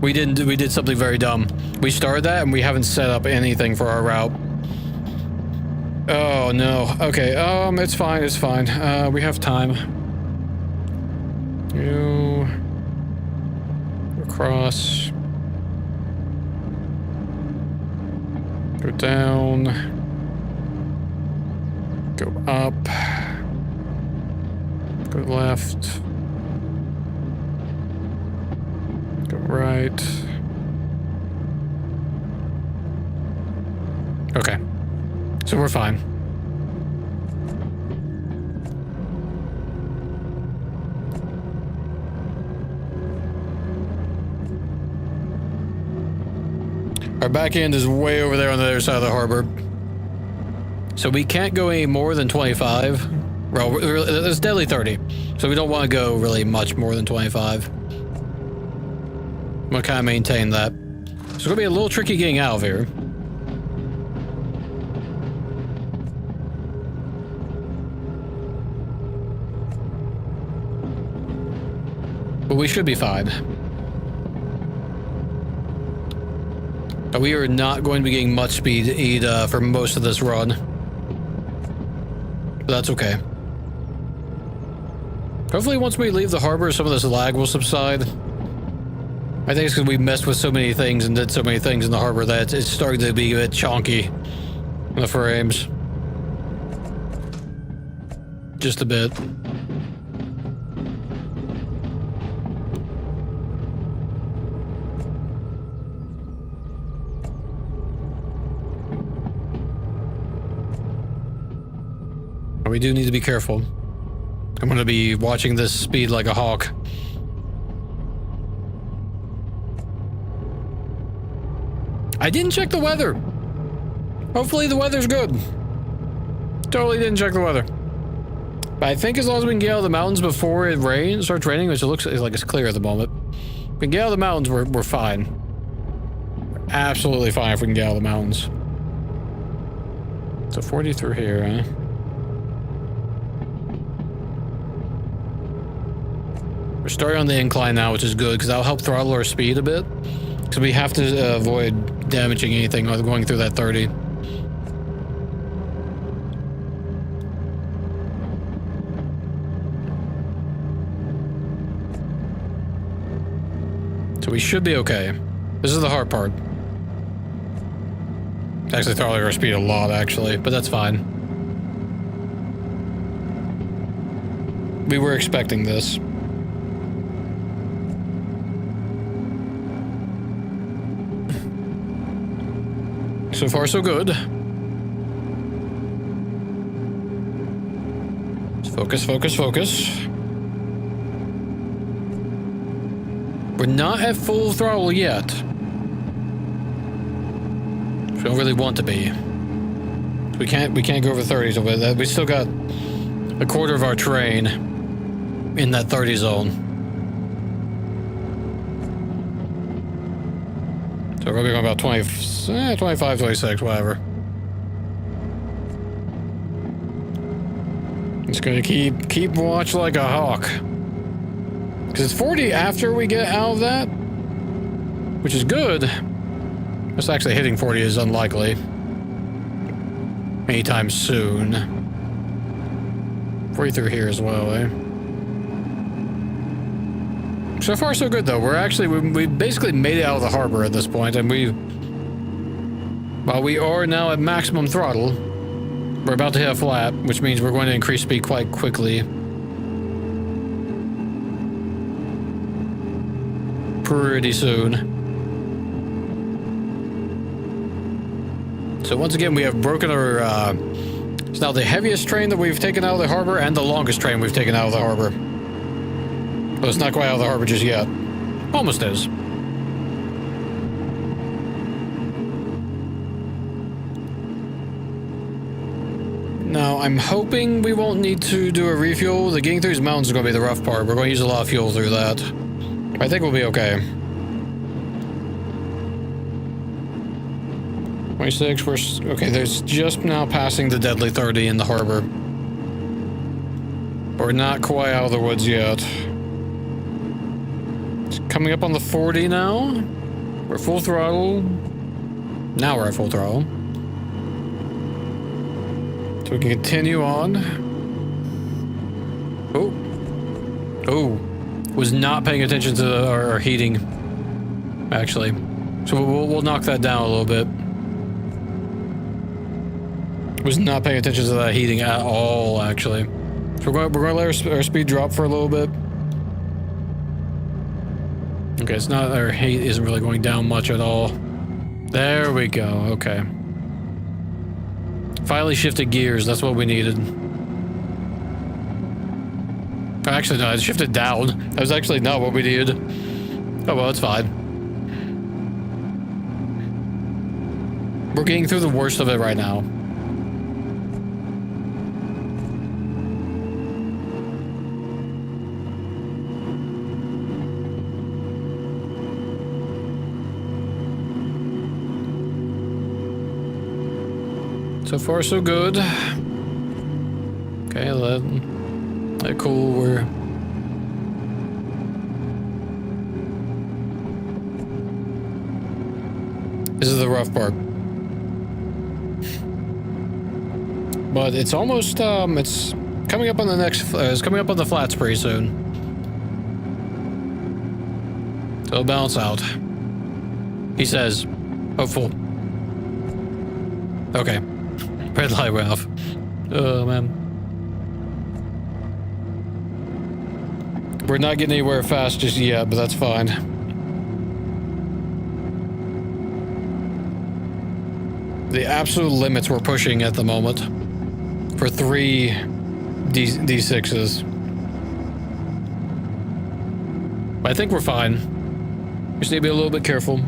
We did something very dumb. We started that and we haven't set up anything for our route. Oh no. Okay, it's fine, it's fine. We have time. You across. Go down. Go up. Go left. Go right. Okay. So we're fine. Our back end is way over there on the other side of the harbor. So we can't go any more than 25. Well, it's deadly 30. So we don't want to go really much more than 25. I'm gonna kind of maintain that. So it's gonna be a little tricky getting out of here. But we should be fine. But we are not going to be getting much speed to eat for most of this run. But that's okay. Hopefully once we leave the harbor, some of this lag will subside. I think it's because we messed with so many things and did so many things in the harbor that it's starting to be a bit chonky in the frames. Just a bit. We do need to be careful. I'm gonna be watching this speed like a hawk. I didn't check the weather. Hopefully the weather's good. Totally didn't check the weather. But I think as long as we can get out of the mountains before it starts raining, which it looks like it's clear at the moment. If we can get out of the mountains, we're fine. We're absolutely fine if we can get out of the mountains. So 40 through here, huh? We're starting on the incline now, which is good, because that'll help throttle our speed a bit. Because we have to avoid damaging anything while going through that 30. So we should be okay. This is the hard part. Actually throttling our speed a lot, actually, but that's fine. We were expecting this. So far, so good. Focus, focus, focus. We're not at full throttle yet. We don't really want to be. We can't go over 30, so we still got a quarter of our train in that 30 zone. So we're going to be going about 25, 26, whatever. Just going to keep watch like a hawk. Because it's 40 after we get out of that, which is good. Just actually hitting 40 is unlikely. Anytime soon. 40 through here as well, eh? So far, so good, though. We basically made it out of the harbor at this point, and while we are now at maximum throttle, we're about to hit a flat, which means we're going to increase speed quite quickly. pretty soon. So once again, we have broken our, it's now the heaviest train that we've taken out of the harbor and the longest train we've taken out of the harbor. But it's not quite out of the harbor just yet. Almost is. Now, I'm hoping we won't need to do a refuel. The getting through these mountains is going to be the rough part. We're going to use a lot of fuel through that. I think we'll be okay. 26, we're... Okay, there's just now passing the deadly 30 in the harbor. We're not quite out of the woods yet. It's coming up on the 40 now. We're full throttle. Now we're at full throttle. So we can continue on. Oh. Oh. Was not paying attention to our heating, actually. So we'll knock that down a little bit. Was not paying attention to that heating at all, actually. So we're going to let our speed drop for a little bit. Okay, it's not, our heat isn't really going down much at all. There we go, okay. Finally shifted gears, that's what we needed. Actually, no, it shifted down. That was actually not what we needed. Oh well, it's fine. We're getting through the worst of it right now. So far, so good. Okay, cool. We're this is the rough part, but it's almost it's coming up on the next. It's coming up on the flats pretty soon, so it'll balance out. He says, hopeful. Okay. Red light went off. Oh, man. We're not getting anywhere fast just yet, but that's fine. The absolute limits we're pushing at the moment for 3 D6s. I think we're fine. We just need to be a little bit careful.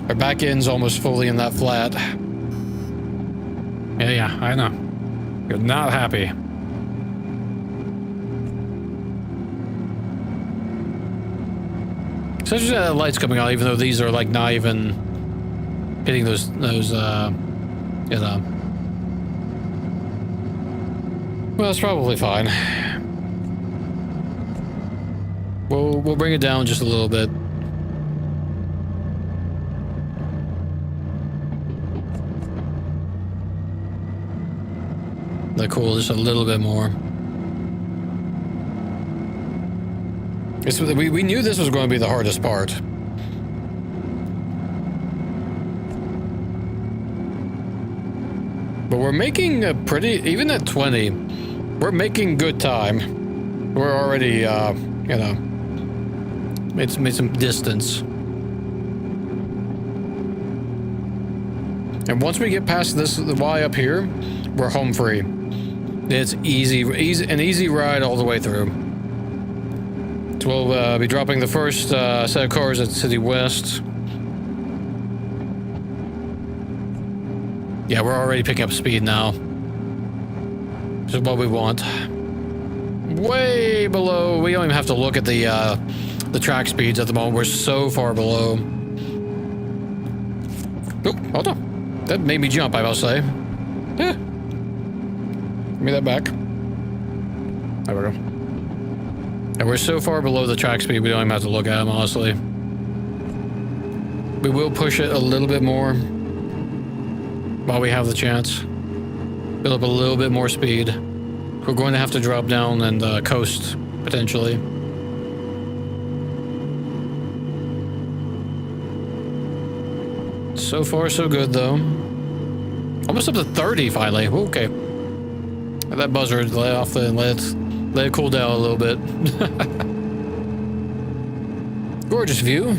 Our back end's almost fully in that flat. Yeah, I know. You're not happy. Especially that light's coming out, even though these are like not even hitting those you know. Well, it's probably fine. We'll bring it down just a little bit. They're cool, just a little bit more. We knew this was going to be the hardest part. But we're making a pretty, even at 20, we're making good time. We're already, you know, made some distance. And once we get past the Y up here, we're home free. It's an easy ride all the way through. So we'll be dropping the first set of cars at City West. Yeah, we're already picking up speed now. This is what we want. Way below. We don't even have to look at the track speeds at the moment. We're so far below. Oh, hold on. That made me jump, I must say. Yeah. Give me that back. There we go. And we're so far below the track speed, we don't even have to look at them, honestly. We will push it a little bit more while we have the chance. Build up a little bit more speed. We're going to have to drop down and coast, potentially. So far, so good, though. Almost up to 30, finally. Okay. Let that buzzer lay off and let it cool down a little bit. Gorgeous view.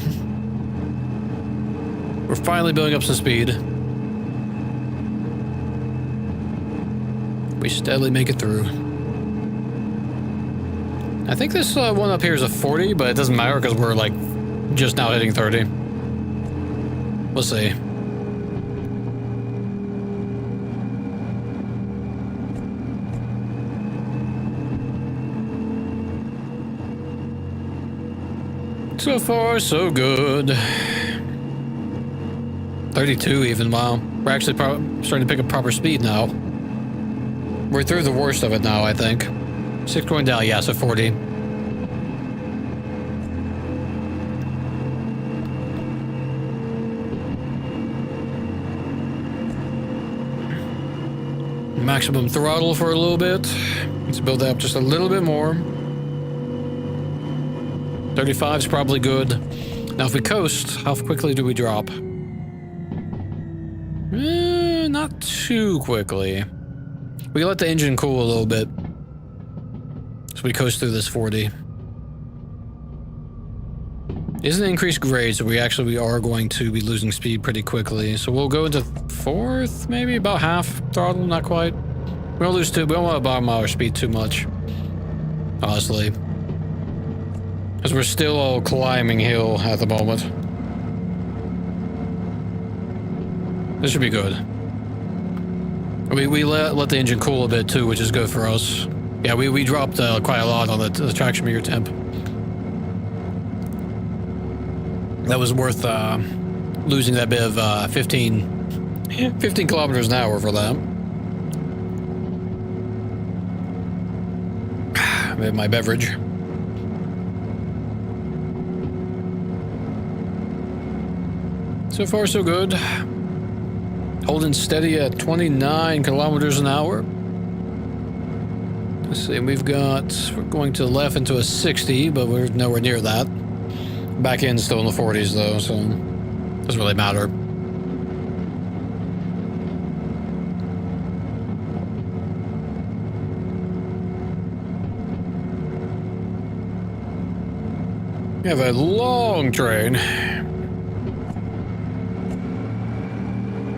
We're finally building up some speed. We steadily make it through. I think this one up here is a 40, but it doesn't matter because we're like just now hitting 30. We'll see. So far, so good. 32 even, wow. We're actually starting to pick up proper speed now. We're through the worst of it now, I think. 6 going down, yeah, so 40. Maximum throttle for a little bit. Let's build that up just a little bit more. 35 is probably good. Now if we coast, how quickly do we drop? Not too quickly. We let the engine cool a little bit. So we coast through this 40. Isn't increased grade, so we are going to be losing speed pretty quickly. So we'll go into 4th, maybe about half throttle, not quite. We don't lose we don't want to bottom our speed too much. Honestly. Because we're still all climbing hill at the moment. This should be good. We let the engine cool a bit too, which is good for us. Yeah, we dropped quite a lot on the traction meter temp. That was worth losing that bit of 15 kilometers an hour for that. I made my beverage. So far, so good. Holding steady at 29 kilometers an hour. Let's see, we're going to the left into a 60, but we're nowhere near that. Back in still in the 40s though, so doesn't really matter. We have a long train.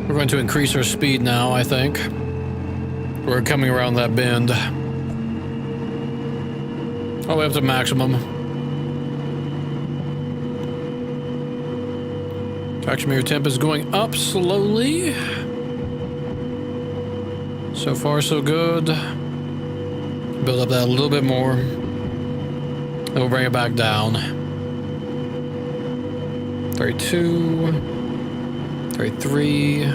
We're going to increase our speed now, I think. We're coming around that bend. All the way up to maximum. Traction meter temp is going up slowly. So far, so good. Build up that a little bit more. Then we'll bring it back down. 32. 33.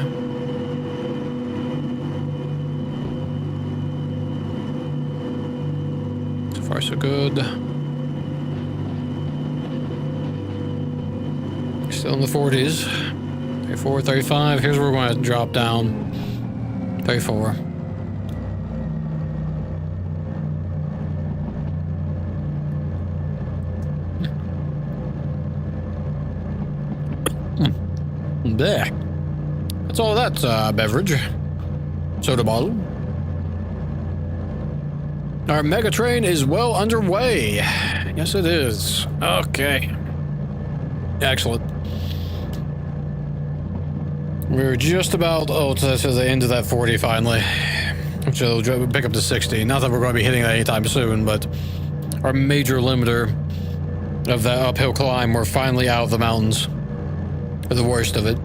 So far, so good. Still in the 40s. 34, 35. Here's where we're going to drop down. 34. There. That's all that's beverage. Soda bottle. Our mega train is well underway. Yes, it is. Okay. Excellent. We're just about to the end of that 40 finally. Which will pick up to 60. Not that we're going to be hitting that anytime soon, but our major limiter of that uphill climb, we're finally out of the mountains. The worst of it.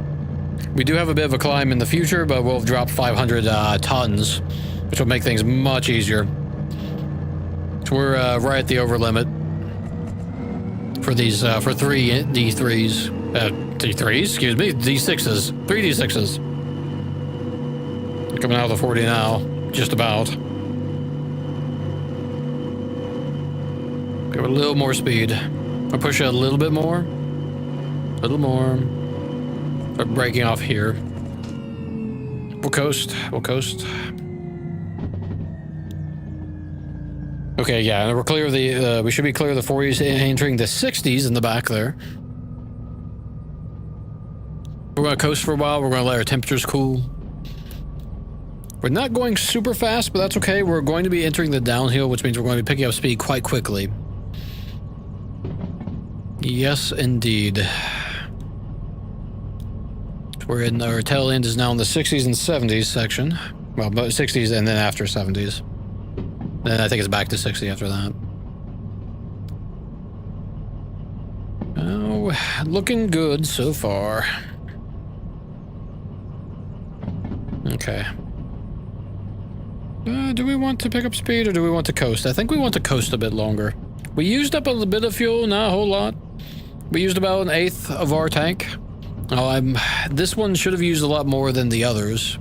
We do have a bit of a climb in the future, but we'll drop 500 tons, which will make things much easier. So we're right at the over limit for these for 3 D3s, D3s, excuse me, D6s, 3 D6s. Coming out of the 40 now, just about. Give it a little more speed. I'll push it a little bit more. A little more. Start breaking off here. We'll coast. We'll coast. Okay, yeah, and we're clear of the. We should be clear of the 40s, entering the 60s in the back there. We're gonna coast for a while. We're gonna let our temperatures cool. We're not going super fast, but that's okay. We're going to be entering the downhill, which means we're going to be picking up speed quite quickly. Yes, indeed. We're in our tail end is now in the 60s and 70s section. Well, 60s and then after 70s. Then I think it's back to 60 after that. Oh, looking good so far. Okay. Do we want to pick up speed or do we want to coast? I think we want to coast a bit longer. We used up a little bit of fuel, not a whole lot. We used about 1/8 of our tank. Oh, this one should have used a lot more than the others.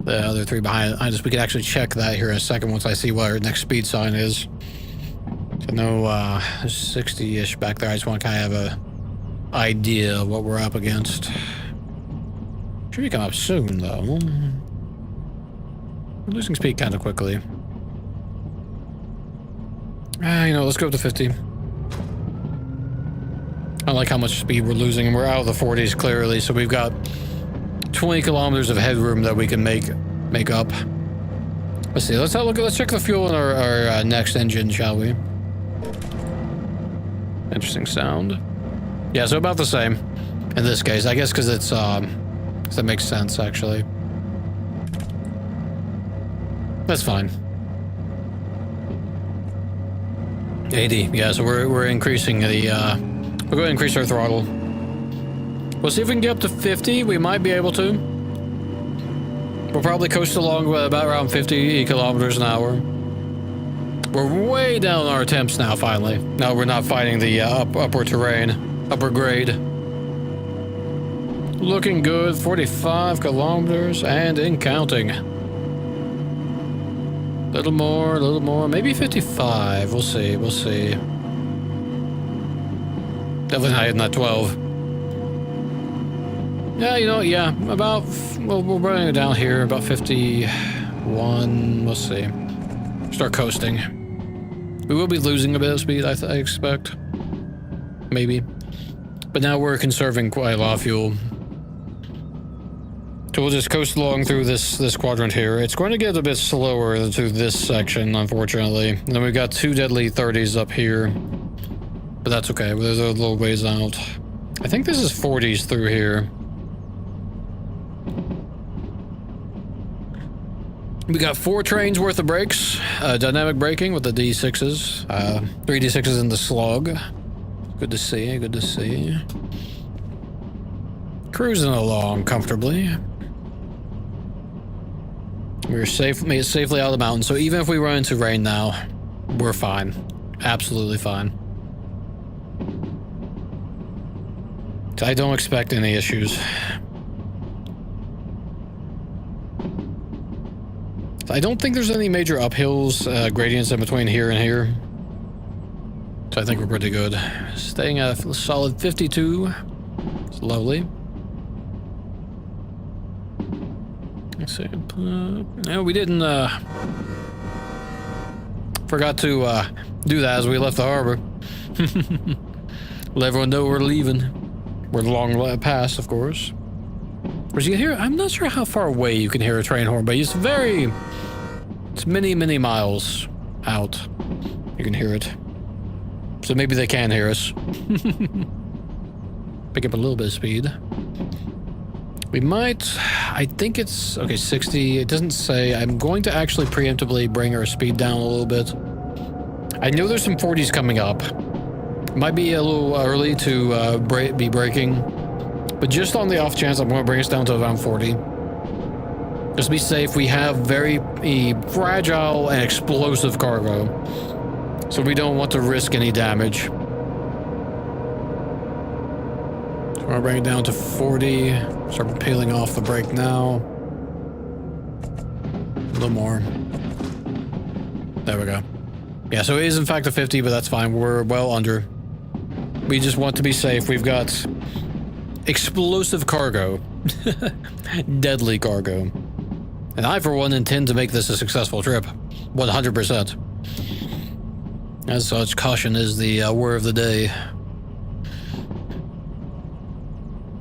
The other three behind us. We could actually check that here in a second once I see what our next speed sign is. I know 60-ish back there. I just want to kind of have a idea of what we're up against. Should be coming up soon, though. We're losing speed kind of quickly. You know, let's go up to 50. I like how much speed we're losing, and we're out of the 40s clearly, so we've got 20 kilometers of headroom that we can make up. Let's see. Let's have a look. Let's check the fuel in our next engine, shall we? Interesting sound. Yeah, so about the same in this case, I guess, because it's that makes sense actually. That's fine. 80. Yeah, so we're increasing the. We're going to increase our throttle. We'll see if we can get up to 50. We might be able to. We'll probably coast along with about around 50 kilometers an hour. We're way down our temps now, finally. Now we're not fighting the upper terrain, upper grade. Looking good, 45 kilometers and in counting. A little more, maybe 55. We'll see. Definitely higher than that 12. Yeah, you know, yeah, about, well, we're running it down here, about 51, we'll see. Start coasting. We will be losing a bit of speed, I expect. Maybe. But now we're conserving quite a lot of fuel. So we'll just coast along through this quadrant here. It's going to get a bit slower through this section, unfortunately. And then we've got 2 deadly 30s up here. But that's okay, there's a little ways out. I think this is 40s through here. We got 4 trains worth of brakes. Dynamic braking with the D6s. 3 D6s in the slug. Good to see. Cruising along comfortably. We're made it safely out of the mountain, so even if we run into rain now, we're fine. Absolutely fine. I don't expect any issues. I don't think there's any major uphills, gradients in between here and here. So I think we're pretty good. Staying at a solid 52. It's lovely. Let's see. No, we didn't, forgot to, do that as we left the harbor. Let everyone know we're leaving. We're long past, of course. Whereas you hear, I'm not sure how far away you can hear a train horn, but it's many miles out. You can hear it. So maybe they can hear us. Pick up a little bit of speed. We might, I think it's, okay, 60. It doesn't say. I'm going to actually preemptively bring our speed down a little bit. I know there's some 40s coming up. Might be a little early to be braking, but just on the off chance, I'm going to bring us down to around 40. Just to be safe, we have very fragile and explosive cargo, so we don't want to risk any damage. So we're going to bring it down to 40. Start peeling off the brake now. A little more. There we go. Yeah, so it is in fact a 50, but that's fine. We're well under. We just want to be safe. We've got explosive cargo. Deadly cargo. And I, for one, intend to make this a successful trip. 100%. As such, caution is the word of the day.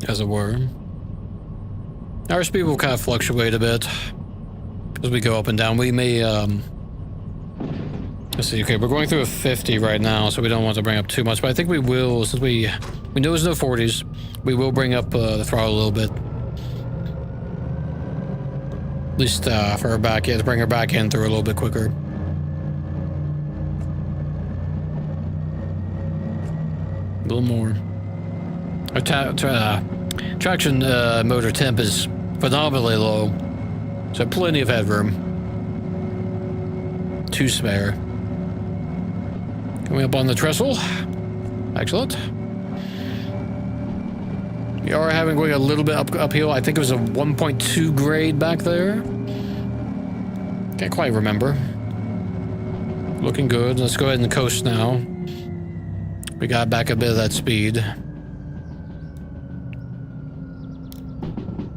As it were. Our speed will kind of fluctuate a bit. as we go up and down. We may, let's see, okay, we're going through a 50 right now, so we don't want to bring up too much, but I think we will, since we know there's no 40s, we will bring up the throttle a little bit. At least for her back, yeah, to bring her back in through a little bit quicker. A little more. Our traction motor temp is phenomenally low, so plenty of headroom to spare. Coming up on the trestle. Excellent. We are going a little bit uphill. I think it was a 1.2 grade back there. Can't quite remember. Looking good. Let's go ahead and coast now. We got back a bit of that speed.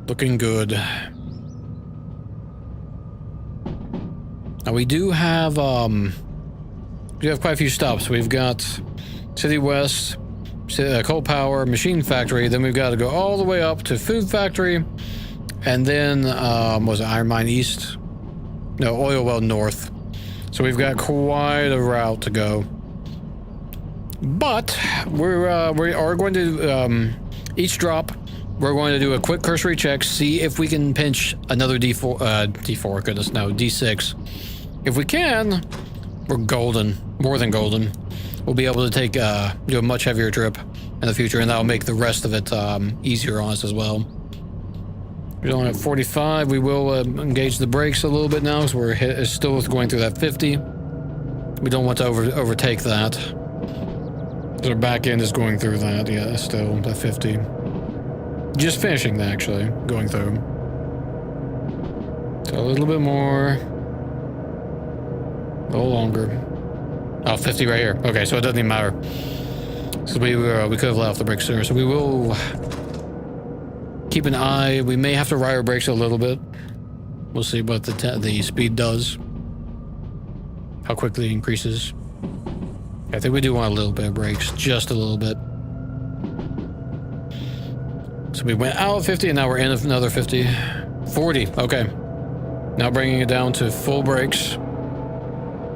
Looking good. Now we do have quite a few stops. We've got City West, Coal Power, Machine Factory, then we've got to go all the way up to Food Factory, and then, was it Iron Mine East? No, Oil Well North. So we've got quite a route to go. But we are going to, each drop, we're going to do a quick cursory check, see if we can pinch another D4, goodness no, D6. If we can, we're golden, more than golden. We'll be able to take, do a much heavier trip in the future, and that'll make the rest of it easier on us as well. We're only at 45. We will engage the brakes a little bit now, because we're still going through that 50. We don't want to overtake that. Our back end is going through that, yeah, still, that 50. Just finishing that, actually, going through. So a little bit more. A little longer. Oh, 50 right here. Okay, so it doesn't even matter. So we could have let off the brakes sooner. So we will keep an eye. We may have to ride our brakes a little bit. We'll see what the speed does. How quickly it increases. I think we do want a little bit of brakes. Just a little bit. So we went out of 50 and now we're in another 50. 40. Okay. Now bringing it down to full brakes.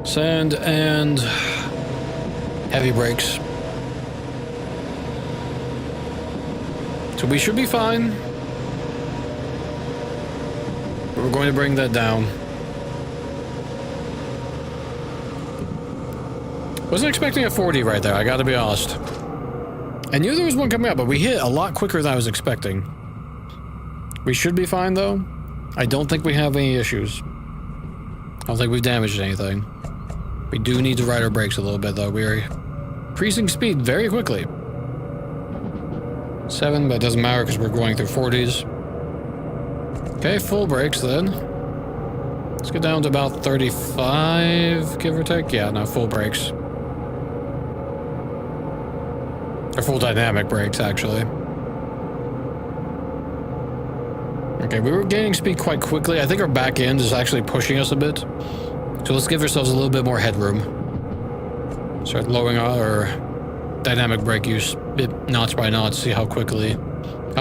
Sand and heavy brakes. So we should be fine. But we're going to bring that down. Wasn't expecting a 40 right there, I gotta be honest. I knew there was one coming up, but we hit a lot quicker than I was expecting. We should be fine though. I don't think we have any issues. I don't think we've damaged anything. We do need to ride our brakes a little bit though. We are increasing speed very quickly. 7, but it doesn't matter because we're going through 40s. Okay, full brakes then. Let's get down to about 35, give or take. Yeah, no, full brakes. Or full dynamic brakes, actually. Okay, we were gaining speed quite quickly. I think our back end is actually pushing us a bit. So let's give ourselves a little bit more headroom. Start lowering our dynamic brake use bit notch by notch, see how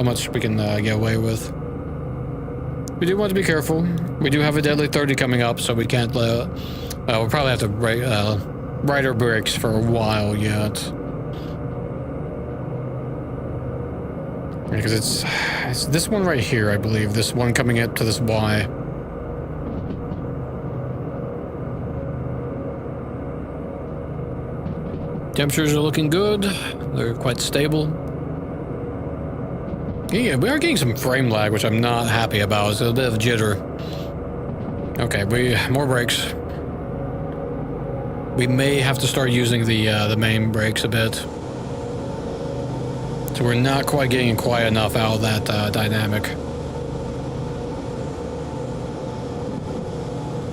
much we can get away with. We do want to be careful. We do have a deadly 30 coming up, so we can't, we'll probably have to ride our brakes for a while yet. Because it's this one right here, I believe. This one coming up to this Y. Temperatures are looking good. They're quite stable. Yeah, we are getting some frame lag, which I'm not happy about. It's a bit of jitter. Okay, more brakes. We may have to start using the main brakes a bit. So we're not quite getting quite enough out of that dynamic.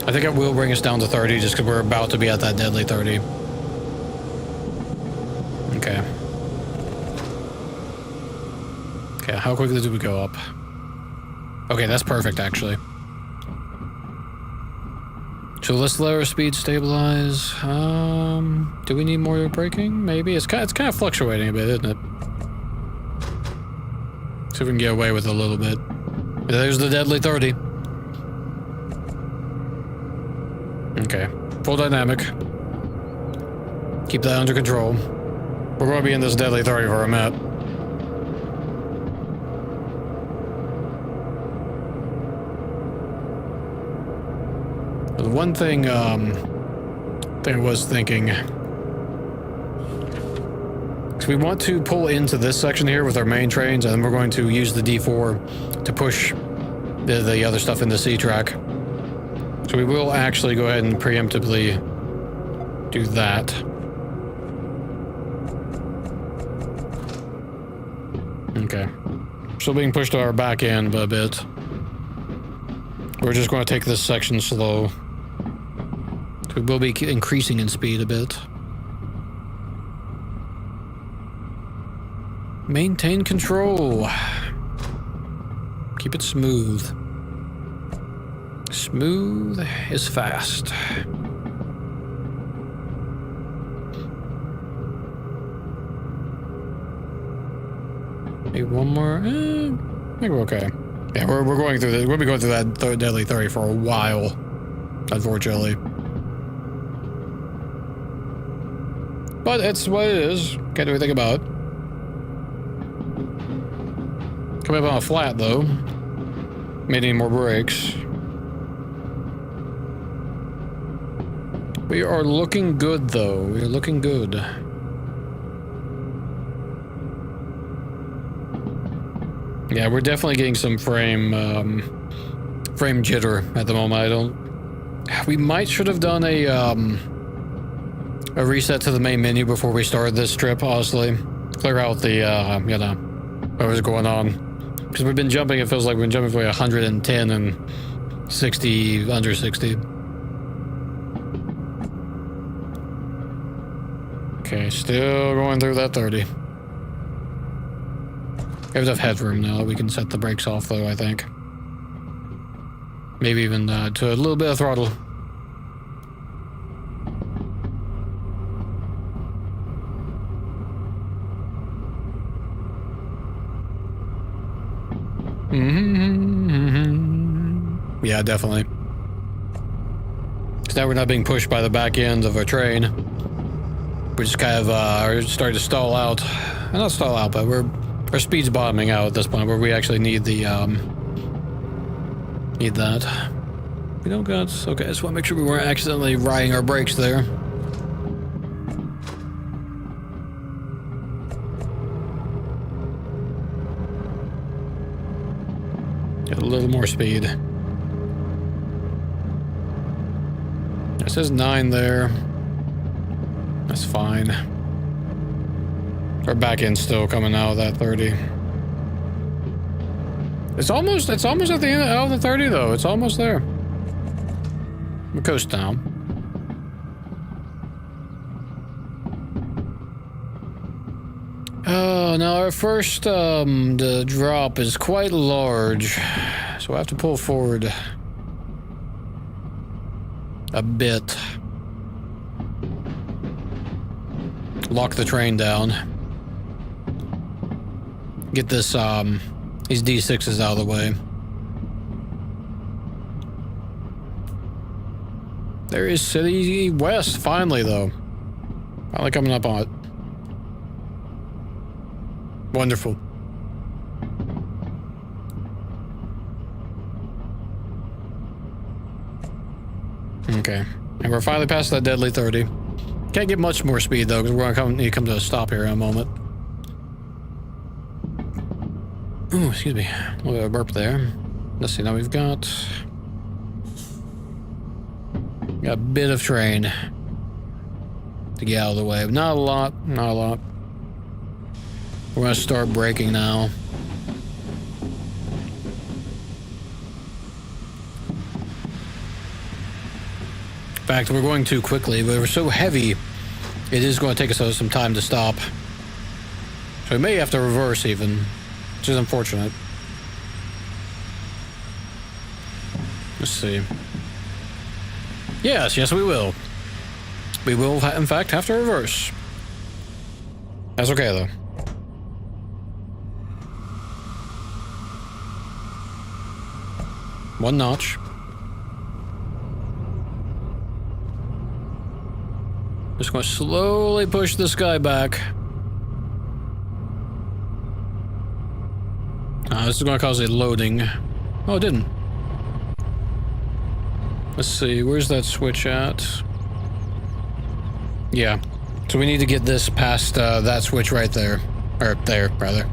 I think it will bring us down to 30 just because we're about to be at that deadly 30. Okay. Okay, how quickly do we go up? Okay, that's perfect, actually. So let's let our speed stabilize. Do we need more braking? Maybe. It's kind of fluctuating a bit, isn't it? See if we can get away with it a little bit. There's the deadly 30. Okay. Full dynamic. Keep that under control. We're going to be in this deadly 30 for a minute. The one thing, I was thinking, because we want to pull into this section here with our main trains, and then we're going to use the D4 to push the other stuff in the C track. So we will actually go ahead and preemptively do that. Okay. Still being pushed to our back end a bit. We're just going to take this section slow. We will be increasing in speed a bit. Maintain control. Keep it smooth. Smooth is fast. Maybe one more. I think we're okay. Yeah, we're going through. We'll be going through that deadly 30 for a while, unfortunately. But it's what it is. Can't do anything about it. Coming up on a flat though. May need more brakes. We are looking good though. We are looking good. Yeah, we're definitely getting some frame jitter at the moment. We might should have done a reset to the main menu before we started this trip, honestly. Clear out the, you know, what was going on. Because we've been jumping, it feels like we've been jumping for like 110 and 60, under 60. Okay, still going through that 30. We have enough headroom now that we can set the brakes off, though, I think. Maybe even to a little bit of throttle. Yeah, definitely. Because now we're not being pushed by the back end of our train. We're just kind of are starting to stall out. Not stall out, but our speed's bottoming out at this point, where we actually need the need that. We don't got. Okay, I just want to make sure we weren't accidentally riding our brakes there. Get a little more speed. It says 9 there. That's fine. Our back end's still coming out of that 30. It's almost at the end of the 30 though. It's almost there. We'll coast down. Oh, now our first the drop is quite large, so we'll have to pull forward a bit. Lock the train down. Get this these D6s out of the way. There is City West finally though. Finally coming up on it. Wonderful. Okay. And we're finally past that deadly 30. Can't get much more speed though, because we're gonna need to come to a stop here in a moment. Oh, excuse me. A little bit of a burp there. Let's see, now we've got a bit of train to get out of the way. Not a lot, not a lot. We're gonna start braking now. In fact, we're going too quickly, but we're so heavy, it is going to take us some time to stop. So we may have to reverse even, which is unfortunate. Let's see. Yes, we will. We will, in fact, have to reverse. That's okay, though. One notch. Just going to slowly push this guy back. This is going to cause a loading. Oh, it didn't. Let's see, where's that switch at? Yeah. So we need to get this past that switch right there. Or there, rather.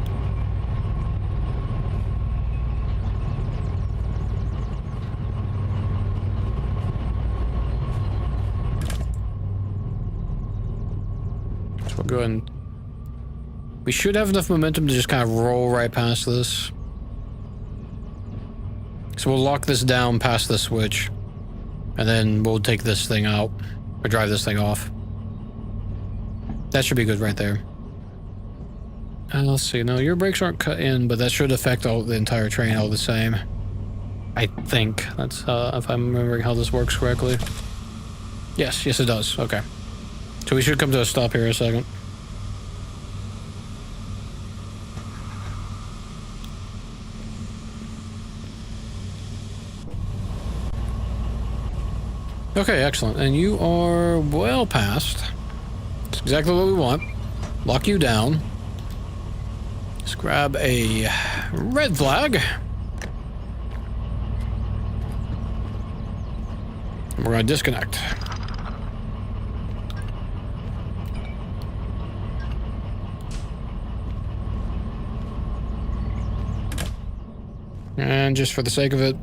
So we'll go ahead and... We should have enough momentum to just kind of roll right past this. So we'll lock this down past the switch. And then we'll take this thing out. Or drive this thing off. That should be good right there. Let's see. No, your brakes aren't cut in, but that should affect the entire train all the same. I think. That's if I'm remembering how this works correctly. Yes, it does. Okay. So we should come to a stop here in a second. Okay, excellent. And you are well past. That's exactly what we want. Lock you down. Let's grab a red flag. And we're going to disconnect. And just for the sake of it,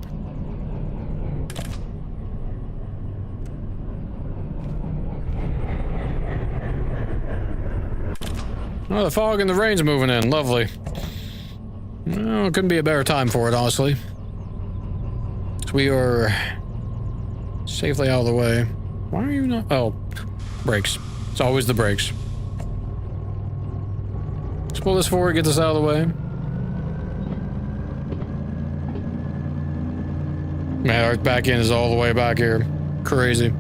oh, the fog and the rain's moving in. Lovely. Well, it couldn't be a better time for it, honestly. So we are safely out of the way. Why are you not? Oh, brakes. It's always the brakes. Let's pull this forward, get this out of the way. Man, our back end is all the way back here. Crazy.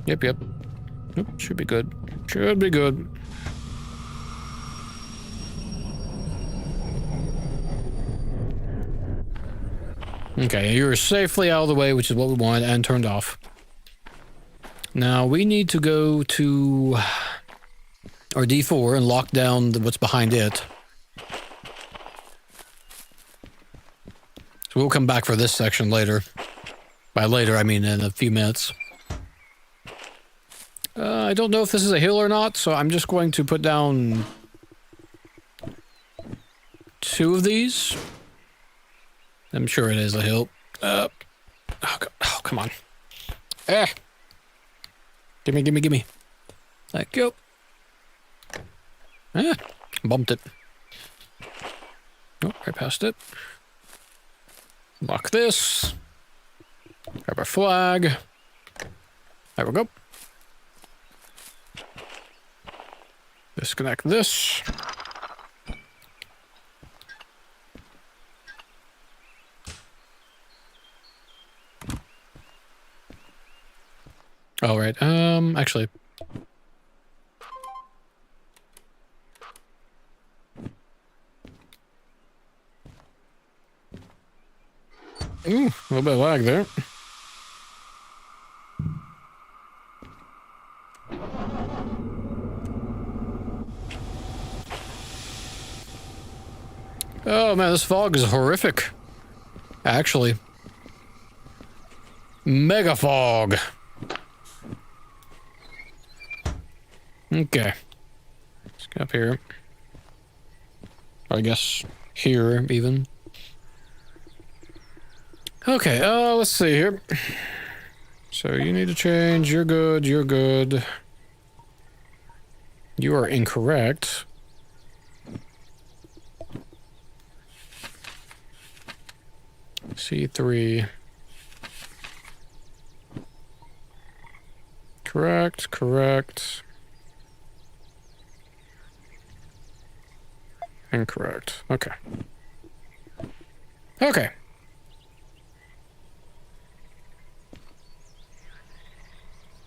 Yep. Nope, should be good. Should be good. Okay, you're safely out of the way, which is what we want, and turned off. Now, we need to go to our D4 and lock down what's behind it. So we'll come back for this section later. By later, I mean in a few minutes. I don't know if this is a hill or not, so I'm just going to put down 2 of these. I'm sure it is a hill. Oh, come on. Gimme. Thank you. Bumped it. Oh, right past it. Lock this. Grab our flag. There we go. Disconnect this. All right. Actually. Ooh, a little bit of lag there. Oh man, this fog is horrific. Actually. Mega fog. Okay. Let's get up here. I guess here, even. Okay, let's see here. So you need to change. You're good. You're good. You are incorrect. C3. Correct. Incorrect. Okay. Okay.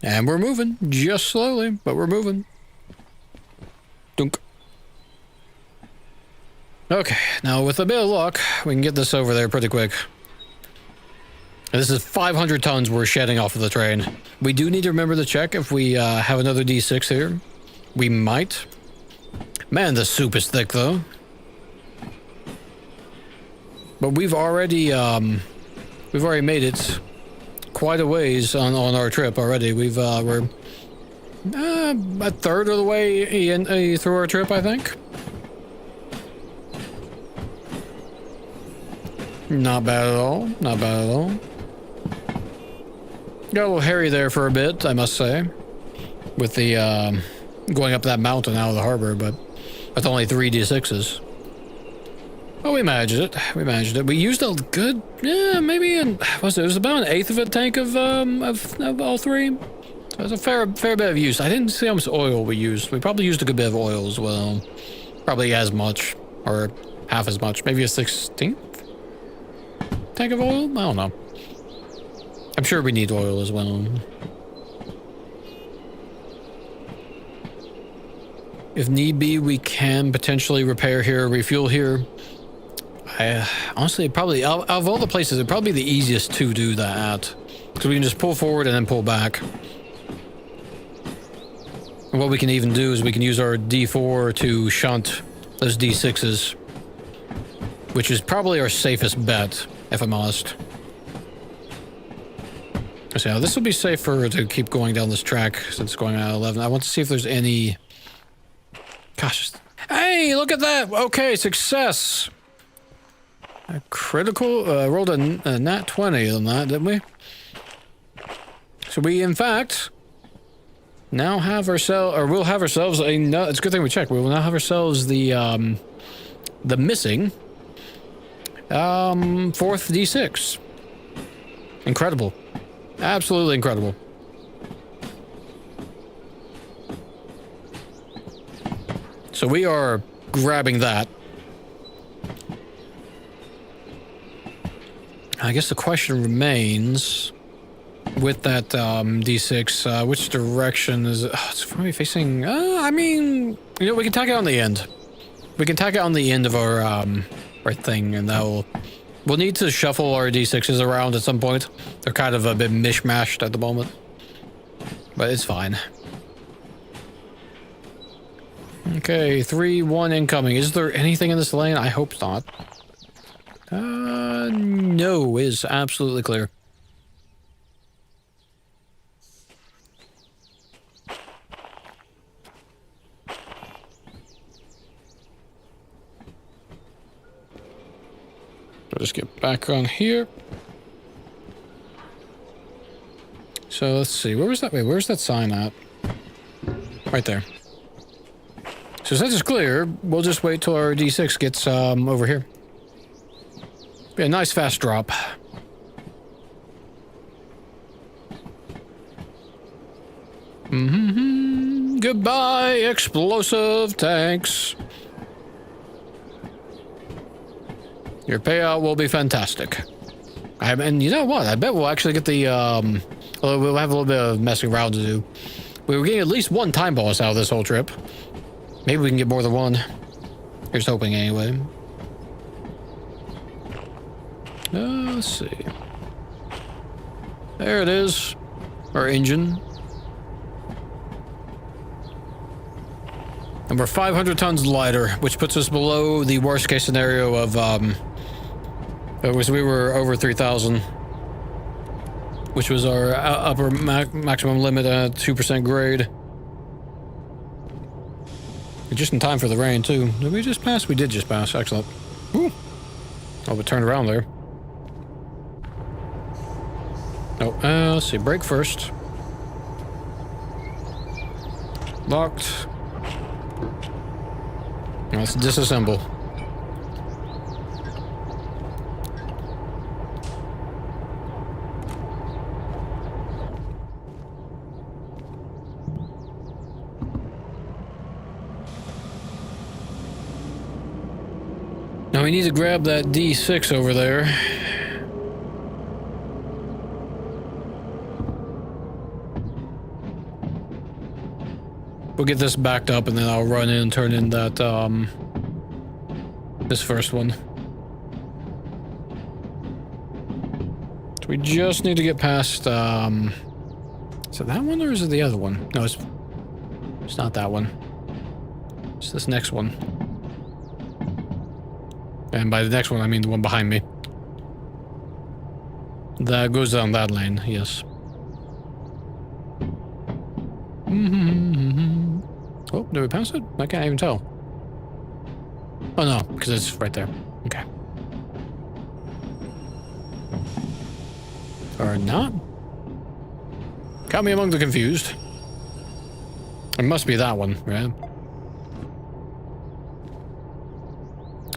And we're moving. Just slowly, but we're moving. Dunk. Okay, now with a bit of luck, we can get this over there pretty quick. And this is 500 tons we're shedding off of the train. We do need to remember to check if we have another D6 here. We might. Man, the soup is thick though. But we've already made it quite a ways on our trip already. We're a third of the way through our trip, I think. Not bad at all. Not bad at all. Got a little hairy there for a bit, I must say, with the going up that mountain out of the harbor, but that's only 3 D6s. Oh, we managed it. We managed it. We used a good, maybe it was about an eighth of a tank of all 3. So it was a fair bit of use. I didn't see how much oil we used. We probably used a good bit of oil as well. Probably as much, or half as much. Maybe a 16th tank of oil? I don't know. I'm sure we need oil as well. If need be, we can potentially repair here, refuel here. Honestly, probably, out of all the places, it'd probably be the easiest to do that at. Because we can just pull forward and then pull back. And what we can even do is we can use our D4 to shunt those D6s. Which is probably our safest bet, if I'm honest. So yeah, this will be safer to keep going down this track since it's going at 11. I want to see if there's any... Gosh. Hey, look at that! Okay, success! A critical... rolled a nat 20 on that, didn't we? So we, in fact, now have ourselves... Or we'll have ourselves a... No, it's a good thing we checked. We will now have ourselves the missing... 4th D6. Incredible. Absolutely incredible. So we are grabbing that. I guess the question remains with that D6, which direction is it? Oh, it's probably facing... I mean, you know, we can tack it on the end. We can tack it on the end of our thing, and we'll need to shuffle our D6s around at some point. They're kind of a bit mishmashed at the moment, but it's fine. Okay, 3-1 incoming. Is there anything in this lane? I hope not. No, is absolutely clear. Just get back on here. So let's see. Where was that? Wait, where's that sign at? Right there. So since it's clear, we'll just wait till our D6 gets over here. Be a nice fast drop. Goodbye, explosive tanks. Your payout will be fantastic. And you know what? I bet we'll actually get the, we'll have a little bit of messing around to do. We were getting at least 1 time boss out of this whole trip. Maybe we can get more than 1. Here's hoping anyway. Let's see. There it is. Our engine. And we're 500 tons lighter, which puts us below the worst case scenario of, we were over 3,000, which was our upper maximum limit at 2% grade. Just in time for the rain, too. Did we just pass? We did just pass. Excellent. Woo. Oh, but turned around there. Oh, let's see. Brake first. Locked. Let's disassemble. Now we need to grab that D6 over there. We'll get this backed up and then I'll run in and turn in that This first one. So we just need to get past, is it that one or is it the other one? No, it's not that one. It's this next one. And by the next one, I mean the one behind me. That goes down that lane, yes. Oh, did we pass it? I can't even tell. Oh no, because it's right there. Okay. Or not? Count me among the confused. It must be that one, right?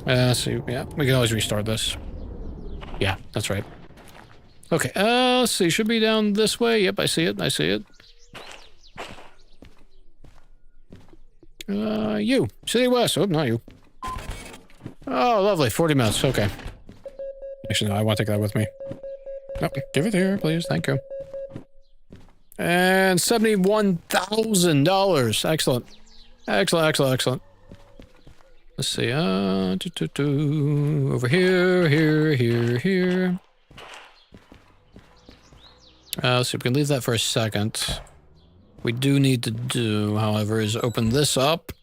Let's see. Yeah, we can always restart this. Yeah, that's right. Okay, let's see. Should be down this way. Yep, I see it. I see it. You. City West. Oh, not you. Oh, lovely. 40 minutes. Okay. Actually, no, I want to take that with me. Oh, give it here, please. Thank you. And $71,000. Excellent. Excellent, excellent, excellent. Let's see. Over here, here. Let's see. We can leave that for a second. We do need to do, however, is open this up.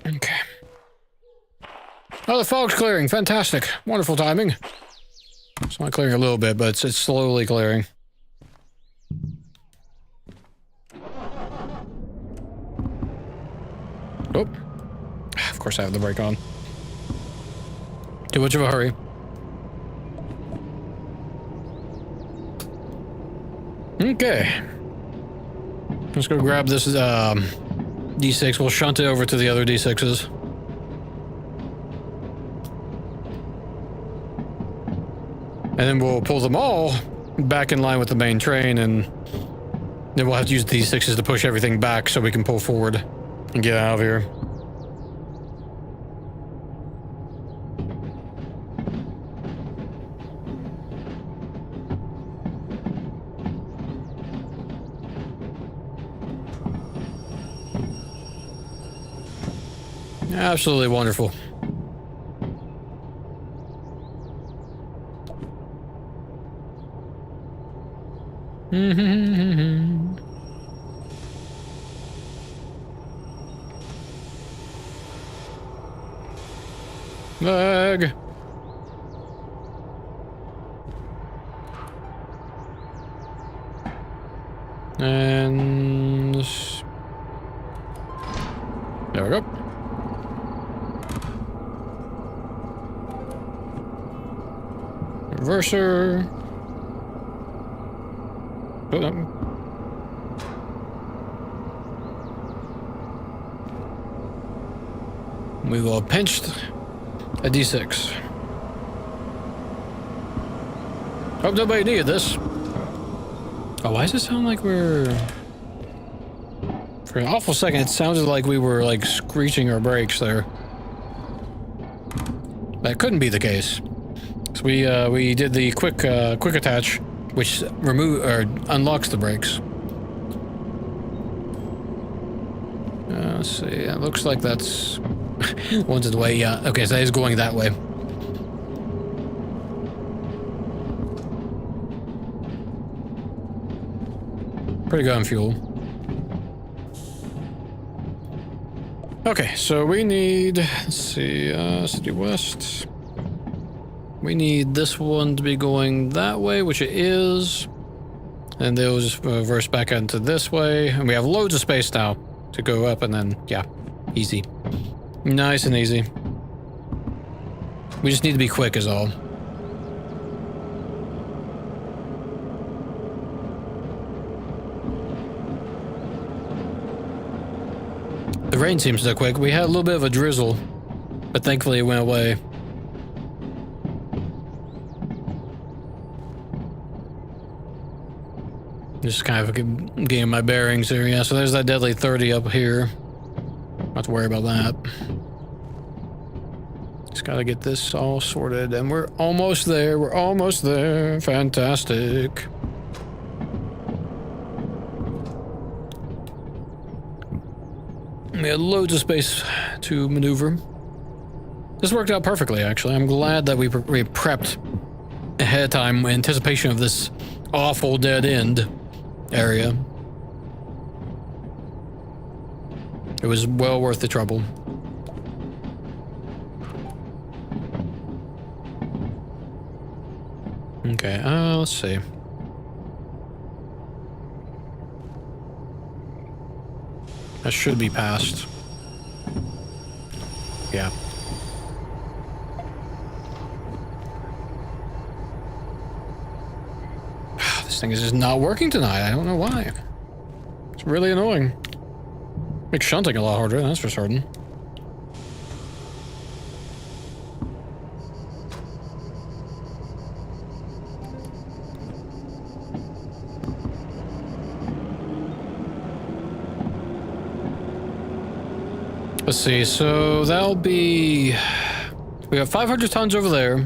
Okay. Oh, the fog's clearing. Fantastic. Wonderful timing. It's not clearing a little bit, but it's slowly clearing. Oh. Of course I have the brake on. Too much of a hurry. Okay. Let's go grab this D6. We'll shunt it over to the other D6s. And then we'll pull them all back in line with the main train, and then we'll have to use the D6s to push everything back so we can pull forward and get out of here. Absolutely wonderful. Lag. And there we go. Reverser. Oh, no. We will have pinched a D6. Hope nobody needed this. Oh, why does it sound like we're... For an awful second, it sounded like we were, like, screeching our brakes there. That couldn't be the case. So we did the quick attach, which unlocks the brakes. Let's see. It looks like that's one's in the way. Yeah. Okay, so that is going that way. Pretty good on fuel. Okay, so we need. Let's see. City West. We need this one to be going that way, which it is. And they'll just reverse back into this way. And we have loads of space now to go up, and then, yeah, easy. Nice and easy. We just need to be quick is all. The rain seems so quick. We had a little bit of a drizzle, but thankfully it went away. Just kind of getting my bearings here. Yeah, so there's that deadly 30 up here. Not have to worry about that. Just gotta get this all sorted, and we're almost there. We're almost there. Fantastic. We had loads of space to maneuver. This worked out perfectly, actually. I'm glad that we prepped ahead of time in anticipation of this awful dead end area. It was well worth the trouble. Okay, let's see. That should be passed. Yeah. This thing is just not working tonight. I don't know why. It's really annoying. Makes shunting a lot harder, that's for certain. Let's see, so that'll be... We have 500 tons over there.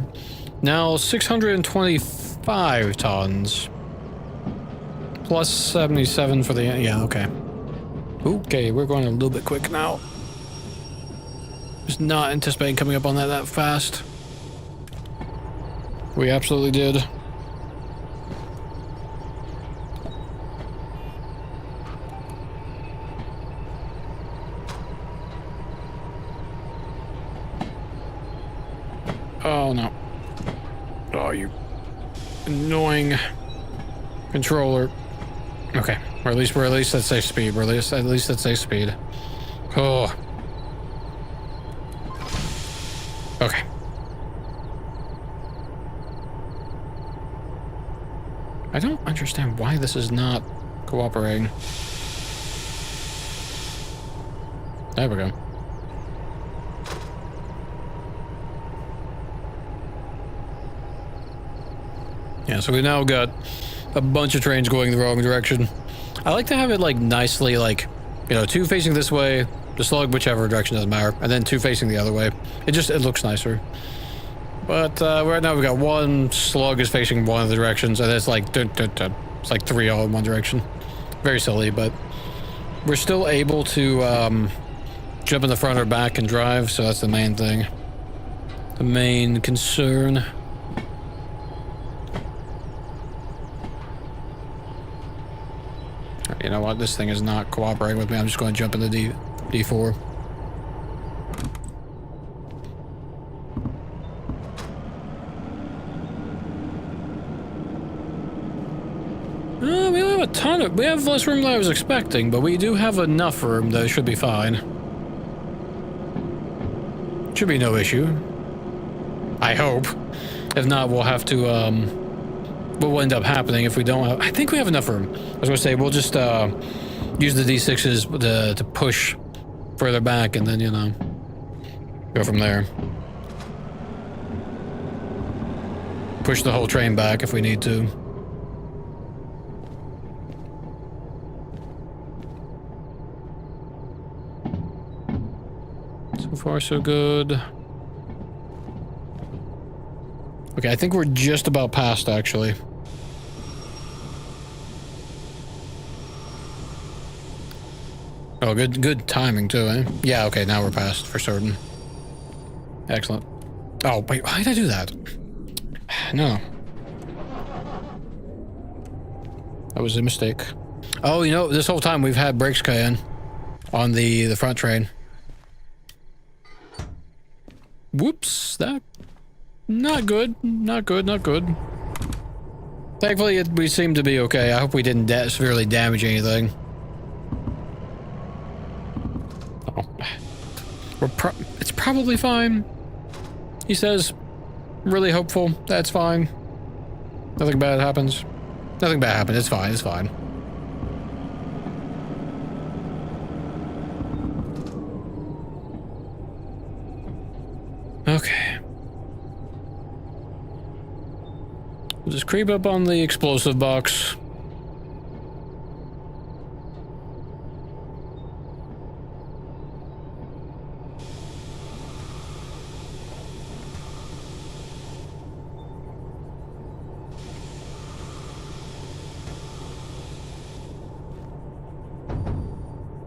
Now 625 tons. Plus 77 for the... Yeah, okay. Okay, we're going a little bit quick now. Was not anticipating coming up on that fast. We absolutely did. Oh no. Oh, you annoying controller. Okay, or at least we're at safe speed. We're at least at safe speed. Oh. Okay. I don't understand why this is not cooperating. There we go. Yeah, so we've now got a bunch of trains going the wrong direction. I like to have it like nicely, like, you know, two facing this way, the slug whichever direction, doesn't matter, and then two facing the other way. It looks nicer. But right now we've got one slug is facing one of the directions, and it's like it's like three all in one direction. Very silly, but we're still able to jump in the front or back and drive, so that's the main thing. The main concern. You know what? This thing is not cooperating with me. I'm just going to jump into D4. We don't have a ton of... We have less room than I was expecting, but we do have enough room that it should be fine. Should be no issue. I hope. If not, we'll have to, what will end up happening if we don't have... I think we have enough room. I was going to say, we'll just use the D6s to push further back and then, you know, go from there. Push the whole train back if we need to. So far, so good. Okay, I think we're just about past, actually. Oh, good timing, too, eh? Yeah, okay, now we're past, for certain. Excellent. Oh, wait, why did I do that? No. That was a mistake. Oh, you know, this whole time we've had brakes in on the front train. Whoops, that... Not good, not good, not good. Thankfully, we seem to be okay. I hope we didn't severely damage anything. Oh. It's probably fine. He says, really hopeful. That's fine. Nothing bad happens. Nothing bad happened. It's fine. It's fine. Okay. We'll just creep up on the explosive box.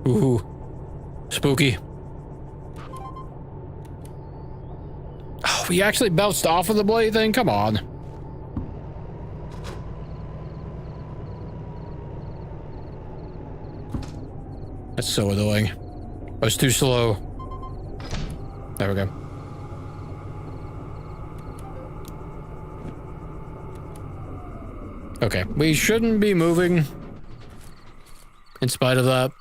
Ooh. Spooky. Oh, we actually bounced off of the blade thing? Come on. That's so annoying. I was too slow. There we go. Okay, we shouldn't be moving in spite of that.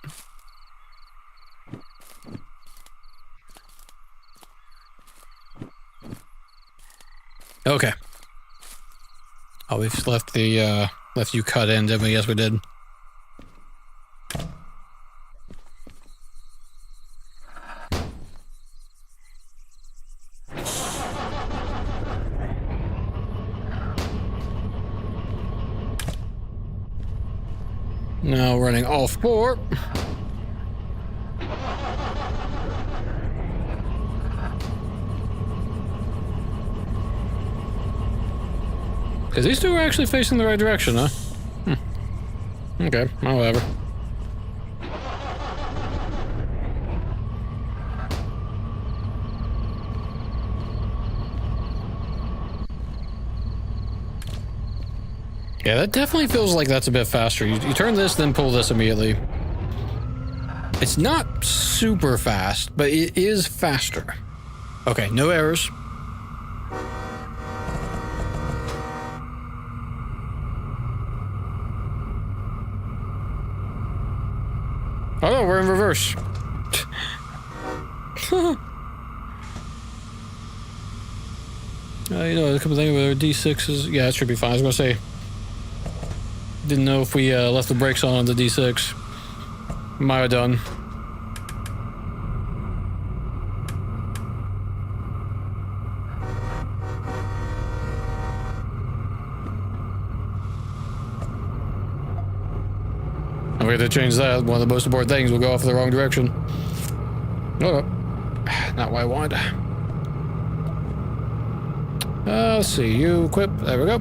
Okay. Oh, we've left the, left you cut in, didn't we? Yes, we did. Now running all four. Because these two are actually facing the right direction, huh? Okay, well, whatever. Yeah, that definitely feels like that's a bit faster. You turn this, then pull this immediately. It's not super fast, but it is faster. Okay, no errors. Oh no, we're in reverse. You know, a couple things with our D6s. Yeah, it should be fine. I was gonna say, didn't know if we left the brakes on the D6. Might have done. We have to change that. One of the most important things will go off in the wrong direction. Oh, no. Not what I want. Let's see. You equip. There we go.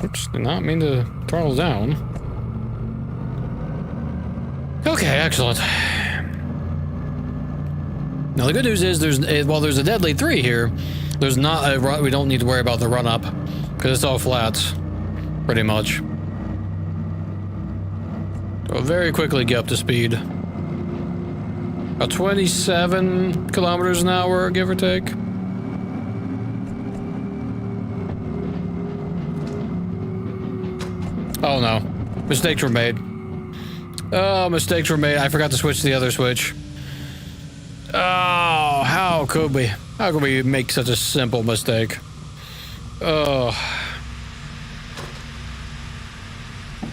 Oops. Did not mean to throttle down. Okay, excellent. Now the good news is while there's a deadly 3 here, there's not a run. We don't need to worry about the run up because it's all flats, pretty much. We'll very quickly get up to speed. About 27 kilometers an hour, give or take. Oh no. Mistakes were made. Oh, mistakes were made. I forgot to switch the other switch. Oh, how could we? How could we make such a simple mistake? Oh.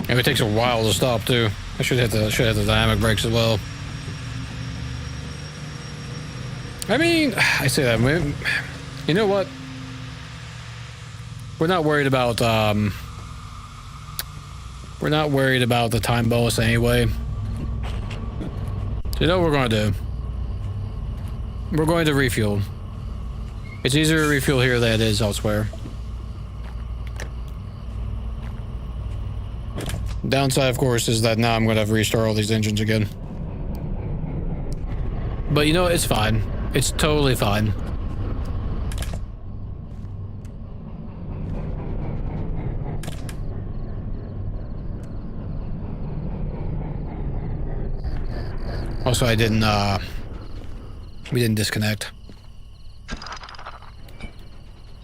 And it takes a while to stop too. I should hit the dynamic brakes as well. I mean, I say that. You know what? We're not worried about we're not worried about the time bonus anyway. So you know what we're going to do? We're going to refuel. It's easier to refuel here than it is elsewhere. Downside, of course, is that now I'm going to have to restart all these engines again. But you know, it's fine. It's totally fine. Also, we didn't disconnect.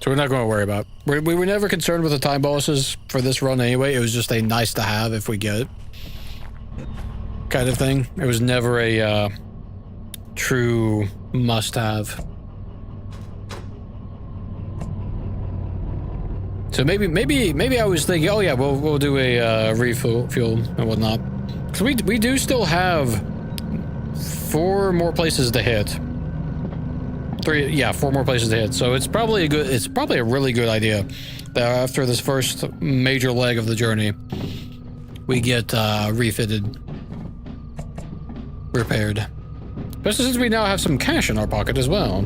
So we're not going to worry about it. We were never concerned with the time bonuses for this run anyway. It was just a nice to have if we get it. Kind of thing. It was never a true must have. So maybe I was thinking, oh yeah, we'll do a refuel and whatnot. So we do still have 4 more places to hit. 4 more places to hit. So it's probably a really good idea that after this first major leg of the journey, we get refitted, repaired. Especially since we now have some cash in our pocket as well.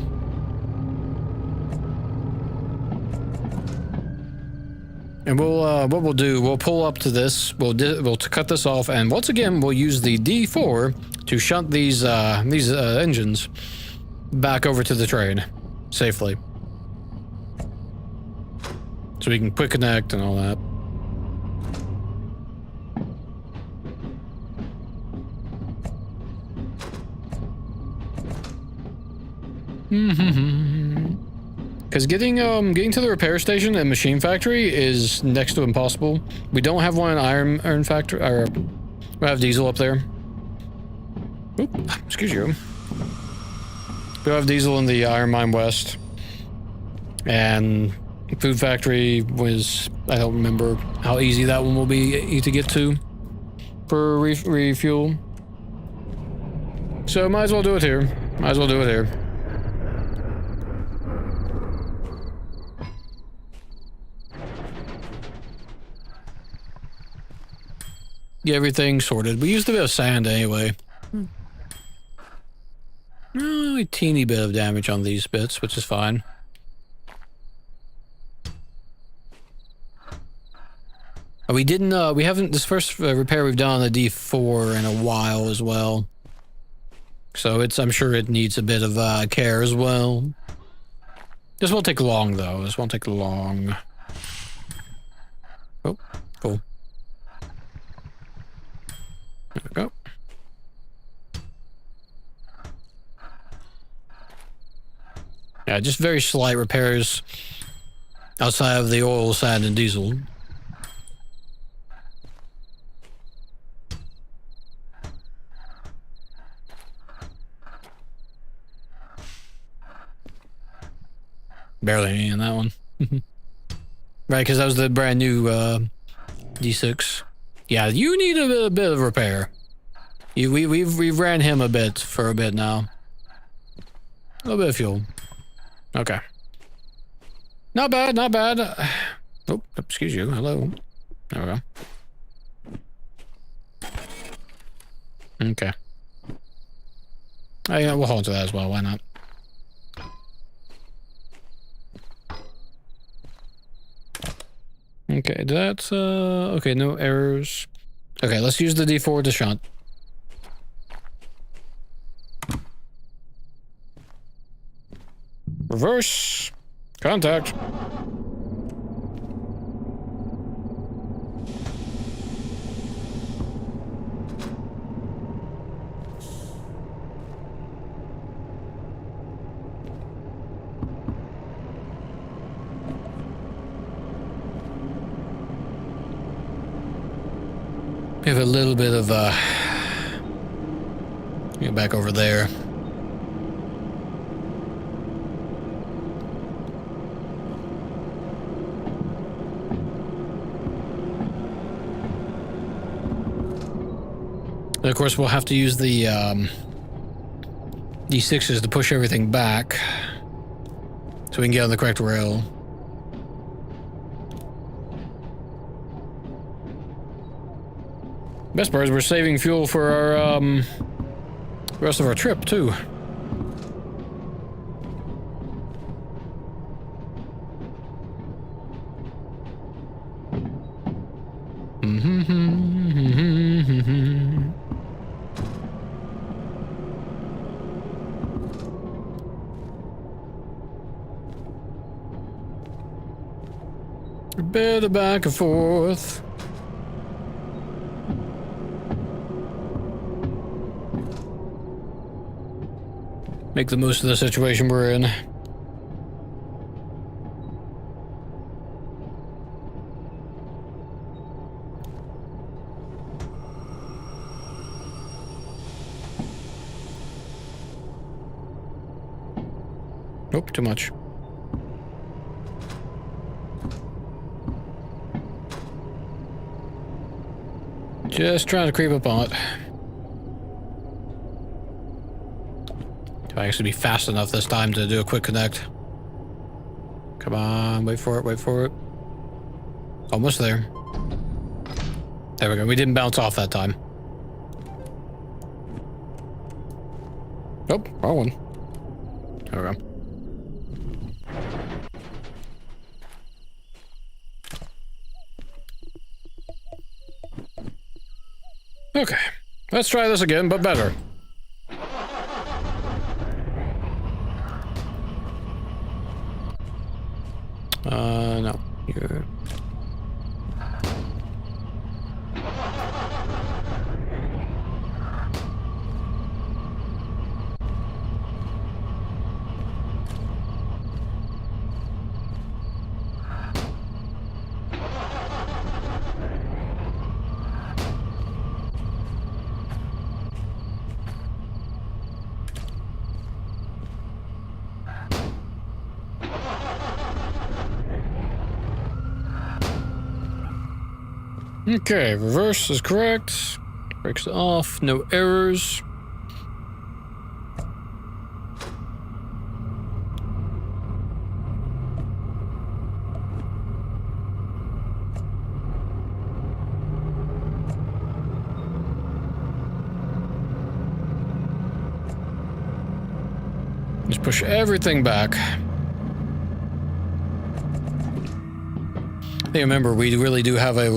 And what we'll do, we'll pull up to this, we'll cut this off, and once again, we'll use the D4 to shunt these engines back over to the train safely. So we can quick connect and all that. Because getting to the repair station and machine factory is next to impossible. We don't have one in iron factory, or we have diesel up there. Oop, excuse you. We have diesel in the iron mine west, and food factory was, I don't remember how easy that one will be to get to for refuel. So might as well do it here. Might as well do it here. Get everything sorted. We used a bit of sand anyway. A teeny bit of damage on these bits, which is fine. We didn't, we haven't, this first repair we've done on the D4 in a while as well. So I'm sure it needs a bit of care as well. This won't take long though, this won't take long. Oh, cool. There we go. Yeah, just very slight repairs outside of the oil, sand, and diesel. Barely any in that one. Right, because that was the brand new D6. Yeah, you need a bit of repair. We've ran him a bit for a bit now. A little bit of fuel. Okay. Not bad, not bad. Oh, excuse you. Hello. There we go. Okay. Oh, yeah, we'll hold to that as well. Why not? Okay, that's, okay, no errors. Okay, let's use the D4 to shunt. Reverse. Contact. We have a little bit of, get back over there. And of course, we'll have to use the D6s to push everything back so we can get on the correct rail. Best part is we're saving fuel for our rest of our trip too. A bit of back and forth. Make the most of the situation we're in. Nope, too much. Just trying to creep up on it. I actually be fast enough this time to do a quick connect. Come on, wait for it, wait for it. Almost there. There we go, we didn't bounce off that time. Nope, wrong one. There we go. Okay, let's try this again, but better. No. Here. Okay, reverse is correct. Brakes off, no errors. Just push everything back. Hey, remember, we really do have a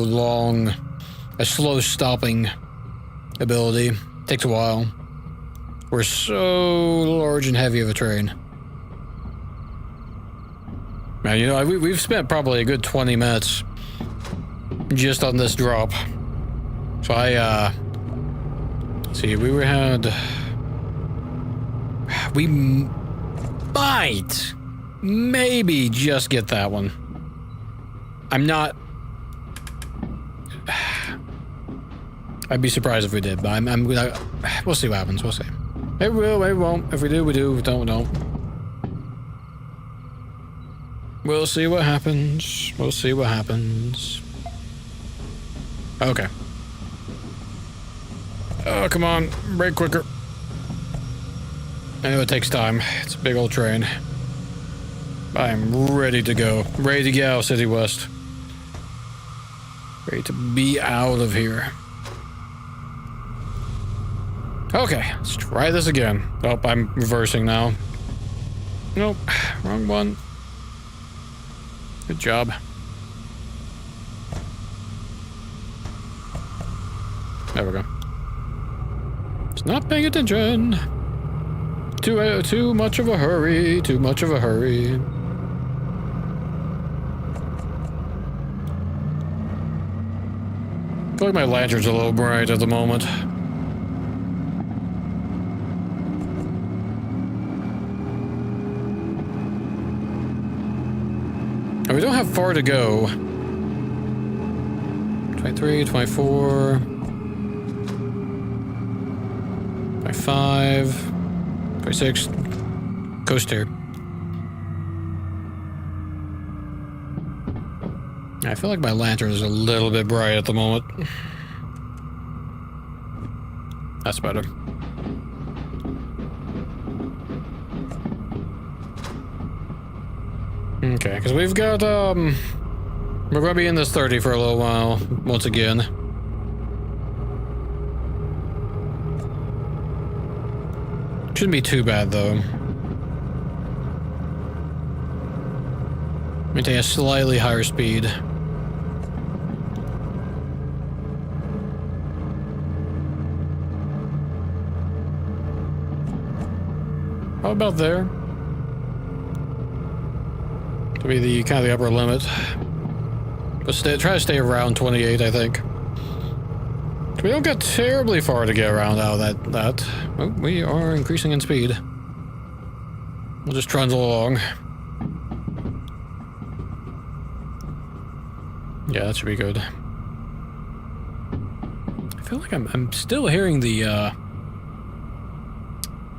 slow stopping ability. Takes a while. We're so large and heavy of a train. Man, you know, we've spent probably a good 20 minutes just on this drop. So let's see, we might maybe just get that one. I'm not. I'd be surprised if we did, but we'll see what happens. We'll see. Maybe we will, maybe we won't. If we do, we do. If we don't, we don't. We'll see what happens. We'll see what happens. Okay. Oh, come on. Brake quicker. I know it takes time. It's a big old train. I'm ready to go. Ready to get out of City West. Ready to be out of here. Okay, let's try this again. Oh, I'm reversing now. Nope, wrong one. Good job. There we go. It's not paying attention. Too much of a hurry. Too much of a hurry. I feel like my lantern's a little bright at the moment. And we don't have far to go. 23, 24... 25... 26... Coast here. I feel like my lantern is a little bit bright at the moment. That's better. Okay, because we've got, we're gonna be in this 30 for a little while, once again. Shouldn't be too bad, though. Maintain a slightly higher speed. How about there? To be the kind of the upper limit. But try to stay around 28, I think. We don't get terribly far to get around out of that. Oh, we are increasing in speed. We'll just trundle along. Yeah, that should be good. I feel like I'm still hearing the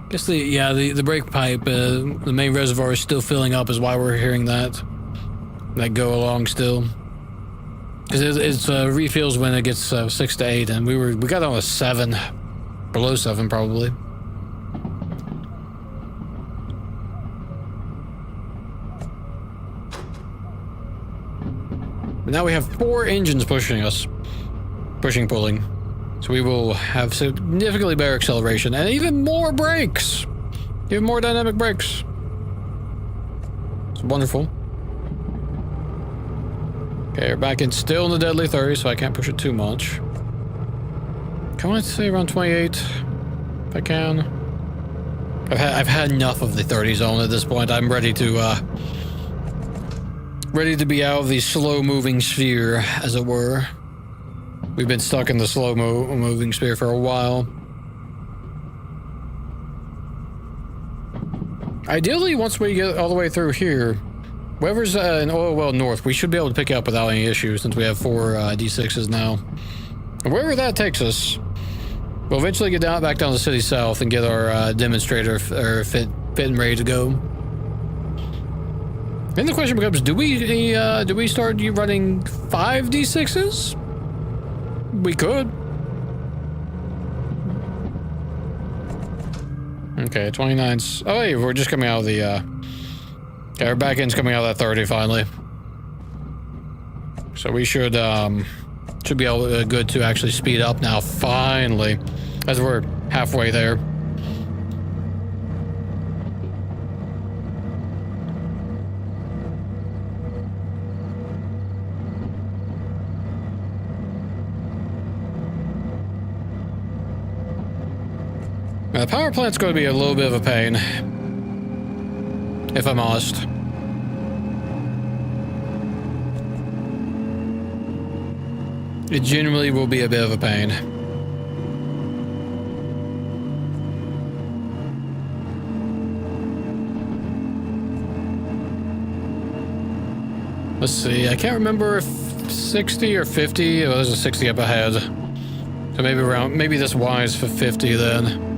the brake pipe, the main reservoir is still filling up is why we're hearing that go along still. Because it's refills when it gets 6 to 8, and we got on a 7, below 7 probably. But now we have 4 engines pulling. So we will have significantly better acceleration and even more brakes. Even more dynamic brakes. It's wonderful. Okay, we're back in still in the deadly 30, so I can't push it too much. Can I say around 28? If I can. I've had enough of the 30 zone at this point. I'm ready to Ready to be out of the slow-moving sphere, as it were. We've been stuck in the slow-moving sphere for a while. Ideally, once we get all the way through here, whoever's in Oil Well North, we should be able to pick up without any issues since we have 4 D6s now. And wherever that takes us, we'll eventually get back down to City South and get our demonstrator fit and ready to go. Then the question becomes, do we start running 5 D6s? We could. Okay, 29's... Oh, hey, we're just coming out of the, Okay, our back end's coming out of that 30, finally. So we should be able good to actually speed up now, finally. As we're halfway there. Now, the power plant's going to be a little bit of a pain, if I'm honest. It genuinely will be a bit of a pain. Let's see, I can't remember if 60 or 50. Oh, there's a 60 up ahead. So maybe this Y is for 50 then.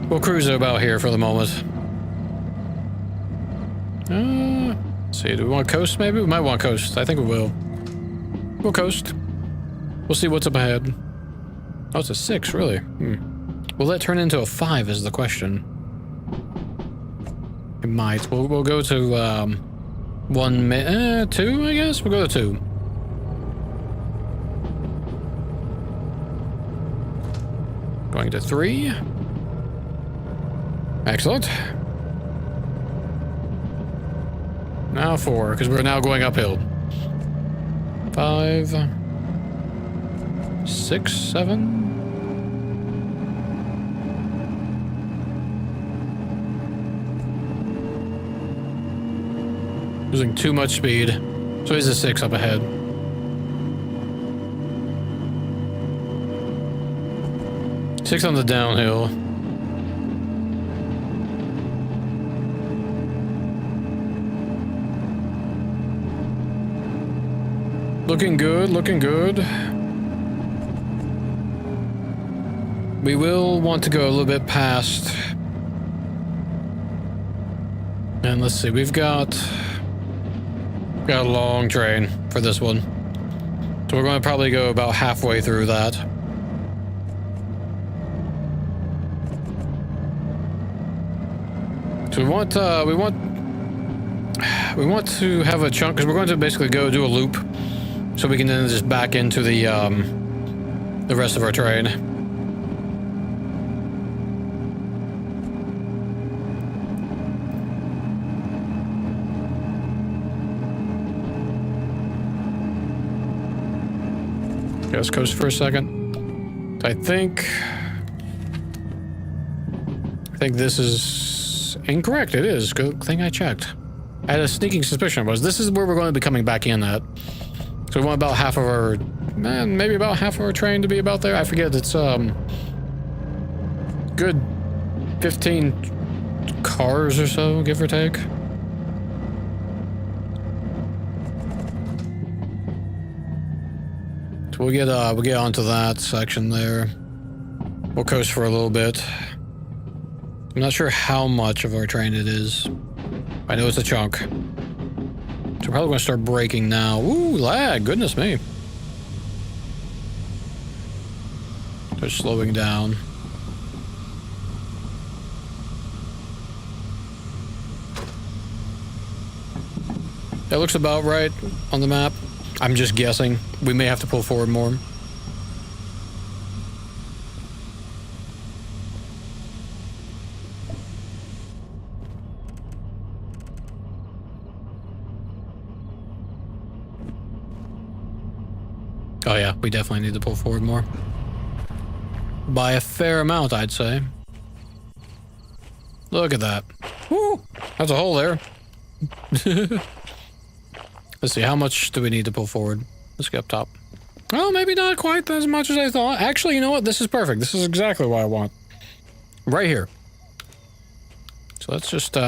We'll cruise about here for the moment. Let's see, do we want to coast maybe? We might want to coast. I think we will. We'll coast. We'll see what's up ahead. Oh, it's a 6, really? Will that turn into a 5 is the question. It might. We'll go to 2, I guess? We'll go to 2. Going to 3. Excellent. Now 4, because we're now going uphill. 5, 6, 7. Losing too much speed. So he's a 6 up ahead. Six on the downhill. Looking good, looking good. We will want to go a little bit past. And let's see, we've got a long train for this one. So we're going to probably go about halfway through that. So we want to have a chunk, because we're going to basically go do a loop. So we can then just back into the rest of our train. Okay, let's coast for a second. I think this is incorrect. It is. Good thing I checked. I had a sneaking suspicion this is where we're going to be coming back in at. So we want about half of our, maybe about half of our train to be about there. I forget, it's good 15 cars or so, give or take. So we'll get onto that section there. We'll coast for a little bit. I'm not sure how much of our train it is. I know it's a chunk. So we're probably going to start braking now. Ooh, lag, goodness me. Start slowing down. That looks about right on the map. I'm just guessing. We may have to pull forward more. Oh yeah, we definitely need to pull forward more. By a fair amount, I'd say. Look at that. Woo! That's a hole there. Let's see, how much do we need to pull forward? Let's get up top. Well, maybe not quite as much as I thought. Actually, you know what? This is perfect. This is exactly what I want. Right here. So let's just bring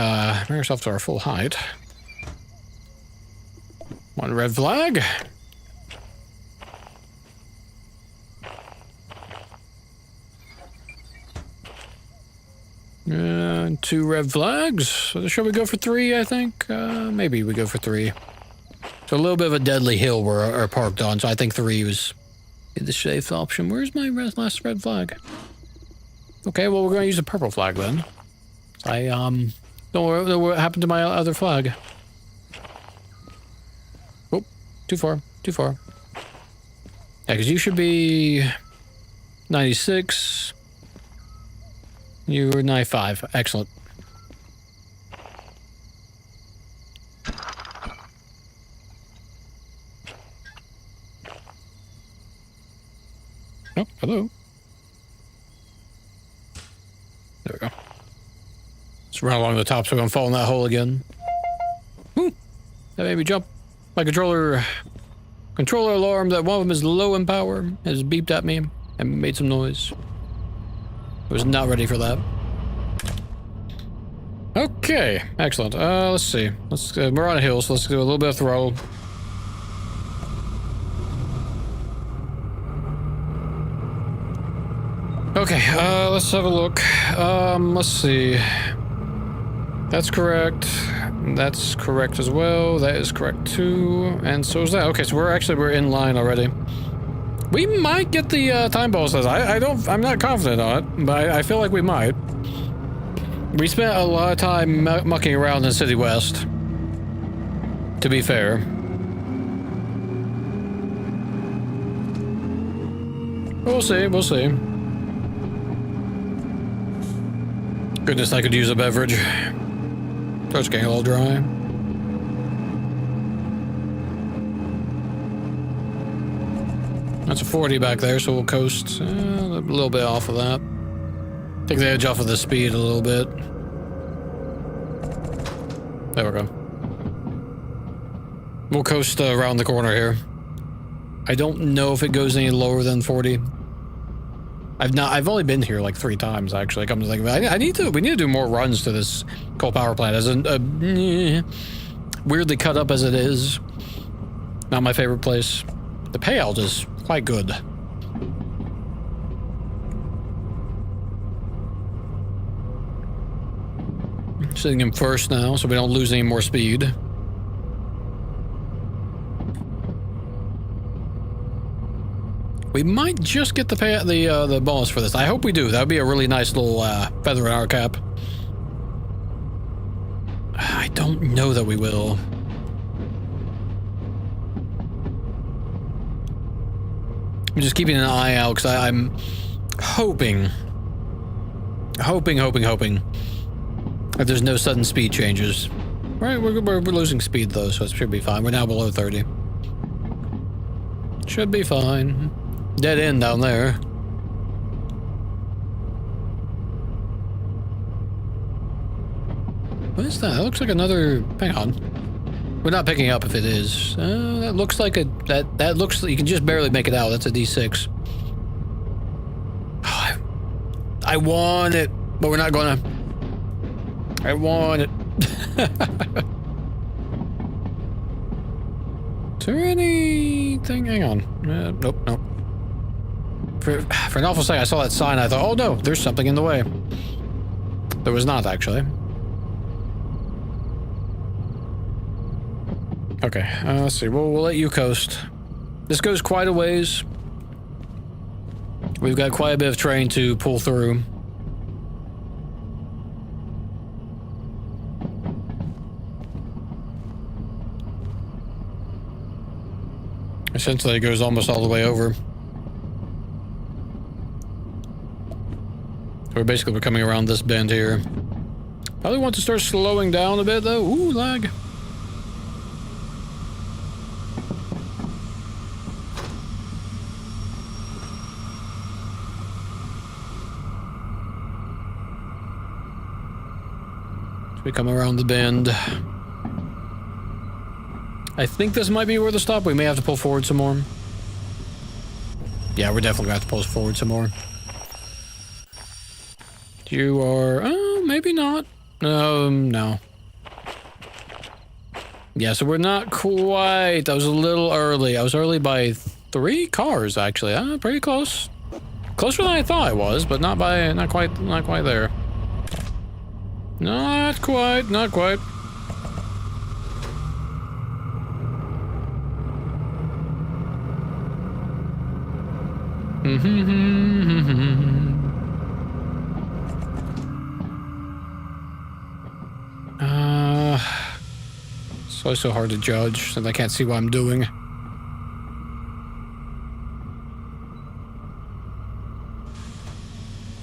ourselves to our full height. One red flag. Two red flags. So shall we go for 3, I think? Maybe we go for 3. So a little bit of a deadly hill we're parked on, so I think 3 was the safe option. Where's my last red flag? Okay, well, we're going to use a purple flag then. I, don't know what happened to my other flag. Oh, too far, too far. Yeah, because you should be 96. You were 95. Excellent. Oh, hello. There we go. Let's run along the top so we don't fall in that hole again. Woo! That made me jump. My controller alarm that one of them is low in power has beeped at me and made some noise. I was not ready for that. Okay, excellent. Let's see. We're on a hill, so let's do a little bit of throttle. Okay, let's have a look. Let's see. That's correct. That's correct as well. That is correct too. And so is that. Okay, so we're in line already. We might get the time bonuses. I'm not confident on it, but I feel like we might. We spent a lot of time mucking around in City West. To be fair. We'll see, we'll see. Goodness, I could use a beverage. Throat's getting a little dry. That's a 40 back there, so we'll coast a little bit off of that. Take the edge off of the speed a little bit. There we go. We'll coast around the corner here. I don't know if it goes any lower than 40. I've only been here like 3 times actually. Come to think of it, we need to do more runs to this coal power plant. As weirdly cut up as it is, not my favorite place. The payout is quite good. Sitting him first now, so we don't lose any more speed. We might just get the bonus for this. I hope we do. That would be a really nice little feather in our cap. I don't know that we will. I'm just keeping an eye out because I'm hoping that there's no sudden speed changes. Right, we're losing speed though, so it should be fine. We're now below 30. Should be fine. Dead end down there. What is that? That looks like another... Hang on. We're not picking up if it is. That looks like a... That looks... You can just barely make it out. That's a D6. Oh, I want it, but we're not gonna... I want it. Is there anything? Hang on. Nope, nope. For an awful second, I saw that sign. I thought, oh no, there's something in the way. There was not, actually. Okay, let's see. We'll let you coast. This goes quite a ways. We've got quite a bit of terrain to pull through. Essentially, it goes almost all the way over. We're coming around this bend here. Probably want to start slowing down a bit, though. Ooh, lag. We come around the bend. I think this might be where the stop. We may have to pull forward some more. Yeah, we're definitely gonna have to pull forward some more. You are... oh, maybe not. No. Yeah, so we're not quite... I was a little early. I was early by 3 cars, actually. Pretty close. Closer than I thought I was, but not quite there. Not quite. It's always so hard to judge, since I can't see what I'm doing.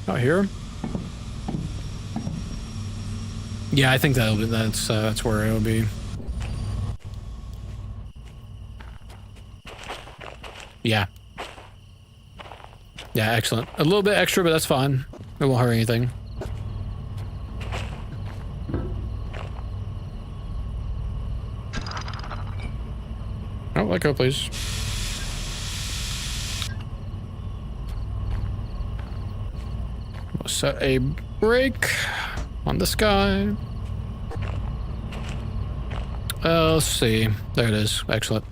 Out here? Yeah, I think that's where it'll be. Yeah. Yeah, excellent. A little bit extra, but that's fine. It won't hurt anything. Oh, let go, please. We'll set a brake on this guy. Let's see. There it is. Excellent.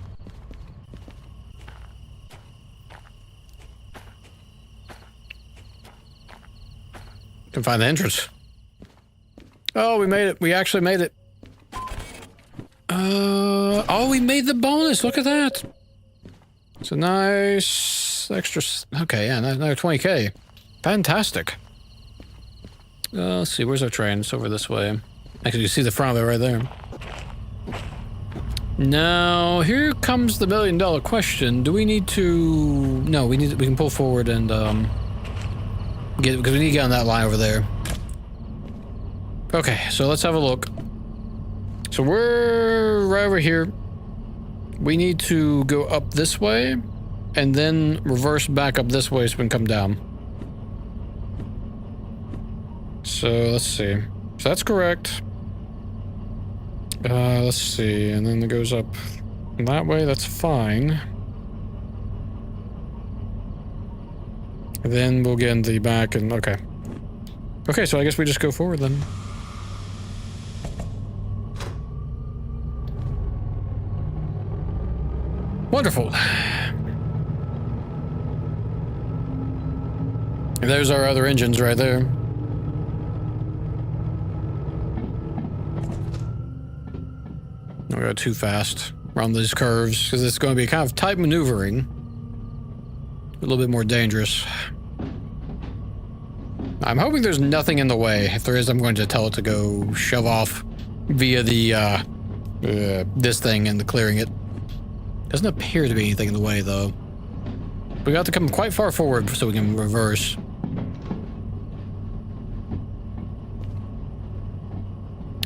Can find the entrance. Oh, we made it. We actually made it. Oh, we made the bonus. Look at that. It's a nice extra. Okay, yeah, another 20K. Fantastic. Let's see. Where's our train? It's over this way. Actually, you see the front of it right there. Now, here comes the $1 million question. Do we need to... No, we can pull forward and, because we need to get on that line over there. Okay, so let's have a look. So we're right over here. We need to go up this way and then reverse back up this way so we can come down. So let's see. So that's correct. Let's see. And then it goes up that way. That's fine. And then we'll get into the back and okay. Okay, so I guess we just go forward then. Wonderful. There's our other engines right there. Don't go too fast around these curves because it's going to be kind of tight maneuvering. A little bit more dangerous. I'm hoping there's nothing in the way. If there is, I'm going to tell it to go shove off via the this thing and the clearing it. Doesn't appear to be anything in the way, though. We got to come quite far forward so we can reverse.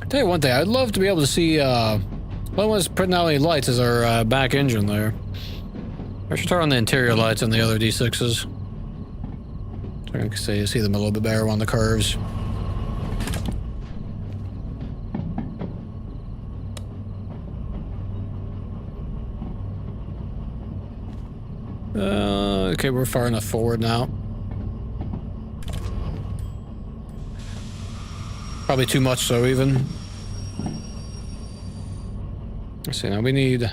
I'll tell you one thing, I'd love to be able to see, what was putting out any lights is our back engine there. I should turn on the interior lights on the other D6s. So I can see them a little bit better on the curves. Okay, we're far enough forward now. Probably too much so, even. Let's see, now we need...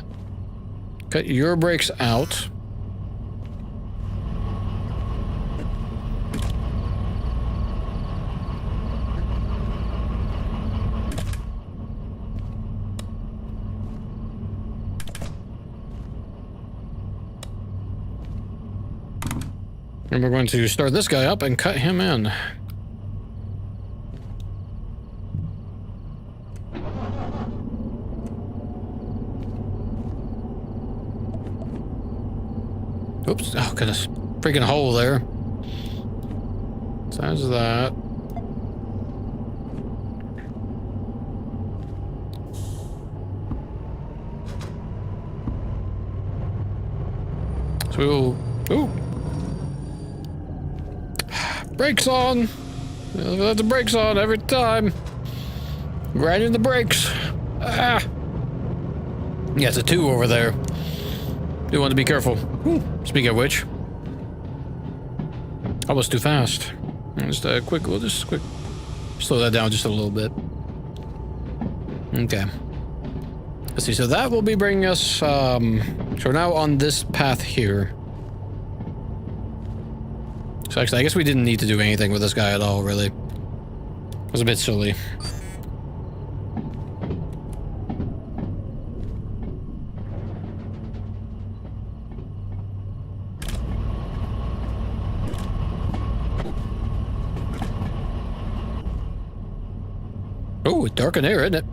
Cut your brakes out. And we're going to start this guy up and cut him in. Oops. Oh, goodness. Freaking hole there. Size of that. So we'll... Ooh. Brakes on! Let the brakes on every time. Grinding the brakes. Ah. Yeah, it's a 2 over there. Do want to be careful. Speaking of which. Almost too fast. Just we'll just quick slow that down just a little bit. Okay. Let's see, so that will be bringing us, so we're now on this path here. So actually, I guess we didn't need to do anything with this guy at all, really. It was a bit silly. Oh, it's dark in here, isn't it?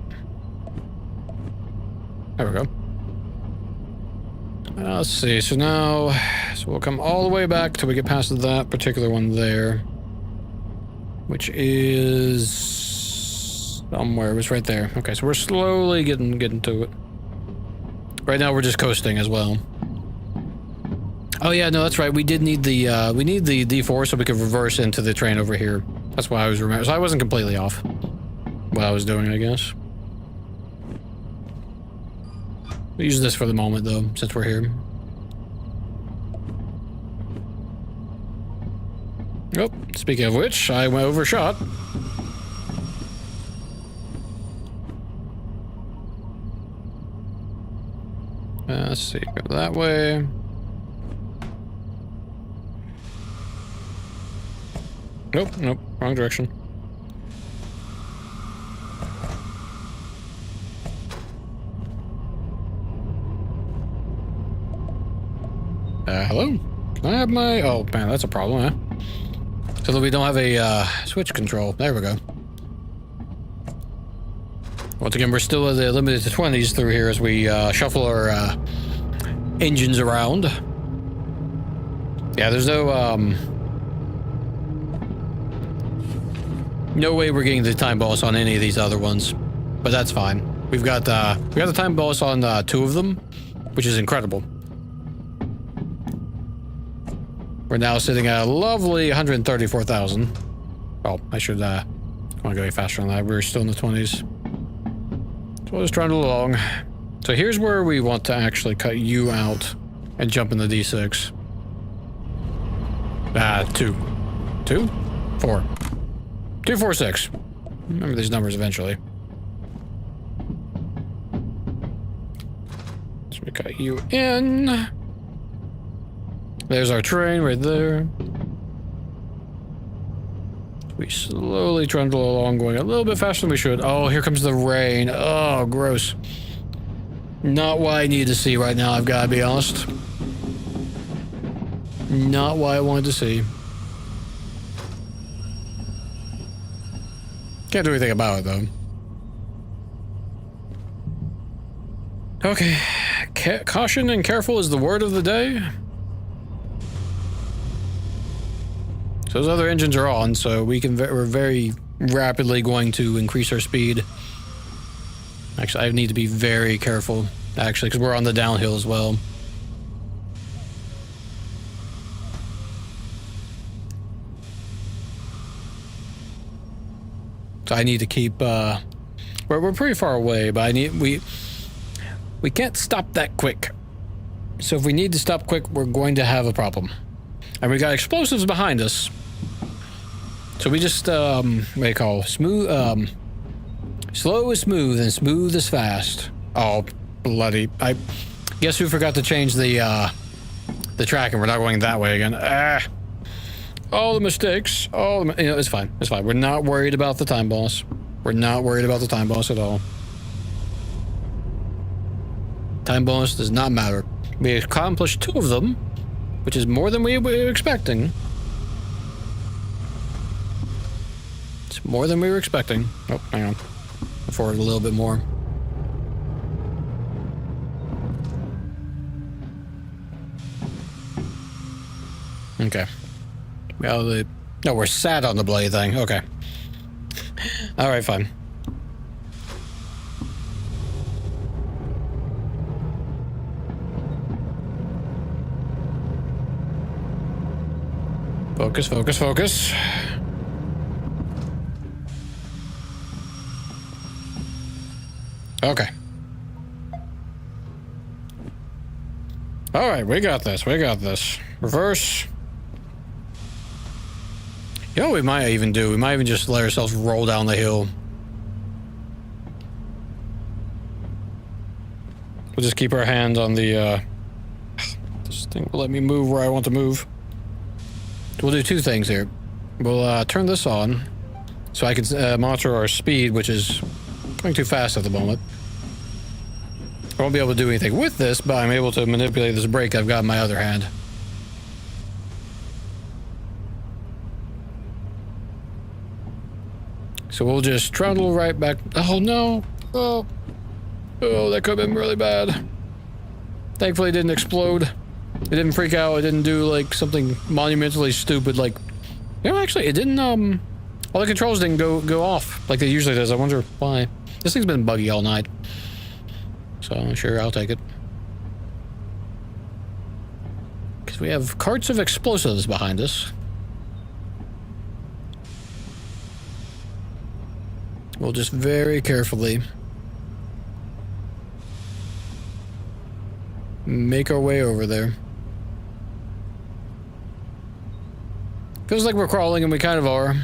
There we go. Let's see, so now, we'll come all the way back till we get past that particular one there. Which is somewhere, it was right there. Okay, so we're slowly getting to it. Right now we're just coasting as well. Oh yeah, no, that's right, we did need the, D4 so we could reverse into the train over here. That's why I was remembering, so I wasn't completely off what I was doing, I guess. We'll use this for the moment, though, since we're here. Oh, speaking of which, I went overshot. Let's see, go that way. Nope, nope, wrong direction. Hello? Can I have my... Oh, man, that's a problem, huh? So that we don't have a, switch control. There we go. Once again, we're still limited to 20s through here as we, shuffle our, engines around. Yeah, there's no, no way we're getting the time boss on any of these other ones. But that's fine. We got the time boss on, 2 of them, which is incredible. We're now sitting at a lovely 134,000. Oh, I should, want to go faster on that. We're still in the 20s. So we'll just run along. So here's where we want to actually cut you out and jump in the D6. 2. 2? 4. 2, 4, 6. Remember these numbers eventually. So we cut you in. There's our train right there. We slowly trundle along, going a little bit faster than we should. Oh, here comes the rain. Oh, gross. Not what I need to see right now, I've got to be honest. Not what I wanted to see. Can't do anything about it, though. Okay. Caution and careful is the word of the day. So those other engines are on, so we're very rapidly going to increase our speed. Actually, I need to be very careful, actually, because we're on the downhill as well. So I need to keep, we're pretty far away, but we can't stop that quick. So if we need to stop quick, we're going to have a problem. And we got explosives behind us. So we just, what do you call, smooth, slow is smooth and smooth is fast. Oh, bloody, I guess we forgot to change the track and we're not going that way again. All the mistakes, it's fine, it's fine. We're not worried about the time boss. We're not worried about the time boss at all. Time bonus does not matter. We accomplished 2 of them, which is more than we were expecting. It's more than we were expecting. Oh, hang on. Forward a little bit more. Okay. Well, no, we're sat on the bloody thing. Okay. All right, fine. Focus, focus, focus. Okay. All right, we got this. We got this. Reverse. You know what we might even do? We might even just let ourselves roll down the hill. We'll just keep our hand on the, this thing will let me move where I want to move. We'll do two things here. We'll, turn this on so I can, monitor our speed, which is going too fast at the moment. I won't be able to do anything with this, but I'm able to manipulate this brake I've got in my other hand. So we'll just trundle right back. Oh no! Oh, that could have been really bad. Thankfully, it didn't explode. It didn't freak out. It didn't do like something monumentally stupid. Like, you know, actually, it didn't. All the controls didn't go off like they usually does. I wonder why. This thing's been buggy all night. So sure, I'll take it. Because we have carts of explosives behind us. We'll just very carefully make our way over there. Feels like we're crawling, and we kind of are.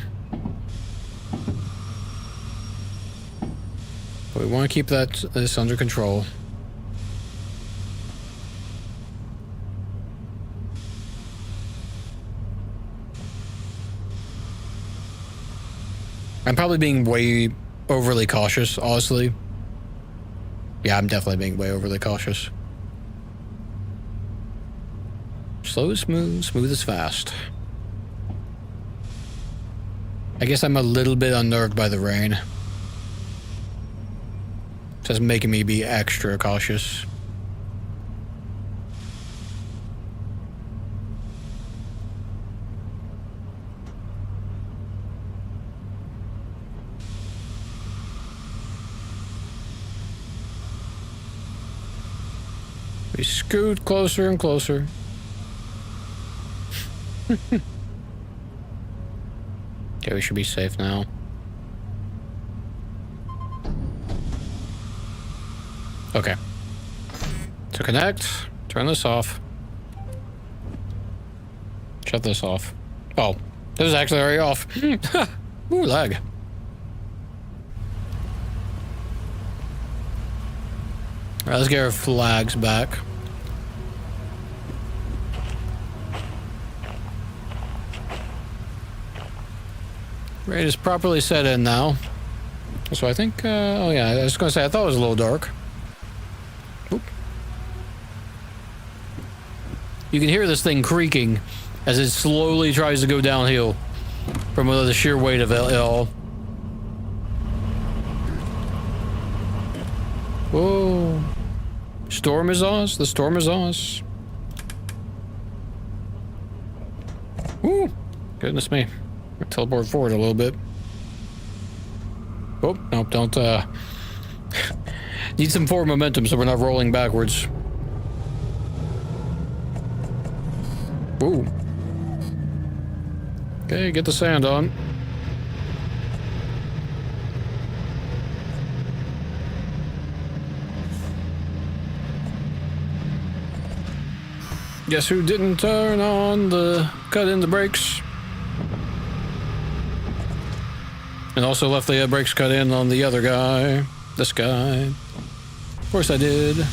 But we want to keep this under control. I'm probably being way overly cautious, honestly. Yeah, I'm definitely being way overly cautious. Slow is smooth, smooth is fast. I guess I'm a little bit unnerved by the rain. Just making me be extra cautious. We scoot closer and closer. Okay, we should be safe now. Okay. To connect, turn this off. Shut this off. Oh, this is actually already off. Ooh, lag. Alright, let's get our flags back. Raid is properly set in now. So I think, oh yeah, I was gonna say, I thought it was a little dark. Oop. You can hear this thing creaking as it slowly tries to go downhill from the sheer weight of it all. Whoa. Storm is on us. The storm is on us. Ooh. Goodness me. Teleport forward a little bit. Oh, nope, don't, need some forward momentum so we're not rolling backwards. Ooh. Okay, get the sand on. Guess who didn't turn on the cut in the brakes? And also left the brakes cut in on the other guy. This guy. Of course I did.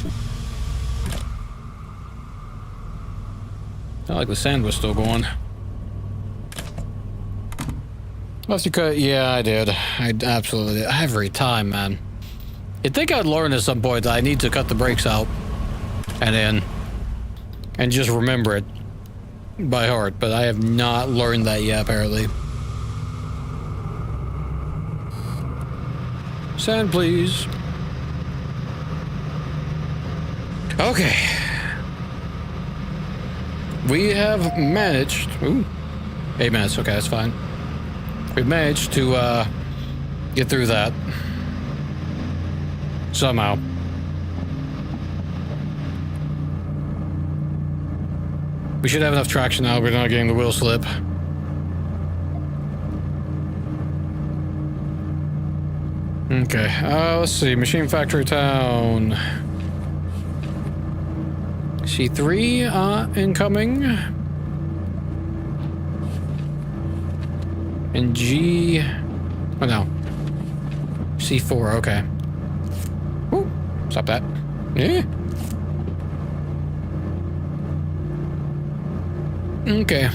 I like the sand was still going. Left you cut? Yeah, I did. I absolutely did. Every time, man. You'd think I'd learn at some point that I need to cut the brakes out. And just remember it by heart. But I have not learned that yet, apparently. Sand, please. Okay. We have managed... Ooh. 8 minutes. Okay, that's fine. We've managed to, get through that. Somehow. We should have enough traction now. We're not getting the wheel slip. Okay, let's see. Machine Factory Town. C3 incoming. And G... Oh, no. C4, okay. Woo. Stop that. Yeah. Okay.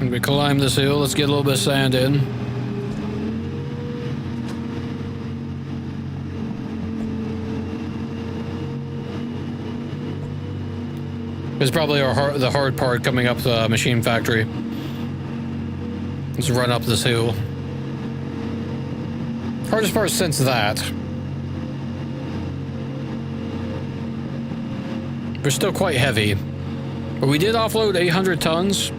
We climb this hill. Let's get a little bit of sand in. It's probably the hard part coming up the machine factory. Let's run up this hill. Hardest part since that. We're still quite heavy. But we did offload 800 tons.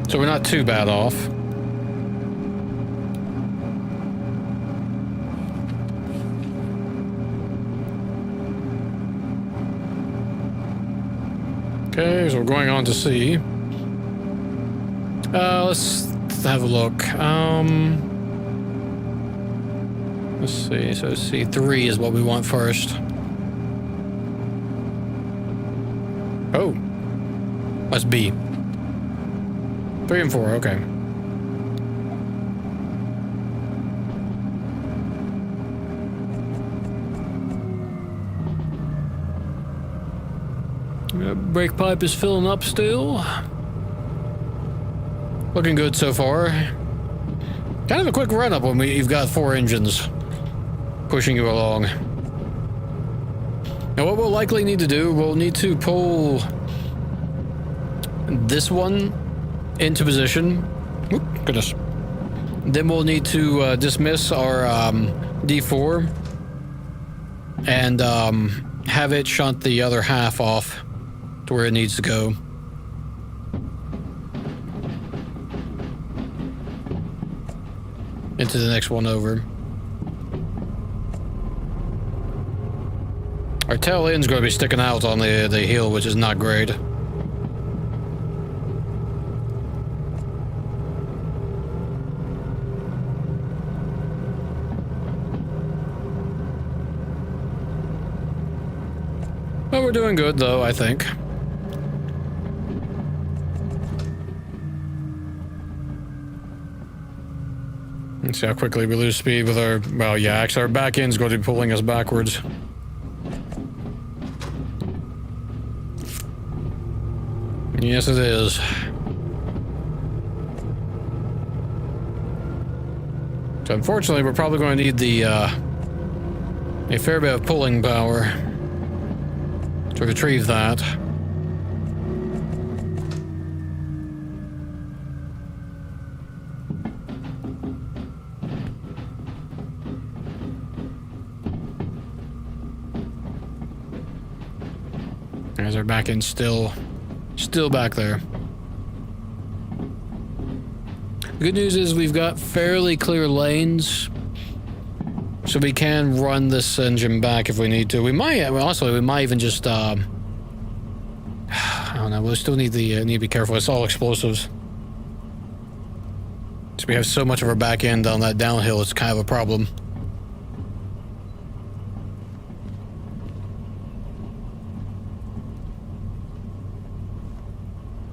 So we're not too bad off. Okay, so we're going on to C. Let's have a look. Let's see. So C3 is what we want first. Oh. That's B. 3 and 4, okay. Brake pipe is filling up still. Looking good so far. Kind of a quick run up when you've got 4 engines pushing you along. Now what we'll likely need to do, we'll need to pull this one into position. Oop, goodness. Then we'll need to dismiss our D4 and have it shunt the other half off to where it needs to go. Into the next one over. Our tail end's going to be sticking out on the hill, which is not great. But we're doing good, though, I think. Let's see how quickly we lose speed with our... Well, yeah, actually, our back end's going to be pulling us backwards. Yes, it is. So, unfortunately, we're probably going to need the, a fair bit of pulling power to retrieve that. There's our back end still back there. The good news is we've got fairly clear lanes, so we can run this engine back if we need to. We might, well, honestly, we might even just, I don't know, we'll still need to be careful. It's all explosives. So we have so much of our back end on that downhill, it's kind of a problem.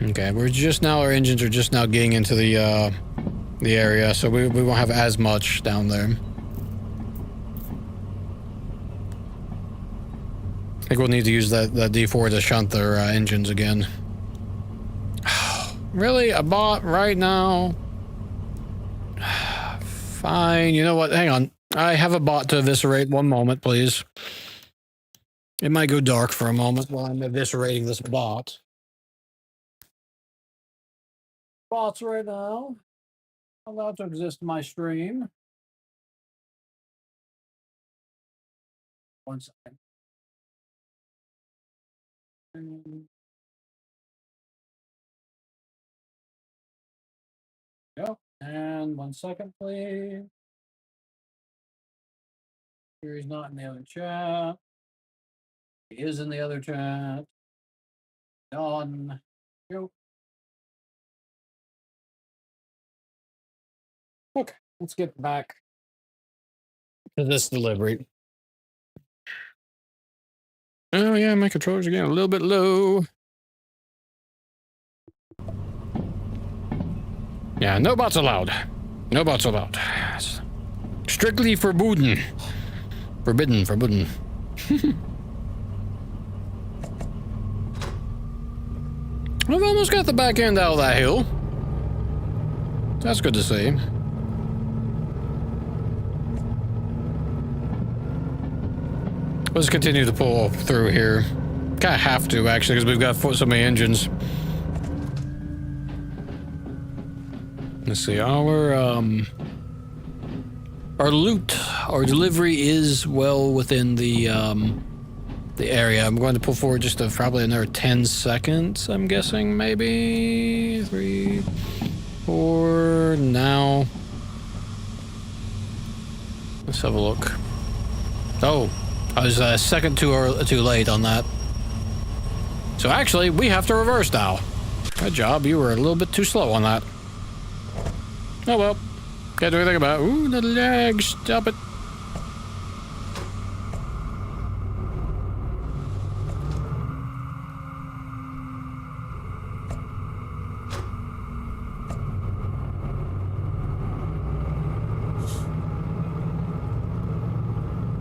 Okay, we're just now, our engines are just now getting into the area, so we won't have as much down there. I think we'll need to use that D4 to shunt their engines again. Really? A bot right now? Fine, you know what? Hang on. I have a bot to eviscerate. One moment, please. It might go dark for a moment while I'm eviscerating this bot. Bots right now. Allowed to exist in my stream. One second. Go. And 1 second, please. He's not in the other chat. He is in the other chat. Done. Go. Okay, let's get back to this delivery. Oh yeah, my controllers are getting a little bit low. Yeah, no bots allowed. No bots allowed. Strictly forbidden. Forbidden. We've almost got the back end out of that hill. That's good to see. Let's continue to pull through here. Kind of have to, actually, because we've got so many engines. Let's see, our loot, our delivery is well within the area. I'm going to pull forward just probably another 10 seconds, I'm guessing, maybe 3, 4, now. Let's have a look. Oh, I was a second too late on that. So actually, we have to reverse now. Good job, you were a little bit too slow on that. Oh well, can't do anything about it. Ooh, the lag, stop it.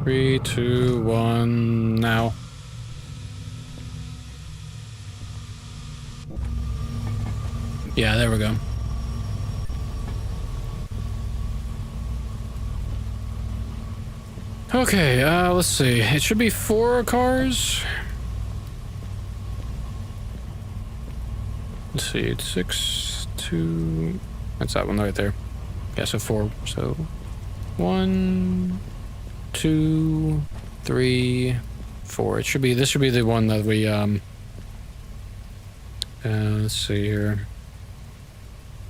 Three, 2, 1, now. Yeah, there we go. Okay, let's see. It should be 4 cars. Let's see, it's 6, 2. That's that one right there. Yeah, so 4. So 1, 2, 3, 4. It should be. This should be the one that we let's see here.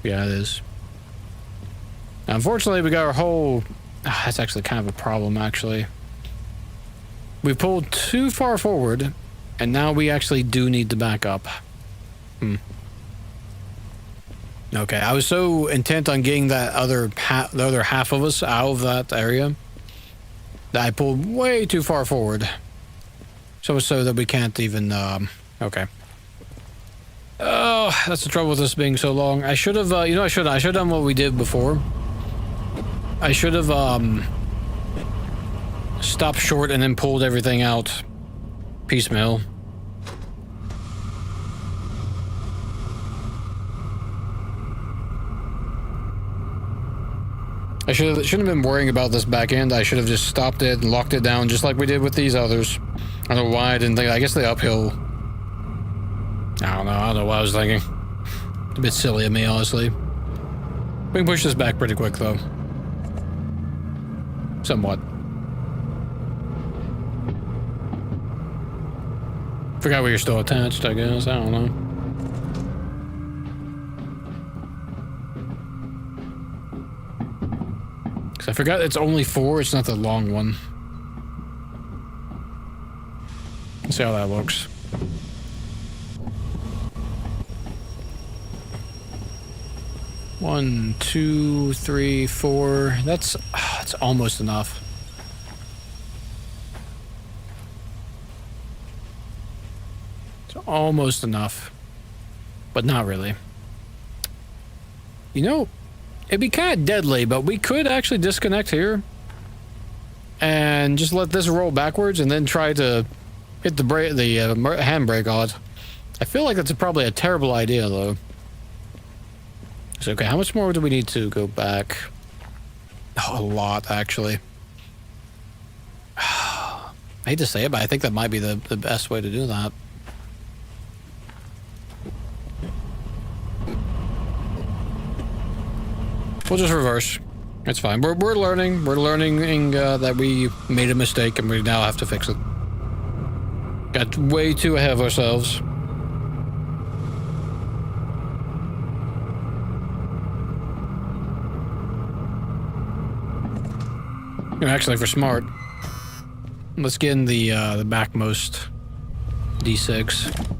Yeah, it is. Now, unfortunately, we got our whole. That's actually kind of a problem, actually. We pulled too far forward, and now we actually do need to back up. Okay, I was so intent on getting that the other half of us out of that area that I pulled way too far forward. So much so that we can't even, okay. Oh, that's the trouble with this being so long. I should have, I should have done what we did before. I should have, stopped short and then pulled everything out piecemeal. I shouldn't have been worrying about this back end. I should have just stopped it and locked it down just like we did with these others. I don't know why I didn't think. I guess the uphill. I don't know what I was thinking. A bit silly of me, honestly. We can push this back pretty quick, though. Somewhat. Forgot we were still attached, I guess. I don't know. Because I forgot it's only 4. It's not the long one. Let's see how that looks. One, 2, 3, 4. That's almost enough. It's almost enough, but not really. You know, it'd be kind of deadly, but we could actually disconnect here and just let this roll backwards, and then try to hit the handbrake on it. I feel like that's probably a terrible idea, though. So, okay, how much more do we need to go back? Oh, a lot, actually. I hate to say it, but I think that might be the best way to do that. We'll just reverse. It's fine. We're learning. We're learning that we made a mistake, and we now have to fix it. Got way too ahead of ourselves. Actually, for smart. Let's get in the backmost D6.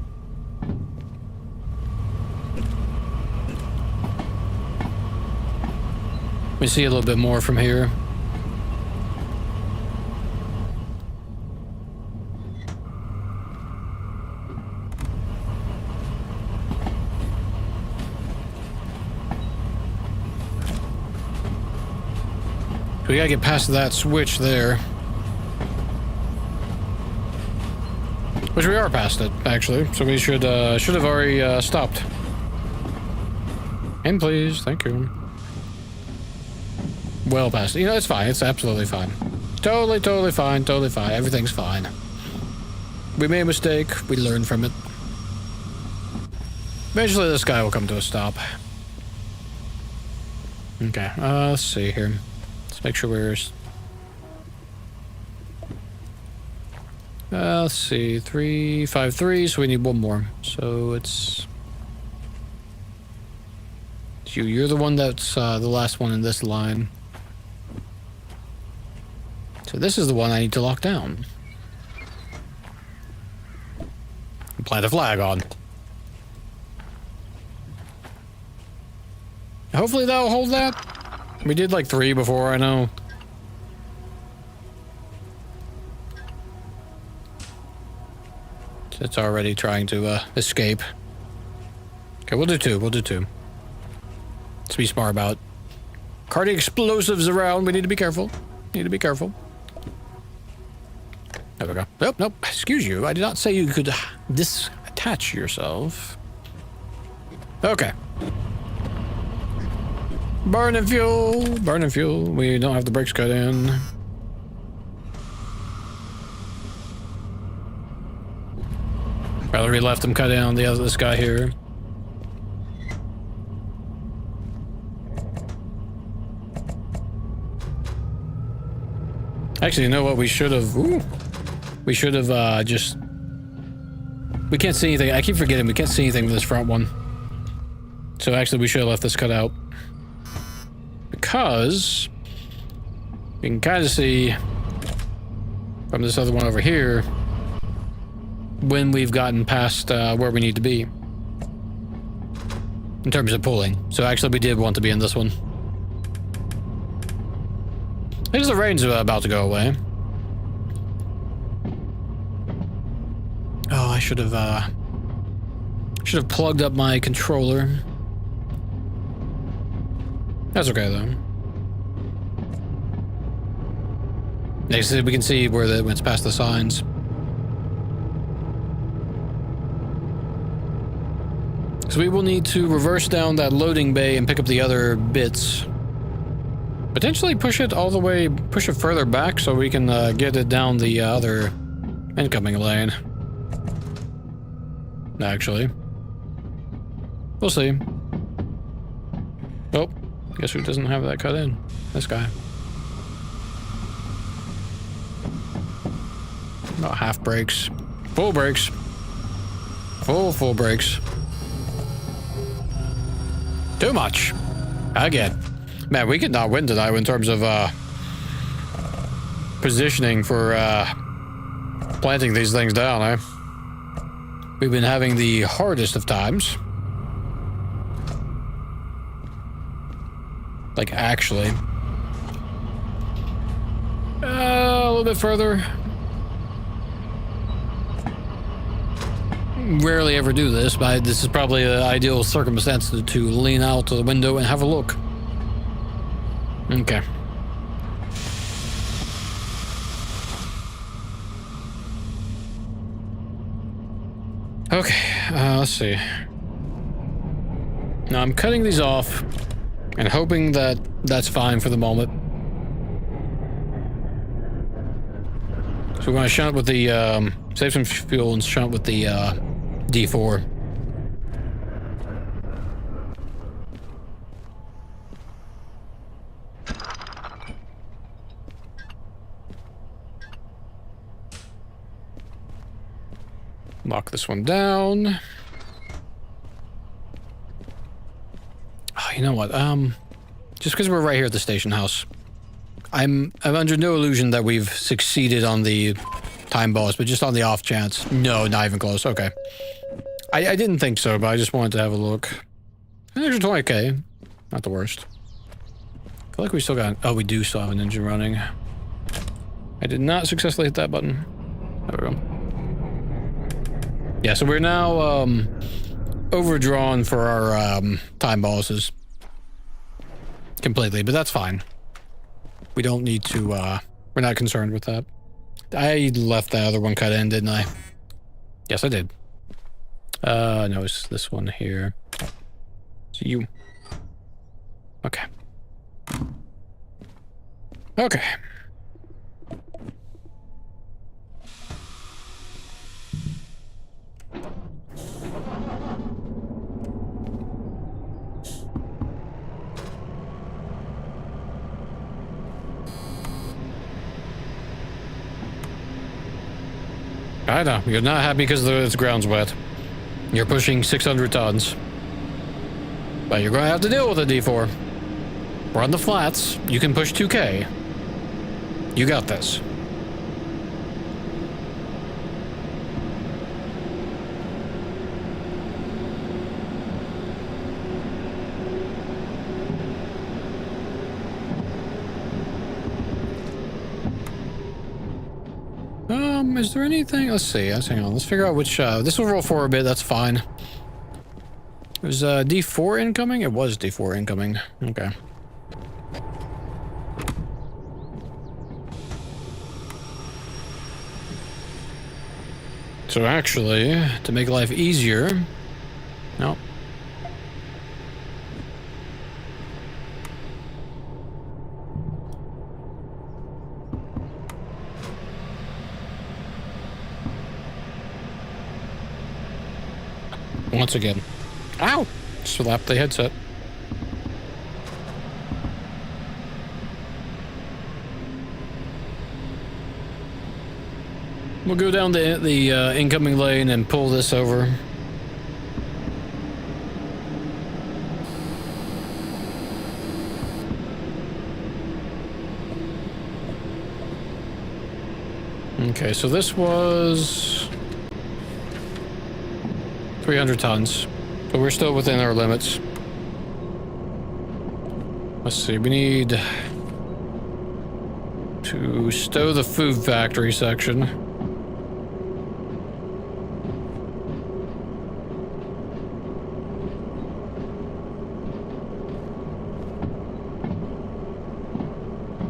We see a little bit more from here. We gotta get past that switch there. Which we are past it, actually. So we should have already stopped. And please, thank you. Well past it. You know, it's fine. It's absolutely fine. Totally fine. Totally fine. Everything's fine. We made a mistake. We learned from it. Eventually this guy will come to a stop. Okay, let's see here. Let's make sure we're... let's see, 353, so we need one more. So it's you. You're the one that's the last one in this line. So this is the one I need to lock down. Plant a flag on. Hopefully that'll hold that. We did like 3 before, I know. It's already trying to escape. Okay, we'll do 2. We'll do 2. Let's be smart about it. Cardiac explosives around. We need to be careful. Need to be careful. There we go. Nope, nope. Excuse you. I did not say you could disattach yourself. Okay. Burning fuel. Burning fuel. We don't have the brakes cut in. Rather we left them cut in on this guy here. Actually, you know what? We should have... Ooh. We should have just... We can't see anything. I keep forgetting we can't see anything with this front one. So actually, we should have left this cut out. Because... You can kind of see... From this other one over here... When we've gotten past where we need to be. In terms of pulling. So actually, we did want to be in this one. I guess the rain's about to go away. Oh, I should have plugged up my controller. That's okay though. Next, we can see where it's past the signs. So we will need to reverse down that loading bay and pick up the other bits. Potentially push it all the way, push it further back so we can get it down the other incoming lane. Actually. We'll see. Oh, guess who doesn't have that cut in? This guy. About half brakes. Full brakes. Full brakes. Too much. Again. Man, we could not win tonight in terms of positioning for planting these things down, eh? We've been having the hardest of times. Like, actually. A little bit further. Rarely ever do this, but this is probably the ideal circumstance to lean out the window and have a look. Okay. Okay, let's see. Now I'm cutting these off and hoping that that's fine for the moment. So we're going to shunt with the, save some fuel and shunt with the D4. Lock this one down. Oh, you know what? Just because we're right here at the station house, I'm under no illusion that we've succeeded on the time boss, but just on the off chance. No, not even close. Okay. I didn't think so, but I just wanted to have a look. An extra 20k. Not the worst. I feel like we still got... Oh, we do still have an engine running. I did not successfully hit that button. There we go. Yeah, so we're now overdrawn for our time bosses. Completely, but that's fine. We don't need to... we're not concerned with that. I left that other one cut in, didn't I? Yes, I did. No, it's this one here. It's you. Okay. Okay. I know, you're not happy because the ground's wet. You're pushing 600 tons. But you're gonna have to deal with a D4. We're on the flats. You can push 2K. You got this. Is there anything? Let's see. Hang on. Let's figure out which. This will roll forward a bit. That's fine. Was D4 incoming? It was D4 incoming. Okay. So actually, to make life easier, no. Once again. Ow! Slapped the headset. We'll go down the incoming lane and pull this over. Okay, so this was 300 tons, but we're still within our limits. Let's see, we need to stow the food factory section.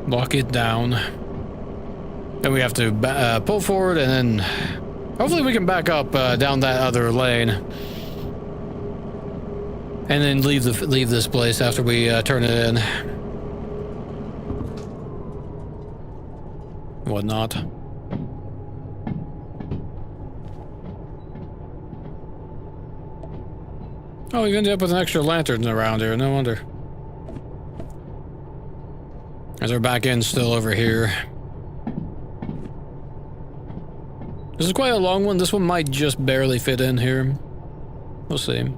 Lock it down. Then we have to pull forward, and then hopefully we can back up down that other lane, and then leave this place after we turn it in. Whatnot. Oh, we ended up with an extra lantern around here. No wonder. As our back end's still over here. This is quite a long one. This one might just barely fit in here. We'll see.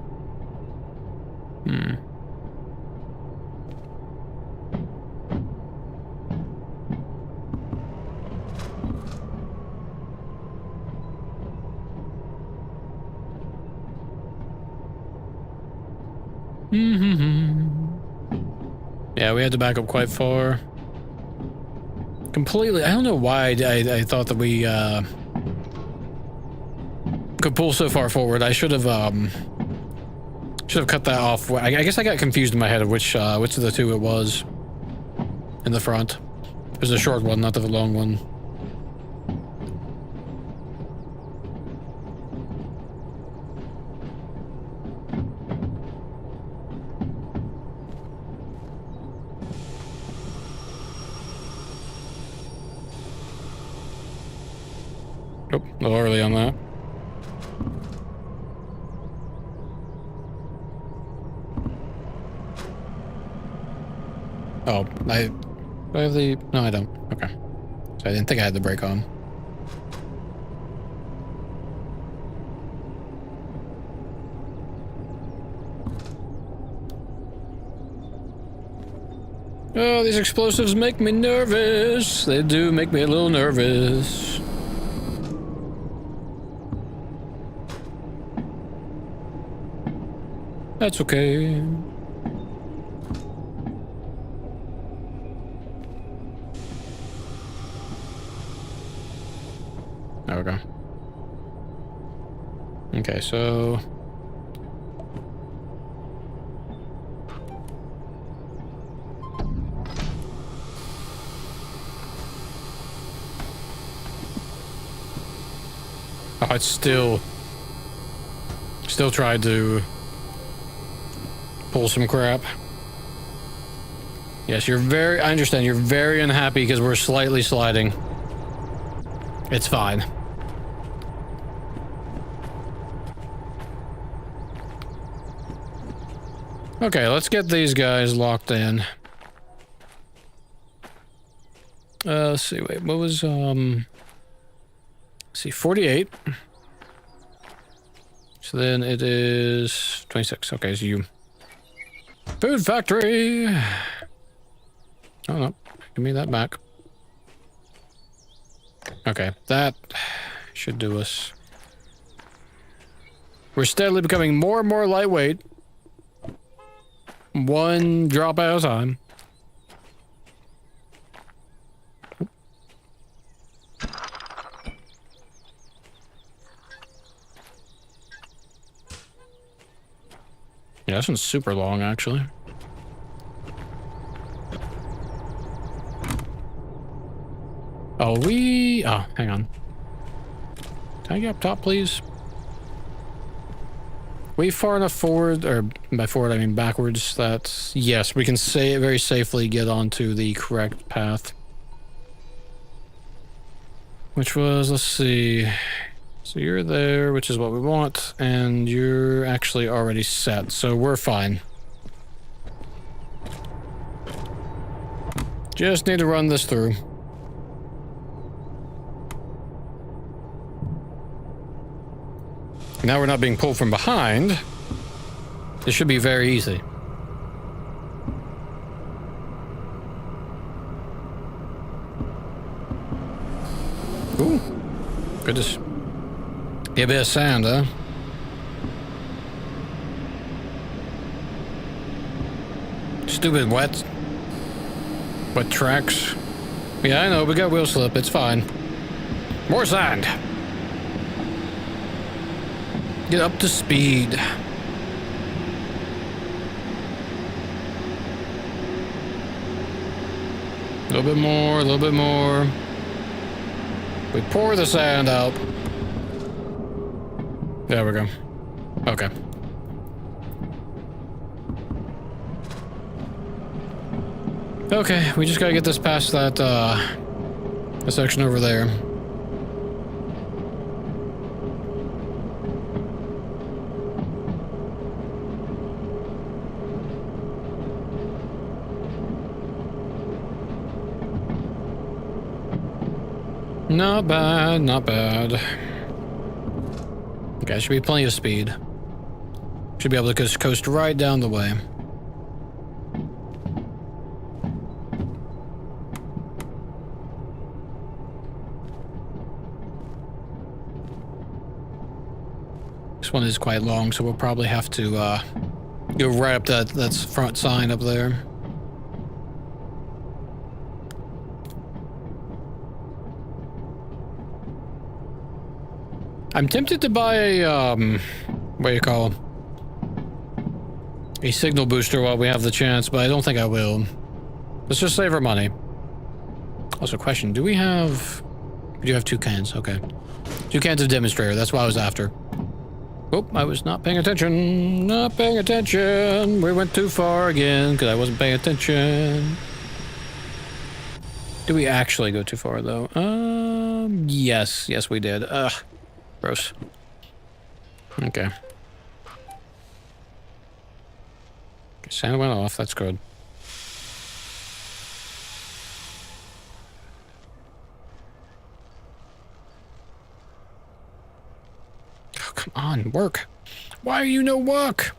Yeah, we had to back up quite far. Completely. I don't know why I thought that we could pull so far forward. I should have cut that off. I guess I got confused in my head of which of the two it was in the front. It was the short one, not the long one. Oh, a little early on that. Oh, do I have the... No, I don't. Okay. So I didn't think I had the brake on. Oh, these explosives make me nervous. They do make me a little nervous. That's okay. There we go. Okay, so... Oh, it's still tried to pull some crap. Yes, I understand, you're very unhappy because we're slightly sliding. It's fine. Okay, let's get these guys locked in. Let's see, wait, what was, let's see, 48. So then it is 26. Okay, so you... Food factory! Oh, no. Give me that back. Okay, that should do us. We're steadily becoming more and more lightweight. One drop at a time. Yeah, this one's super long, actually. Oh, oh, hang on. Can I get up top, please? We far enough forward, or by forward I mean backwards, that, yes, we can very safely get onto the correct path. Which was, let's see... So you're there, which is what we want, and you're actually already set, so we're fine. Just need to run this through. Now we're not being pulled from behind. This should be very easy. Ooh. Goodness. Yeah, a bit of sand, huh? Stupid wet tracks. Yeah, I know, we got wheel slip, it's fine. More sand! Get up to speed. A little bit more, a little bit more. We pour the sand out. There we go. Okay. Okay, we just gotta get this past that, the section over there. Not bad, not bad. Okay, should be plenty of speed. Should be able to just coast right down the way. This one is quite long, so we'll probably have to go right up that front sign up there. I'm tempted to buy a, what do you call them? A signal booster while we have the chance, but I don't think I will. Let's just save our money. Also, question, do we have 2 cans, okay. 2 cans of demonstrator, that's what I was after. Oh, I was not paying attention, not paying attention. We went too far again, because I wasn't paying attention. Did we actually go too far, though? Yes, we did. Ugh. Gross. Okay. Sand went off, that's good. Oh, come on, work. Why are you no work?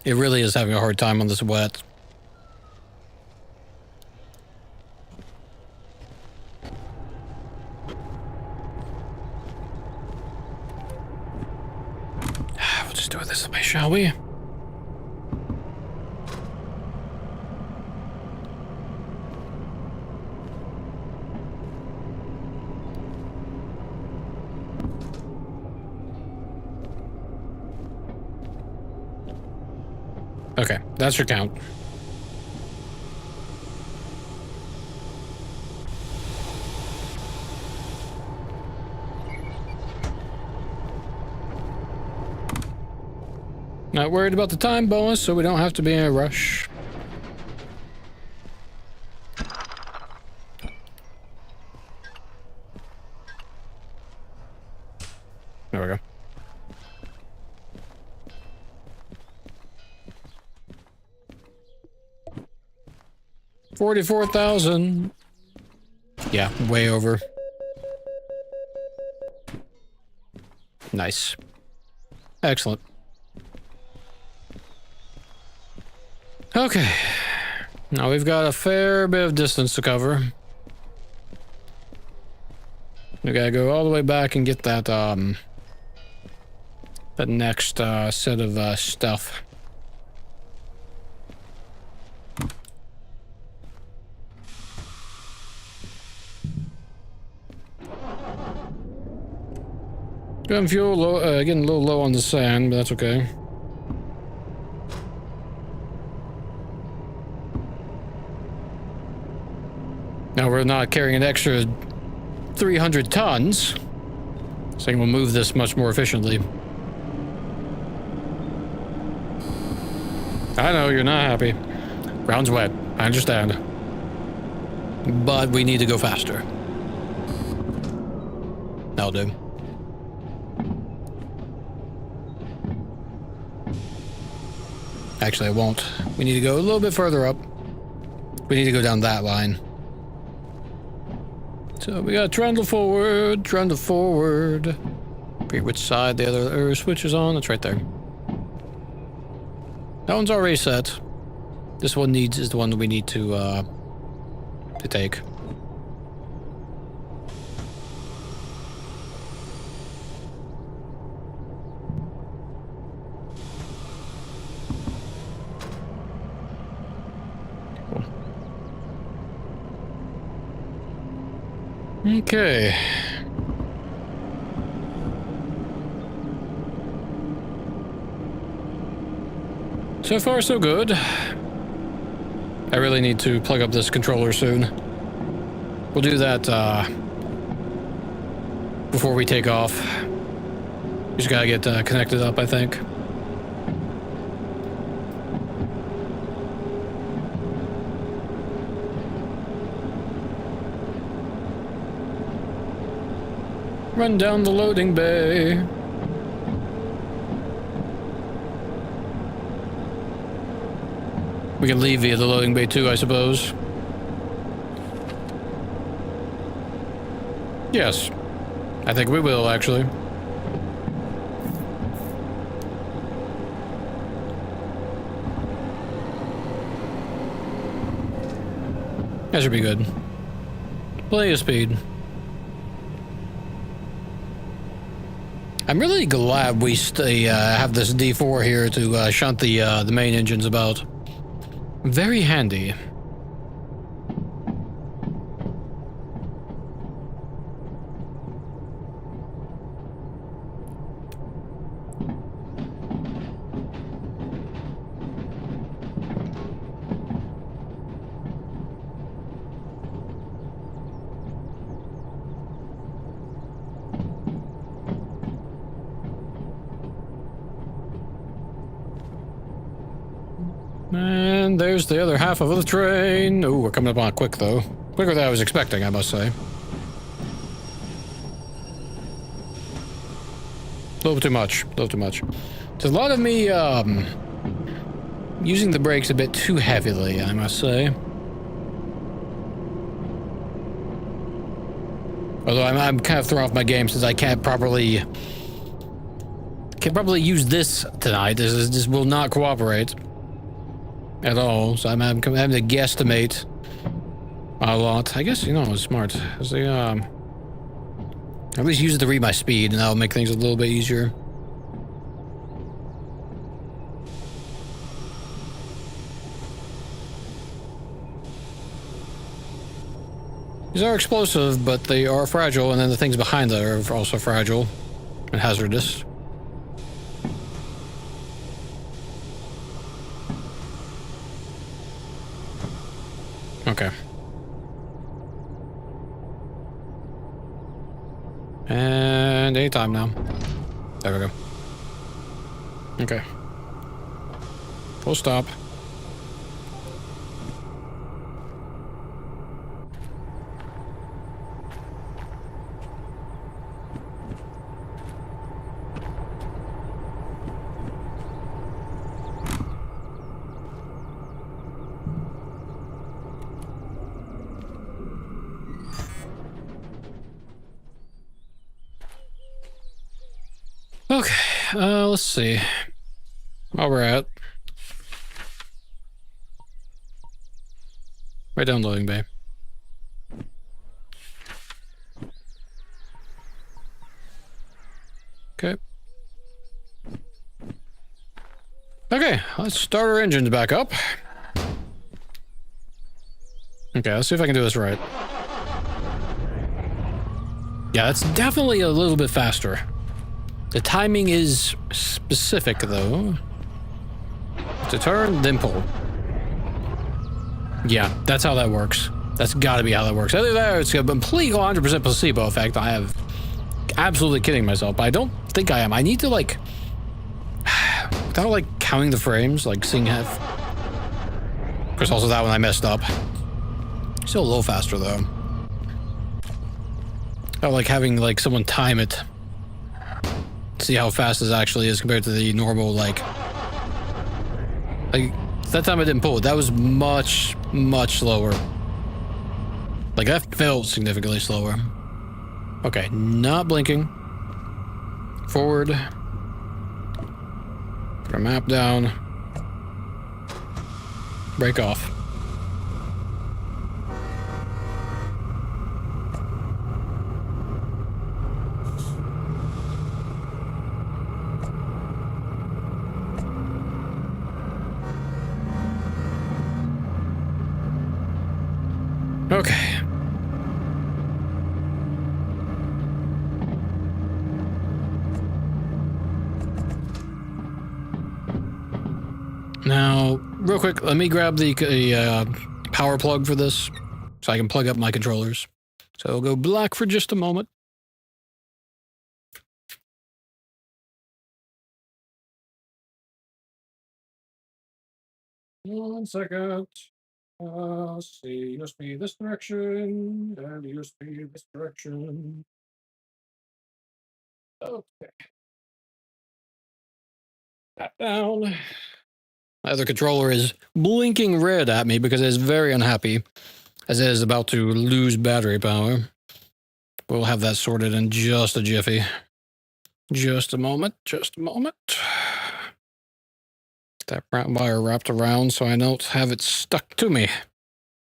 It really is having a hard time on this wet. We'll just do it this way, shall we? Okay, that's your count. Not worried about the time bonus, so we don't have to be in a rush. There we go. $44,000. Yeah, way over. Nice. Excellent. Okay. Now we've got a fair bit of distance to cover. We gotta go all the way back and get that, the next, set of, stuff. Gun fuel low, getting a little low on the sand, but that's okay. Now we're not carrying an extra 300 tons, so we'll move this much more efficiently. I know you're not happy. Ground's wet, I understand. But we need to go faster. That'll do. Actually, I won't. We need to go a little bit further up. We need to go down that line. So we gotta trundle forward, trundle forward. Forget which side the other switch is on. It's right there. That one's already set. This one is the one that we need to take. Okay. So far, so good. I really need to plug up this controller soon. We'll do that, before we take off. We just gotta get, connected up, I think. Run down the loading bay. We can leave via the loading bay too, I suppose. Yes. I think we will, actually. That should be good. Plenty of speed. I'm really glad we have this D4 here to shunt the main engines about. Very handy. And there's the other half of the train. Oh, we're coming up on it quick, though. Quicker than I was expecting, I must say. A little too much. A little too much. There's a lot of me, using the brakes a bit too heavily, I must say. Although I'm kind of thrown off my game since I can't properly Can probably use this tonight. This will not cooperate at all. So I'm having to guesstimate a lot. I guess, you know, it's smart. It's like, at least use it to read my speed, and that'll make things a little bit easier. These are explosive, but they are fragile, and then the things behind that are also fragile and hazardous. Okay. And anytime now. There we go. Okay. Full stop. Okay, let's see. Where we're at. Right down loading bay. Okay. Okay, let's start our engines back up. Okay, let's see if I can do this right. Yeah, that's definitely a little bit faster. The timing is specific, though. To turn, then pull. Yeah, that's how that works. That's gotta be how that works. Either that or it's a complete 100% placebo effect. I have absolutely kidding myself, but I don't think I am. I need to, like, without, like, counting the frames, like, seeing half. Of course, also that one I messed up. Still a little faster, though. I like having, like, someone time it. See how fast this actually is compared to the normal, like that time I didn't pull it. That was much slower. Like, that felt significantly slower. Okay, not blinking. Forward. Put our map down. Break off. Okay. Now, real quick, let me grab the power plug for this so I can plug up my controllers. So it'll go black for just a moment. One second. Let's see, USB this direction, and USB this direction. Okay. That down. My other controller is blinking red at me because it is very unhappy, as it is about to lose battery power. We'll have that sorted in just a jiffy. Just a moment, just a moment. That wire wrapped around so I don't have it stuck to me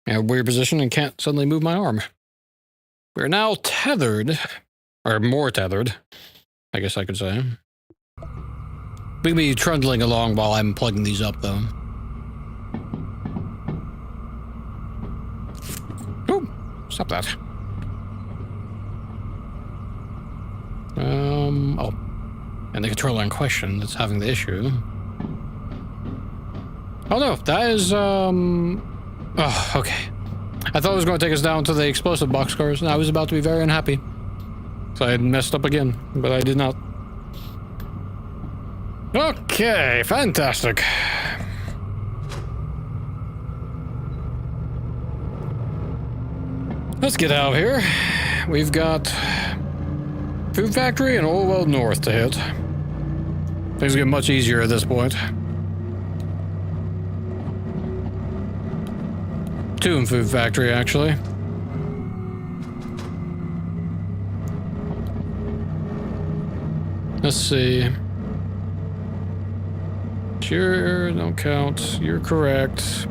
in a weird position and can't suddenly move my arm. We're now tethered, or more tethered, I guess I could say. We can be trundling along while I'm plugging these up, though. Oh, stop that. Oh. And the controller in question that's having the issue. Oh no, that is, oh, okay. I thought it was going to take us down to the explosive boxcars, and I was about to be very unhappy. So I had messed up again, but I did not. Okay, fantastic. Let's get out of here. We've got Food Factory and Old Well North to hit. Things get much easier at this point. Two in Food Factory, actually. Let's see. Sure, don't count. You're correct.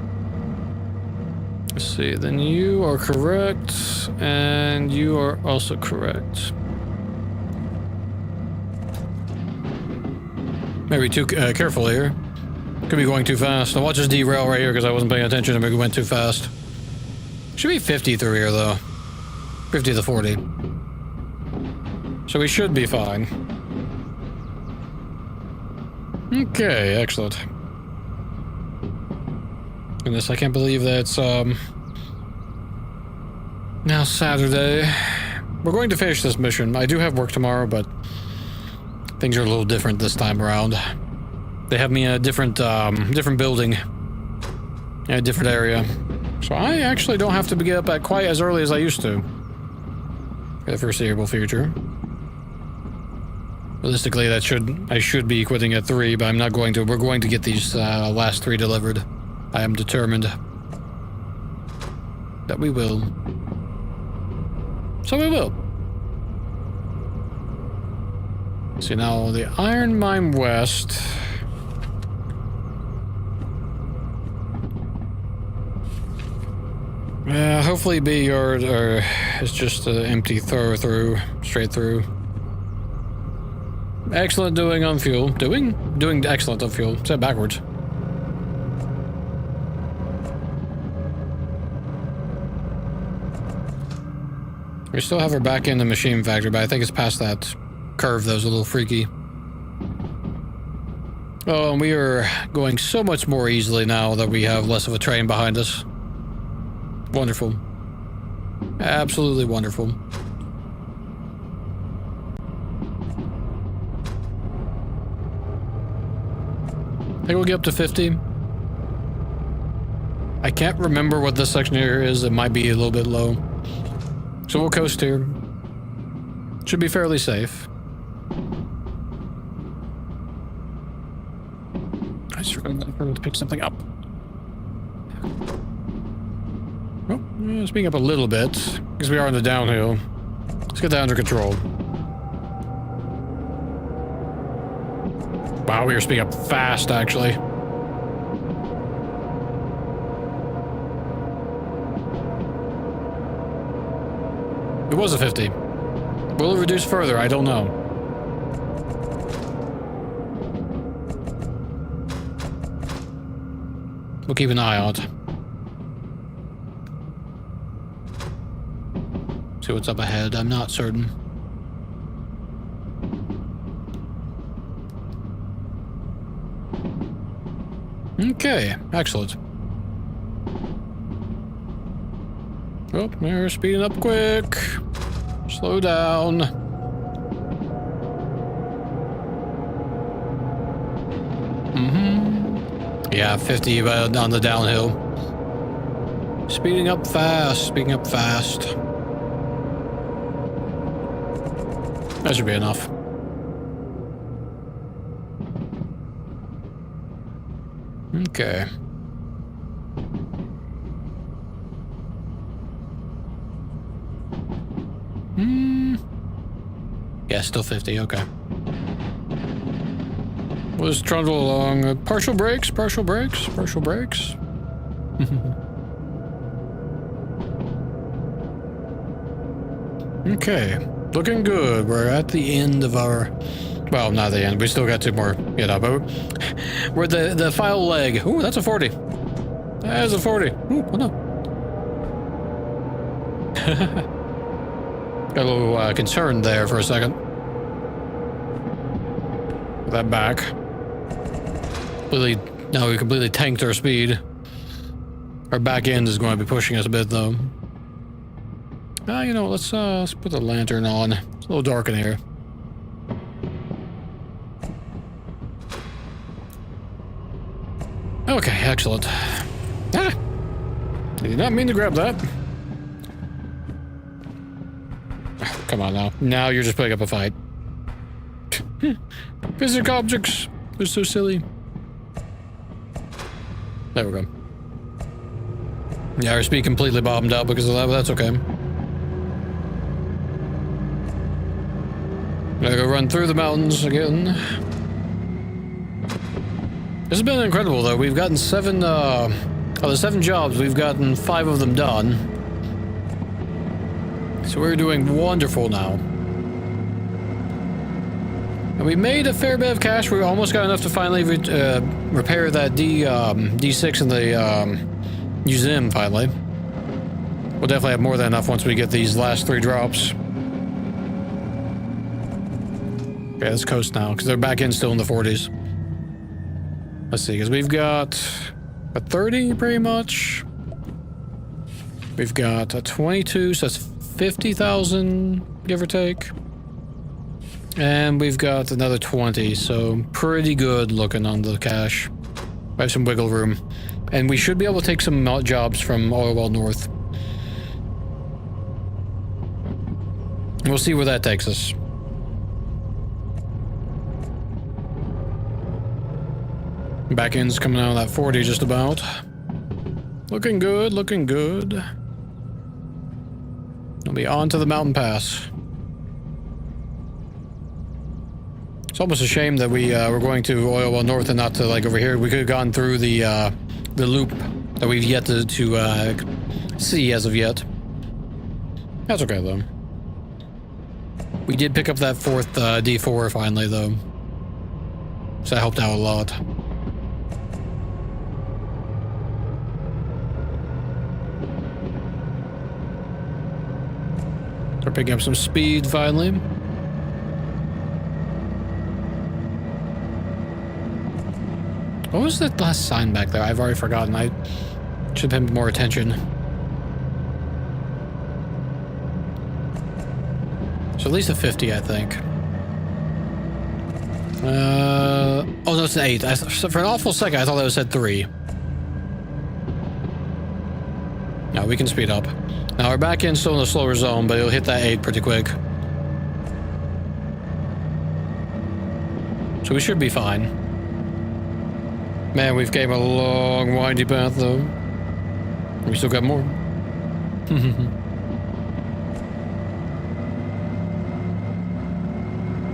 Let's see, then you are correct, and you are also correct. Maybe too careful here. Could be going too fast. Now watch us derail right here because I wasn't paying attention and we went too fast. Should be 50 through here though. 50 to 40. So we should be fine. Okay, excellent. Goodness, I can't believe that's now Saturday. We're going to finish this mission. I do have work tomorrow, but things are a little different this time around. They have me in a different building, in a different area. So I actually don't have to get up at quite as early as I used to. For the foreseeable future. Realistically, I should be quitting at 3, but I'm not going to. We're going to get these last 3 delivered. I am determined that we will. So we will. See, now the Iron Mine West. Hopefully B yard is just an empty through, straight through. Excellent doing on fuel. Doing excellent on fuel. Said backwards. We still have her back in the machine factory, but I think it's past that curve that was a little freaky. Oh, and we are going so much more easily now that we have less of a train behind us. Wonderful. Absolutely wonderful. I think we'll get up to 50. I can't remember what this section here is. It might be a little bit low. So we'll coast here. Should be fairly safe. I just forgot to pick something up. Oh, yeah, speeding up a little bit, because we are on the downhill. Let's get that under control. Wow, we are speeding up fast, actually. It was a 50. Will it reduce further? I don't know. We'll keep an eye on it. See what's up ahead. I'm not certain. Okay, excellent. Oh, they're speeding up quick. Slow down. Yeah, 50 on the downhill. Speeding up fast, speeding up fast. That should be enough. Okay. Yeah, still 50, okay. We'll just trundle along. Partial brakes, partial brakes, partial brakes. Okay, looking good. We're at the end of our... Well, not the end. We still got 2 more, you know, but we're the final leg. Ooh, that's a 40. That is a 40. Ooh, oh no. Got a little concerned there for a second. That back. No, we completely tanked our speed. Our back end is going to be pushing us a bit, though. You know, let's put the lantern on. It's a little dark in here. Okay, excellent. Ah! I did not mean to grab that. Come on now. Now you're just putting up a fight. Physics objects. They're so silly. There we go. Yeah, our speed completely bottomed out because of that, but that's okay. Gotta go run through the mountains again. This has been incredible, though. We've gotten 7, of the 7 jobs, we've gotten 5 of them done. So we're doing wonderful now. And we made a fair bit of cash. We almost got enough to finally repair that D6 in the museum, finally. We'll definitely have more than enough once we get these last 3 drops. Okay, let's coast now, because they're back in still in the 40s. Let's see, because we've got a 30, pretty much. We've got a 22, so that's 50,000, give or take. And we've got another 20, so pretty good looking on the cash. We have some wiggle room. And we should be able to take some jobs from Oil Well North. We'll see where that takes us. Back end's coming out of that 40 just about. Looking good, looking good. We'll be on to the mountain pass. It's almost a shame that we were going to Oil Well North and not to like over here. We could have gone through the loop that we've yet to see as of yet. That's okay though. We did pick up that 4th D4 finally though, so that helped out a lot. We're picking up some speed finally. What was that last sign back there? I've already forgotten. I should have paid more attention. So at least a 50, I think. Oh no, it's an 8. For an awful second, I thought that said 3. Now we can speed up. Now we're back in still in the slower zone, but it'll hit that 8 pretty quick. So we should be fine. Man, we've came a long, windy path, though. We still got more.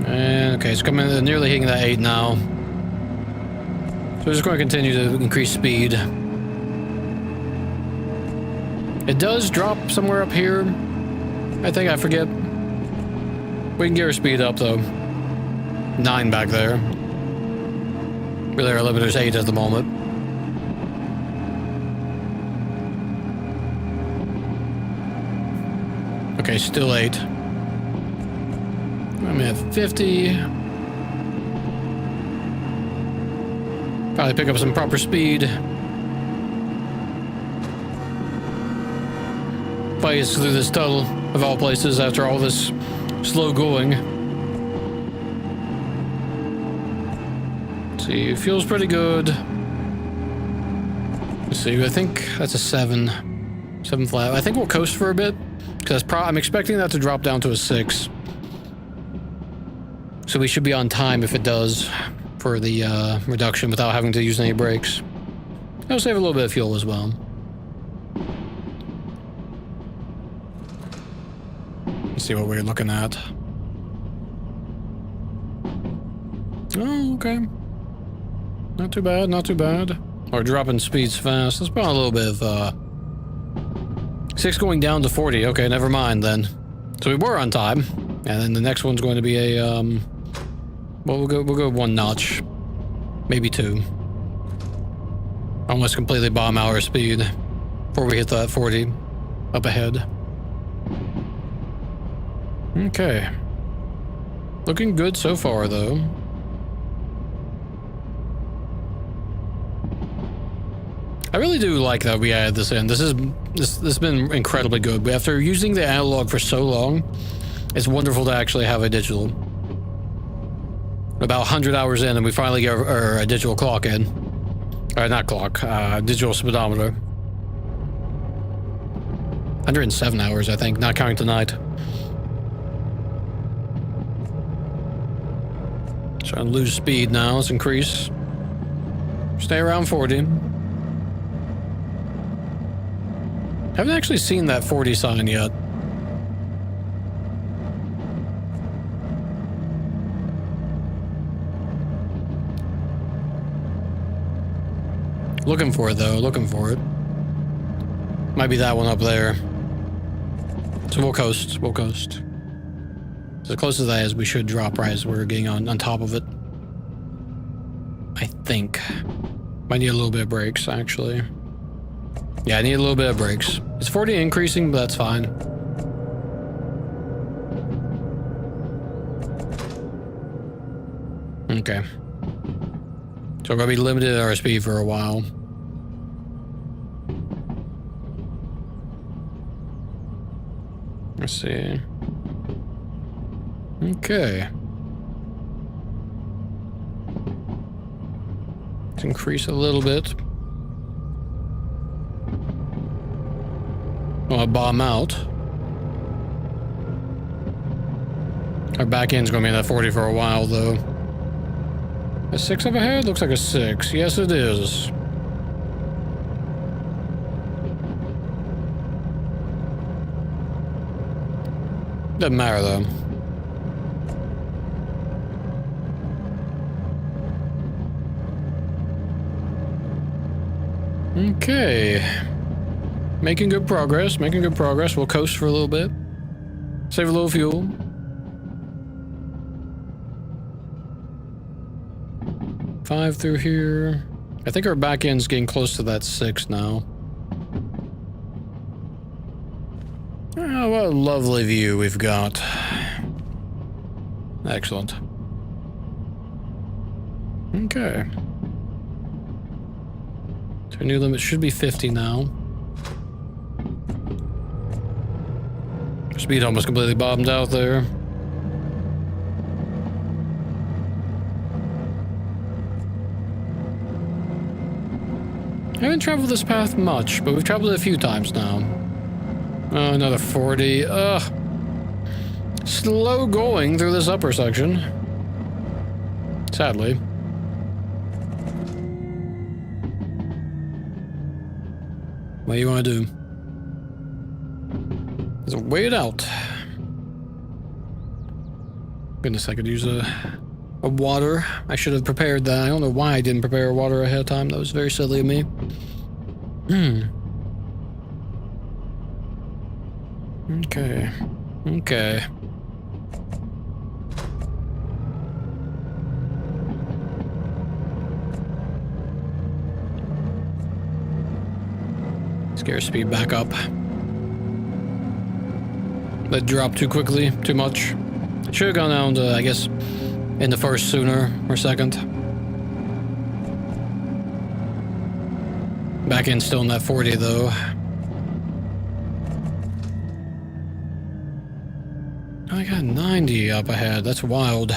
And, okay, it's coming, nearly hitting that 8 now. So we're just going to continue to increase speed. It does drop somewhere up here. I think, I forget. We can get our speed up, though. 9 back there. Really, our limiter's 8 at the moment. Okay, still 8. I'm at 50. Probably pick up some proper speed. Fight us through this tunnel of all places after all this slow going. See, it feels pretty good. Let's see, I think that's a 7. 7 flat. I think we'll coast for a bit, because I'm expecting that to drop down to a 6. So we should be on time if it does for the reduction without having to use any brakes. That'll save a little bit of fuel as well. Let's see what we're looking at. Oh, okay. Not too bad, not too bad. Or dropping speeds fast. That's probably a little bit of 6 going down to 40. Okay, never mind then. So we were on time. And then the next one's going to be a well, we'll go 1 notch. Maybe 2. Almost completely bomb our speed before we hit that 40 up ahead. Okay. Looking good so far though. I really do like that we added this in. This has been incredibly good. After using the analog for so long, it's wonderful to actually have a digital. About 100 hours in, and we finally get our digital clock in. Or not clock, digital speedometer. 107 hours, I think, not counting tonight. Trying to lose speed now. Let's increase. Stay around 40. Haven't actually seen that 40 sign yet. Looking for it, though. Looking for it. Might be that one up there. So we'll coast. We'll coast. As close as that is, we should drop right as we're getting on top of it. I think. Might need a little bit of brakes, actually. Yeah, I need a little bit of brakes. It's 40 increasing, but that's fine. Okay. So we're gonna be limited at our speed for a while. Let's see. Okay. Let's increase a little bit. I'll bomb out. Our back end's gonna be in that 40 for a while, though. A 6 up ahead? Looks like a 6. Yes, it is. Doesn't matter, though. Okay. Making good progress, making good progress. We'll coast for a little bit. Save a little fuel. Five through here. I think our back end's getting close to that 6 now. Oh, what a lovely view we've got. Excellent. Okay. So our new limit should be 50 now. Speed almost completely bottomed out there. I haven't traveled this path much, but we've traveled it a few times now. Oh, another 40. Ugh. Slow going through this upper section. Sadly. What do you want to do? Let's wait it out. Goodness, I could use a water. I should have prepared that. I don't know why I didn't prepare water ahead of time. That was very silly of me. Okay. Okay. Scare speed back up. That dropped too quickly, too much. Should have gone down to, I guess, in the first sooner or second. Back in still in that 40 though. I got 90 up ahead. That's wild.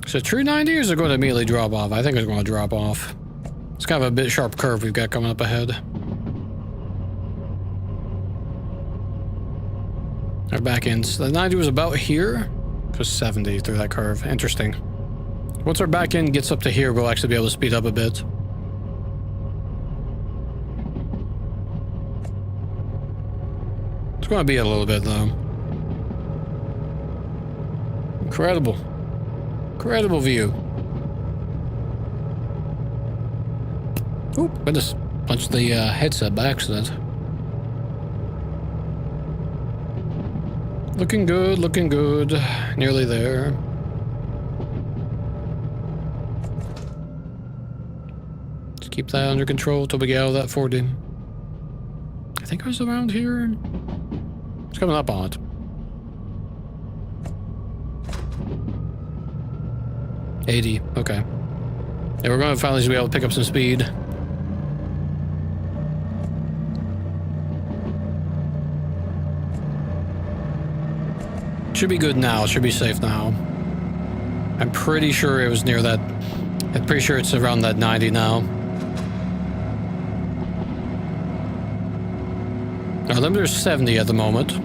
So true 90 or is it going to immediately drop off? I think it's going to drop off. It's kind of a bit sharp curve we've got coming up ahead. Our back ends. The 90 was about here. Just 70 through that curve. Interesting. Once our back end gets up to here, we'll actually be able to speed up a bit. It's going to be a little bit, though. Incredible. Incredible view. Oop, I just punched the headset by accident. Looking good, looking good. Nearly there. Just keep that under control till we get out of that 40. I think I was around here. It's coming up on it. 80, okay. Yeah, we're going to finally be able to pick up some speed. Should be good now. Should be safe now. I'm pretty sure it was near that. I'm pretty sure it's around that 90 now. Our limiter is 70 at the moment.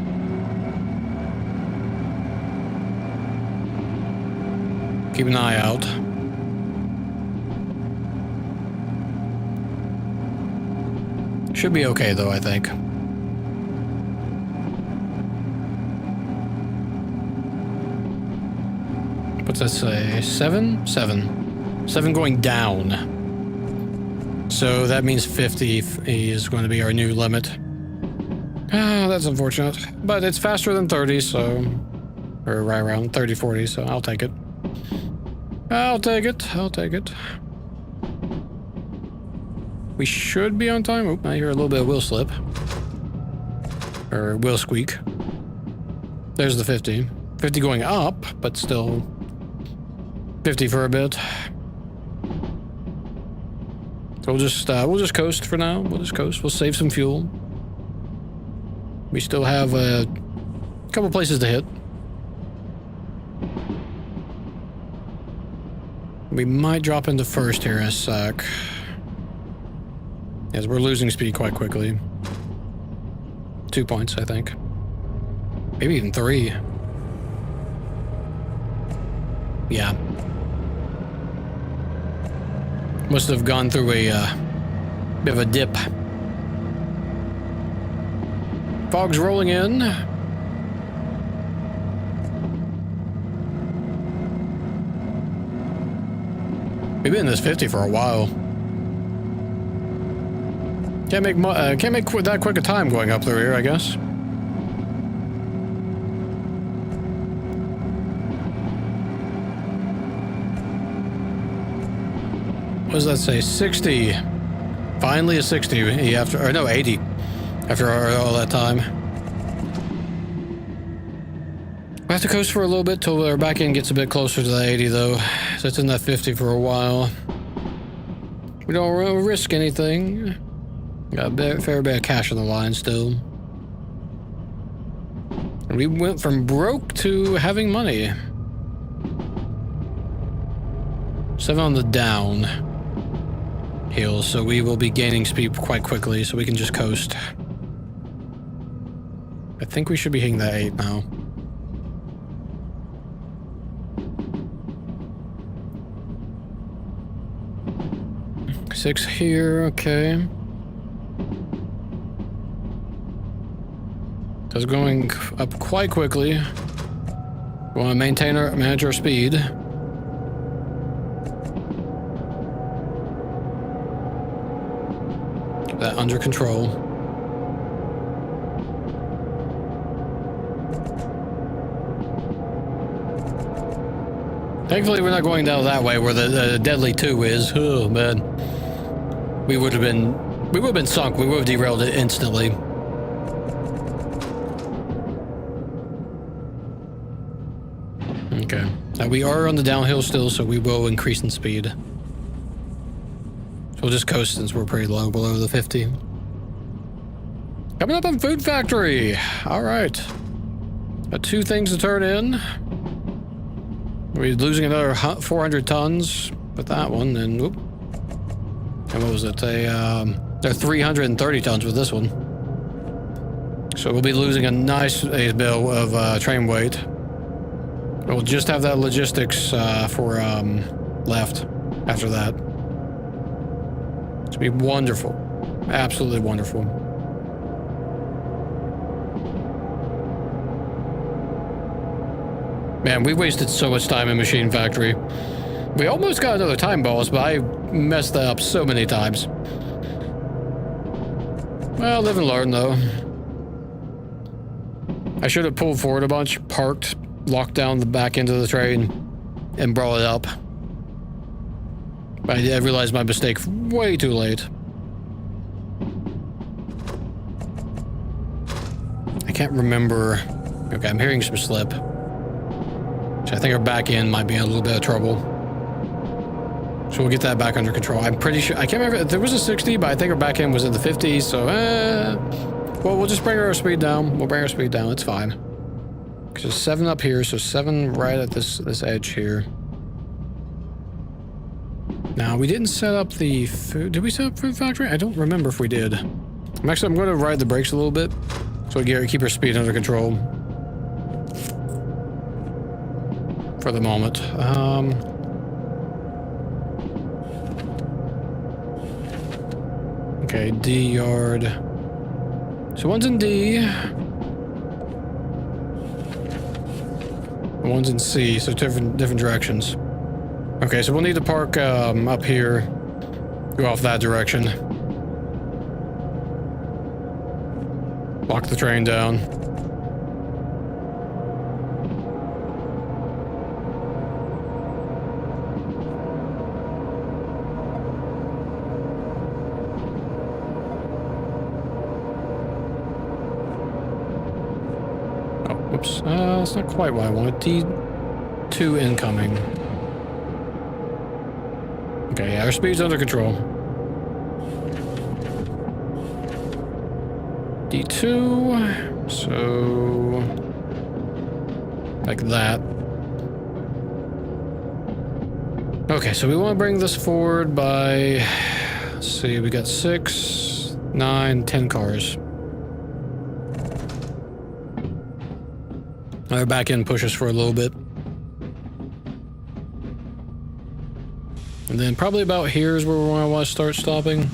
Keep an eye out. Should be okay though, I think. What's that say? 7? 7. 7 going down. So that means 50 is going to be our new limit. Ah, that's unfortunate. But it's faster than 30, so... Or right around 30, 40, so I'll take it. I'll take it. I'll take it. We should be on time. Oop, I hear a little bit of wheel slip. Or wheel squeak. There's the 50. 50 going up, but still 50 for a bit. So we'll just coast for now. We'll just coast. We'll save some fuel. We still have a couple places to hit. We might drop into first here in a sec. As we're losing speed quite quickly. 2 points, I think. Maybe even 3. Yeah. Must have gone through a bit of a dip. Fog's rolling in. We've been in this 50 for a while. Can't make that quick a time going up through here, I guess. What does that say? 60. Finally a 60 after, or no, 80 after all that time. We have to coast for a little bit till our back end gets a bit closer to the 80 though. So it's in that 50 for a while. We don't risk anything. Got a fair bit of cash on the line still. And we went from broke to having money. 7 on the down hill, so we will be gaining speed quite quickly, so we can just coast. I think we should be hitting that 8 now. Six here, okay. That's going up quite quickly. We want to manage our speed. Get that under control. Thankfully, we're not going down that way where the deadly 2 is. Oh man. We would have been sunk. We would have derailed it instantly. Okay. Now we are on the downhill still, so we will increase in speed. So we'll just coast since we're pretty low below the 50. Coming up on Food Factory. All right. Got 2 things to turn in. We're losing another 400 tons with that one, and whoop. And what was it? They're 330 tons with this one. So we'll be losing a nice bit of train weight. We'll just have that logistics for left after that. It's gonna be wonderful. Absolutely wonderful. Man, we wasted so much time in Machine Factory. We almost got another time bonus, but I messed that up so many times. Well, live and learn, though. I should have pulled forward a bunch, parked, locked down the back end of the train, and brought it up. But I realized my mistake way too late. I can't remember. Okay, I'm hearing some slip. So I think our back end might be in a little bit of trouble. So we'll get that back under control. I'm pretty sure, I can't remember, there was a 60, but I think our back end was in the 50s, so, well, we'll just bring our speed down. We'll bring our speed down, it's fine. Because there's 7 up here, so 7 right at this edge here. Now, we didn't set up the food, did we set up Food Factory? I don't remember if we did. I'm going to ride the brakes a little bit, so we keep our speed under control. For the moment. Okay, D yard. So one's in D. One's in C, so different directions. Okay, so we'll need to park up here Go off that direction. Lock the train down. Oh, whoops. That's not quite what I wanted. D2 incoming. Okay, yeah, our speed's under control. D2, so like that. Okay, so we want to bring this forward by, let's see, we got 6, 9, 10 cars. Our back end pushes for a little bit. And then probably about here is where we want to start stopping.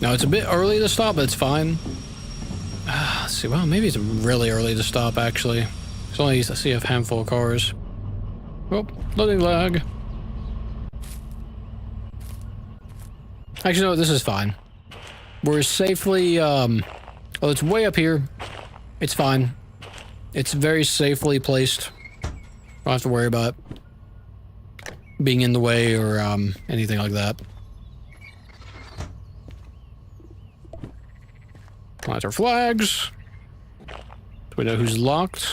Now, it's a bit early to stop, but it's fine. Let's see, well, maybe it's really early to stop, actually. It's only to see a handful of cars. Oh, loading lag. Actually, no, this is fine. We're safely, oh, it's way up here. It's fine. It's very safely placed. Don't have to worry about being in the way or anything like that. Plant our flags. So we know who's locked.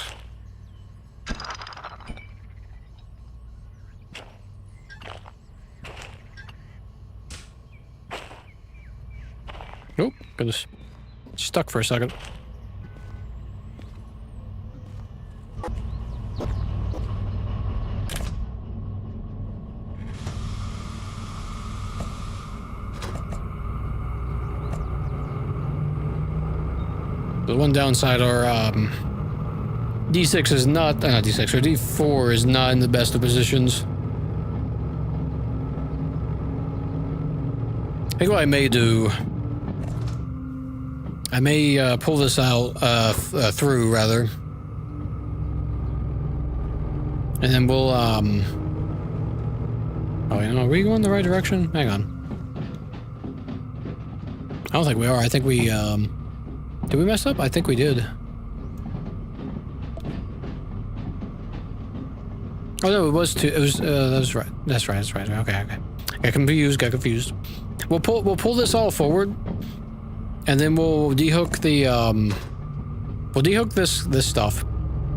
Nope, got stuck for a second. The one downside, our D6 is not D6, or D4 is not in the best of positions. I think what I may do, I may pull this out through rather, and then we'll oh, you know, are we going the right direction? Hang on. I don't think we are. I think we did we mess up? I think we did. Oh no, it was two. It was that's right. That's right. That's right. Okay. Got confused. We'll pull this all forward, and then we'll dehook the we'll dehook this stuff.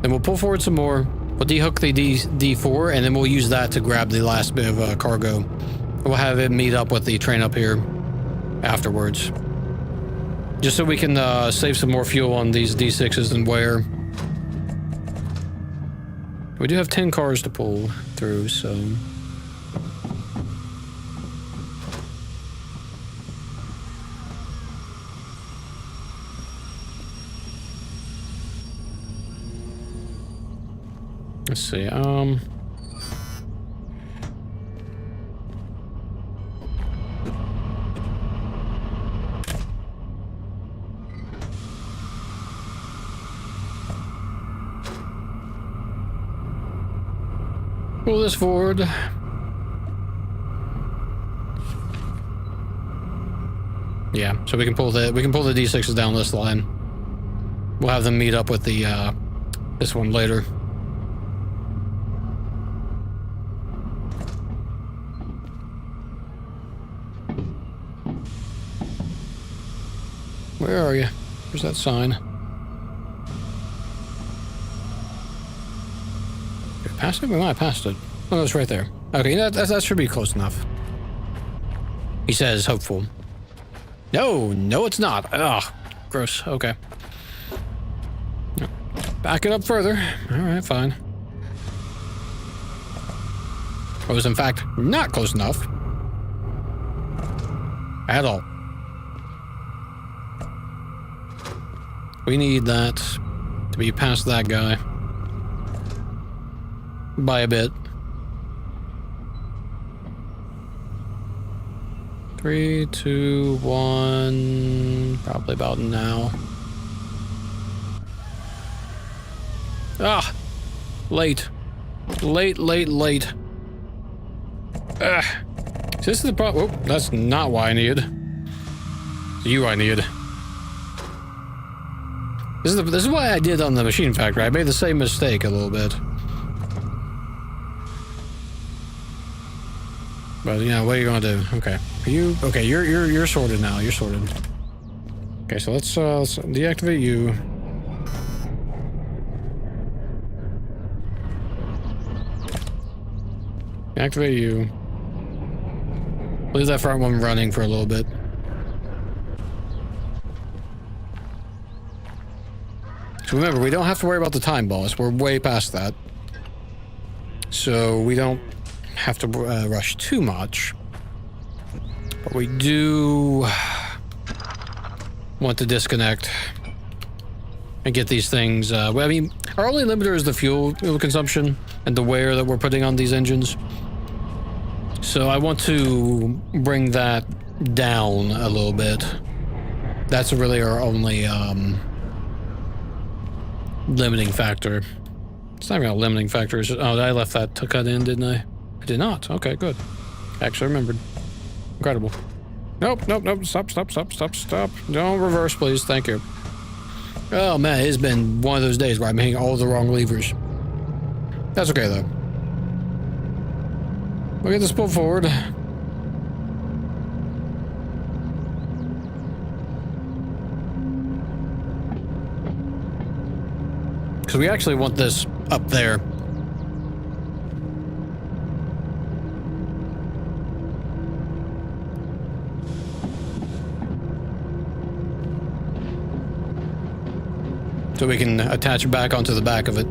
Then we'll pull forward some more. We'll dehook the D4, and then we'll use that to grab the last bit of cargo. We'll have it meet up with the train up here afterwards. Just so we can save some more fuel on these D6s and wear. We do have 10 cars to pull through, so... Let's see, pull this forward. Yeah, so we can pull the D6s down this line. We'll have them meet up with the this one later. Where are you? Where's that sign? Did we pass it? We might have passed it. Oh, it's right there. Okay, that should be close enough. He says, hopeful. No, it's not. Ugh, gross. Okay. Back it up further. All right, fine. It was, in fact, not close enough. At all. We need that to be past that guy. By a bit. 3, 2, 1... Probably about now. Ah! Late. Late. This is the problem. Oh, that's not why I need. You I need. This is what I did on the machine factory. I made the same mistake a little bit. But you know, what are you gonna do? Okay. Are you okay, you're sorted now. You're sorted. Okay, so let's deactivate you. Activate you. Leave that front one running for a little bit. So remember, we don't have to worry about the time boss. We're way past that. So we don't have to rush too much. But we do want to disconnect and get these things. I mean, our only limiter is the fuel consumption and the wear that we're putting on these engines. So I want to bring that down a little bit. That's really our only limiting factor. It's not even a limiting factor. It's just, oh, I left that to cut in, didn't I? I did not. Okay, good. Actually remembered. Incredible. Nope. Stop. Don't reverse, please. Thank you. Oh, man, it's been one of those days where I'm hitting all the wrong levers. That's okay, though. We'll get this pulled forward. Because we actually want this up there. So we can attach it back onto the back of it.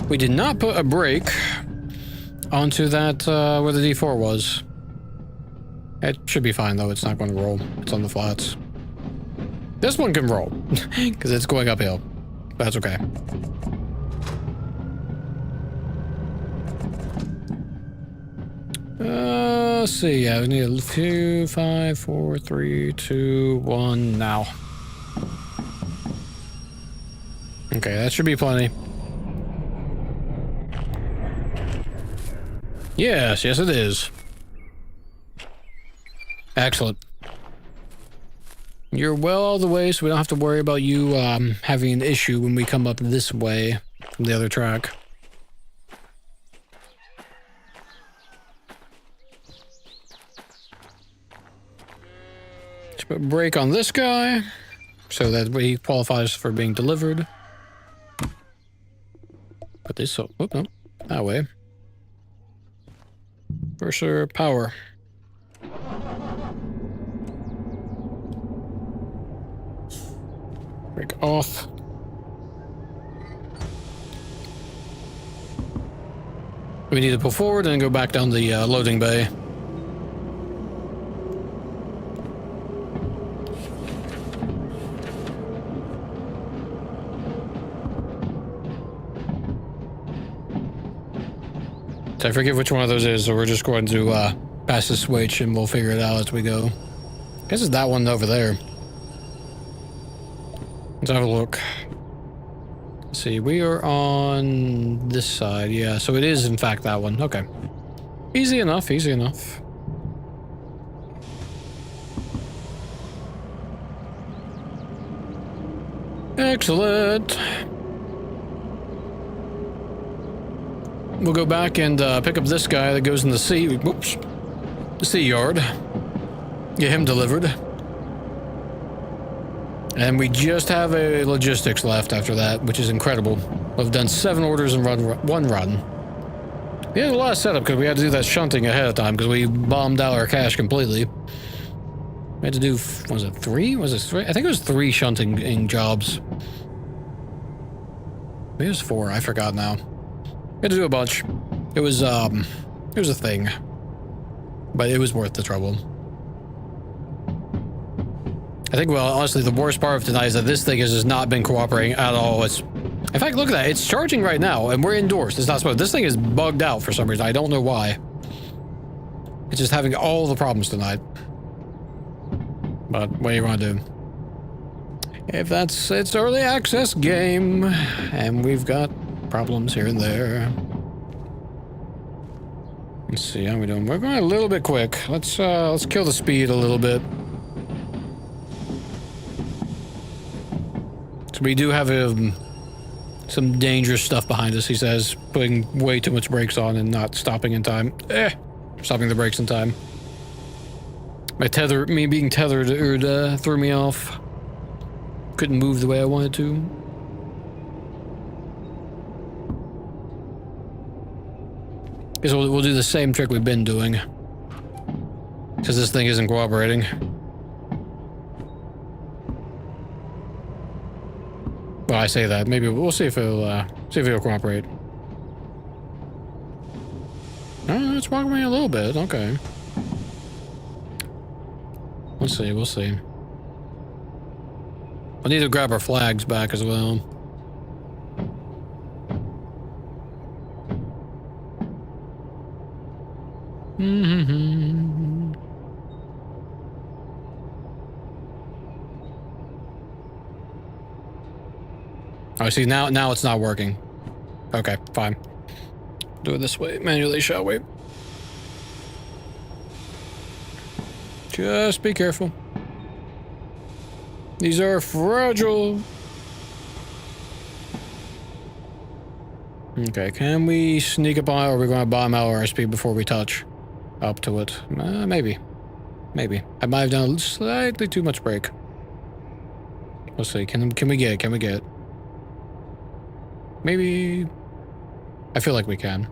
We did not put a brake onto that where the D4 was. It should be fine though, it's not going to roll. It's on the flats. This one can roll, because it's going uphill. That's okay. Let's see, yeah, we need a 2, 5, 4, 3, 2, 1, now. Okay, that should be plenty. Yes, it is. Excellent. You're well all the way, so we don't have to worry about you having an issue when we come up this way from the other track. Let's put a brake on this guy so that he qualifies for being delivered. Put this up. Oh, no, that way. Cursor power. Brake off. We need to pull forward and go back down the loading bay. I forget which one of those is, so we're just going to pass the switch and we'll figure it out as we go. I guess it's that one over there. Let's have a look. Let's see, we are on this side, yeah, so it is in fact that one. Okay. Easy enough, easy enough. Excellent. We'll go back and pick up this guy that goes in the sea. Whoops. The sea yard. Get him delivered. And we just have a logistics left after that, which is incredible. We've done 7 orders in one run. We had a lot of setup because we had to do that shunting ahead of time because we bombed out our cache completely. We had to do, was it 3? Was it 3? I think it was 3 shunting jobs. Maybe it was 4, I forgot now. We had to do a bunch. It was a thing. But it was worth the trouble. I think, well, honestly, the worst part of tonight is that this thing has just not been cooperating at all. It's, in fact, look at that. It's charging right now, and we're indoors. It's not supposed. This thing is bugged out for some reason. I don't know why. It's just having all the problems tonight. But what do you want to do? If that's its early access game, and we've got problems here and there. Let's see how we doing. We're going a little bit quick. Let's kill the speed a little bit. So we do have some dangerous stuff behind us, he says, putting way too much brakes on and not stopping in time. Stopping the brakes in time. Me being tethered threw me off. Couldn't move the way I wanted to. Guess we'll do the same trick we've been doing. Because this thing isn't cooperating. Well, I say that. Maybe we'll see if it'll cooperate. Oh, it's walking me a little bit. Okay. We'll see. I need to grab our flags back as well. Oh, see, now it's not working. Okay, fine. Do it this way manually, shall we? Just be careful. These are fragile. Okay, can we sneak up on it, or are we going to bomb out our speed before we touch up to it? Maybe. I might have done slightly too much brake. We'll see. Can we get it? Maybe. I feel like we can.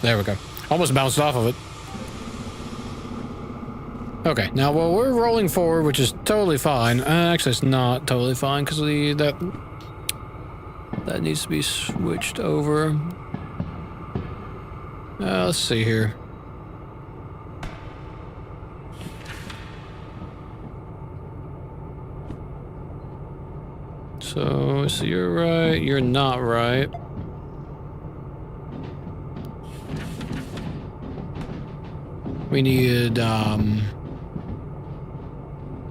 There we go. Almost bounced off of it. Okay, now, well, we're rolling forward, which is totally fine. Actually, it's not totally fine, because that needs to be switched over. Let's see here. So you're right, you're not right. We needed,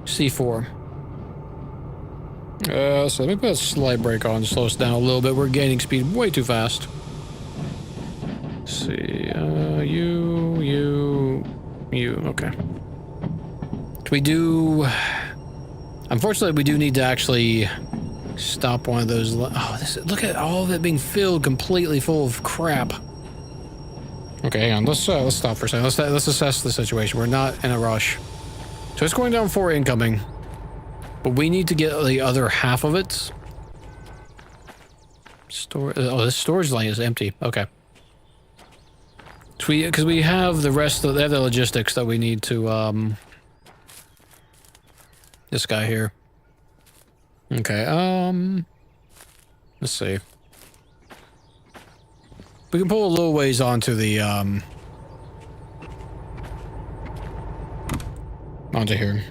C4. So let me put a slight brake on to slow us down a little bit. We're gaining speed way too fast. Let's see, you, okay. We do... Unfortunately, we do need to actually stop one of those... Oh, look at all of it being filled completely full of crap. Okay, hang on, let's stop for a second. Let's assess the situation. We're not in a rush. So it's going down 4 incoming. But we need to get the other half of it. This storage lane is empty. Okay. So because we have the rest of the logistics that we need to, this guy here. Okay, let's see. We can pull a little ways onto the, onto here.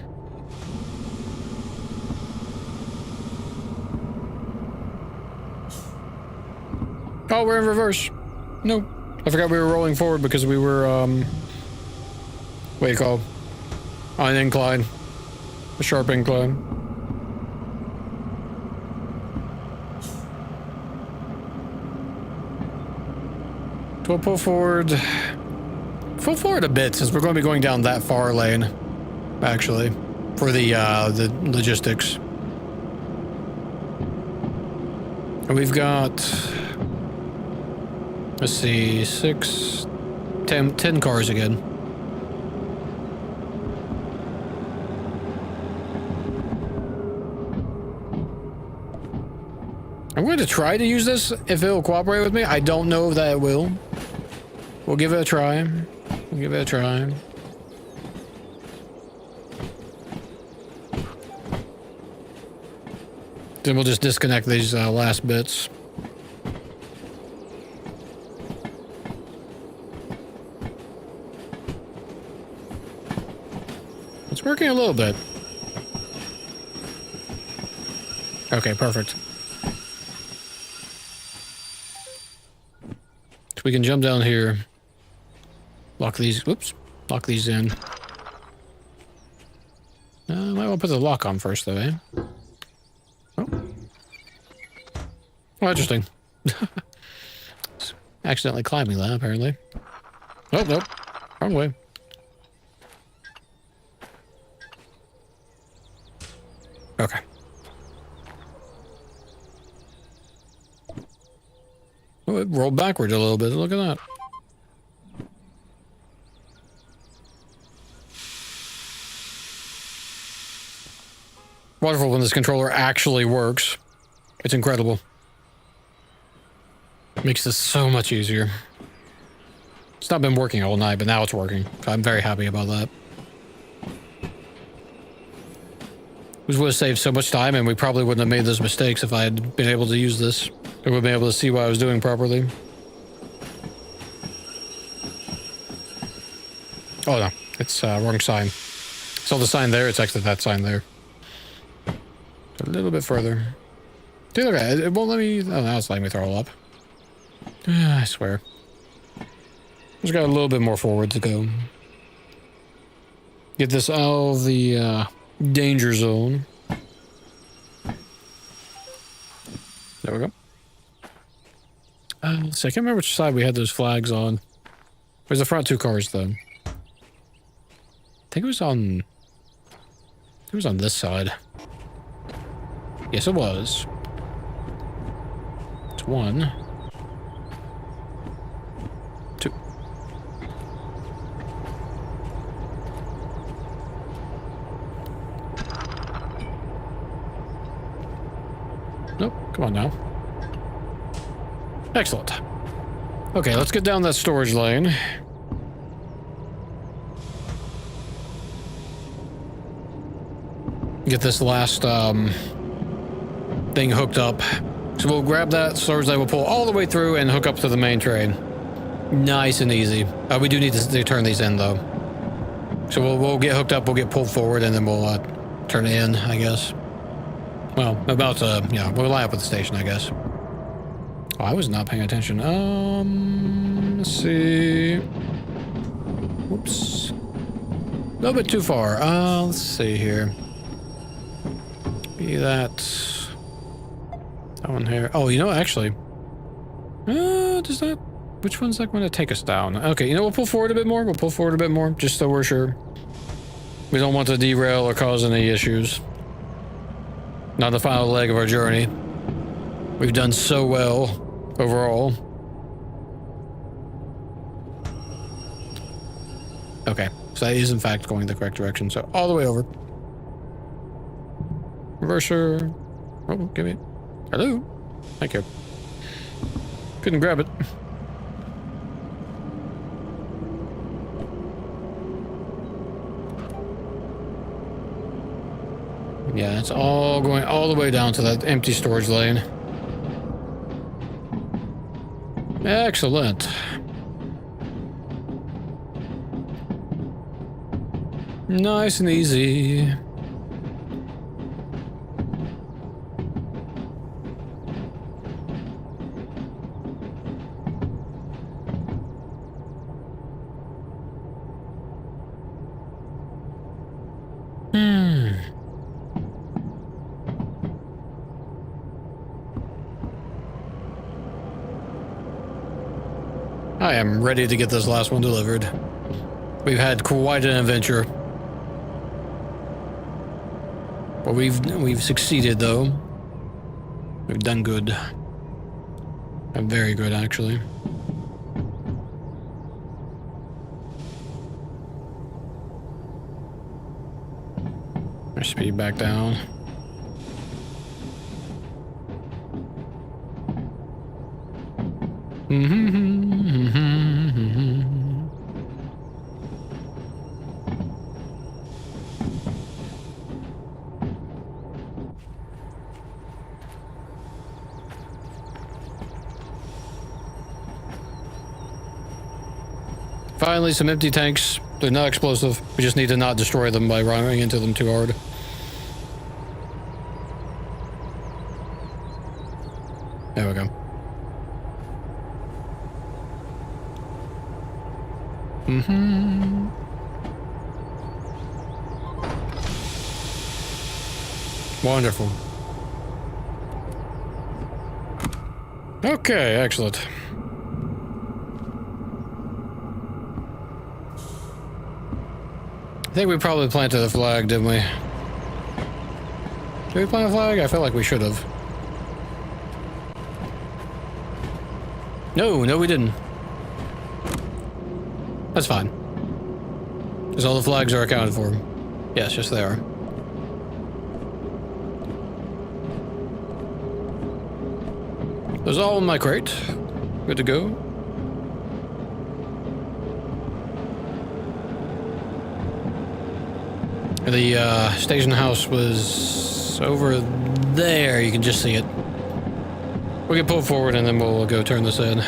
Oh, we're in reverse. Nope. I forgot we were rolling forward because we were, what do you call? On an incline. A sharp incline. We'll pull forward a bit since we're going to be going down that far lane, actually, for the logistics. And we've got, let's see, 10 cars again. I'm going to try to use this if it'll cooperate with me. I don't know that it will. We'll give it a try. Then we'll just disconnect these last bits. It's working a little bit. Okay, perfect. So we can jump down here. Lock these, whoops, lock these in. Might want to put the lock on first, though, eh? Oh. Oh, interesting. Accidentally climbing that, apparently. Oh, nope. Wrong way. Okay. Oh, it rolled backwards a little bit. Look at that. Wonderful when this controller actually works. It's incredible. Makes this so much easier. It's not been working all night, but now it's working. I'm very happy about that. This would have saved so much time, and we probably wouldn't have made those mistakes if I had been able to use this. I would have been able to see what I was doing properly. Oh no, it's wrong sign. Saw the sign there, it's actually that sign there. A little bit further. Dude, okay, it won't let me... Oh, now it's letting me throw up. I swear. Just got a little bit more forward to go. Get this out of the danger zone. There we go. Let's see, I can't remember which side we had those flags on. There's the front two cars, though. I think it was on... It was on this side. Yes, it was. It's 1, 2. Nope, come on now. Excellent. Okay, let's get down that storage lane. Get this last thing hooked up. So we'll grab that storage lane, we'll pull all the way through and hook up to the main train. Nice and easy. We do need to turn these in though. So we'll get hooked up, we'll get pulled forward, and then we'll turn it in, I guess. Well, about to, yeah, we'll line up at the station, I guess. Oh, I was not paying attention. Let's see. Whoops. A little bit too far. Let's see here. Be that one here. Oh, you know, actually. Does that... Which one's that going to take us down? Okay, you know, we'll pull forward a bit more. We'll pull forward a bit more, just so we're sure. We don't want to derail or cause any issues. Not the final leg of our journey. We've done so well overall. Okay, so that is in fact going the correct direction. So all the way over. Reverser. Oh, give me. Hello. Thank you. Couldn't grab it. Yeah, it's all going all the way down to that empty storage lane. Excellent. Nice and easy. I am ready to get this last one delivered. We've had quite an adventure. But we've succeeded though. We've done good. Very good actually. Our speed back down. Finally, some empty tanks. They're not explosive. We just need to not destroy them by running into them too hard. There we go. Wonderful. Okay, excellent. I think we probably planted a flag, didn't we? Did we plant a flag? I feel like we should have. No, we didn't. That's fine. Because all the flags are accounted for. Yes, yes they are. Those all in my crate. Good to go. The station house was over there. You can just see it. We can pull forward and then we'll go turn this in.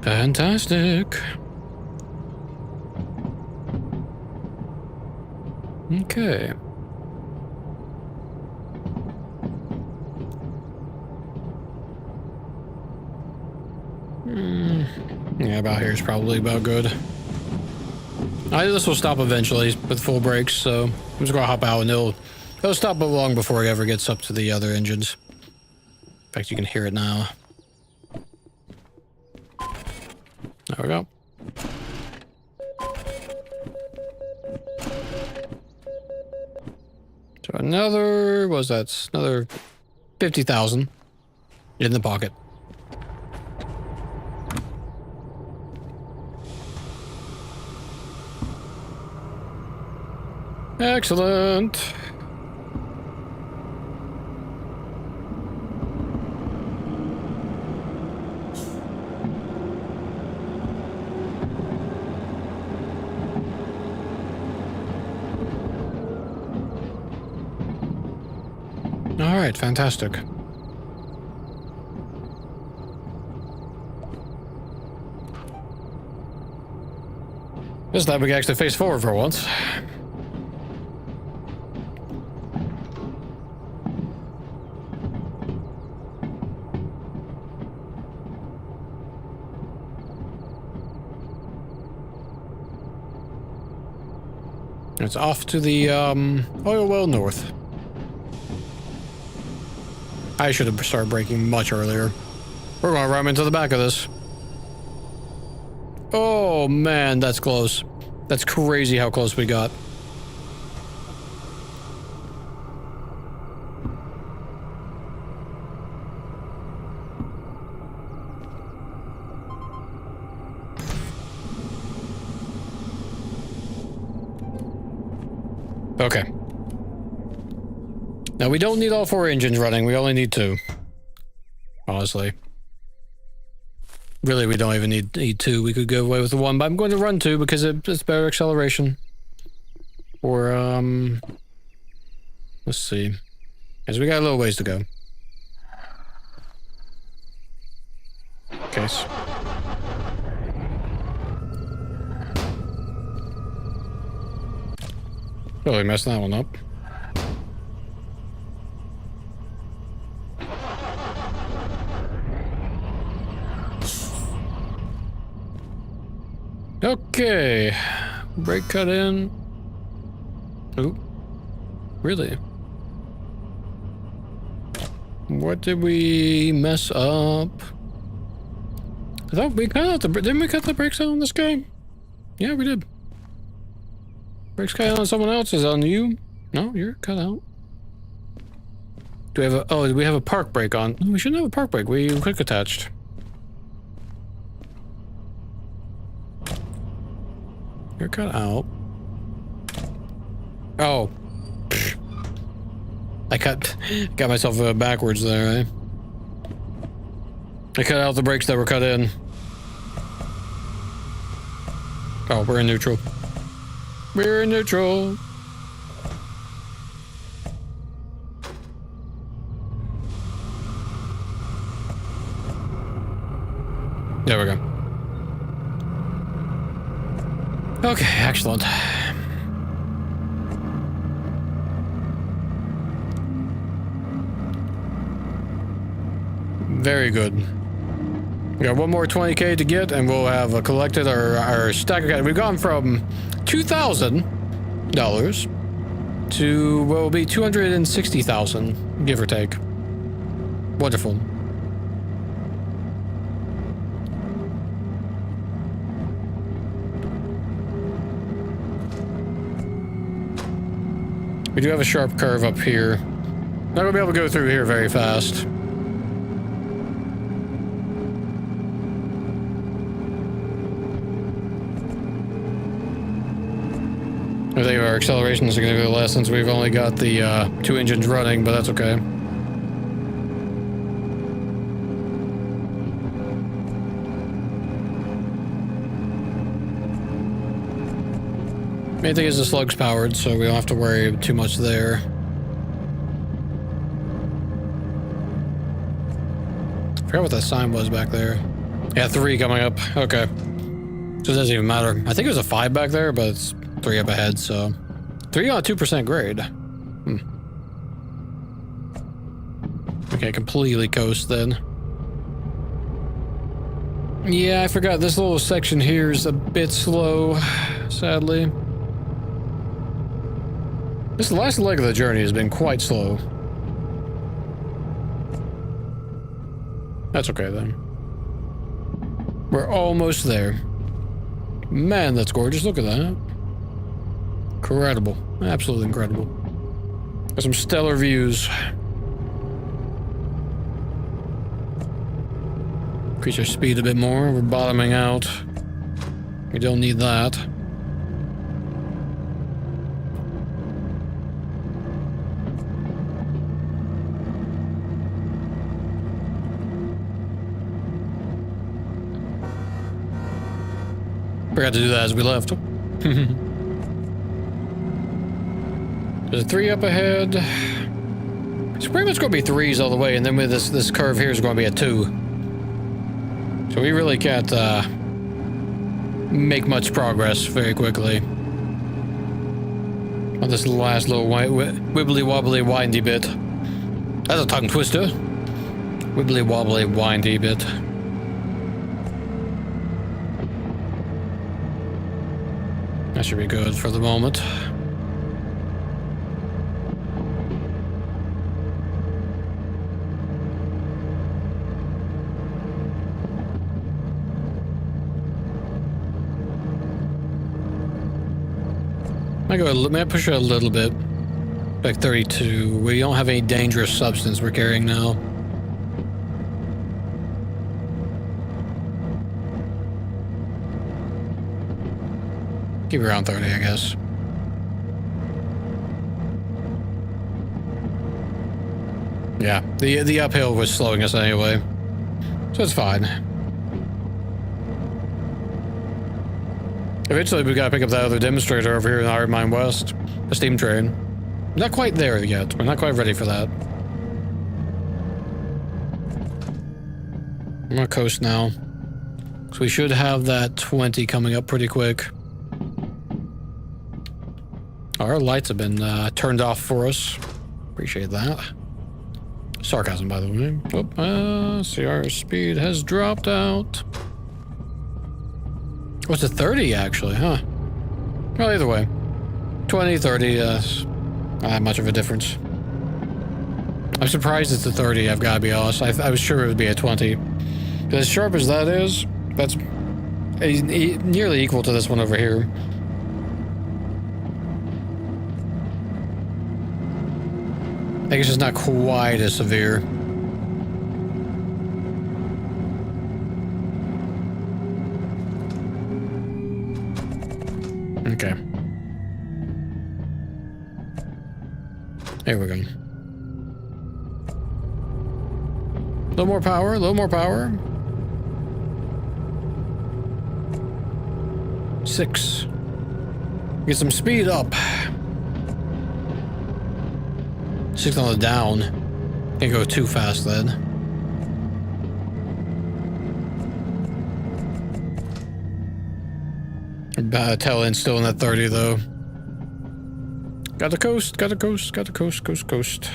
Fantastic. Okay. Yeah, about here is probably about good. This will stop eventually with full brakes, so I'm just gonna hop out and it'll stop long before it ever gets up to the other engines. In fact, you can hear it now. There we go. So another, what was that? Another 50,000 in the pocket. Excellent. All right, fantastic. This time we can actually face forward for once. It's off to the oil well north. I should have started braking much earlier. We're going to ram into the back of this. Oh man, that's close. That's crazy how close we got. Okay. Now we don't need all 4 engines running, we only need 2. Honestly. Really, we don't even need 2. We could go away with the 1, but I'm going to run 2 because it's better acceleration. Or, let's see. Because we got a little ways to go. Okay. Really messed that one up. Okay. Brake cut in. Oh. Really? What did we mess up? I thought we cut out the... Didn't we cut the brakes out on this guy? Yeah, we did. Brakes cut out on someone else. Is it on you? No, you're cut out. Do we have a... Oh, do we have a park brake on? No, we shouldn't have a park brake. We quick attached. You're cut out. Oh. I got myself backwards there, eh? I cut out the brakes that were cut in. Oh, we're in neutral. We're in neutral. There we go. Okay, excellent. Very good. We got one more 20K to get, and we'll have collected our stack of cash. We've gone from $2,000 to what will be 260,000, give or take. Wonderful. We do have a sharp curve up here. Not gonna be able to go through here very fast. I think our acceleration is going to go less since we've only got the 2 engines running, but that's okay. Main thing is the slug's powered, so we don't have to worry too much there. I forgot what that sign was back there. Yeah, 3 coming up. Okay. So it doesn't even matter. I think it was a 5 back there, but it's 3 up ahead, so 3 on a 2% grade. Okay, completely coast then. Yeah, I forgot this little section here is a bit slow, sadly. This last leg of the journey has been quite slow. That's okay then. We're almost there. Man, that's gorgeous. Look at that. Incredible. Absolutely incredible. Got some stellar views. Increase our speed a bit more. We're bottoming out. We don't need that. Forgot to do that as we left. There's a 3 up ahead. It's pretty much going to be 3s all the way, and then with this curve here is going to be a 2. So we really can't make much progress very quickly on this last little wibbly wobbly windy bit. That's a tongue twister. Wibbly wobbly windy bit. That should be good for the moment. May I push it a little bit? Like 32. We don't have any dangerous substance we're carrying now. Keep it around 30, I guess. Yeah, the uphill was slowing us anyway, so it's fine. Eventually, we gotta pick up that other demonstrator over here in Iron Mine West, the steam train. Not quite there yet. We're not quite ready for that. I'm gonna coast now, so we should have that 20 coming up pretty quick. Our lights have been turned off for us. Appreciate that. Sarcasm, by the way. Oh, see, our speed has dropped out. Oh, it's a 30, actually, huh? Well, either way. 20, 30, not that much of a difference. I'm surprised it's a 30, I've got to be honest. I was sure it would be a 20. As sharp as that is, that's nearly equal to this one over here. I think it's just not quite as severe. Okay. There we go. A little more power, a little more power. 6. Get some speed up. 6 on the down. Can't go too fast then. Tail end still in that 30 though. Got to coast, got to coast, got to coast, coast.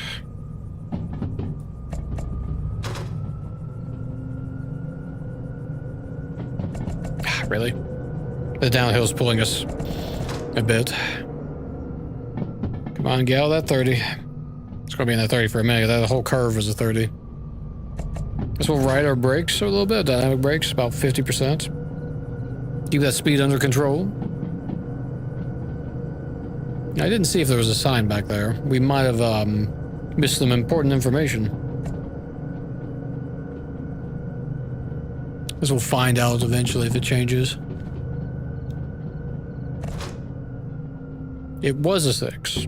really. The downhill's pulling us a bit. Come on, get out of that 30. It's gonna be in that 30 for a minute. That whole curve was a 30. Guess we'll ride our brakes a little bit. Dynamic brakes, about 50%. Keep that speed under control. I didn't see if there was a sign back there. We might have missed some important information. Guess we'll find out eventually if it changes. It was a 6.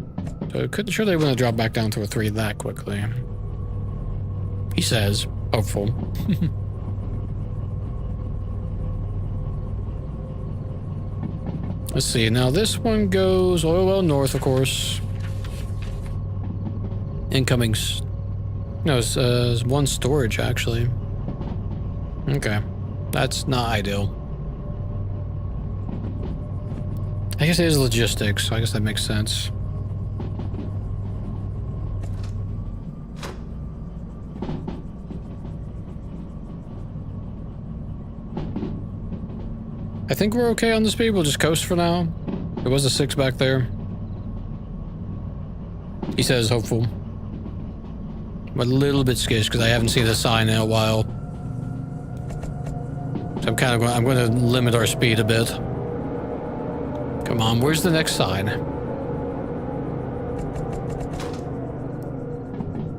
So sure they wouldn't have dropped back down to a 3 that quickly. He says, hopeful. Let's see, now this one goes well north, of course. Incoming. No, it's one storage, actually. Okay. That's not ideal. I guess it is logistics, so I guess that makes sense. I think we're okay on the speed. We'll just coast for now. There was a 6 back there. He says hopeful. I'm a little bit skittish because I haven't seen the sign in a while. So I'm going to limit our speed a bit. Come on, where's the next sign?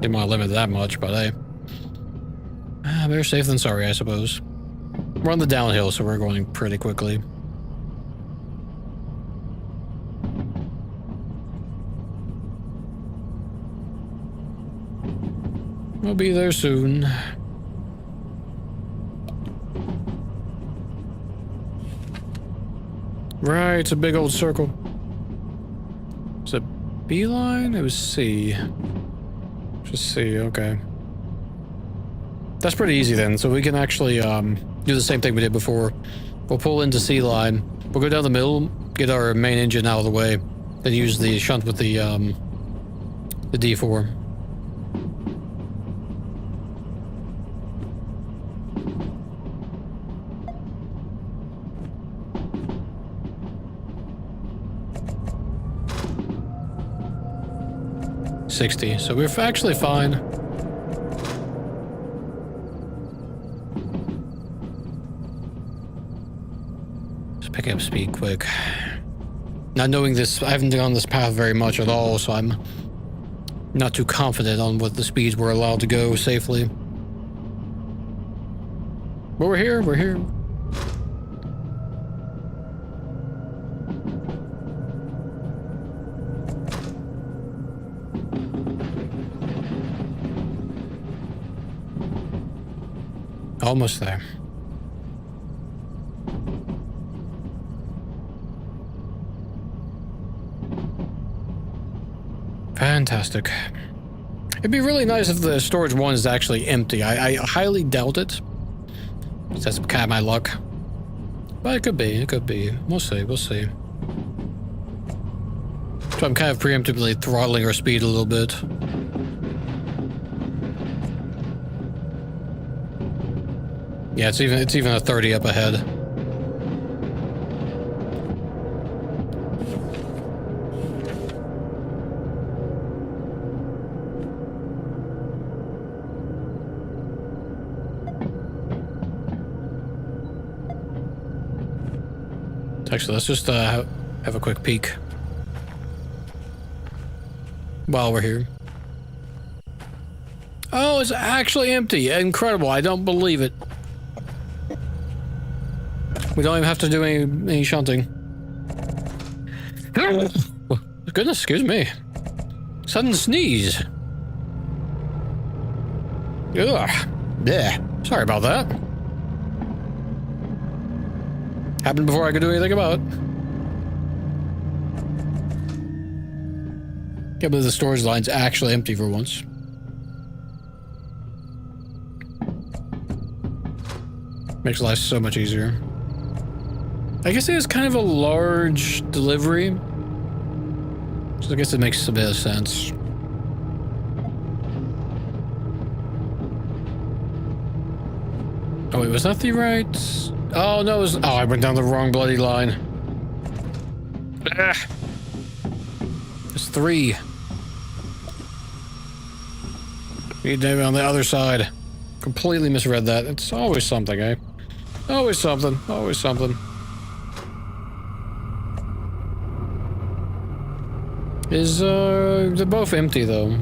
Didn't want to limit that much, but hey. Better safe than sorry, I suppose. We're on the downhill, so we're going pretty quickly. We'll be there soon. Right, it's a big old circle. Is it B line? It was C. Just C, okay. That's pretty easy then, so we can actually do the same thing we did before. We'll pull into C line. We'll go down the middle, get our main engine out of the way, then use the shunt with the D4. .60, so we're actually fine. Just picking up speed quick. Not knowing this, I haven't gone this path very much at all, so I'm not too confident on what the speeds we're allowed to go safely. But we're here, we're here. Almost there. Fantastic. It'd be really nice if the storage one is actually empty. I highly doubt it. That's kind of my luck. But it could be, it could be. We'll see, we'll see. So I'm kind of preemptively throttling our speed a little bit. Yeah, it's even a 30 up ahead. Actually, let's just have a quick peek while we're here. Oh, it's actually empty. Incredible. I don't believe it. We don't even have to do any shunting. Goodness, excuse me. Sudden sneeze. Ugh. Yeah. Sorry about that. Happened before I could do anything about it. Can't believe the storage line's actually empty for once. Makes life so much easier. I guess it is kind of a large delivery. So I guess it makes a bit of sense. Oh wait, was that the right? Oh, no, oh, I went down the wrong bloody line. Ah. It's 3. Need to be on the other side. Completely misread that. It's always something, eh? Always something. Always something. They're both empty, though.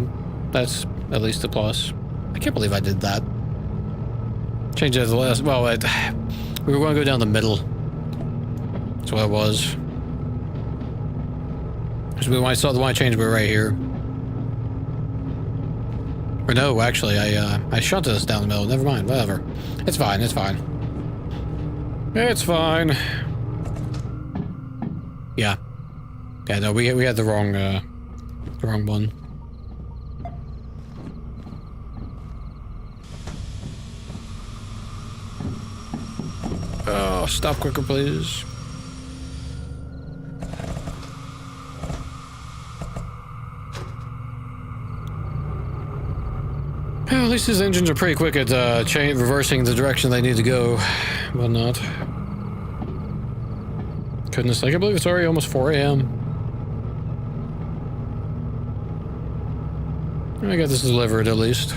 That's at least a plus. I can't believe I did that. Change it to the last. Well, we were going to go down the middle. That's what it was. Because we saw the one I changed, we're right here. Or no, actually, I shunted us down the middle. Never mind, whatever. It's fine, it's fine. It's fine. Yeah. Yeah, no, we had the wrong one. Oh, stop quicker, please. Well, at least his engines are pretty quick at reversing the direction they need to go. Whatnot. Goodness sake, I believe it's already almost 4 a.m. I got this delivered at least.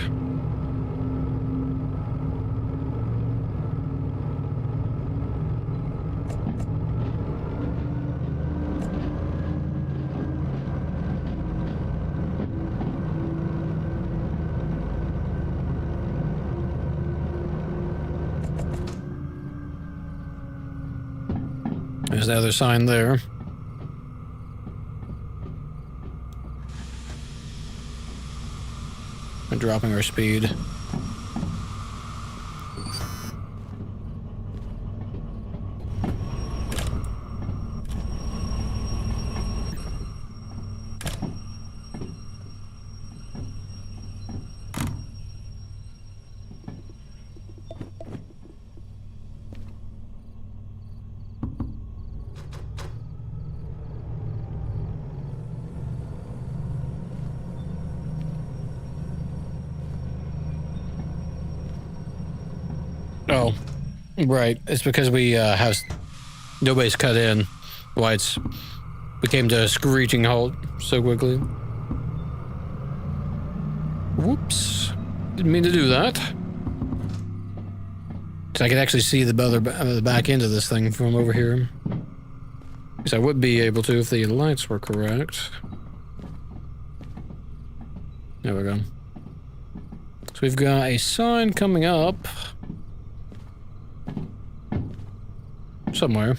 There's the other sign there. We're dropping our speed. Oh, right. It's because we have nobody's cut in. Why we came to a screeching halt so quickly. Whoops! Didn't mean to do that. So I can actually see the back end of this thing from over here. Because I would be able to if the lights were correct. There we go. So we've got a sign coming up. Somewhere.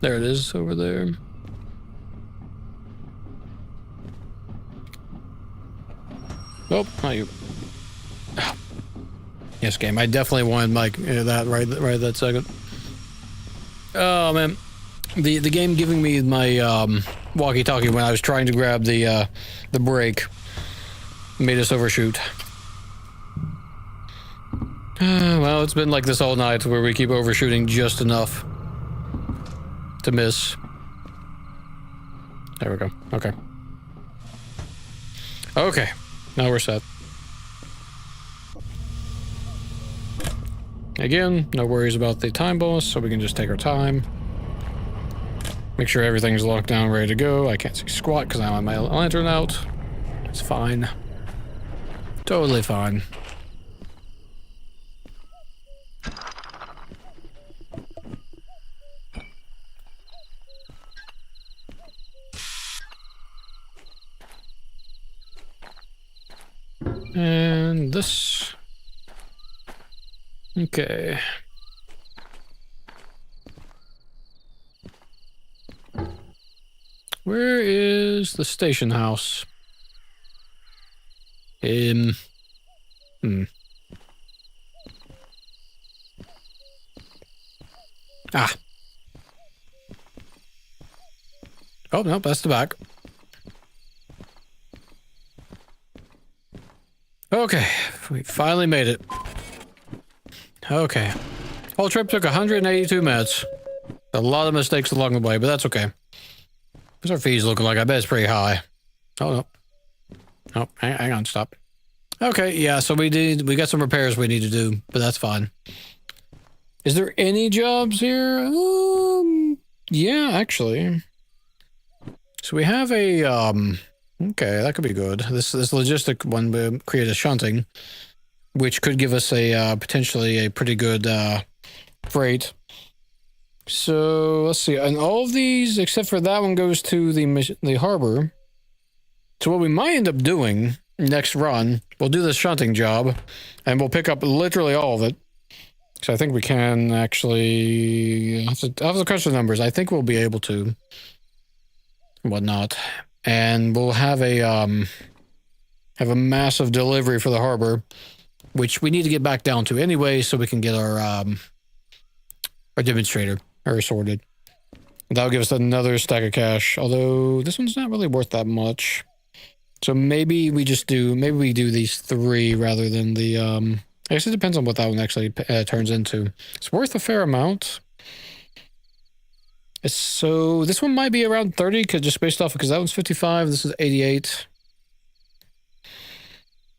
There it is, over there. Oh, not you. Oh. Yes, game. I definitely wanted that right that second. Oh man, the game giving me my walkie-talkie when I was trying to grab the brake made us overshoot. Well, it's been like this all night where we keep overshooting just enough to miss. There we go. Okay. Okay. Now we're set. Again, no worries about the time bonus, so we can just take our time. Make sure everything's locked down, ready to go. I can't see squat because I have my lantern out. It's fine. Totally fine. And this. Okay. Where is the station house? Ah. Oh, no, that's the back. Okay, we finally made it. Okay. Whole trip took 182 minutes. A lot of mistakes along the way, but that's okay. What's our fees looking like? I bet it's pretty high. Oh, no. Oh, hang on, stop. Okay, yeah, so we got some repairs we need to do, but that's fine. Is there any jobs here? Yeah, actually. So we have a, okay, that could be good. This logistic one will create a shunting, which could give us a, potentially a pretty good, freight. So, let's see, and all of these, except for that one, goes to the harbor. So what we might end up doing next run, we'll do the shunting job, and we'll pick up literally all of it. So I think we can actually, I'll have to crunch the numbers. I think we'll be able to, whatnot. And we'll have a massive delivery for the harbor, which we need to get back down to anyway, so we can get our demonstrator sorted. That'll give us another stack of cash, although this one's not really worth that much. So maybe we do these 3 rather than the, I guess it depends on what that one actually turns into. It's worth a fair amount. So this one might be around 30, just based off, because that one's 55, this is 88.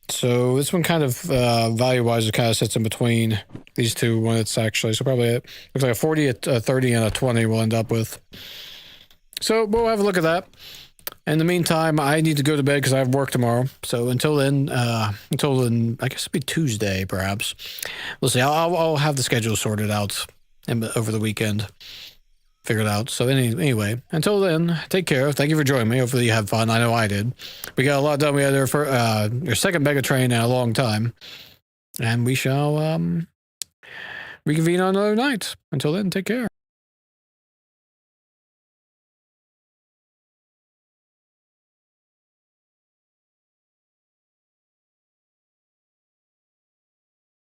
So this one kind of, value-wise, it kind of sits in between these two when it's actually, so probably it looks like a 40, a 30, and a 20 we'll end up with. So we'll have a look at that. In the meantime, I need to go to bed because I have work tomorrow. So until then, I guess it'll be Tuesday, perhaps. We'll see. I'll have the schedule sorted out over the weekend. Figured out. So anyway, until then, take care. Thank you for joining me. Hopefully you had fun. I know I did. We got a lot done. We had our second mega train in a long time. And we shall reconvene on another night. Until then, take care.